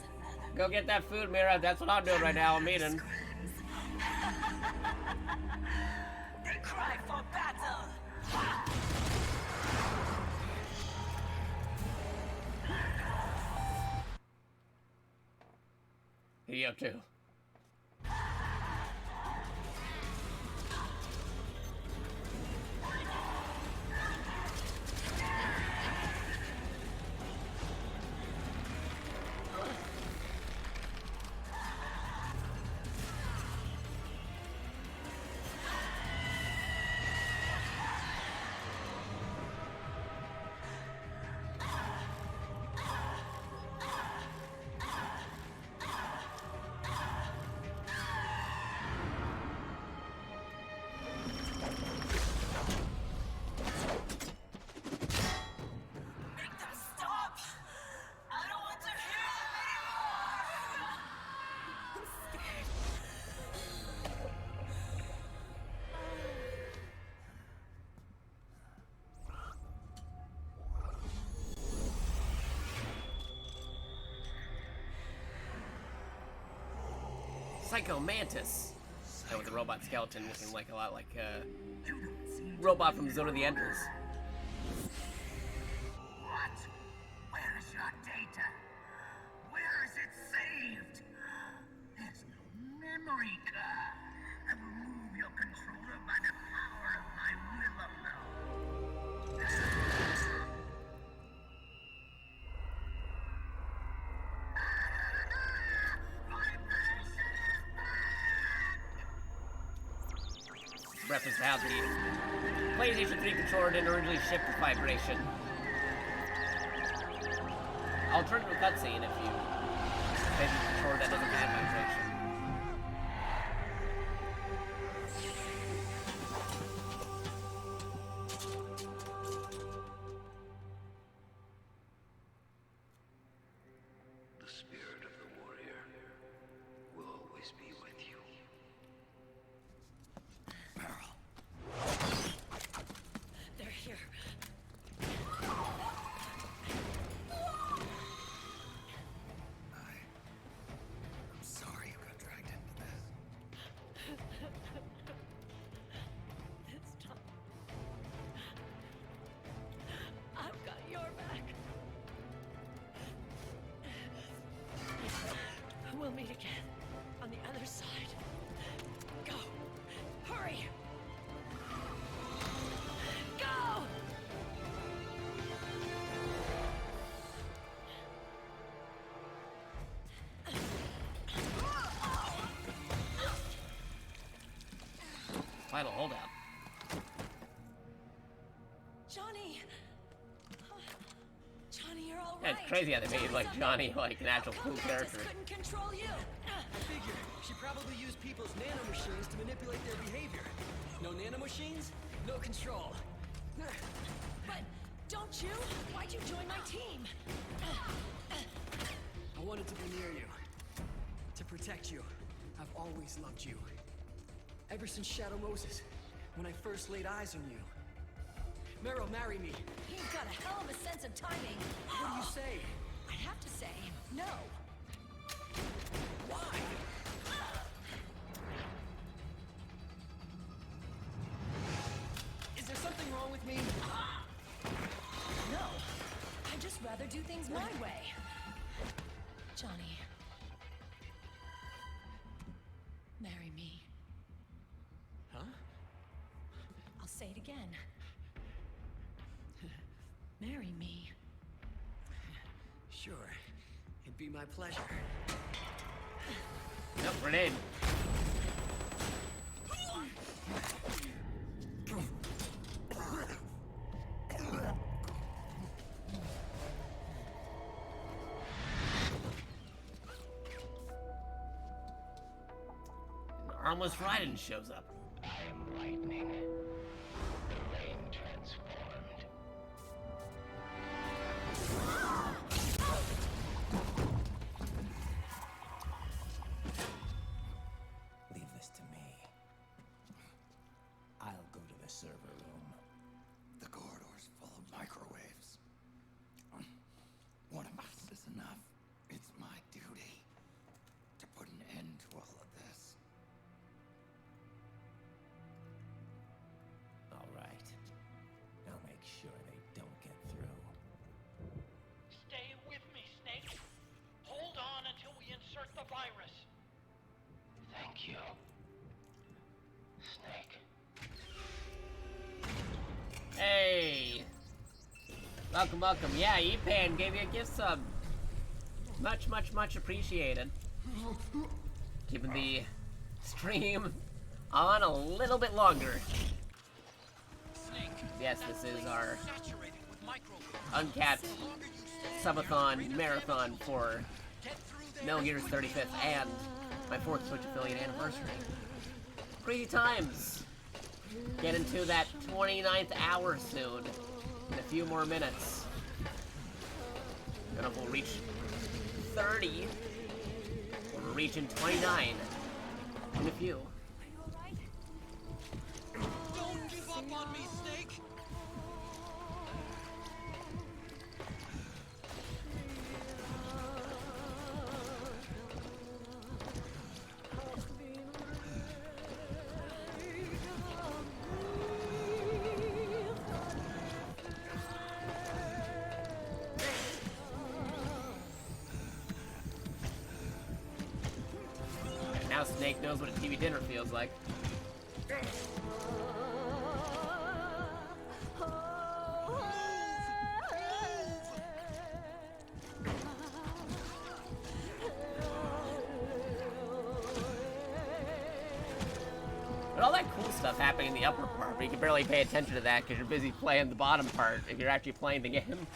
go get that food, Mira. That's what I'm doing right now. I'm eating. They cry for battle. Who you up to? Psycho Mantis. And with the robot skeleton looking like a lot like robot from Zone of the Enders. What? Where is your data? Where is it saved? There's no memory card. I will move your controller by the power of my will alone. Reference to how the PlayStation 3 controller didn't originally ship with vibration. I'll turn to a cutscene if you take a controller that doesn't have vibration. The spirit of the warrior will always be with you. They're here. I'm sorry you got dragged into this. This time, I've got your back. We'll meet again on the other side. Go! Hurry! Go! Final holdout. Johnny! Johnny, you're all Yeah, right. it's crazy how they made like Johnny like an actual cool character. Couldn't control you. Figure. She probably used people's nanomachines to manipulate their behavior. No nanomachines, no control. But don't you? Why'd you join my team? I wanted to be near you. To protect you. I've always loved you. Ever since Shadow Moses, when I first laid eyes on you. Meryl, marry me. He's got a hell of a sense of timing. What do you say? I'd have to say no. Why? Is there something wrong with me? No. I'd just rather do things my way. Johnny. Marry me. Huh? I'll say it again. Marry me. Sure. It'd be my pleasure. Nope, grenade. Armless Raiden shows up. I am lightning. The rain transformed. Leave this to me. I'll go to the server room. The corridor's full of microwaves. One of us is enough. It's my duty to put an end to all of this. All right. I'll make sure they don't get through. Stay with me, Snake. Hold on until we insert the virus. Thank you, Snake. Hey! Welcome, welcome. Yeah, Epan gave you a gift sub. Much, much, much appreciated. Keeping the stream on a little bit longer. Snake, Yes, this is our saturated with microwaves. uncapped subathon marathon for Metal Gear's 35th and my 4th Twitch affiliate anniversary. Crazy times. Get into that 29th hour soon. In a few more minutes. Then we'll reach 30. We're reaching 29 in a few. Don't give up on me, Snake. Snake knows what a TV dinner feels like. But all that cool stuff happening in the upper part, but you can barely pay attention to that because you're busy playing the bottom part if you're actually playing the game.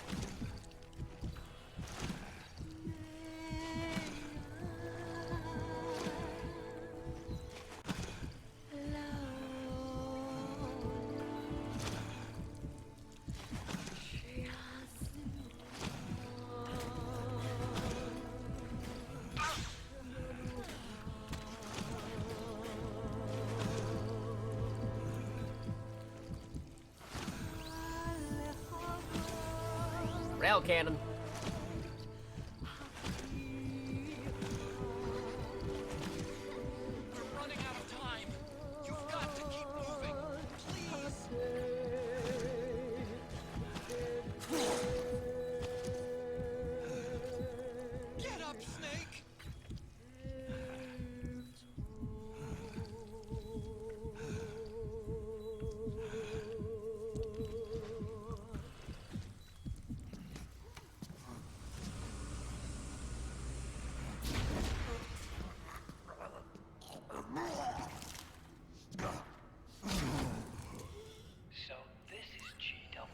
Rail cannon. We're running out of time. You've got to keep moving. Please. Get up, Snake. So this is GW.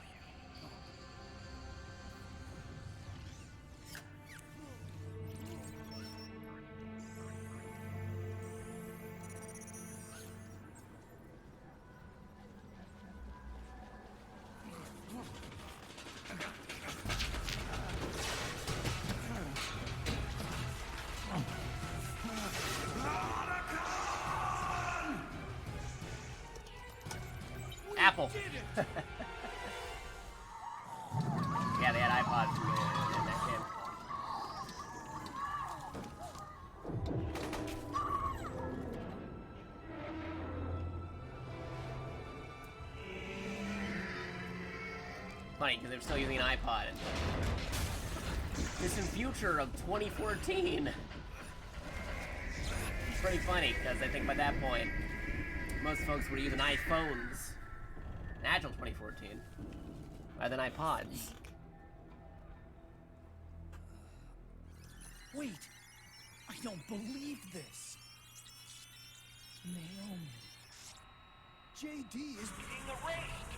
Apple. Yeah, they had iPods in that game. Funny, because they're still using an iPod. This in future of 2014. It's pretty funny, because I think by that point, most folks were using iPhones. Natural 2014. Rather than iPods. Wait! I don't believe this! Naomi. JD is being erased!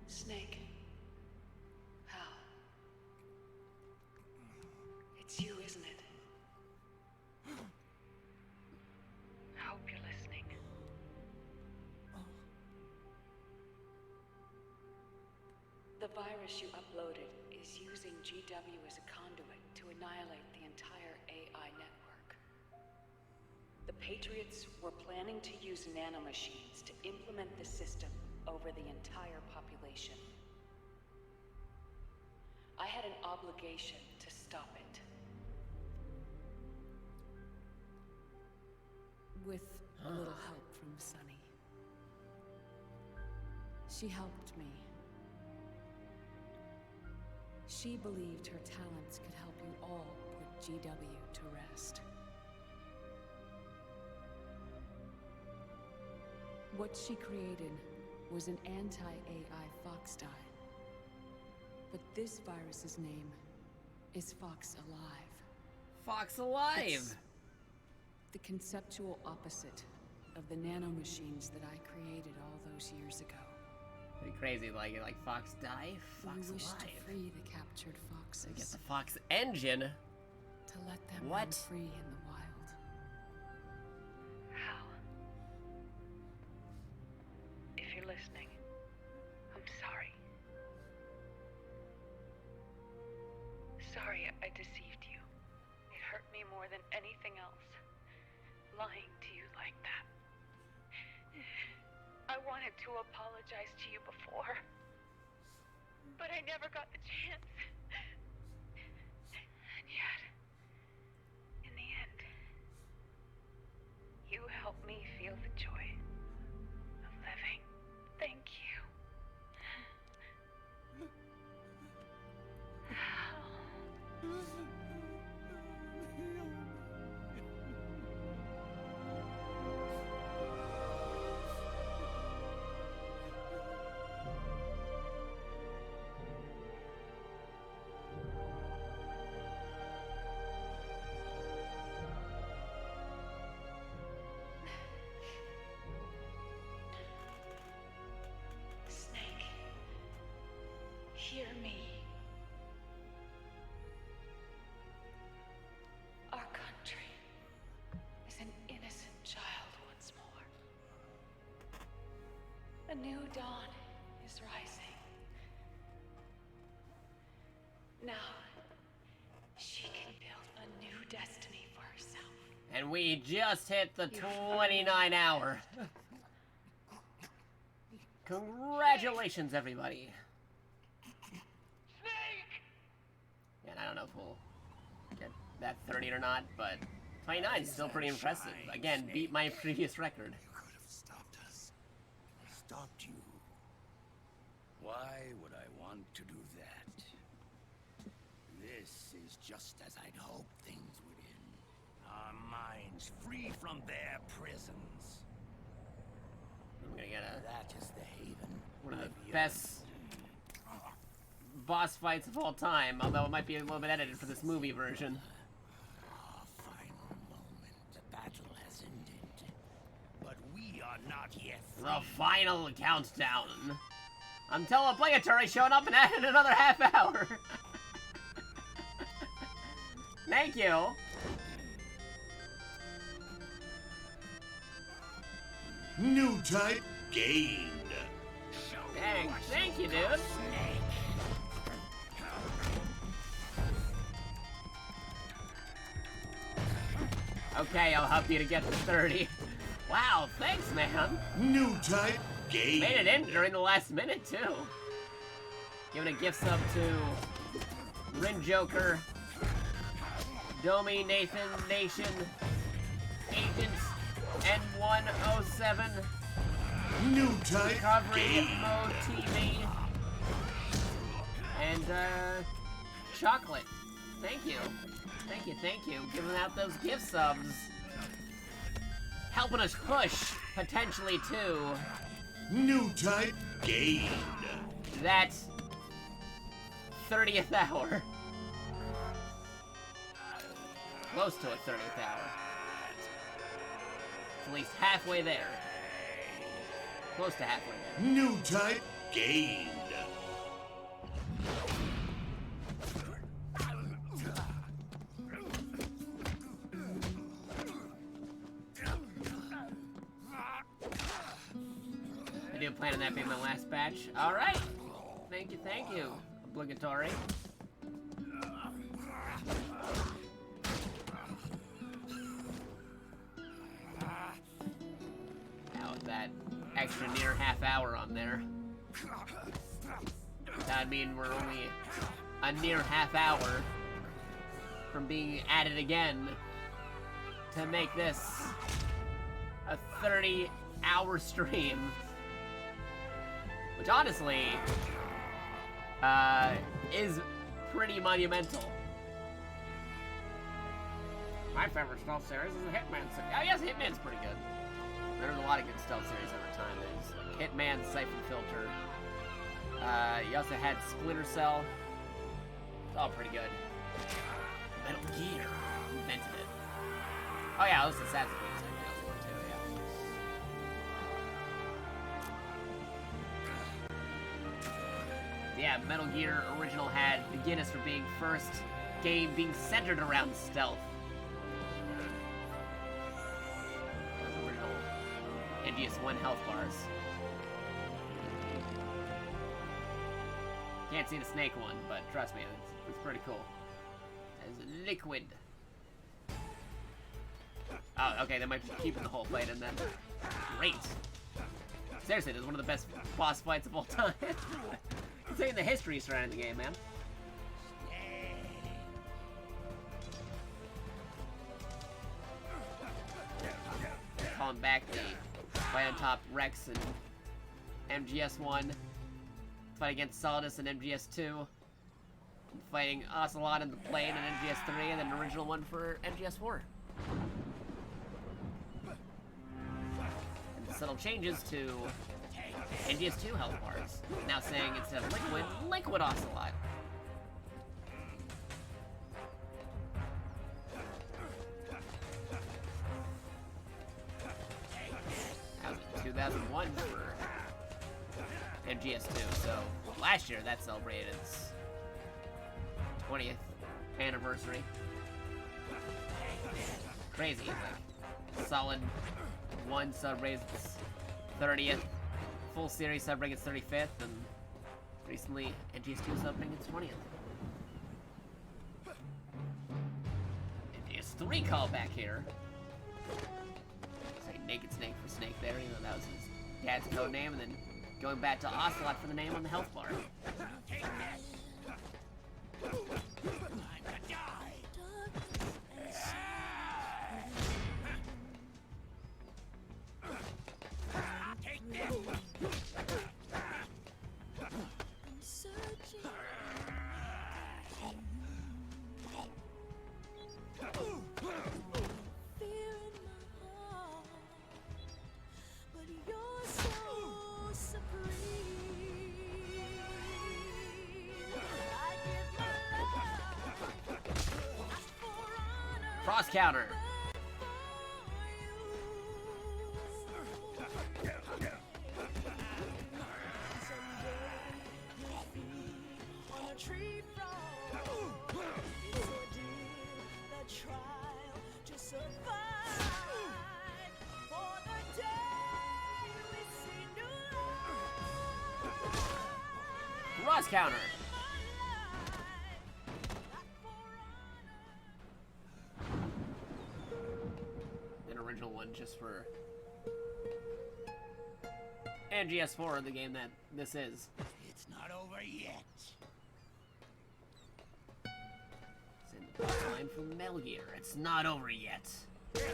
Snake. How? It's you, isn't it? I hope you're listening. The virus you uploaded is using GW as a conduit to annihilate the entire AI network. The Patriots were planning to use nanomachines to implement the system over the entire population. I had an obligation to stop it. With a little help from Sunny. She helped me. She believed her talents could help you all put GW to rest. What she created was an anti-AI fox dye. But this virus's name is Fox Alive. Fox Alive! It's the conceptual opposite of the nanomachines that I created all those years ago. Pretty crazy, like Fox Die, Fox We wish Alive. to free the captured foxes. They get the Fox engine. To let them What? run free in the wild. How? If you're listening, I'm sorry. Sorry I deceived you. It hurt me more than anything else. Lying to you like that. I wanted to apologize to you before, but I never got the chance. And yet, in the end, you helped me feel the joy of living. Thank you. Hear me. Our country is an innocent child once more. A new dawn is rising. Now, she can build a new destiny for herself. And we just hit the 29 hour. Congratulations, everybody. And I don't know if we'll get that 30 or not, but 29 is still pretty impressive. Again, beat my previous record. You could have stopped us. Stopped you. Why would I want to do that? This is just as I'd hoped things would end. Our minds free from their prisons. I'm gonna get That is the haven. one of the best boss fights of all time, although it might be a little bit edited for this movie version. Our final moment. The battle has ended. But we are not yet free. The final countdown. Until obligatory showing up and added another half hour. Thank you. New type gained. Dang, thank you, dude. Okay, I'll help you to get to 30. Wow, thanks, man. New type gained. Made it in during the last minute, too. Giving a gift sub to Rin Joker, Domi, Nathan, Nation, Agent, N107, New type Recovery gained. Mode TV, and Chocolate. Thank you. Thank you, thank you. Giving out those gift subs. Helping us push, potentially, to New type gained. that 30th hour. Close to a 30th hour. At least halfway there. Close to halfway there. New type gained. I do plan on that being my last batch. Alright. Thank you, thank you. Obligatory. Now with that extra near half hour on there. That'd mean we're only a near half hour from being added again to make this a 30-hour stream. Which honestly is pretty monumental. My favorite stealth series is the Hitman series. Oh yes, Hitman's pretty good. There's a lot of good stealth series over time. There's like Hitman, Siphon Filter. You also had Splinter Cell. It's all pretty good. Metal Gear invented it. Oh yeah, this is Assassin's Creed too, yeah. Yeah, Metal Gear original had the Guinness for being first game being centered around stealth. Those original MGS1 health bars. Can't see the snake one, but trust me, it's pretty cool. As liquid. Oh, okay, they might be keeping the whole fight in then. Great. Seriously, this is one of the best boss fights of all time. I'm saying the history surrounding the game, man. Calling back the fight on top Rex and MGS1. Fight against Solidus and MGS2. Fighting Ocelot in the plane in MGS3, and then an original one for MGS4. And subtle changes to MGS2 health bars. Now saying instead of liquid, liquid Ocelot. That was in 2001 for MGS2, so last year that celebrated its 20th anniversary. Crazy, like Solid 1 celebrates its 30th, full series celebrating its 35th, and recently NGS2 celebrating its 20th. NGS3 callback here. Say Naked Snake for Snake there, even though that was his dad's code name, and then going back to Ocelot for the name on the health bar. Cross counter. Cross counter. An original one just for NGS4, the game that this is. It's not over yet. It's in the boss line from Metal Gear. It's not over yet. That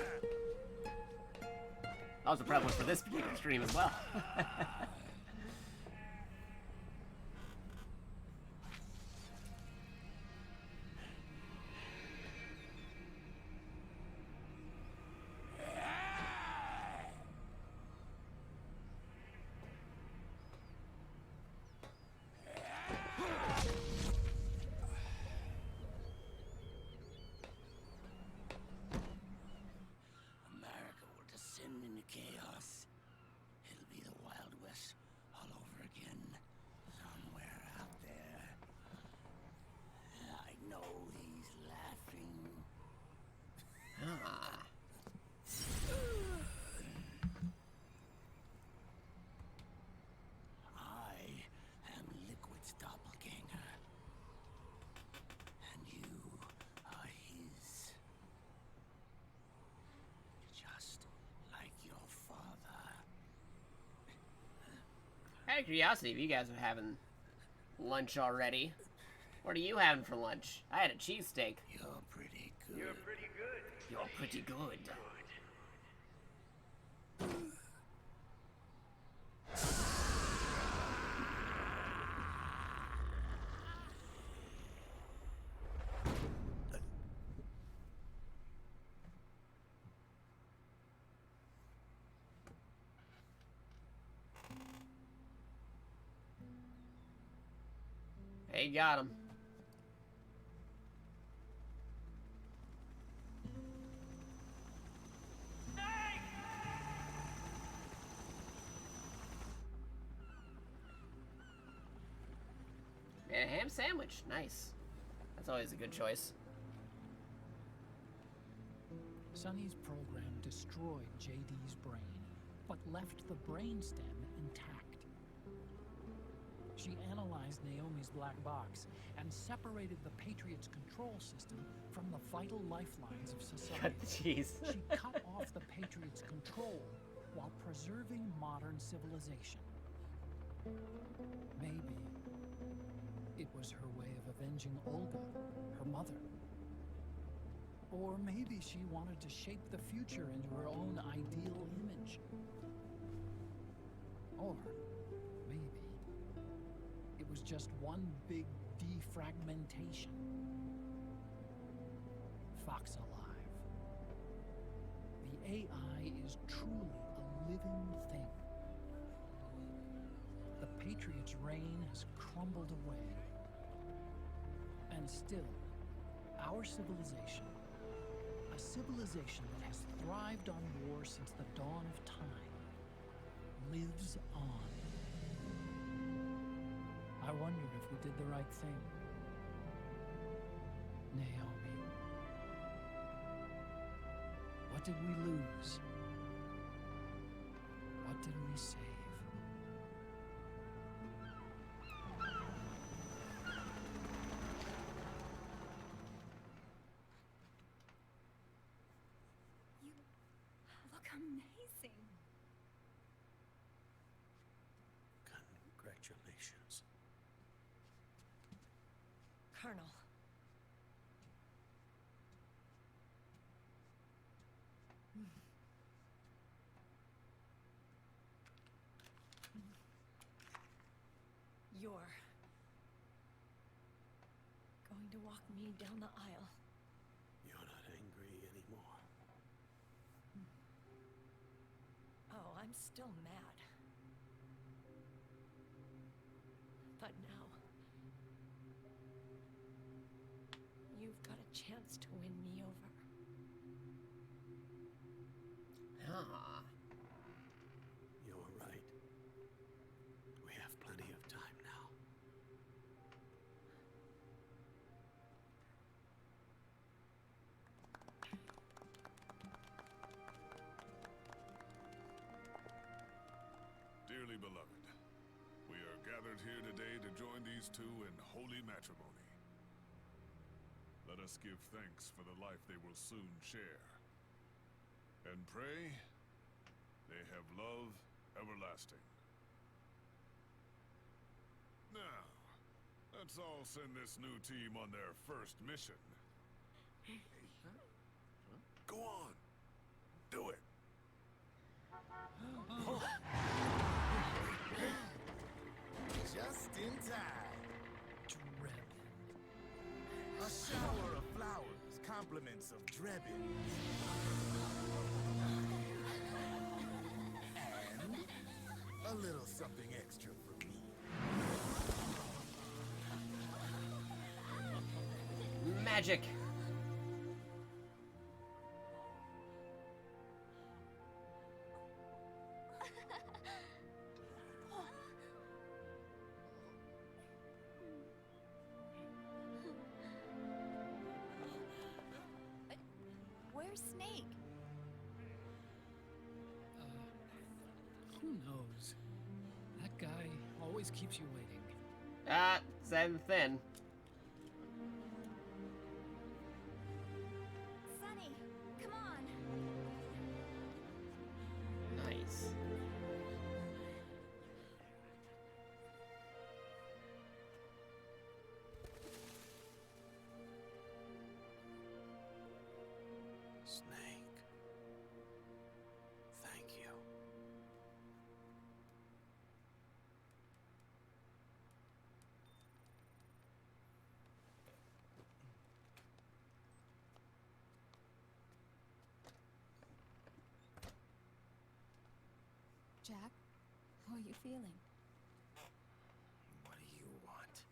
was a prevalence for this particular stream as well. America will descend into chaos. It'll be the Wild West all over again. Somewhere out there. I know he's laughing. I am Liquid's doppelganger. And you are his. Just like your father. Out of curiosity, if you guys are having lunch already, what are you having for lunch? I had a cheesesteak. You're pretty good. You're pretty good. You're pretty good. Hey, got him. And a ham sandwich. Nice. That's always a good choice. Sonny's program destroyed JD's brain, but left the brainstem intact. She analyzed Naomi's black box and separated the Patriot's control system from the vital lifelines of society. Jeez. She cut off the Patriot's control while preserving modern civilization. Maybe it was her way of avenging Olga, her mother. Or maybe she wanted to shape the future into her own ideal image. Or maybe it was just one big defragmentation. Fox alive. The AI is truly a living thing. The Patriot's reign has crumbled away. And still, our civilization, a civilization that has thrived on war since the dawn of time, lives on. I wonder if we did the right thing. Naomi. What did we lose? What did we save? You look amazing. Congratulations. Colonel. You're going to walk me down the aisle. You're not angry anymore. Oh, I'm still mad. But now, you've got a chance to win me over. Ah. You're right. We have plenty of time now. Dearly beloved, we are gathered here today to join these two in holy matrimony. Let us give thanks for the life they will soon share. And pray they have love everlasting. Now, let's all send this new team on their first mission. Go on. Do it. Just in time. A shower of flowers, compliments of Drebin. And a little something extra for me. Magic. Where's Snake? Who knows? That guy always keeps you waiting. Same thin. Sunny, come on. Nice. Snake. Thank you. Jack, how are you feeling? What do you want?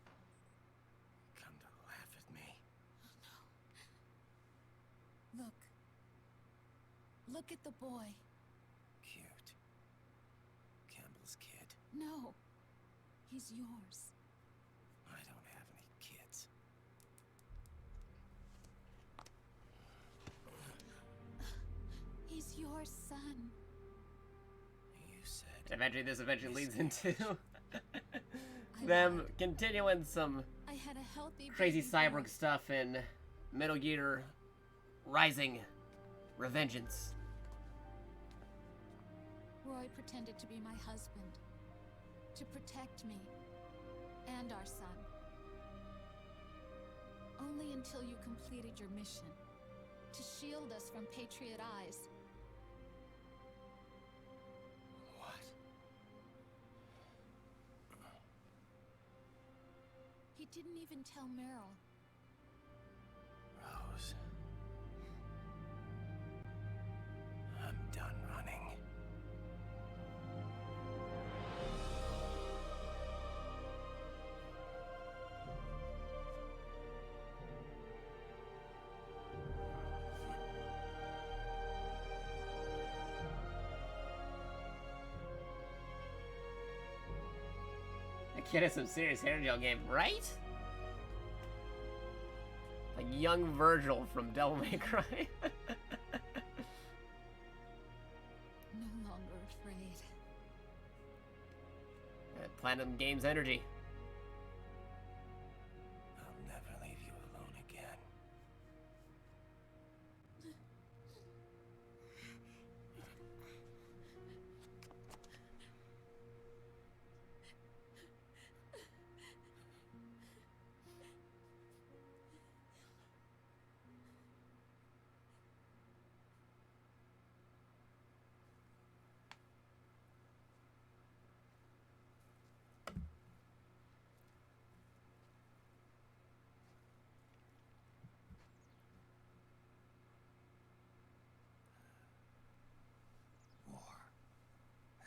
Come to laugh at me? Look. Look at the boy. Cute. Campbell's kid. No. He's yours. I don't have any kids. He's your son. You said... And eventually this leads into them continuing some I had a healthy crazy baby cyborg boy. stuff in Metal Gear Rising Revengeance. Roy pretended to be my husband. To protect me. And our son. Only until you completed your mission. To shield us from Patriot eyes. What? He didn't even tell Meryl. Rose. I'm done running. Get us some serious hair gel game, right? Like young Virgil from Devil May Cry. No longer afraid. Platinum Games Energy. I'll never leave you alone again.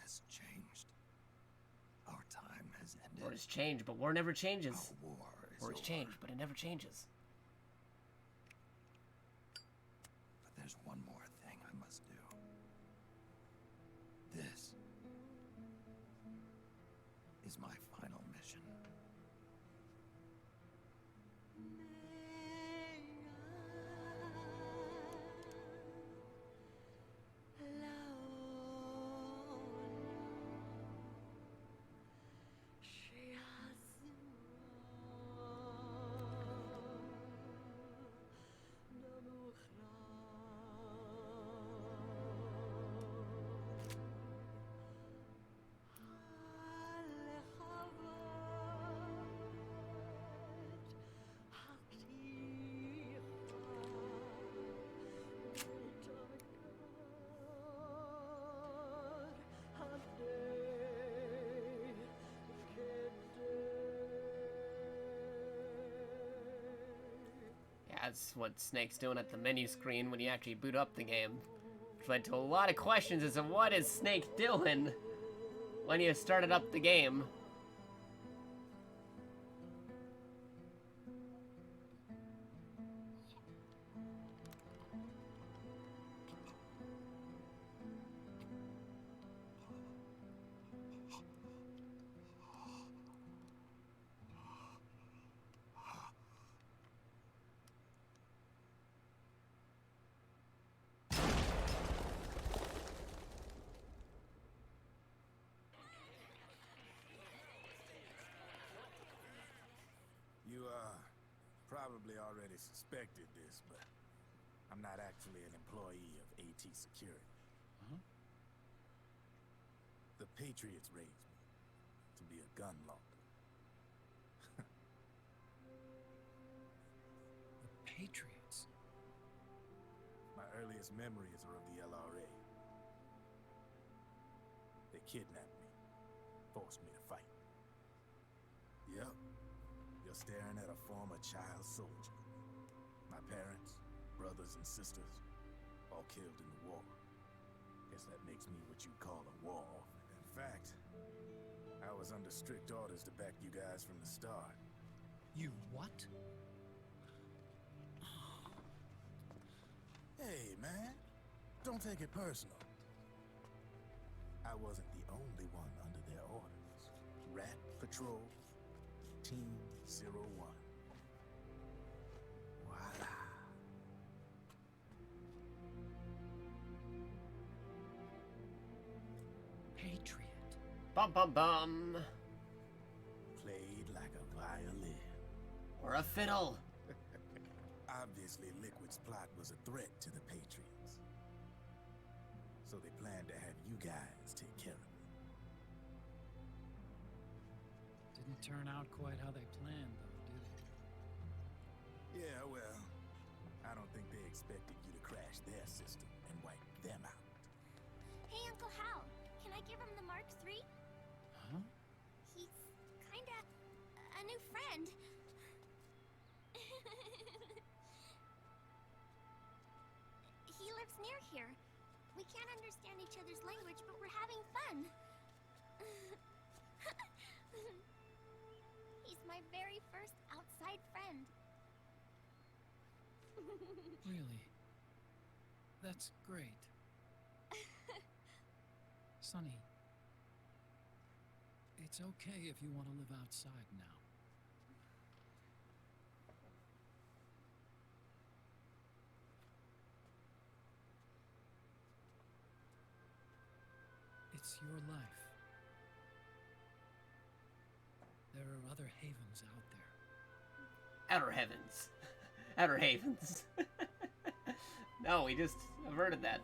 Has changed. Our time has ended. War has changed, but war never changes. Our War has changed, but it never changes. But there's one more thing I must do. This is my final mission. That's what Snake's doing at the menu screen when you actually boot up the game. Which led to a lot of questions as to what is Snake doing when you started up the game. You, probably already suspected this, but I'm not actually an employee of AT Security. Huh? The Patriots raised me to be a gun launder. The Patriots? My earliest memories are of the LRA. They kidnapped me, forced me to fight. Yep. You're staring at a former child soldier. My parents, brothers and sisters, all killed in the war. Guess that makes me what you'd call a war orphan. In fact, I was under strict orders to back you guys from the start. You what? Hey, man. Don't take it personal. I wasn't the only one under their orders. Rat Patrol, Team 01. Voila. Patriot. Bum bum bum. Played like a violin. Or a fiddle. Obviously, Liquid's plot was a threat to the Patriots. So they planned to have you guys take care of it. Didn't turn out quite how they planned, though, did it? Yeah, well, I don't think they expected you to crash their system and wipe them out. Hey, Uncle Hal, can I give him the Mark III? Huh? He's kinda a new friend. He lives near here. We can't understand each other's language, but we're having fun. He's my very first outside friend. Really? That's great. Sonny, It's okay if you want to live outside now. It's your life. There are other havens out there. Outer heavens. Outer havens. No, we just averted that.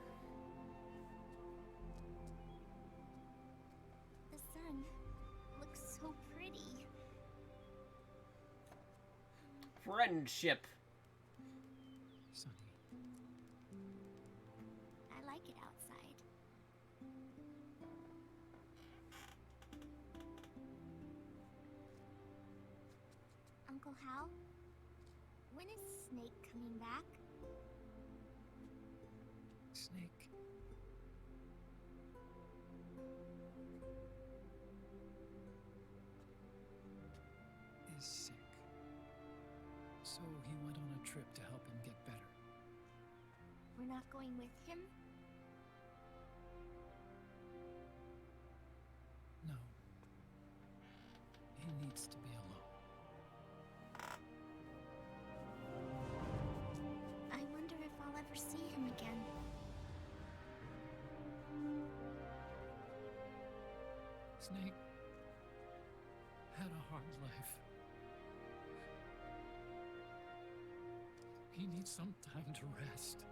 The sun looks so pretty. Friendship. Sunny. I like it outside. Uncle Hal, when is Snake coming back? Snake. Is sick. So he went on a trip to help him get better. We're not going with him? No. He needs to be alone. I wonder if I'll ever see him again. Snake had a hard life. He needs some time to rest.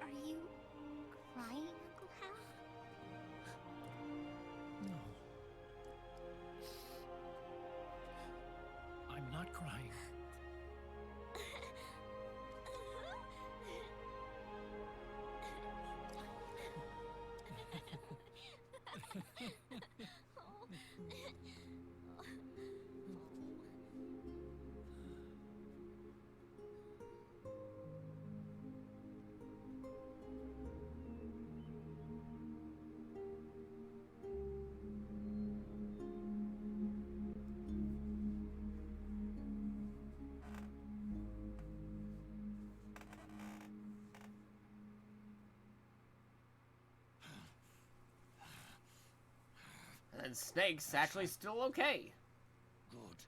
Are you crying, Uncle Hal? No. I'm not crying. And Snake's actually still okay. Good.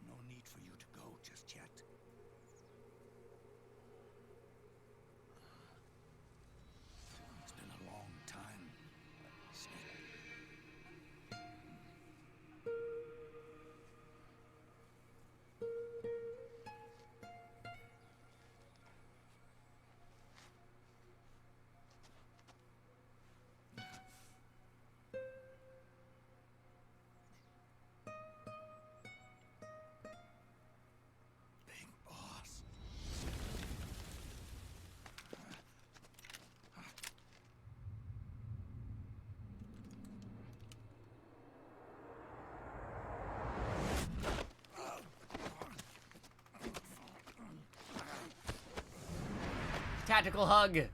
No need for you to go just yet. It's been a long time, Snake. Big boss. Tactical hug. Let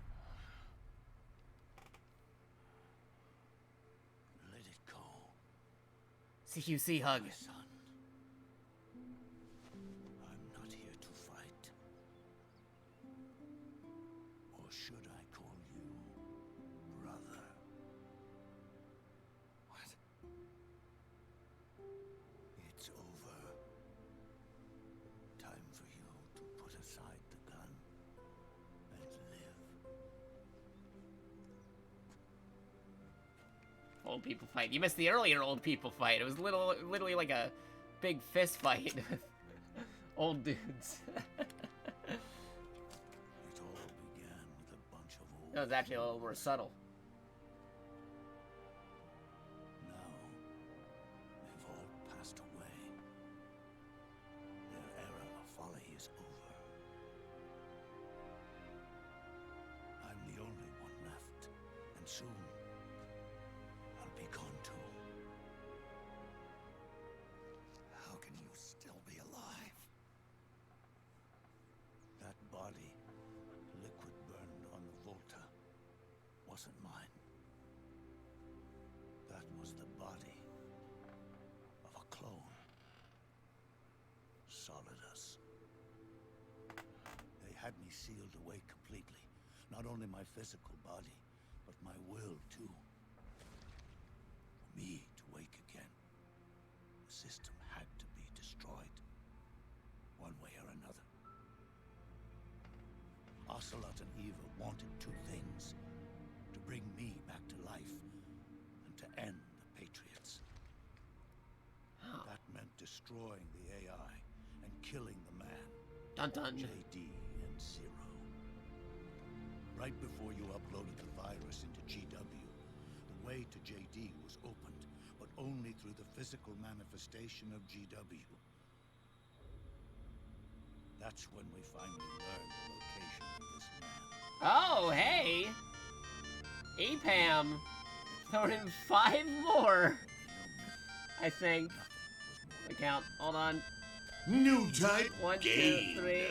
it go. CQC hug. My son. I'm not here to fight. Or should I call you brother? What? It's over. Time for you to put aside the gun and live. Old people fight. You missed the earlier old people fight. It was literally like a big fist fight with old dudes. It all began with a bunch of old. That was actually a little more subtle. Now, they've all passed away. Their era of folly is over. I'm the only one left, and soon I'll be gone too. How can you still be alive? That body, liquid burned on the Volta, wasn't mine. That was the body of a clone. Solidus. They had me sealed away completely. Not only my physical body, but my will, too. For me to wake again, the system had to be destroyed. One way or another. Ocelot and Eva wanted two things. To bring me back to life, and to end the Patriots. That meant destroying the AI and killing the man. Dun dun. JD and Zero. Right before you uploaded the virus into GW, the way to JD was opened, but only through the physical manifestation of GW. That's when we finally learned the location of this man. Oh, hey! EPAM! Throwing in 5 more! I think. I count. Hold on. New type 1, 2, gained. 3,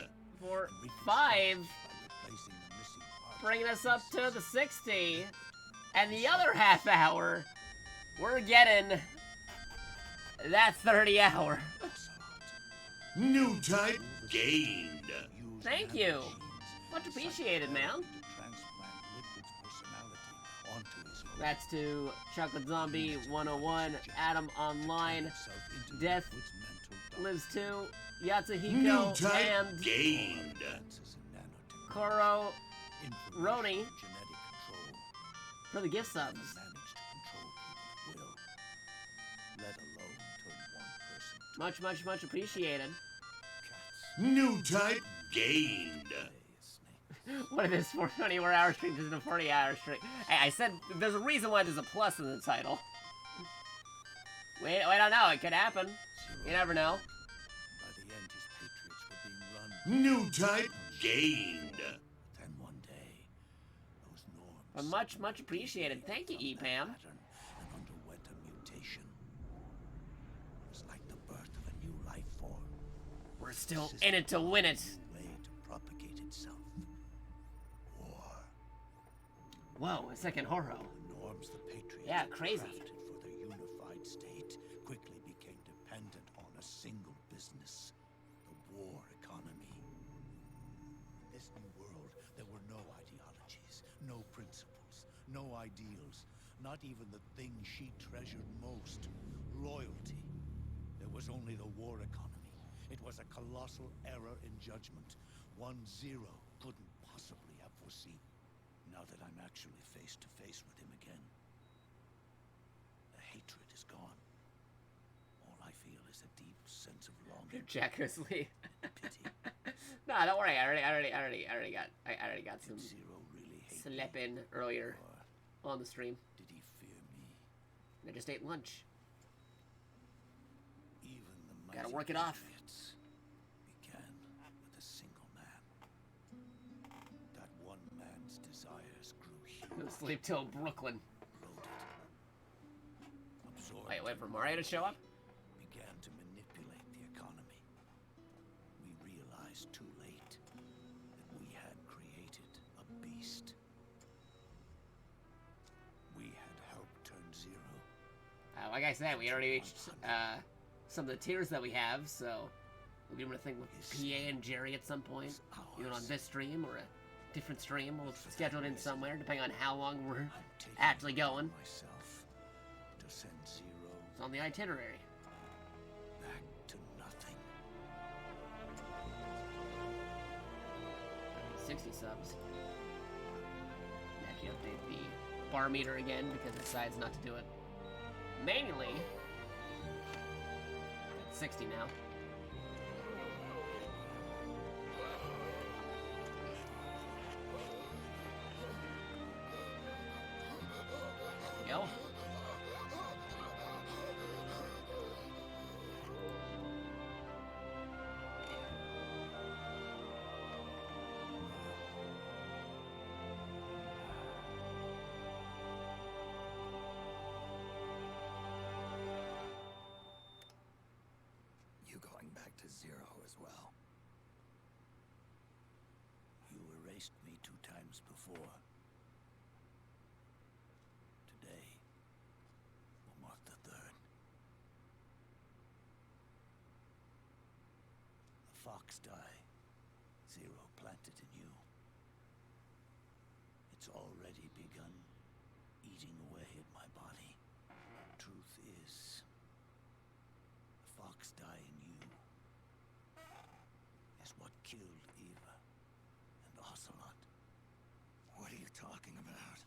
4, 5. Bringing us up to the 60. And the other half hour, we're getting that 30 hour. New type gained. Thank you. Much appreciated, man. That's to Chocolate Zombie 101, Adam Online, Death Lives 2, Yatsuhiko, and gained. Koro Roni for the gift subs. Much, much, much appreciated. New type gained. What if this 20-hour stream isn't a 40-hour stream? Hey, I said there's a reason why there's a plus in the title. We don't know. It could happen. You never know. New type gained. Then one day, those norms. But much, much appreciated. Thank you, EPAM. And underwent a mutation. It was like the birth of a new life form. We're still in it to win it. Way to propagate itself. War. Whoa, a second horror. The norms the Patriots yeah, crazy. crafted for their unified state quickly became dependent on a single business, the war economy. In this new world, there were no ideologies, no principles, no ideals, not even the thing she treasured most, loyalty. There was only the war economy. It was a colossal error in judgment, one Zero couldn't possibly have foreseen. Now that I'm actually face to face with him again, the hatred is gone. All I feel is a deep sense of longing. Jack Grizzly. No, don't worry. I already got some slap in earlier on the stream. Did he fear me? I just ate lunch. Even the Gotta work it off. Began with a single man. That one man's desires grew huge. Go sleep till Brooklyn. Absorbed. Wait for Mario to show up? Began to manipulate the economy. We realized too late that we had created a beast. We had helped turn Zero. Like I said, we already reached some of the tiers that we have, so we'll be able to think with PA and Jerry at some point, either on this stream or a different stream. We'll schedule it in somewhere, depending on how long we're actually going. Myself to send Zero It's on the itinerary. back to nothing. 60 subs. Actually update the bar meter again because it decides not to do it manually. At 60 now. Go. You going back to Zero as well? You erased me 2 times before. Today will mark the 3rd. The Fox die. Zero implanted in you. It's already begun eating away at my body. Truth is, the fox dying you is what killed Eva and Ocelot. What are you talking about?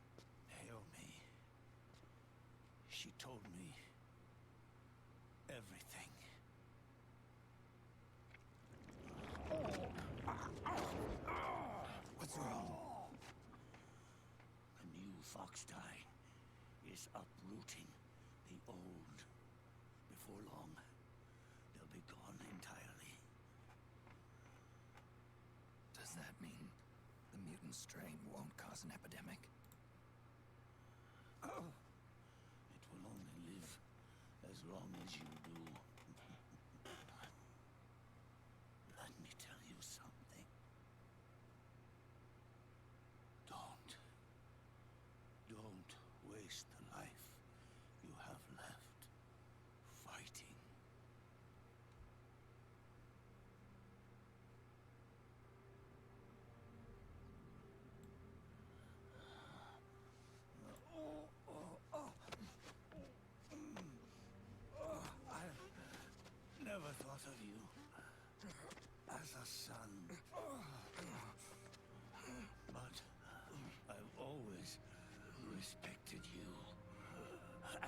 Naomi. She told me everything. What's wrong? The new fox dye is uprooting the old. Before long, they'll be gone entirely. Does that mean the mutant strain won't cause an epidemic? It will only live as long as you do. Let me tell you something. Don't waste the life you have left fighting. I never thought of you as a son. But I've always respected you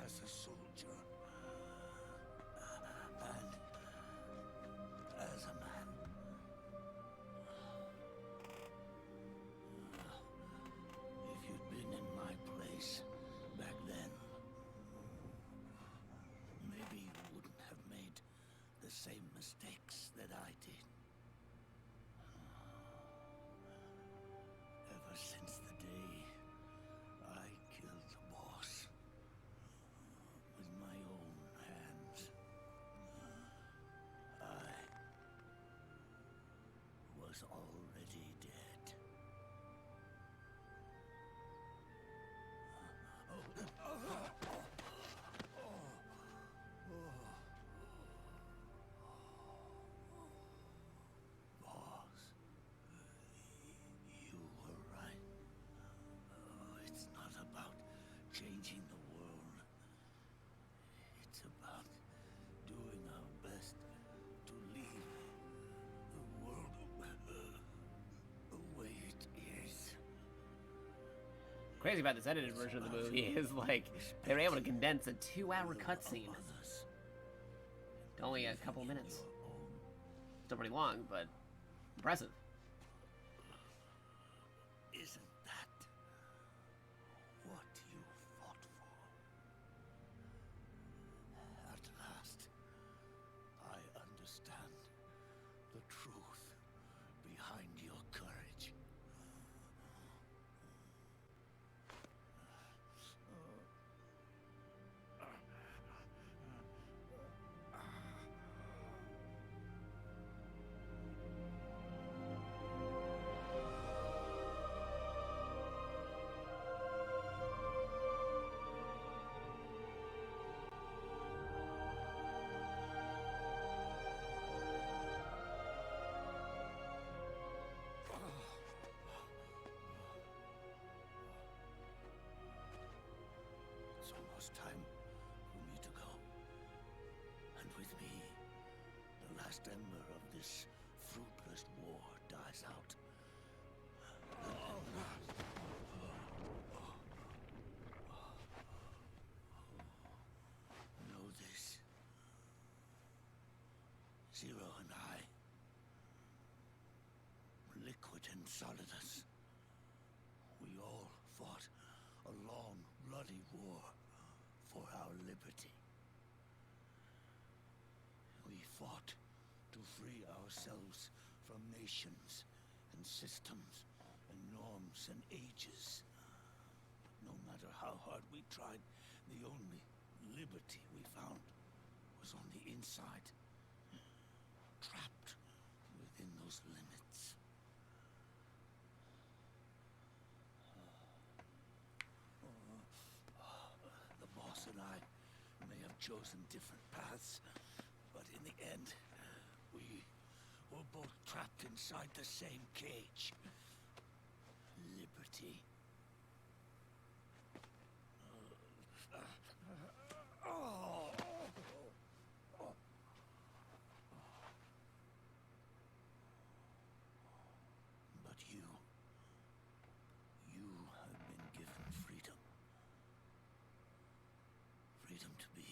as a soldier and as a man. If you'd been in my place back then, maybe you wouldn't have made the same mistakes that I did. Ever since the day I killed the boss with my own hands, I was already dead. Boss, you were right. It's not about changing the world. It's about doing our best to leave the world the way it is. Crazy about this edited version of the movie is like they were able to condense a 2-hour cutscene to only a couple minutes. Still pretty long, but impressive. Isn't that what you fought for? At last, I understand the truth behind your courage. It's almost time for me to go. And with me, the last ember of this fruitless war dies out. Know this. Zero and I, Liquid and Solidus, we all fought a long, bloody war for our liberty. We fought to free ourselves from nations and systems and norms and ages. But no matter how hard we tried, the only liberty we found was on the inside, trapped within those limits. The boss and I may have chosen different paths, but in the end, we We're both trapped inside the same cage. Liberty. But you have been given freedom. Freedom to be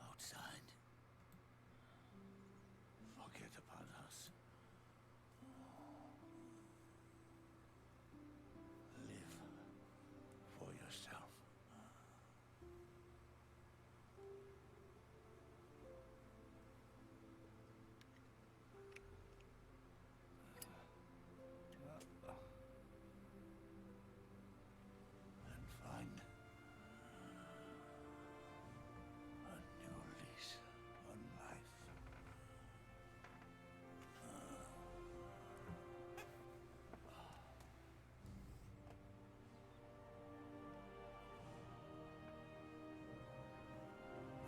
outside. Forget about us. Live for yourself. And find a new lease on life.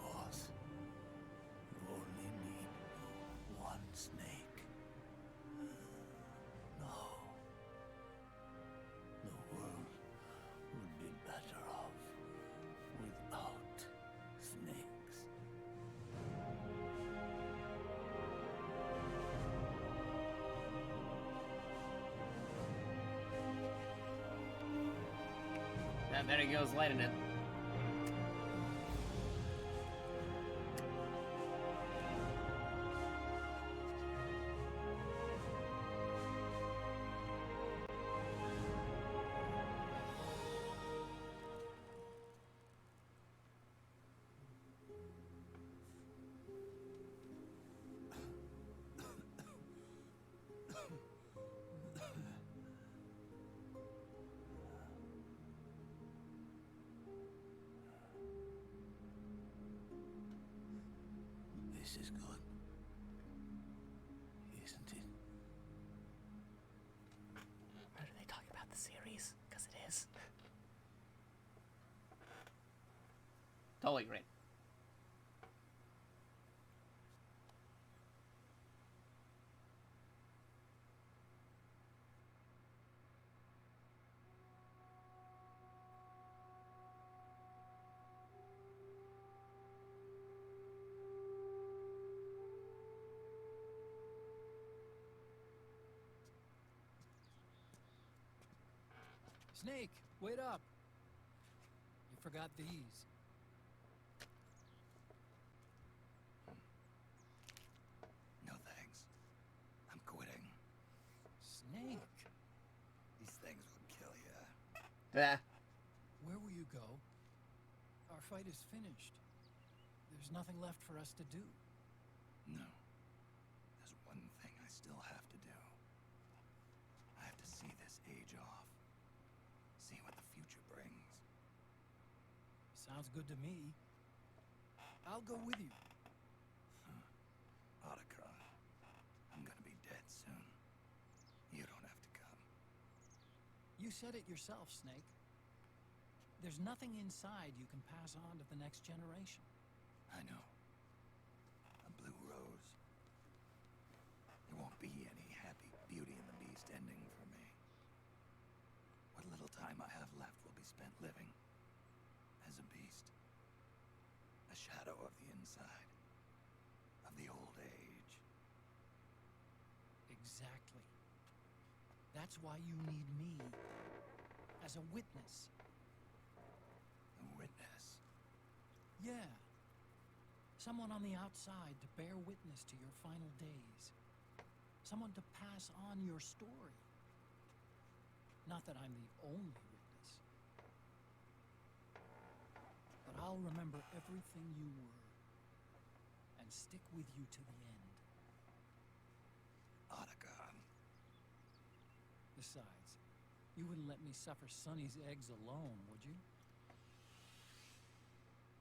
Boss, you only need one snake. No. The world would be better off without snakes. And there he goes, lighting it. This is good, isn't it? Are they talking about the series? Because it is. Totally great. Snake, wait up. You forgot these. No thanks. I'm quitting. Snake. These things will kill you. Yeah. Where will you go? Our fight is finished. There's nothing left for us to do. No. There's one thing I still have to do. I have to see this age off. See what the future brings. Sounds good to me. I'll go with you. Otacon, I'm gonna be dead soon. You don't have to come. You said it yourself, Snake. There's nothing inside you can pass on to the next generation. I know. A blue rose. There won't be any happy Beauty and the Beast ending for me. What little time I have left will be spent living as a beast. A shadow of the inside. Of the old age. Exactly. That's why you need me. As a witness. A witness? Yeah. Someone on the outside to bear witness to your final days. Someone to pass on your story. Not that I'm the only witness. But I'll remember everything you were. And stick with you to the end. Otacon. Besides, you wouldn't let me suffer Sonny's eggs alone, would you?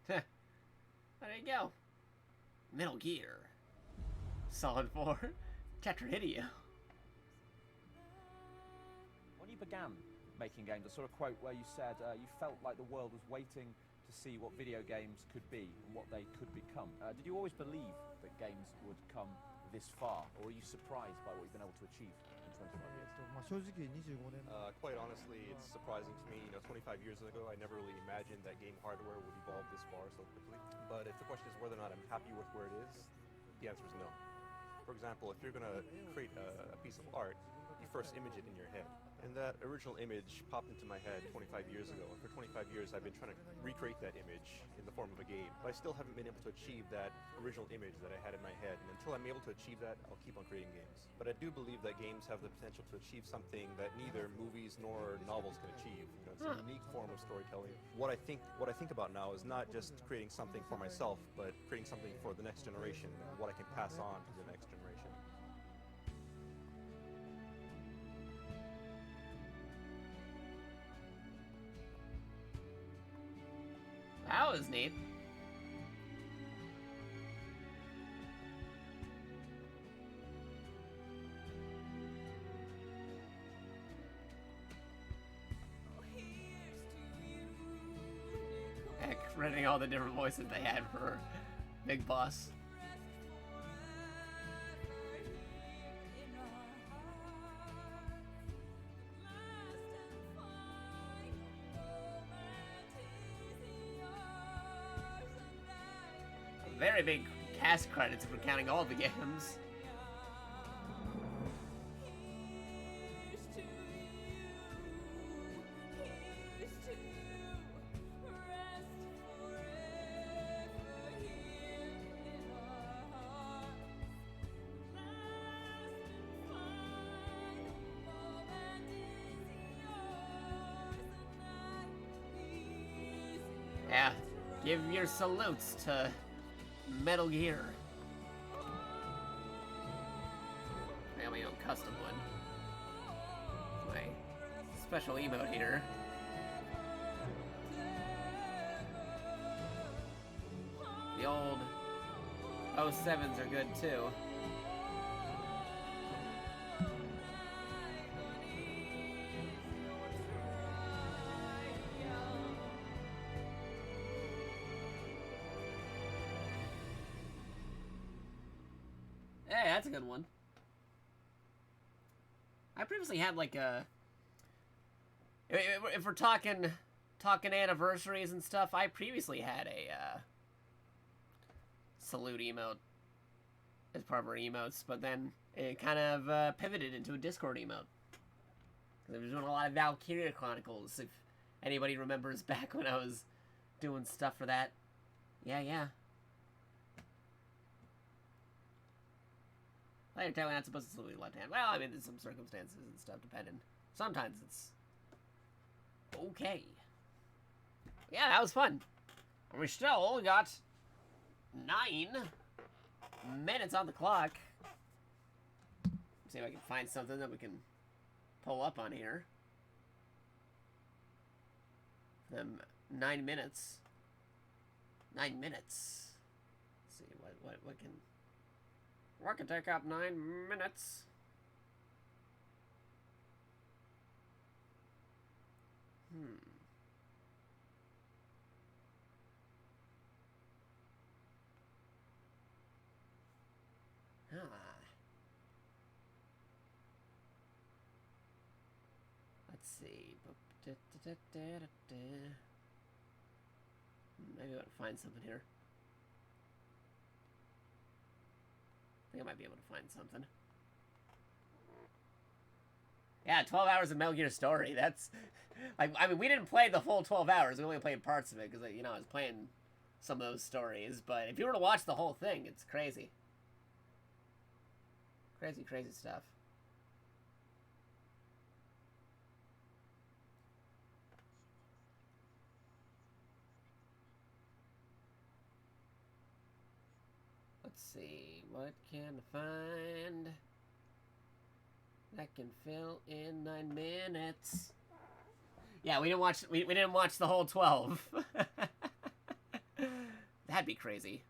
There you go. Metal Gear Solid 4 Tetrahedron. When you began making games, I saw a quote where you said you felt like the world was waiting to see what video games could be and what they could become. Did you always believe that games would come this far, or are you surprised by what you've been able to achieve in 25 years? 솔직히 25년 Quite honestly, it's surprising to me. 25 years ago, I never really imagined that game hardware would evolve this far so quickly. But if the question is whether or not I'm happy with where it is, the answer is no. For example, if you're going to create a piece of art, you first image it in your head. And that original image popped into my head 25 years ago. And for 25 years, I've been trying to recreate that image in the form of a game. But I still haven't been able to achieve that original image that I had in my head. And until I'm able to achieve that, I'll keep on creating games. But I do believe that games have the potential to achieve something that neither movies nor novels can achieve. It's a unique form of storytelling. What I think about now is not just creating something for myself, but creating something for the next generation, and what I can pass on to the next generation. That was neat. Heck, renting all the different voices they had for Big Boss. Very big cast credits if we're counting all the games. Yeah, give your salutes to Metal Gear. I got my own custom one. My special emote here. The old 07s are good too. Hey, that's a good one. I previously had like a... If we're talking anniversaries and stuff, I previously had a salute emote as part of our emotes, but then it kind of pivoted into a Discord emote. I was doing a lot of Valkyria Chronicles, if anybody remembers back when I was doing stuff for that. Yeah. Later, technically not supposed to salute left hand. Well, I mean, there's some circumstances and stuff depending. Sometimes it's okay. Yeah, that was fun. And we still got 9 minutes on the clock. See if I can find something that we can pull up on here. Them 9 minutes. 9 minutes. Let's see what can. What can take up 9 minutes? Let's see. Maybe I'll find something here. I think I might be able to find something. Yeah, 12 hours of Metal Gear Story. That's... like, I mean, we didn't play the full 12 hours. We only played parts of it because, you know, I was playing some of those stories. But if you were to watch the whole thing, it's crazy. Crazy stuff. Let's see, what can I find that can fill in 9 minutes? Yeah, we didn't watch the whole 12. That'd be crazy.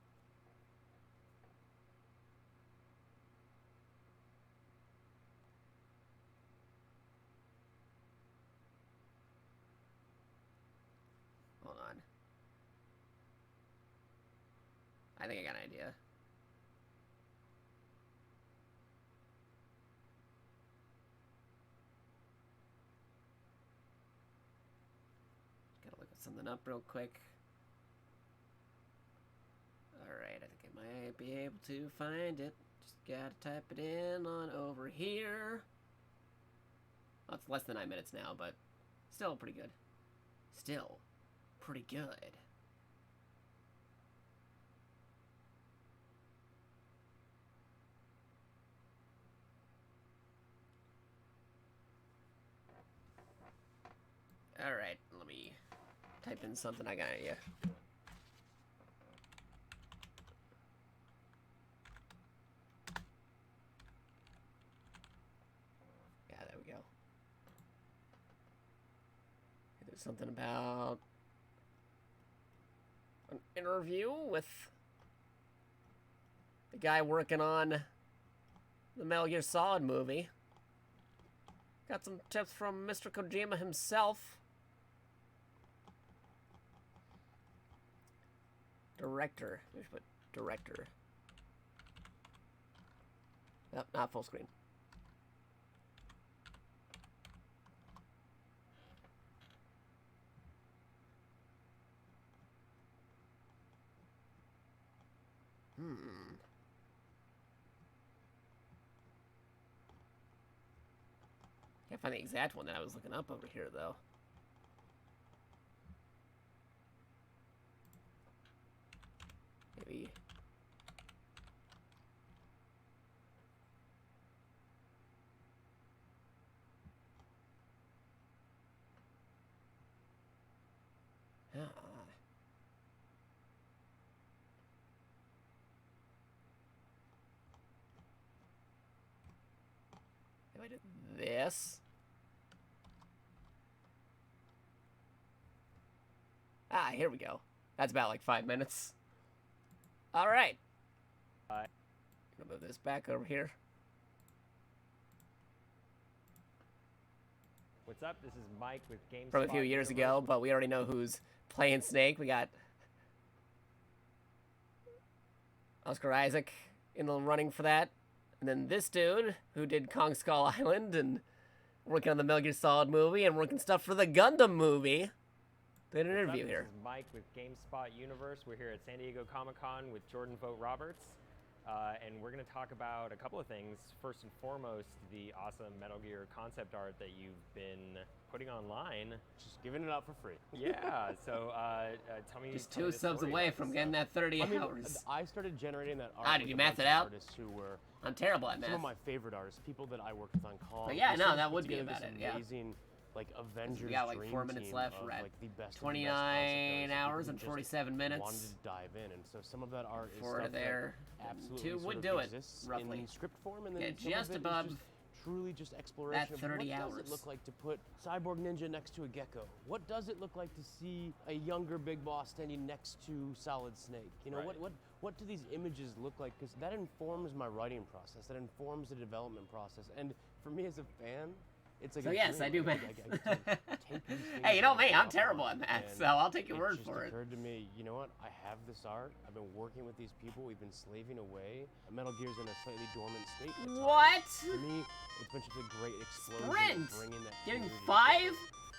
Hold on. I think I got an idea. something up real quick. Alright, I think I might be able to find it. Just gotta type it in on over here. Well, it's less than 9 minutes now, but still pretty good. Still pretty good. Alright, let me type in something. I got an idea. Yeah, there we go. There's something about an interview with the guy working on the Metal Gear Solid movie. Got some tips from Mr. Kojima himself. Director. There's what director. Nope, not full screen. Can't find the exact one that I was looking up over here, though. Maybe. Yeah. If I did this. Ah, here we go. That's about like 5 minutes. All right. I'm gonna move this back over here. What's up? This is Mike with GameSpot. From a few years ago, but we already know who's playing Snake. We got Oscar Isaac in the running for that. And then this dude who did Kong Skull Island and working on the Metal Gear Solid movie and working stuff for the Gundam movie. Did an interview here. This is Mike with GameSpot Universe. We're here at San Diego Comic-Con with Jordan Vogt Roberts. And we're going to talk about a couple of things. First and foremost, the awesome Metal Gear concept art that you've been putting online. Just giving it out for free. Yeah, so tell me. Just 2 subs away from getting that 30 hours. I started generating that art. Ah, did you math it out? Artists who were I'm terrible at math. Some of my favorite artists, people that I worked with on Kong. But yeah, no, that would be about it. Yeah. Amazing, like Avengers. We got like dream 4 minutes team left. of, We're at like, the best 29 hours and just 47 minutes. Wanted to dive in, and so some of that art is Four stuff there. that absolutely 2 sort would of do it, exists roughly. in script form, and then Yeah, some just of it is above just truly just exploration that 30 of what hours. does it look like to put Cyborg Ninja next to a gecko? What does it look like to see a younger Big Boss standing next to Solid Snake? You know, Right. what do these images look like? Because that informs my writing process, that informs the development process, and for me as a fan, it's like So a yes, dream. I do Like, math. I get to take these things Hey, you know and me, go I'm off terrible on at math, and so I'll take your word just for it. occurred to me, you know what? I have this art. I've been working with these people. We've been slaving away. Metal Gear's in a slightly dormant state. at times. What? For me, it's been just a great explosion. of Sprint! bringing that Getting community 5 together.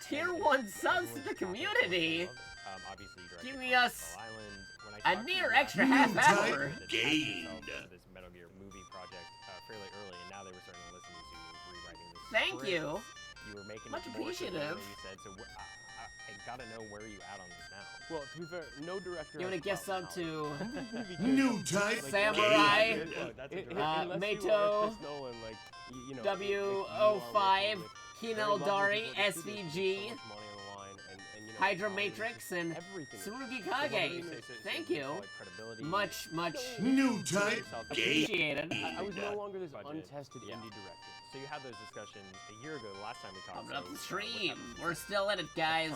tier And 1 it's subs to everyone's the topic community. of love. Obviously, you directed Giving Kong us Skull Island. When I a talked to near you extra last, half you hour. said that you attached yourself to this Metal Gear movie project fairly early, and now they were starting to listen to you rewriting this Thank script. you. You were making Much it more so than appreciative. you said. So I gotta know where you at on this now. Well, to be fair, no director. Giving a has gift sub problem to New type Samurai, Mato, Nolan, like, you know, W05, Hinel Dari, SVG, Hydra Matrix, and Tsurugi Kage. Thank you. Much appreciated. I was no longer this untested indie director. So you had those discussions a year ago, the last time we talked. Coming up the stream. We're still in it, guys.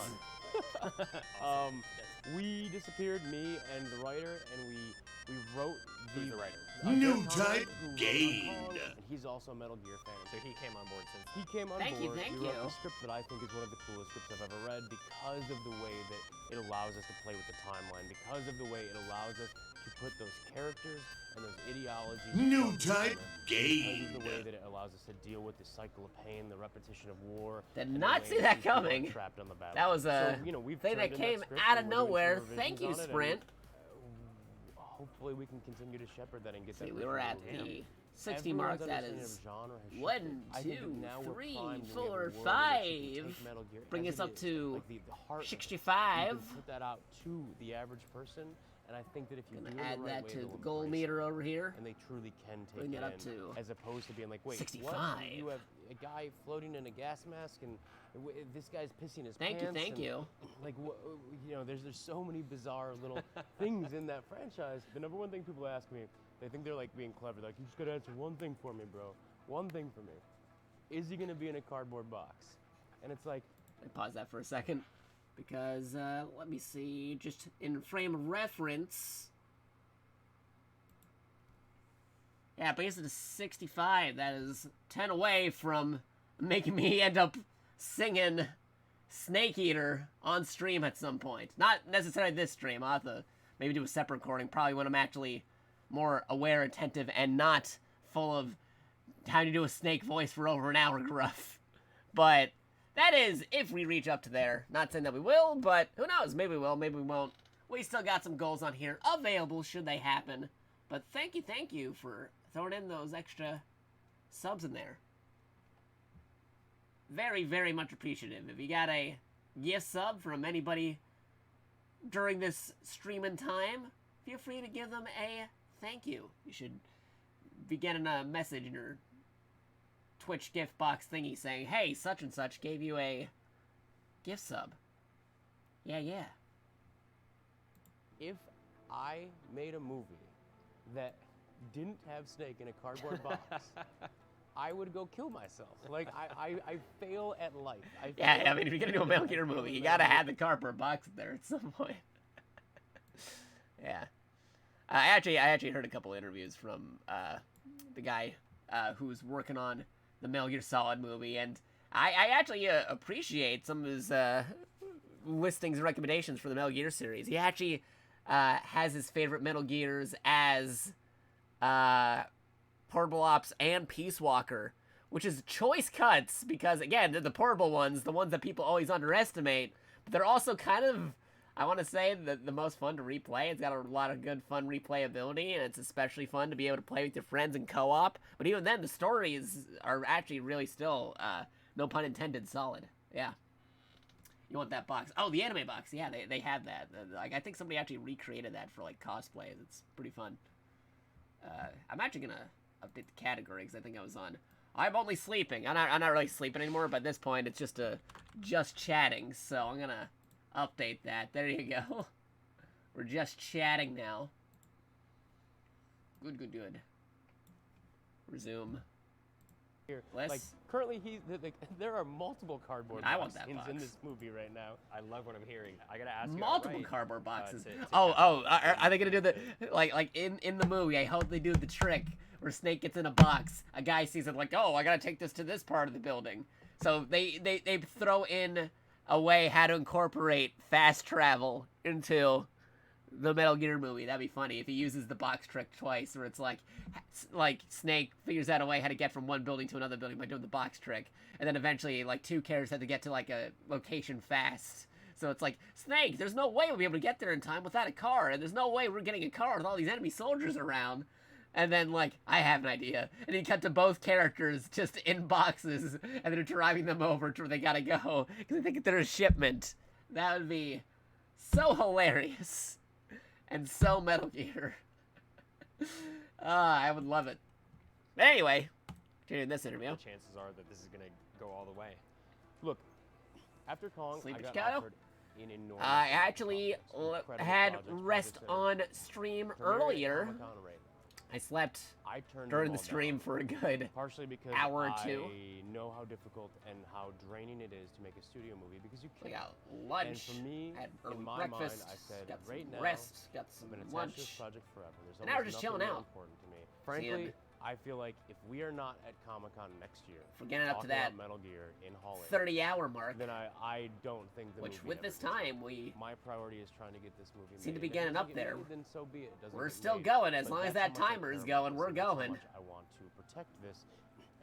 We disappeared, me and the writer, and we wrote Who's the writer? New type gained. And he's also a Metal Gear fan. So he came on board since. He came on Thank you, board. thank he wrote you. the script that I think is one of the coolest scripts I've ever read because of the way that it allows us to play with the timeline, because of the way it allows us to put those characters and those ideologies. New type Because of the way gained. that it allows us to deal with the cycle of pain, the repetition of war. Did and the not way see that that these people are coming. trapped on the That battlefield. was a So, you know, we've thing turned that in came script out and of we're doing some nowhere. Thank revisions you, on it, and, Sprint. hopefully we can continue to shepherd that and get See, that. we were at original the movie. 60 Everyone's mark. That understanding is of genre has shifted. 1, I think that 2, now we're 3, primed and we have a 4, world in which you can 5. take Metal Gear Bring as us it up is, to like the heart of it. 65. You can put that out to the average person, and I think that if you do it Gonna add the right that way, to they'll the goal embrace meter it. over here. And they truly can take Bring it it up in, to as opposed to being like, wait, 65. what? You have a guy floating in a gas mask, and this guy's pissing his Thank you, pants. thank and, you. Like, you know, there's so many bizarre little things in that franchise. The number one thing people ask me, they think they're like being clever. They're like, you just gotta answer one thing for me, bro. One thing for me. Is he gonna be in a cardboard box? And it's like, I pause that for a second because let me see, just in frame of reference. Yeah, based on 65, that is 10 away from making me end up singing Snake Eater on stream at some point. Not necessarily this stream. I'll have to maybe do a separate recording, probably when I'm actually more aware, attentive, and not full of having to do a snake voice for over an hour gruff. But that is if we reach up to there. Not saying that we will, but who knows? Maybe we will, maybe we won't. We still got some goals on here available should they happen. But thank you for throwing in those extra subs in there. Very, very much appreciative. If you got a gift sub from anybody during this streaming time, feel free to give them a thank you. You should be getting a message in your Twitch gift box thingy saying, hey, such and such gave you a gift sub. Yeah, yeah. if I made a movie that didn't have Snake in a cardboard box, I would go kill myself. Like, I fail at life. Yeah, I mean, if you're gonna do a Metal Gear movie, you gotta have the cardboard box there at some point. Yeah. I actually heard a couple interviews from the guy who's working on the Metal Gear Solid movie, and I actually appreciate some of his listings and recommendations for the Metal Gear series. He actually has his favorite Metal Gears as Portable Ops and Peace Walker, which is choice cuts because, again, they're the portable ones, the ones that people always underestimate, but they're also kind of, I want to say, the most fun to replay. It's got a lot of good, fun replayability, and it's especially fun to be able to play with your friends in co-op. But even then, the stories are actually really still, no pun intended, solid. Yeah. You want that box. Oh, the anime box. Yeah, they have that. Like, I think somebody actually recreated that for, like, cosplays. It's pretty fun. I'm actually going to update the category because I think I was on I'm only sleeping. I'm not really sleeping anymore, but at this point, it's just chatting. So I'm going to update that. There you go. We're just chatting now. Good. Resume. Here, Let's... like currently, there are multiple cardboard I want that boxes box. in this movie right now. I love what I'm hearing. I gotta ask you. Multiple cardboard boxes. to Are they gonna do the like in the movie? I hope they do the trick where Snake gets in a box. A guy sees it like, oh, I gotta take this to this part of the building. So they throw in a way how to incorporate fast travel into the Metal Gear movie. That'd be funny if he uses the box trick twice, where it's like Snake figures out a way how to get from one building to another building by doing the box trick, and then eventually like two characters have to get to like a location fast. So it's like, Snake, there's no way we'll be able to get there in time without a car, and there's no way we're getting a car with all these enemy soldiers around. And then, like, I have an idea. And you cut to both characters just in boxes, and they're driving them over to where they gotta go, because they think they're a shipment. That would be so hilarious. And so Metal Gear. I would love it. But anyway, continuing this interview. The chances are that this is going to go all the way. Look, after Kong, Sleep I got Chicago? offered an enormous I actually incredible had projects, rest projects that are on stream premiering at earlier. Comic-Con right now. I slept I turned during them the all stream down, for a good partially because hour or two. I know how difficult and how draining it is to make a studio movie because you We can't. got lunch, And for me, had early in my breakfast, mind, I said, got some right now, rest, got some I'm gonna lunch. attach this project forever. There's And now we're almost just chilling nothing more out. important to me. Seeing Frankly, I feel like if we are not at Comic-Con next year, if we're getting up to talking that about Metal Gear in Hall H, 30-hour mark, then I don't think the which movie with ever this gets made. time we my priority is trying to get this movie seem to made. be getting If it up doesn't get there. made, then so be it. Doesn't We're get still made. going. As But long as that's that how much I timer is care about going, this, we're and that's how going. much I want to protect this.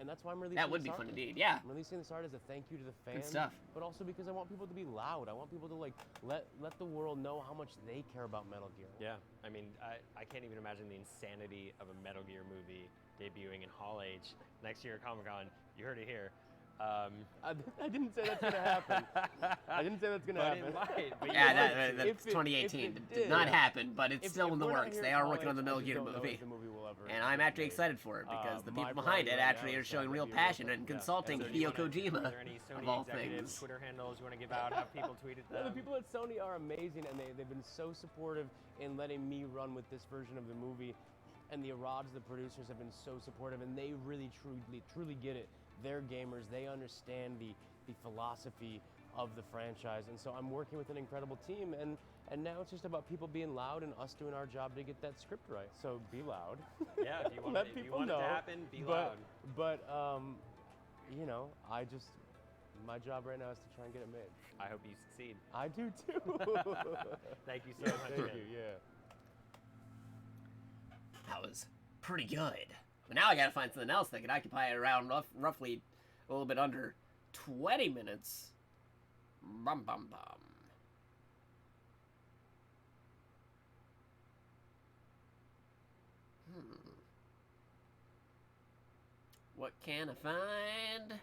And that's why I'm releasing That would this be art. fun indeed, yeah. I'm releasing this art as a thank you to the fans, stuff. but also because I want people to be loud. I want people to like let the world know how much they care about Metal Gear. Yeah, I mean, I can't even imagine the insanity of a Metal Gear movie debuting in Hall H next year at Comic-Con. You heard it here. I didn't say that's gonna happen. I didn't say that's gonna happen. It might. But yeah, that's 2018. It did not happen, but it's still in the works. They are working on the Metal Gear movie. And I'm actually excited for it because the people behind it actually are showing real passion and consulting Hideo Kojima, Are there any Sony of all executives, things. Twitter handles you want to give out? Have people tweet at them? No, the people at Sony are amazing, and they've been so supportive in letting me run with this version of the movie. And the Arads, the producers, have been so supportive, and they really, truly get it. They're gamers. They understand the philosophy of the franchise, and so I'm working with an incredible team. And now it's just about people being loud and us doing our job to get that script right. So be loud. Yeah, if you want, Let if people you want know. it to happen, be loud. But you know, my job right now is to try and get it made. I hope you succeed. I do too. Thank you so much. Thank you. Yeah. That was pretty good. But now I gotta find something else that can occupy around roughly a little bit under 20 minutes. Bum bum bum. What can I find?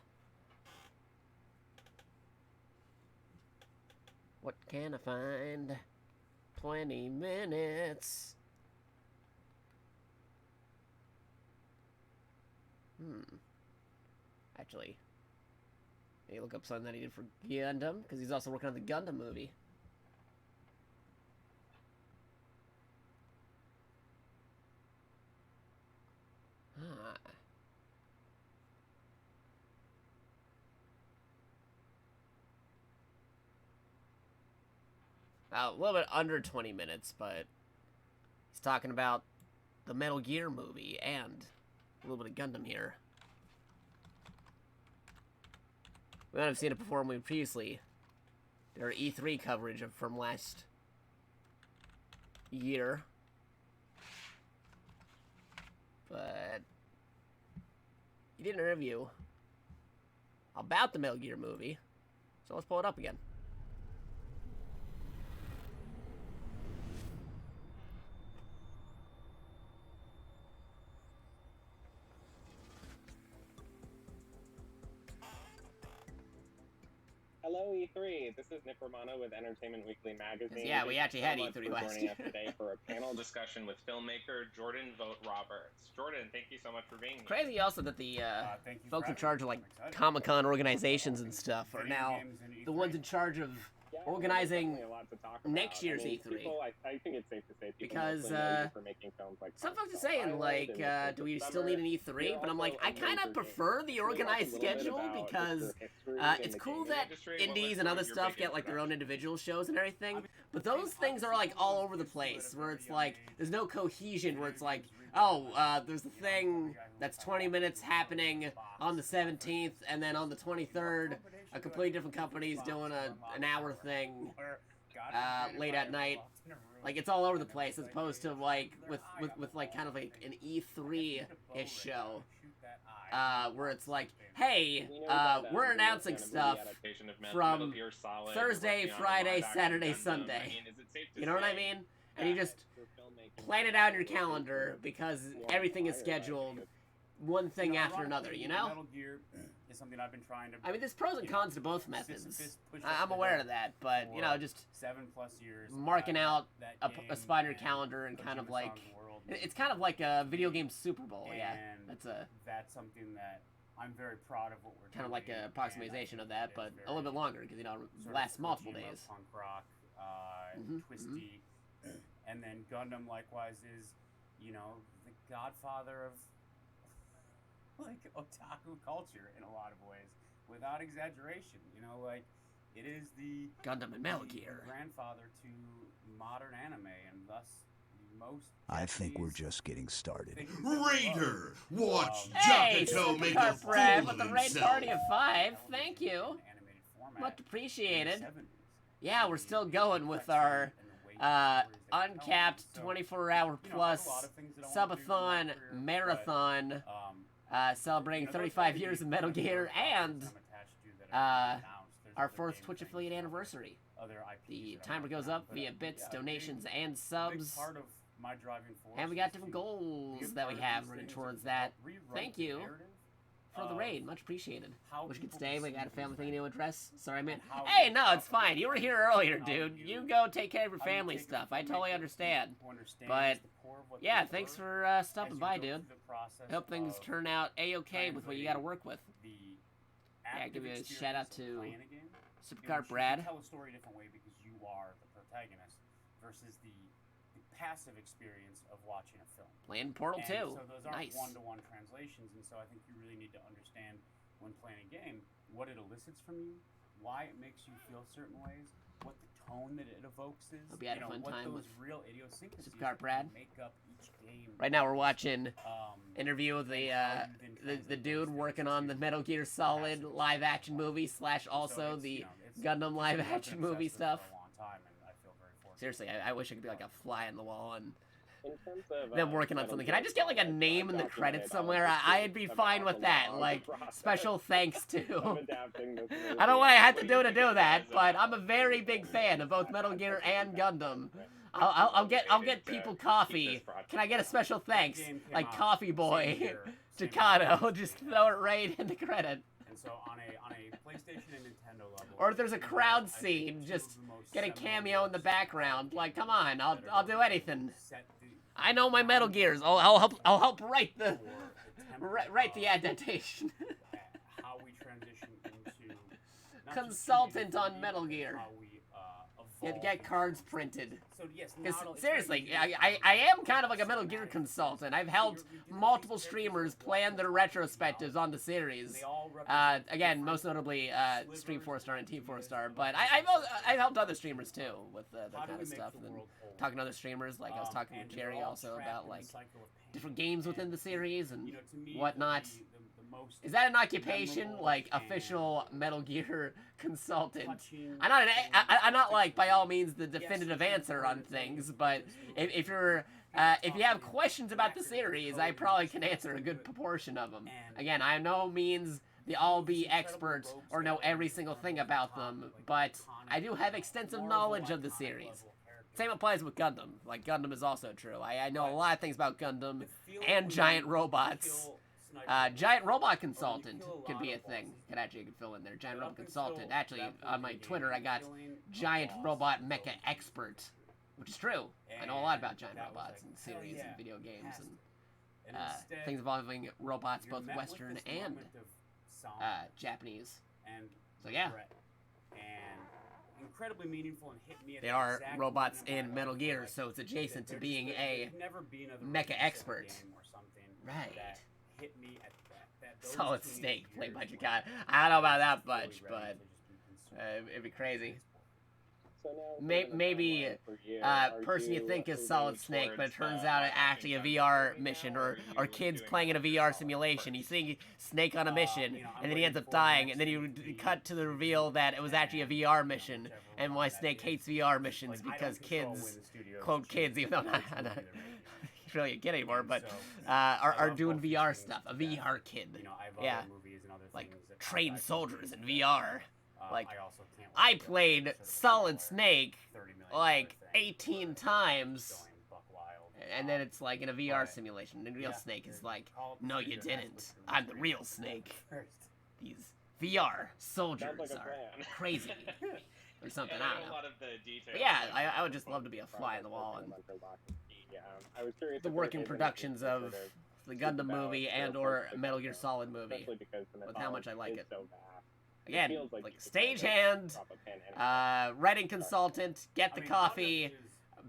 What can I find? 20 minutes. Actually, maybe look up something that he did for Gundam, because he's also working on the Gundam movie. A little bit under 20 minutes, but he's talking about the Metal Gear movie and a little bit of Gundam here. We might have seen it before when we previously did our E3 coverage from last year. But he did an interview about the Metal Gear movie, so let's pull it up again. Hello, E3. This is Nick Romano with Entertainment Weekly magazine. Yeah, we actually had Thank you so E3 much for last joining year. us today for a panel discussion with filmmaker Jordan Vogt Roberts. Jordan, thank you so much for being here. Crazy also that the thank you folks for in charge of like Comic-Con organizations and stuff are now the ones in charge of organizing definitely a lot to talk about. next year's I mean, E3. people, I think it's safe to say people Because, mostly know you for making films like some folks are Star saying, Island like, and do we Summer. still need an E3? You're But I'm like, also I a kind of major prefer name. the Can you talk a organized little bit schedule about just because your history it's in the cool gaming that industry? What indies was and sort other of your stuff big get like their own introduction? individual shows and everything. But those things are like all over the place where it's like, there's no cohesion where it's like, oh, there's the thing that's 20 minutes happening on the 17th and then on the 23rd, a completely different company's doing an hour thing late at night. Like, it's all over the place as opposed to like with like kind of like an E3-ish show where it's like, hey, we're announcing stuff from Thursday, Friday, Saturday, Sunday. You know what I mean? And you just plan it out in your calendar because everything is scheduled one thing after another, you know? Metal Gear is something I've been trying to. I mean, there's pros and cons to both methods. I'm aware of that, but you know, just 7+ years marking out that a spider calendar and kind of like it's kind of like a video game Super Bowl. Yeah, that's something that I'm very proud of what we're kind of doing. like a approximation of that, but a little bit longer because you know it lasts multiple days. Punk rock, twisty, and then Gundam likewise is, you know, the godfather of like otaku culture in a lot of ways, without exaggeration. You know, like it is the Gundam and Metal Gear grandfather to modern anime, and thus most I think we're just getting started. Raider, watch Hey, Jackito make a Supercar Brad fool with of the raid himself. party of 5. Thank you. Much appreciated. Yeah, we're still going with our uncapped 24-hour plus subathon marathon celebrating 35 years of Metal Gear and our 4th Twitch affiliate anniversary. The timer goes up via bits, donations, and subs. And we got different goals that we have running towards that. Thank you for the raid. Much appreciated. Wish you could stay. We got a family thing to address. Sorry, man. Hey, no, it's fine. You were here earlier, dude. You go take care of your family stuff. I totally understand. But, yeah, thanks for stopping by, dude. I hope things turn out A-okay with what you got to work with. Yeah, give you a shout out to Supercar Brad. You tell a story a different way because you are the protagonist versus the passive experience of watching a film. Playing Portal 2. So those aren't Nice. one-to-one translations, and so I think you really need to understand when playing a game what it elicits from you, why it makes you feel certain ways, what the tone that it evokes is. Hope you had a fun what time those with real idiosyncrasies Supercar Brad. that make up each game. Right now we're watching interview with the dude working on the Metal Gear Solid live action movie / also the Gundam live action movie stuff. Seriously, I wish I could be like a fly on the wall and them working on something. Can I just get like a name in the credits somewhere? I'd be fine with that. Like special thanks to. I don't know what I had to do that, but I'm a very big fan of both Metal Gear and Gundam. I'll get people coffee. Can I get a special thanks? Like Coffee Boy, Jacato, just throw it right in the credit. And so on a PlayStation and Nintendo level, Or if there's a crowd scene, just get a cameo in the background. Like, come on, I'll do anything. I know my Metal Gears. I'll help write the adaptation. how we transition into Consultant on Metal Gear. Yeah, to get cards printed. So yes, Because seriously, I am kind of like a Metal Gear consultant. I've helped multiple streamers plan their retrospectives on the series. Again, most notably Stream 4-Star and Team 4-Star. But I've helped other streamers too with that kind of stuff. And talking to other streamers, like I was talking with Jerry also about like different games within the series and whatnot. Is that an occupation, like official Metal Gear consultant? I'm not like by all means the definitive answer on things, but if you have questions about the series, I probably can answer a good proportion of them. Again, I am no means the all-be expert or know every single thing about them, but I do have extensive knowledge of the series. Same applies with Gundam. Like Gundam is also true. I know a lot of things about Gundam and giant robots. Giant robot consultant could be a thing. Could fill in there. Giant robot consultant. Actually, on my Twitter, I got giant robot mecha expert, which is true. I know a lot about giant robots and series and video games and things involving robots, both Western and Japanese. So yeah. Incredibly meaningful and hit me at they are robots in Metal Gear, so it's adjacent to being a mecha expert. Right. Hit me at that Solid Snake played by Jakarta. I don't know about that much, but it'd be crazy. Maybe person you think is Solid Snake, but it turns out it's actually a VR mission, or kids playing in a VR simulation. You see Snake on a mission, and then he ends up dying, and then you cut to the reveal that it was actually a VR mission, and why Snake hates VR missions, because kids, quote kids, even though I'm not really a kid anymore, but are doing VR stuff. A VR kid. Yeah. Like trained soldiers in VR. Like I played Solid Snake like 18 times, and then it's like in a VR simulation. And real Snake is like, no, you didn't. I'm the real Snake. These VR soldiers are crazy. Or something, I don't know. But yeah, I would just love to be a fly on the wall and the working productions of the Gundam movie and or Metal Gear Solid movie, with how much I like it. Again, like stagehand, writing consultant, get the coffee,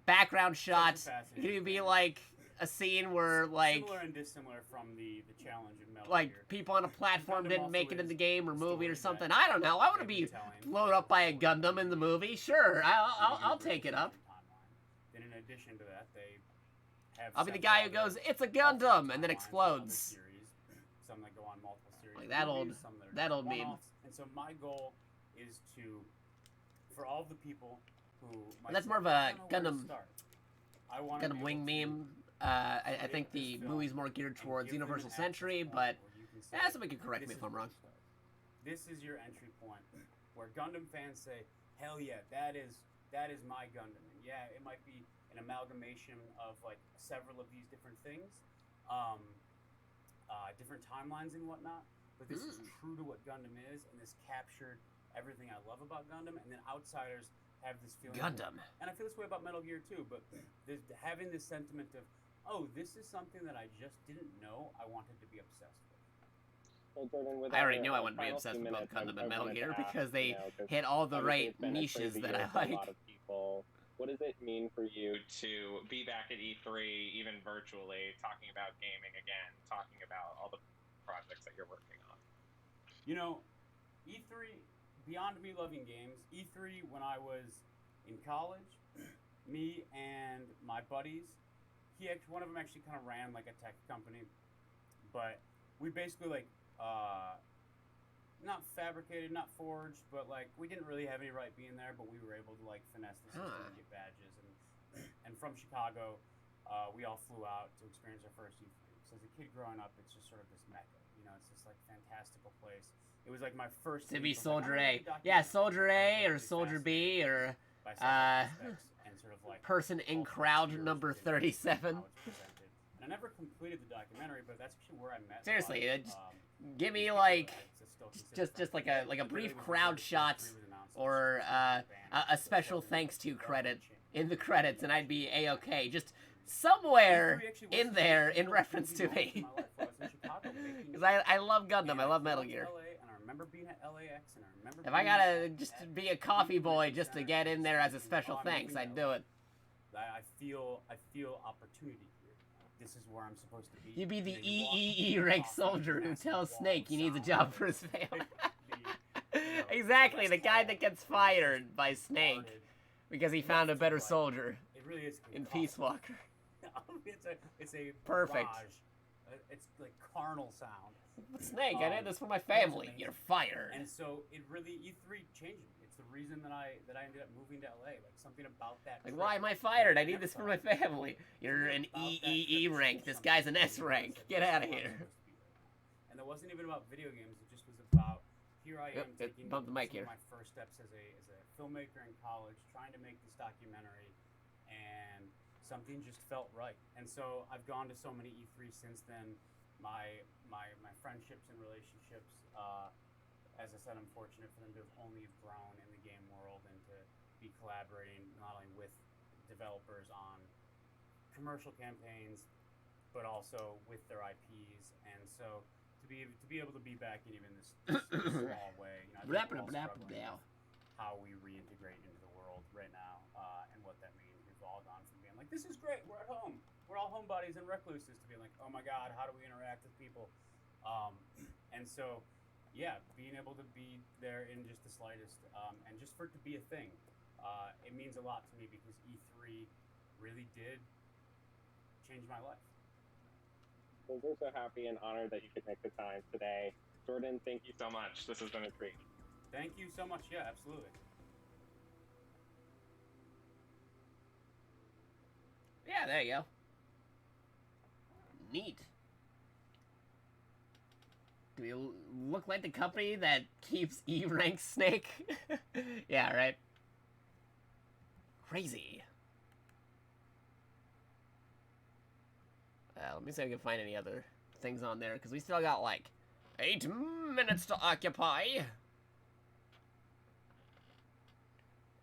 background shot. It could be like a scene where like similar and dissimilar from the challenge in Metal like Gear. people on a platform didn't make it in the game or movie or something. I don't know. I want to be blown up by a Gundam in the movie. Sure, I'll take it up. Then in addition to that, they have. I'll be the several guy who other goes, "It's a alternate Gundam," and then timelines, explodes. Series, some that go on multiple series. Like that movies, old- some that are that just old meme. one-offs. And so my goal is to, for all of the people who. might That's say, more of "I a don't know where to Gundam. start," I wanna Gundam be Wing able to meme. I create think the this film movie's more geared and towards give them Universal an access Century, point but where you can say, somebody can correct me "This if is I'm where wrong. you start. This is your entry point, where Gundam fans say, "Hell yeah, that is my Gundam." And yeah, it might be an amalgamation of like several of these different things, different timelines and whatnot. But this is true to what Gundam is, and this captured everything I love about Gundam. And then outsiders have this feeling. Gundam. And I feel this way about Metal Gear too. But having this sentiment of, oh, this is something that I just didn't know I wanted to be obsessed with. Well, Jordan, with I already our knew I wouldn't be final obsessed few with both minutes, Gundam I and Metal wanted to Gear ask, because they you know, 'cause hit all the obviously right it's been a niches crazy that year I for a like. lot of people. What does it mean for you to be back at E3, even virtually, talking about gaming again, talking about all the projects that you're working on? You know, E3, beyond me loving games, E3 when I was in college, me and my buddies, one of them actually kind of ran like a tech company, but we basically like, not fabricated, not forged, but like we didn't really have any right being there, but we were able to like finesse the system and get badges. And from Chicago, we all flew out to experience our first E3. So as a kid growing up, it's just sort of this mecca, you know, it's this like fantastical place. It was like my first. To be leap of, Soldier like, A. Yeah, Soldier A or Soldier B or by several aspects and sort of like person in crowd number 37. how it's presented. And I never completed the documentary, but that's actually where I met. Seriously, a lot of, just give me like just like a brief crowd shot or a special thanks to credit in the credits, and I'd be a-okay. Just somewhere in there in reference to me. Because I love Gundam, I love Metal Gear. And I remember being at LAX, and I remember. If I gotta just be a coffee boy just to get in there as a special thanks, I'd do it. I feel opportunity here. This is where I'm supposed to be. You'd be the EEE rank soldier who tells Snake he needs a job for his family. Exactly, the guy that gets fired by Snake because he found a better soldier It really is in Peace Walker. it's a Perfect. barrage. It's like carnal sound. Snake, I did this for my family. You're fired. And so it really E3 changed me. It's the reason that I ended up moving to LA. Like something about that. Like, trip. why am I fired? I need this for my family. You're an EEE rank. This guy's an S rank. Get out of here. And it wasn't even about video games. It just was about here I am taking bump the mic some here. of my first steps as a filmmaker in college, trying to make this documentary, and something just felt right. And so I've gone to so many E3 since then. My friendships and relationships, as I said, I'm fortunate for them to have only grown in the game world and to be collaborating not only with developers on commercial campaigns, but also with their IPs. And so to be able to be back in even this small way, you know, I think we're all struggling with how we reintegrate into the world right now, and what that means. We've all gone from being like, this is great, we're at home, we're all homebodies and recluses, to being like, oh my god, how do we interact with people? And so, yeah, being able to be there in just the slightest, and just for it to be a thing, it means a lot to me because E3 really did change my life. Well, we're so happy and honored that you could make the time today. Jordan, thank you so much. This has been a treat. Thank you so much. Yeah, absolutely. Yeah, there you go. Neat. Do we look like the company that keeps E-rank Snake? Yeah, right. Crazy. Let me see if I can find any other things on there, because we still got like 8 minutes to occupy.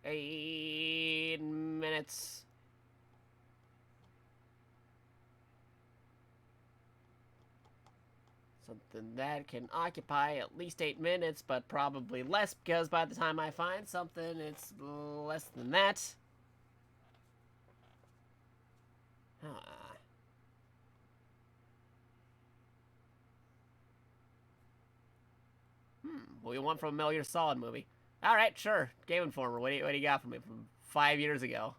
8 minutes. Something that can occupy at least 8 minutes, but probably less, because by the time I find something, it's less than that. What do you want from a Metal Gear Solid movie? Alright, sure. Game Informer, what do you got for me from 5 years ago?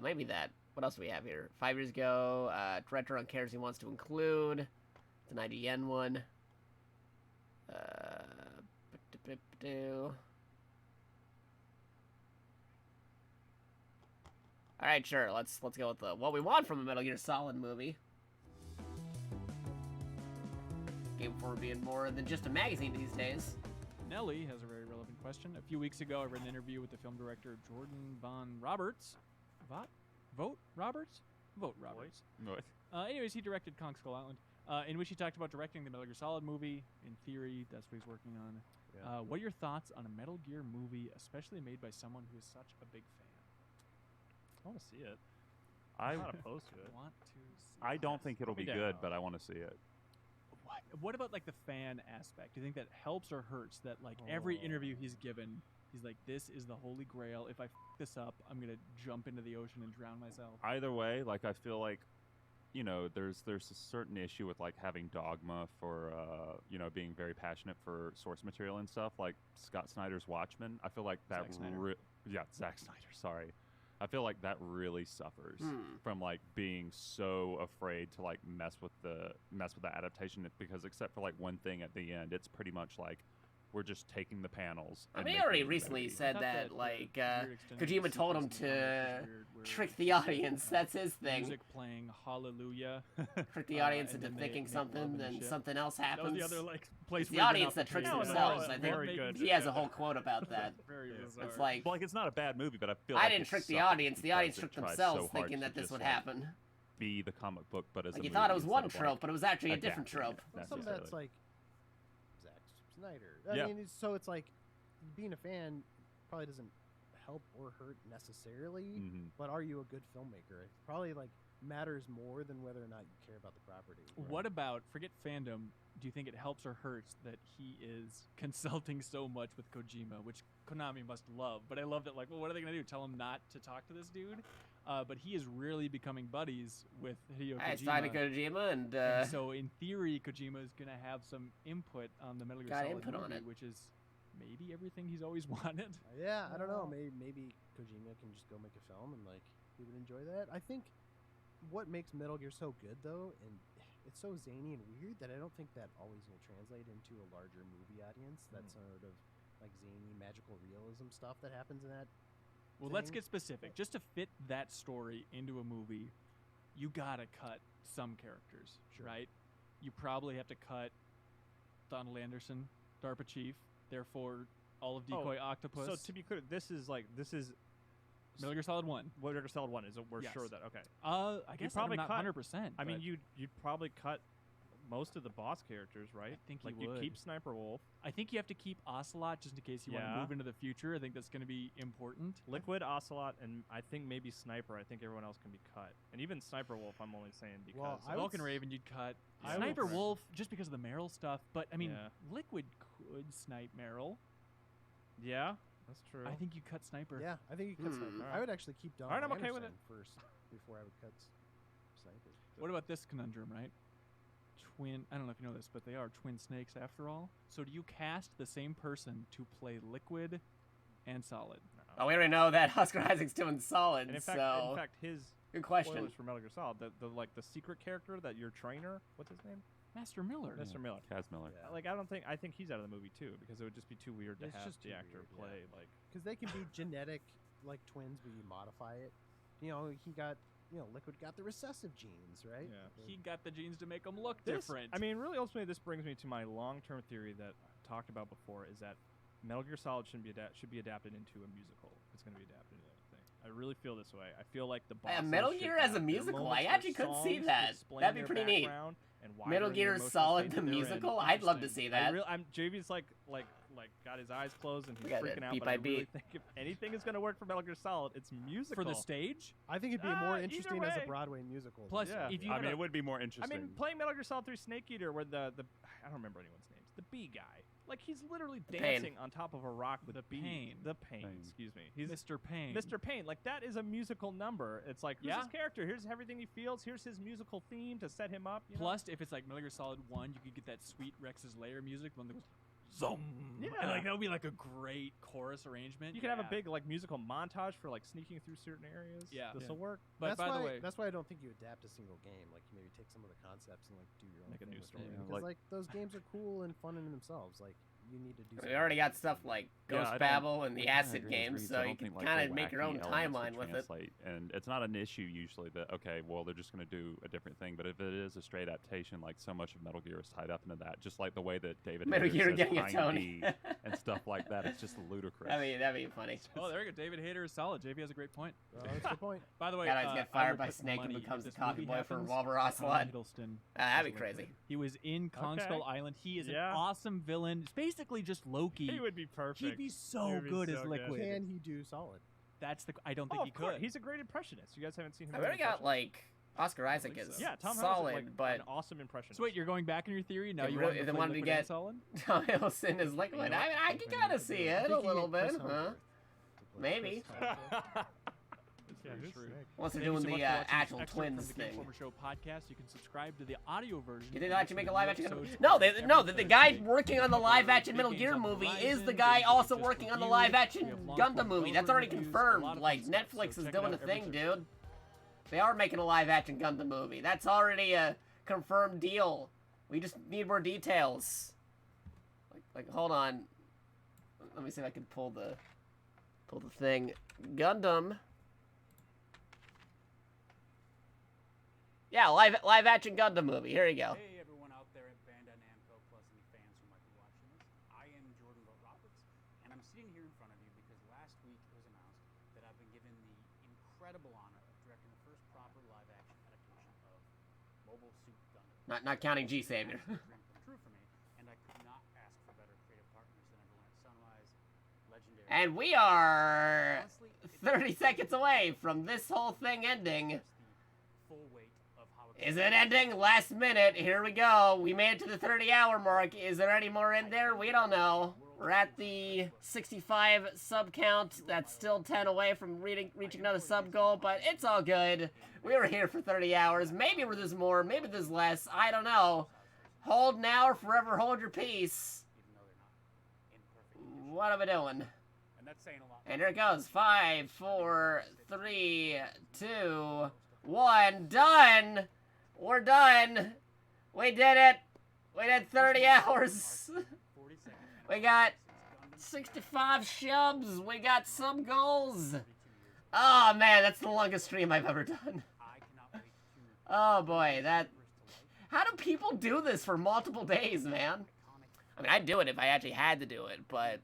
Maybe that. What else do we have here? 5 years ago, director on characters he wants to include. It's an IGN one. All right, sure. Let's go with what we want from a Metal Gear Solid movie. Game 4 being more than just a magazine these days. Nelly has a very relevant question. A few weeks ago, I read an interview with the film director Jordan Von Roberts. Vote Roberts. Anyways, he directed Kong Skull Island, in which he talked about directing the Metal Gear Solid movie. In theory, that's what he's working on. Yeah. What are your thoughts on a Metal Gear movie, especially made by someone who is such a big fan? I want to see it. I'm not opposed to it. Want to see I don't think it'll Put be me good, down. but I want to see it. What about like the fan aspect? Do you think that helps or hurts? That like every interview he's given, he's like, "This is the holy grail. If I f this up, I'm gonna jump into the ocean and drown myself." Either way, like I feel like, you know, there's a certain issue with like having dogma for you know, being very passionate for source material and stuff. Like Scott Snyder's Watchmen, I feel like that. Zack Snyder. Zack Snyder. Sorry. I feel like that really suffers from like being so afraid to like mess with the adaptation, because except for like one thing at the end, it's pretty much like we're just taking the panels. I and mean, he making already them recently better. said that, like, Kojima told him to trick the audience. That's his thing. Music playing Hallelujah. Trick the audience and into then they thinking make love something, and then shit. something else That happens. was the other like place. It's the where you're audience not that tricks prepared. themselves. I think Very good. he has a whole quote about that. Very bizarre. It's like, it's not a bad movie, but I feel I like didn't it trick the suffers audience. The because audience it tricked tries themselves so hard thinking to that this just, would like, happen. Be the comic book, but as Like a you movie thought it was instead one of, like, trope, but it was actually a different adapting trope. it Well, some of that's necessarily. like Zack Snyder. Yeah. I mean, so it's like being a fan probably doesn't help or hurt necessarily, but are you a good filmmaker? It probably like matters more than whether or not you care about the property. What about, forget fandom, do you think it helps or hurts that he is consulting so much with Kojima, which Konami must love? But I love that, like, well, what are they going to do? Tell him not to talk to this dude? But he is really becoming buddies with Hideo Kojima. It's time to Kojima, and so in theory, Kojima is going to have some input on the Metal Gear Got Solid input on movie, it. which is maybe everything he's always wanted. Yeah, I don't know. Maybe Kojima can just go make a film and like he would enjoy that. I think what makes Metal Gear so good though, and it's so zany and weird, that I don't think that always will translate into a larger movie audience. That sort of like zany magical realism stuff that happens in that. Well, let's get specific. Just to fit that story into a movie, you gotta cut some characters, right? You probably have to cut Donald Anderson, DARPA chief, therefore all of Decoy Octopus. So to be clear, this is Metal Gear Solid 1. Metal Gear Solid 1 is we're Yes. sure that okay. I guess probably I'm not cut 100%. I mean, but you'd probably cut most of the boss characters, right? I think like you you'd would. keep Sniper Wolf. I think you have to keep Ocelot just in case you want to Yeah. move into the future. I think that's going to be important. Liquid, Ocelot, and I think maybe Sniper. I think everyone else can be cut. And even Sniper Wolf, I'm only saying because Vulcan Raven, you'd cut. Yeah. Sniper Wolf, just because of the Meryl stuff. But, I mean, Yeah. Liquid could snipe Meryl. Yeah, that's true. I think you cut Sniper. Yeah, I think you cut Sniper. I would actually keep Donald Alright, I'm okay with Anderson first before I would cut Sniper. What about this conundrum, right? I don't know if you know this, but they are twin snakes after all. So do you cast the same person to play Liquid and Solid? Oh, we already know that Oscar Isaac's doing Solid, And in so... fact, his Good question. spoilers for Metal Gear Solid, the secret character that your trainer, what's his name? Master Miller. Mr. Miller. Kaz Miller. Like I think he's out of the movie too, because it would just be too weird to It's have just the too actor weird, play yeah. like. Because they can be genetic like twins, but you modify it. You know, Liquid got the recessive genes, right? Yeah. He got the genes to make him look This- different. I mean, really, ultimately, this brings me to my long-term theory that I talked about before: is that Metal Gear Solid should be adapted into a musical. It's going to be adapted into a thing. I really feel this way. I feel like the bosses Metal should Gear as a have their musical? moments I where actually could see songs that. explain That'd be their pretty neat. background and why Metal they're in the Gear emotional Solid state the that they're in. musical? I'd love to see that. I'm JV's like got his eyes closed and he's We got it, freaking out. beat But by I really beat. think if anything is going to work for Metal Gear Solid, it's musical. For the stage? I think it'd be more interesting as a Broadway musical. Plus, Yeah. if you I had mean, a- it would be more I interesting. mean, playing Metal Gear Solid 3 Snake Eater, where the I don't remember anyone's names. The bee guy, like he's literally dancing on top of a rock with a bee. Pain. The Pain. Excuse me. He's Mr. Pain. Mr. Pain. Like that is a musical number. It's like who's Yeah. his character? Here's everything he feels. Here's his musical theme to set him up. you know? Plus, if it's like Metal Gear Solid 1, you could get that sweet Rex's Lair music, one that goes zoom. Yeah. And like that would be like a great chorus arrangement. You could have a big like musical montage for like sneaking through certain areas. Yeah. This will work. But that's by why, the way, that's why I don't think you adapt a single game. Like you maybe take some of the concepts and like do your own Make a thing new with story. it. Yeah, Because like- like those games are cool and fun in themselves. Like you need to do. We already got stuff like Yeah, Ghost I don't- Babel and the I Acid agree with games, Reeves. so I you don't can think, like, kind the of make your own wacky elements would timeline with it. translate, and it's not an issue usually that, okay, well, they're just going to do a different thing, but if it is a straight adaptation, like so much of Metal Gear is tied up into that, just like the way that David Metal Hayter Gear says getting a "Hind Tony." D" and stuff like that, it's just ludicrous. That'd be funny. oh, there we go. David Hayter is solid. JP has a great point. That's a good point. By the way, Guy gets I fired will by put Snake and money becomes if the this coffee movie boy for happens, Revolver Tom Ocelot. Hiddleston That'd be is with crazy. it. He was in Kong Okay. Skull Island. He is Yeah. an awesome villain. It's basically just Loki. He would be perfect. He'd be so He would be good so as good. Liquid. Can he do solid? That's the. I don't think Oh, he of course. could. He's a great impressionist. You guys haven't seen him. I as an already got impressionist? like Oscar Isaac believe is so. Yeah, Tom Hiddleston, solid, like, but an awesome impressionist. So wait, you're going back in your theory now? If You really- want if to they play wanted to Liquid and get Solid? Tom Hiddleston is Liquid. You know I can kind of see it a little bit, huh? Maybe. Yeah, who's True. Snake? Unless they're Thank you doing so much the for watching this actual excerpt twins from the Game thing. Informer Show podcast. You can subscribe to the audio version. You think and they'll actually make a listen live to action? new episodes No, every the guy Thursday. working on the live action Big Metal games Gear on the movie is horizon, the games guy that we also just working on the reviewed. live We action have long Gundam form movie. Gundam That's already reviews, a confirmed. lot of Like fun stuff, Netflix so is check it doing out a every thing, Thursday. dude. They are making a live action Gundam movie. That's already a confirmed deal. We just need more details. Like hold on. Let me see if I can pull the thing. Gundam. Yeah, live action Gundam movie. Here you go. Hey everyone out there at Bandai Namco, plus any fans who might be watching this. I am Jordan Vogt Roberts, and I'm sitting here in front of you because last week it was announced that I've been given the incredible honor of directing the first proper live-action adaptation of Mobile Suit Gundam. Not counting G Savior. It's a dream come true for me, and I could not ask for better creative partners than everyone at Sunrise, Legendary. And we are 30 seconds away from this whole thing ending. Full weight of how Is it ending? Last minute. Here we go. We made it to the 30-hour mark. Is there any more in there? We don't know. We're at the 65 sub count. That's still 10 away from reaching another sub goal, but it's all good. We were here for 30 hours. Maybe there's more. Maybe there's less. I don't know. Hold now or forever hold your peace. What am I doing? And that's saying a lot. And here it goes. 5, 4, 3, 2, 1. Done! We're done! We did it! We did 30 hours! We got 65 shubs! We got some goals! Oh man, that's the longest stream I've ever done. Oh boy, that... How do people do this for multiple days, man? I mean, I'd do it if I actually had to do it, but...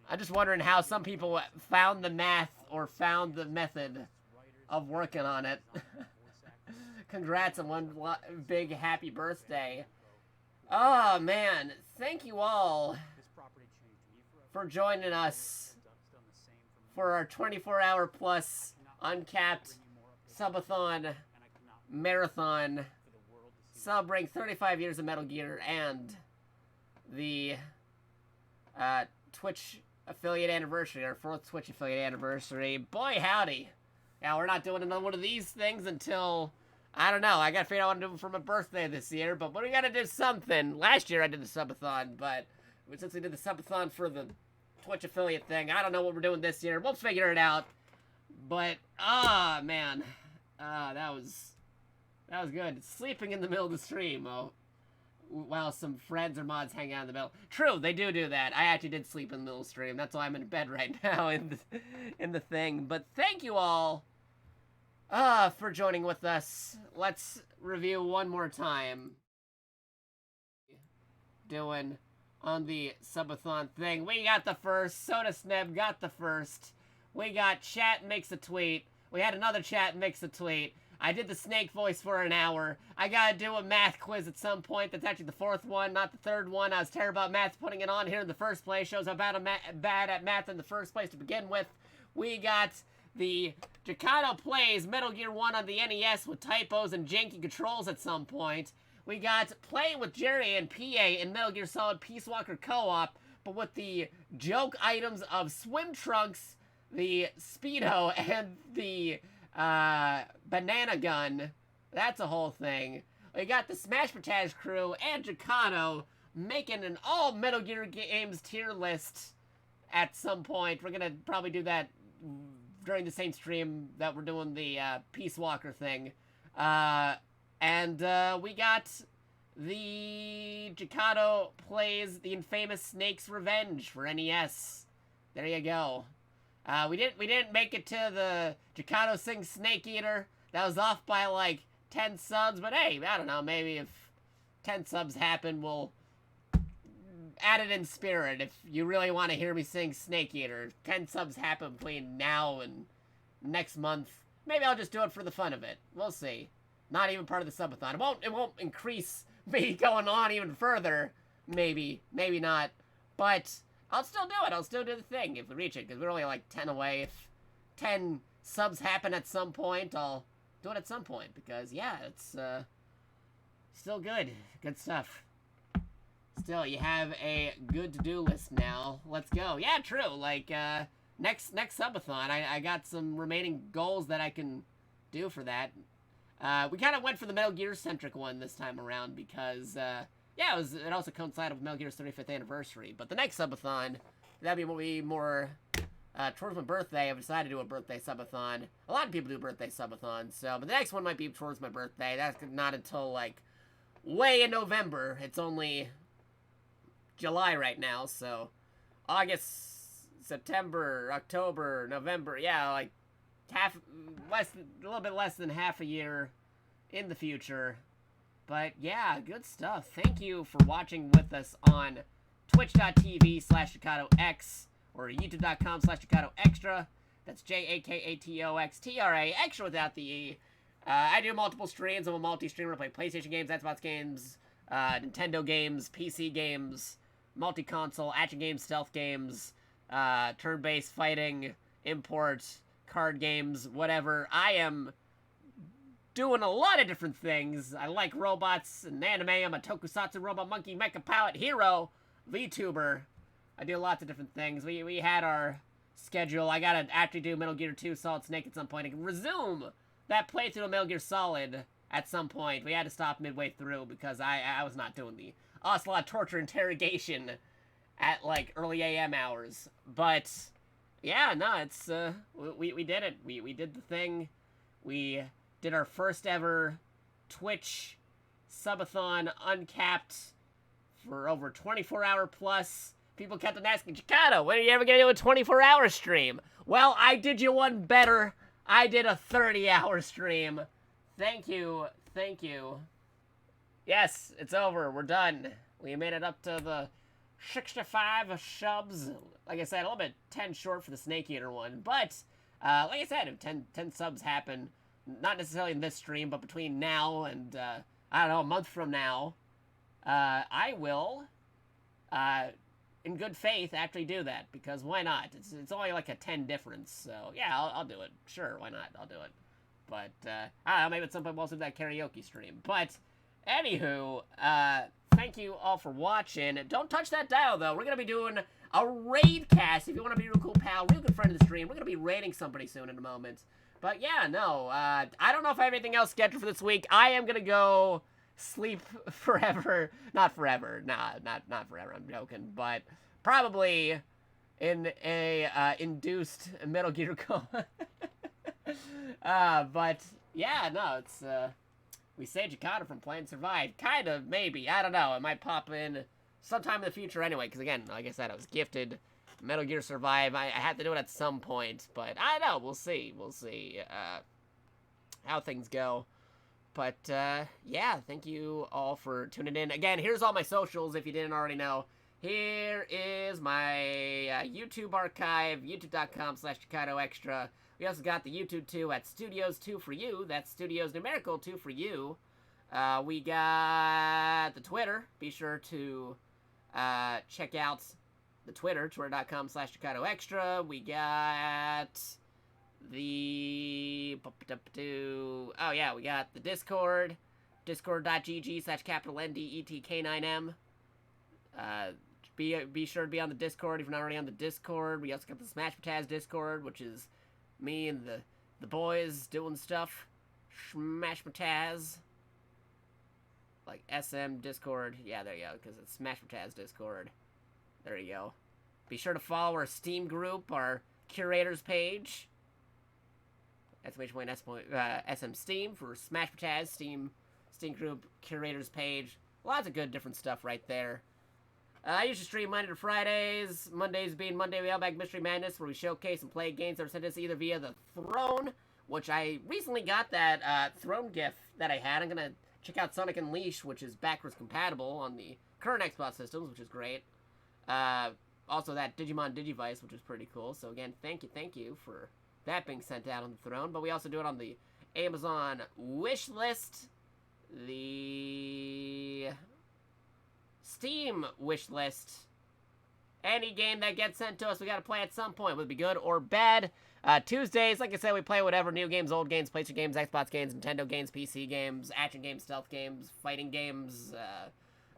I'm just wondering how some people found the math or found the method of working on it. Congrats on one big happy birthday. Oh, man. Thank you all for joining us for our 24-hour plus uncapped subathon marathon celebrating 35 years of Metal Gear and the Twitch affiliate anniversary, our 4th Twitch affiliate anniversary. Boy, howdy. Yeah, we're not doing another one of these things until, I don't know, I gotta figure out what to do for my birthday this year, but we gotta do something. Last year I did the subathon, but since we did the subathon for the Twitch affiliate thing, I don't know what we're doing this year. We'll figure it out. But, man. That was good. Sleeping in the middle of the stream, while some friends or mods hang out in the middle. True, they do that. I actually did sleep in the middle of the stream. That's why I'm in bed right now in the thing. But thank you all for joining with us. Let's review one more time. Doing on the subathon thing. We got the first. Soda Sneb got the first. We got chat makes a tweet. We had another chat makes a tweet. I did the snake voice for an hour. I gotta do a math quiz at some point. That's actually the 4th one, not the 3rd one. I was terrible at math putting it on here in the first place. Shows how bad at math in the first place to begin with. We got the Jacado plays Metal Gear 1 on the NES with typos and janky controls at some point. We got playing with Jerry and PA in Metal Gear Solid Peace Walker Co-op, but with the joke items of swim trunks, the Speedo, and the banana gun. That's a whole thing. We got the Smash Potage crew and Jacano making an all Metal Gear games tier list at some point. We're gonna probably do that during the same stream that we're doing the Peace Walker thing. And we got the Jikato plays the infamous Snake's Revenge for NES. There you go. We didn't make it to the Jikato sings Snake Eater. That was off by like 10 subs, but hey, I don't know, maybe if 10 subs happen, we'll add it in spirit. If you really want to hear me sing Snake Eater, 10 subs happen between now and next month. Maybe I'll just do it for the fun of it. We'll see. Not even part of the subathon. It won't increase me going on even further. Maybe not. But I'll still do it. I'll still do the thing if we reach it, because we're only like 10 away. If 10 subs happen at some point, I'll do it at some point, because yeah, it's still good. Good stuff. Still, you have a good to-do list now. Let's go. Yeah, true. Like, next subathon, I got some remaining goals that I can do for that. We kind of went for the Metal Gear-centric one this time around because, yeah, it also coincided with Metal Gear's 35th anniversary. But the next subathon, that'd be more towards my birthday. I've decided to do a birthday subathon. A lot of people do birthday subathons, so, but the next one might be towards my birthday. That's not until, like, way in November. It's only July right now, so August, September, October, November, yeah, like a little bit less than half a year in the future. But yeah, good stuff. Thank you for watching with us on twitch.tv/JakatoX or youtube.com/JakatoExtra. That's JAKATOXTRA, extra without the E. I do multiple streams. I'm a multi-streamer. I play PlayStation games, Xbox games, Nintendo games, PC games, multi-console, action games, stealth games, turn-based fighting, import, card games, whatever. I am doing a lot of different things. I like robots and anime. I'm a tokusatsu robot monkey mecha pilot hero VTuber. I do lots of different things. We had our schedule. I gotta actually do Metal Gear 2 Solid Snake at some point. I can resume that playthrough of Metal Gear Solid at some point. We had to stop midway through because I was not doing the Ocelot torture interrogation at like early AM hours. But yeah, no, it's we did it. We did the thing. We did our first ever Twitch subathon uncapped for over 24-hour plus. People kept on asking, Jakato, when are you ever gonna do a 24-hour stream? Well, I did you one better. I did a 30-hour stream. Thank you. Thank you. Yes, it's over. We're done. We made it up to the 65 subs. Like I said, a little bit 10 short for the Snake Eater one. But, like I said, if 10 subs happen, not necessarily in this stream, but between now and, I don't know, a month from now, I will, in good faith, actually do that. Because why not? It's only like a 10 difference. So, yeah, I'll do it. Sure, why not? I'll do it. But, I don't know, maybe at some point we'll also do that karaoke stream. But, anywho, thank you all for watching. Don't touch that dial, though. We're going to be doing a raid cast. If you want to be a real cool pal, real good friend of the stream, we're going to be raiding somebody soon in a moment. But, yeah, no, I don't know if I have anything else scheduled for this week. I am going to go sleep forever. Not forever. Nah, not forever. I'm joking. But probably in a induced Metal Gear coma. But, yeah, no, it's, we saved Jakato from playing Survive. Kind of, maybe. I don't know. It might pop in sometime in the future anyway. Because, again, like I said, I was gifted Metal Gear Survive. I had to do it at some point. But, I don't know. We'll see. We'll see how things go. But, yeah, thank you all for tuning in. Again, here's all my socials if you didn't already know. Here is my YouTube archive, youtube.com/JakatoExtra. We also got the YouTube 2 at Studios 2 for you. That's Studios numerical 2 for you. We got the Twitter. Be sure to check out the Twitter, twitter.com/JakatoExtra. We got the... Oh, yeah, we got the Discord. Discord.gg/NDETK9M. Be sure to be on the Discord if you're not already on the Discord. We also got the Smash Taz Discord, which is me and the boys doing stuff. Smash Taz. like SM Discord. Yeah, there you go, because it's Smash Taz Discord. There you go. Be sure to follow our Steam group, our curators page. SM Steam for Smash Taz Steam group curators page. Lots of good different stuff right there. I usually stream Monday to Fridays. Mondays being Monday Mailbag Mystery Madness, where we showcase and play games that are sent us either via the Throne, which I recently got that Throne gift that I had. I'm gonna check out Sonic Unleashed, which is backwards compatible on the current Xbox systems, which is great. Also that Digimon Digivice, which is pretty cool. So again, thank you for that being sent out on the Throne. But we also do it on the Amazon wish list, the Steam wish list. Any game that gets sent to us, we gotta play at some point, whether it be good or bad. Tuesdays, like I said, we play whatever, new games, old games, PlayStation games, Xbox games, Nintendo games, PC games, action games, stealth games, fighting games,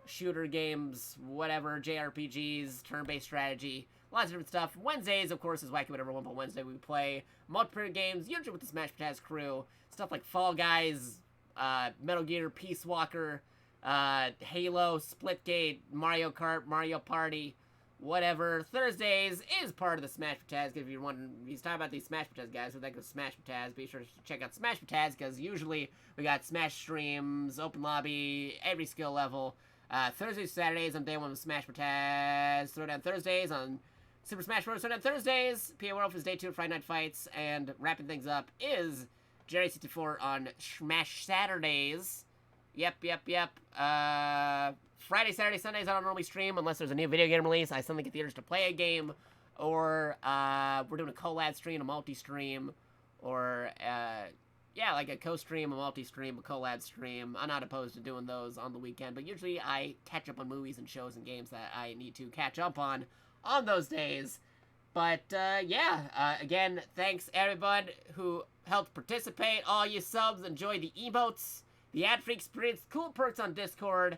shooter games, whatever, JRPGs, turn-based strategy, lots of different stuff. Wednesdays, of course, is Wacky Whatever One, but Wednesday we play multiplayer games, usually with the Smash Taz crew, stuff like Fall Guys, Metal Gear, Peace Walker, Halo, Splitgate, Mario Kart, Mario Party, whatever. Thursdays is part of the Smash Taz. If you're wondering, he's talking about these Smash Taz guys, so think of Smash Taz. Be sure to check out Smash Taz, because usually we got Smash streams, open lobby, every skill level. Thursdays, Saturdays on day one of Smash Taz. Throwdown Thursdays on Super Smash Bros. Throwdown Thursdays. PA World is day 2 of Friday Night Fights, and wrapping things up is Jerry 64 on Smash Saturdays. Yep. Friday, Saturday, Sundays I don't normally stream unless there's a new video game release. I suddenly get the urge to play a game, or we're doing a collab stream, a multi-stream, or yeah, like a co-stream, a multi-stream, a collab stream. I'm not opposed to doing those on the weekend, but usually I catch up on movies and shows and games that I need to catch up on those days. But yeah, again, thanks everyone who helped participate. All you subs, enjoy the emotes, the ad-free experience, cool perks on Discord,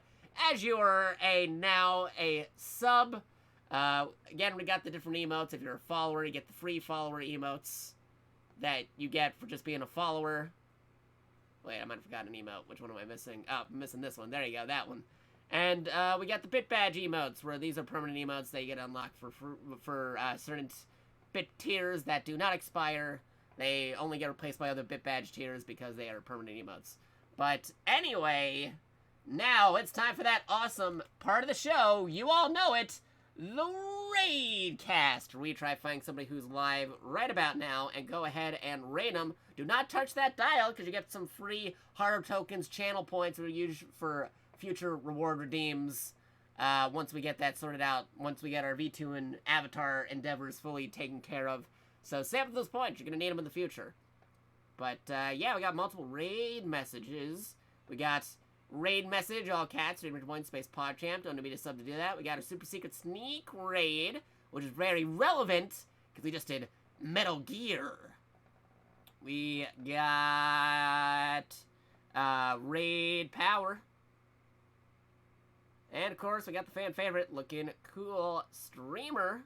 as you are now a sub. Again, we got the different emotes. If you're a follower, you get the free follower emotes that you get for just being a follower. Wait, I might have forgotten an emote. Which one am I missing? Oh, I'm missing this one. There you go, that one. And we got the bit badge emotes, where these are permanent emotes that you get unlocked for certain bit tiers that do not expire. They only get replaced by other bit badge tiers because they are permanent emotes. But anyway, now it's time for that awesome part of the show. You all know it. The Raid Cast. We try finding somebody who's live right about now and go ahead and raid them. Do not touch that dial, because you get some free hard tokens, channel points that are used for future reward redeems. Once we get that sorted out, once we get our V2 and Avatar endeavors fully taken care of. So save up those points. You're going to need them in the future. But yeah, we got multiple raid messages. We got raid message, all cats, Space PodChamp. Don't need me to sub to do that. We got a super secret sneak raid, which is very relevant because we just did Metal Gear. We got raid power. And of course, we got the fan favorite looking cool streamer.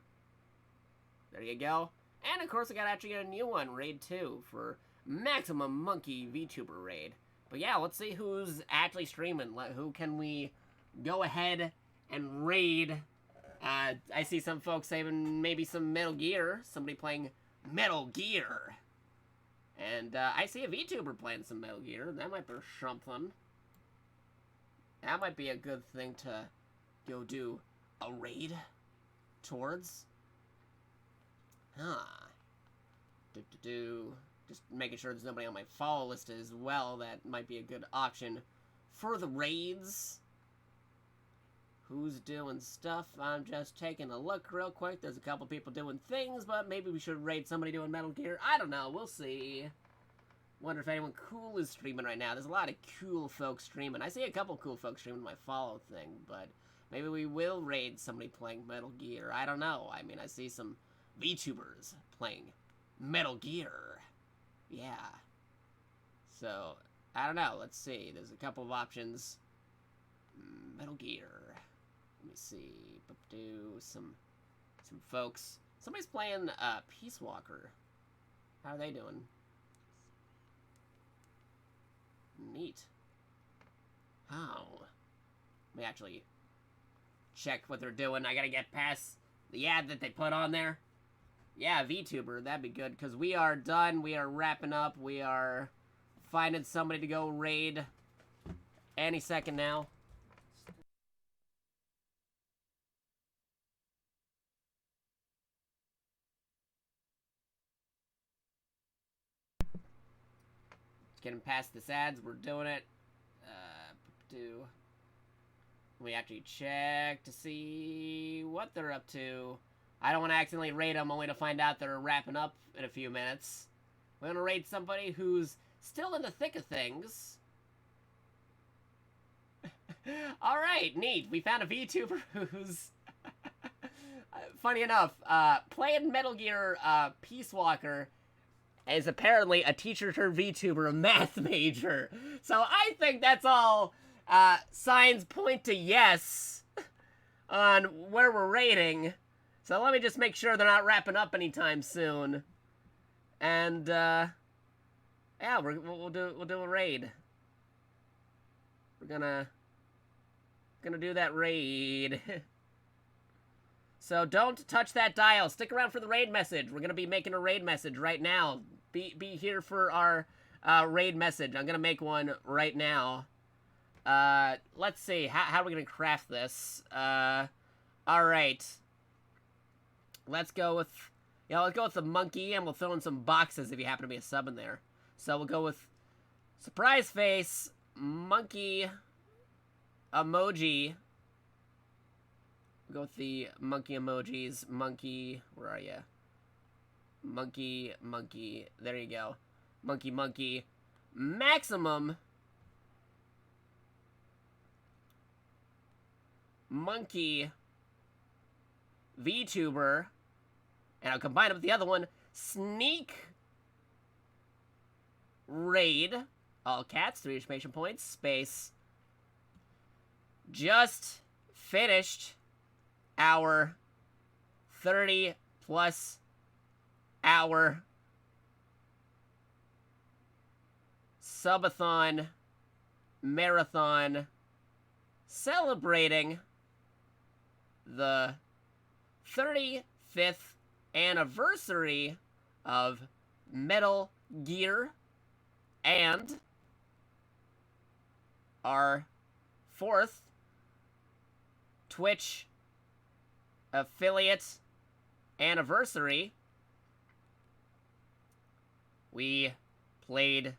There you go. And of course, we got actually a new one, raid 2 for Maximum Monkey VTuber raid. But yeah, let's see who's actually streaming. Who can we go ahead and raid? I see some folks saying maybe some Metal Gear. Somebody playing Metal Gear. And I see a VTuber playing some Metal Gear. That might be something. That might be a good thing to go do a raid towards. Just making sure there's nobody on my follow list as well. That might be a good option for the raids. Who's doing stuff? I'm just taking a look real quick. There's a couple people doing things, but maybe we should raid somebody doing Metal Gear. I don't know. We'll see. Wonder if anyone cool is streaming right now. There's a lot of cool folks streaming. I see a couple cool folks streaming my follow thing, but maybe we will raid somebody playing Metal Gear. I don't know. I mean, I see some VTubers playing Metal Gear. Yeah. So, I don't know. Let's see. There's a couple of options. Metal Gear. Let me see. Do some folks. Somebody's playing Peace Walker. How are they doing? Neat. Oh. Let me actually check what they're doing. I gotta get past the ad that they put on there. Yeah, VTuber, that'd be good, because we are done. We are wrapping up. We are finding somebody to go raid any second now. Getting past this ads, we're doing it. We actually check to see what they're up to. I don't want to accidentally raid them only to find out they're wrapping up in a few minutes. We're going to raid somebody who's still in the thick of things. Alright, neat. We found a VTuber who's, funny enough, playing Metal Gear Peace Walker is apparently a teacher turned VTuber, a math major. So I think that's all signs point to yes on where we're rating. So let me just make sure they're not wrapping up anytime soon. And yeah, we'll do a raid. We're gonna do that raid. So don't touch that dial. Stick around for the raid message. We're gonna be making a raid message right now. Be here for our raid message. I'm gonna make one right now. Let's see. How are we gonna craft this? All right. Let's go with the monkey, and we'll throw in some boxes if you happen to be a sub in there. So we'll go with surprise face, monkey, emoji. We'll go with the monkey emojis. Monkey, where are you? Monkey, monkey. There you go. Monkey, monkey. Maximum. Monkey. VTuber. And I'll combine it with the other one. Sneak. Raid. All cats. 3 exclamation points. Space. Just finished our 30+ hour subathon marathon celebrating the 35th anniversary of Metal Gear and our 4th Twitch affiliate anniversary. We played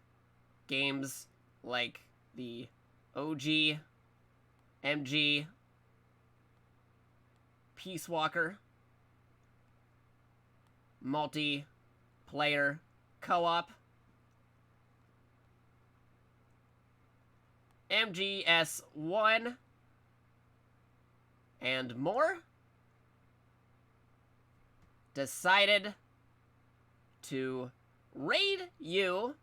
games like the OG MG Peace Walker multiplayer co-op, MGS1, and more. Decided to raid you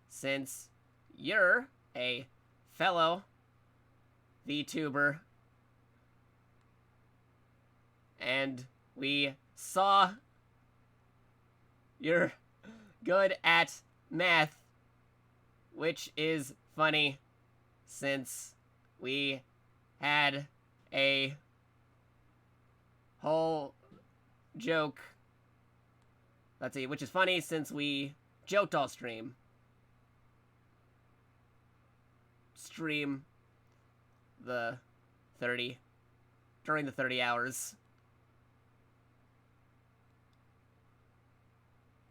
since you're a fellow VTuber and we saw you're good at math, which is funny since we had a whole joke. Let's see, which is funny since we joked all stream. The 30, during the 30 hours.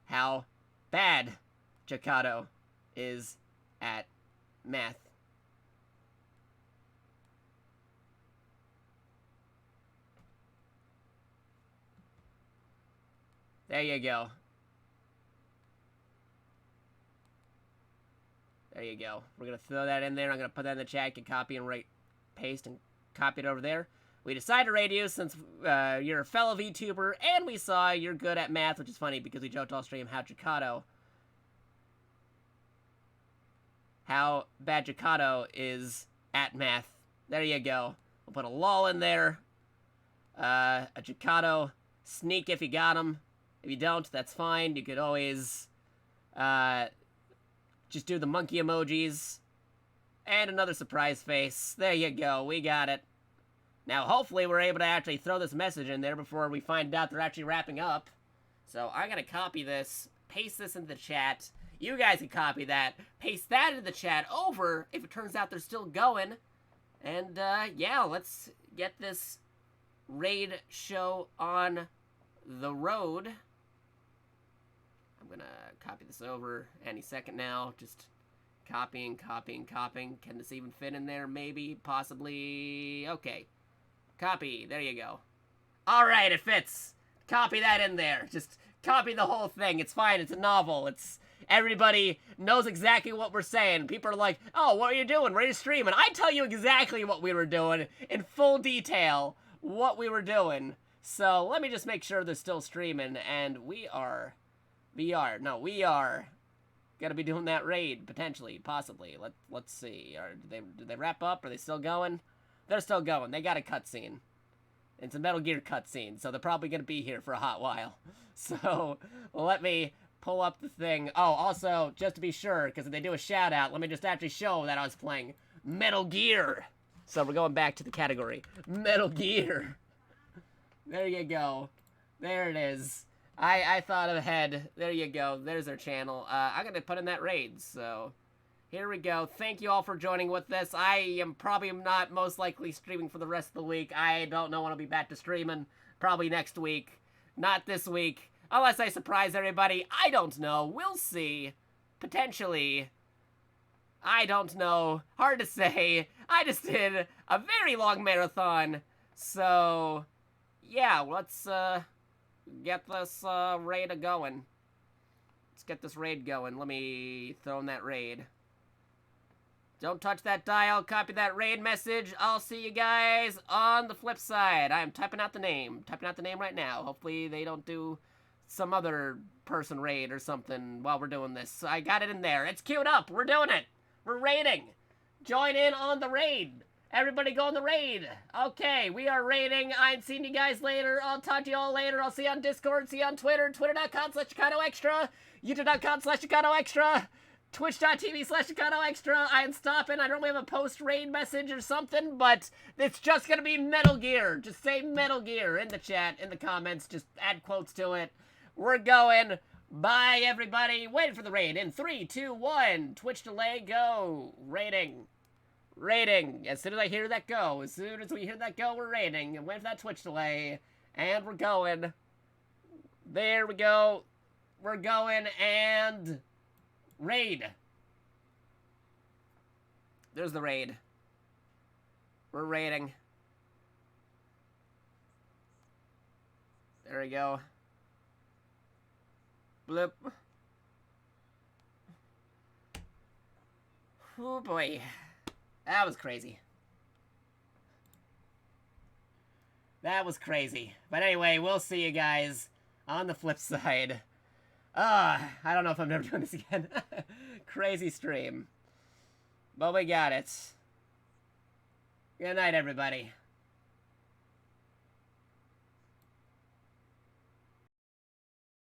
How bad Jacato is at math. There you go. There you go. We're going to throw that in there. I'm going to put that in the chat. You can copy and paste and copy it over there. We decided to raid you since you're a fellow VTuber, and we saw you're good at math, which is funny because we joked all stream how bad Jacato is at math. There you go. We'll put a lol in there. A Jacato sneak if you got him. If you don't, that's fine. You could always just do the monkey emojis And another surprise face. There you go. We got it. Now, hopefully, we're able to actually throw this message in there before we find out they're actually wrapping up. So, I'm going to copy this, paste this into the chat. You guys can copy that, paste that into the chat over if it turns out they're still going. And, yeah, let's get this raid show on the road. I'm going to copy this over any second now. Just copying. Can this even fit in there? Maybe, possibly. Okay. Copy. There you go. All right, it fits. Copy that in there. Just copy the whole thing. It's fine. It's a novel. It's everybody knows exactly what we're saying. People are like, oh, what are you doing? Ready to stream? And I tell you exactly what we were doing in full detail, what we were doing. So let me just make sure they're still streaming. And we are gonna be doing that raid, potentially, possibly. Let's see. Did they wrap up? Are they still going? They're still going. They got a cutscene. It's a Metal Gear cutscene, so they're probably gonna be here for a hot while. So let me pull up the thing. Oh, also, just to be sure, because if they do a shout out, let me just actually show that I was playing Metal Gear. So we're going back to the category Metal Gear. There you go. There it is. I thought ahead. There you go. There's our channel. I'm going to put in that raid, so here we go. Thank you all for joining with this. I am probably not most likely streaming for the rest of the week. I don't know when I'll be back to streaming. Probably next week. Not this week. Unless I surprise everybody. I don't know. We'll see. Potentially. I don't know. Hard to say. I just did a very long marathon. So, yeah, let's, get this raid going. Let's get this raid going. Let me throw in that raid. Don't touch that dial. Copy that raid message. I'll see you guys on the flip side. I'm typing out the name. Typing out the name right now. Hopefully they don't do some other person raid or something while we're doing this. I got it in there. It's queued up. We're doing it. We're raiding. Join in on the raid. Everybody go on the raid. Okay, we are raiding. I'm seeing you guys later. I'll talk to you all later. I'll see you on Discord, see you on Twitter, twitter.com/ChicanoExtra, youtube.com/ChicanoExtra, twitch.tv/ChicanoExtra. I am stopping. I don't have a post-raid message or something, but it's just going to be Metal Gear. Just say Metal Gear in the chat, in the comments. Just add quotes to it. We're going. Bye, everybody. Waiting for the raid in 3, 2, 1. Twitch delay, go. Raiding. Raiding. As soon as I hear that go. As soon as we hear that go, we're raiding. And wait for that Twitch delay. And we're going. There we go. We're going and raid. There's the raid. We're raiding. There we go. Bloop. Oh boy. That was crazy. That was crazy. But anyway, we'll see you guys on the flip side. I don't know if I'm never doing this again. Crazy stream. But we got it. Good night, everybody.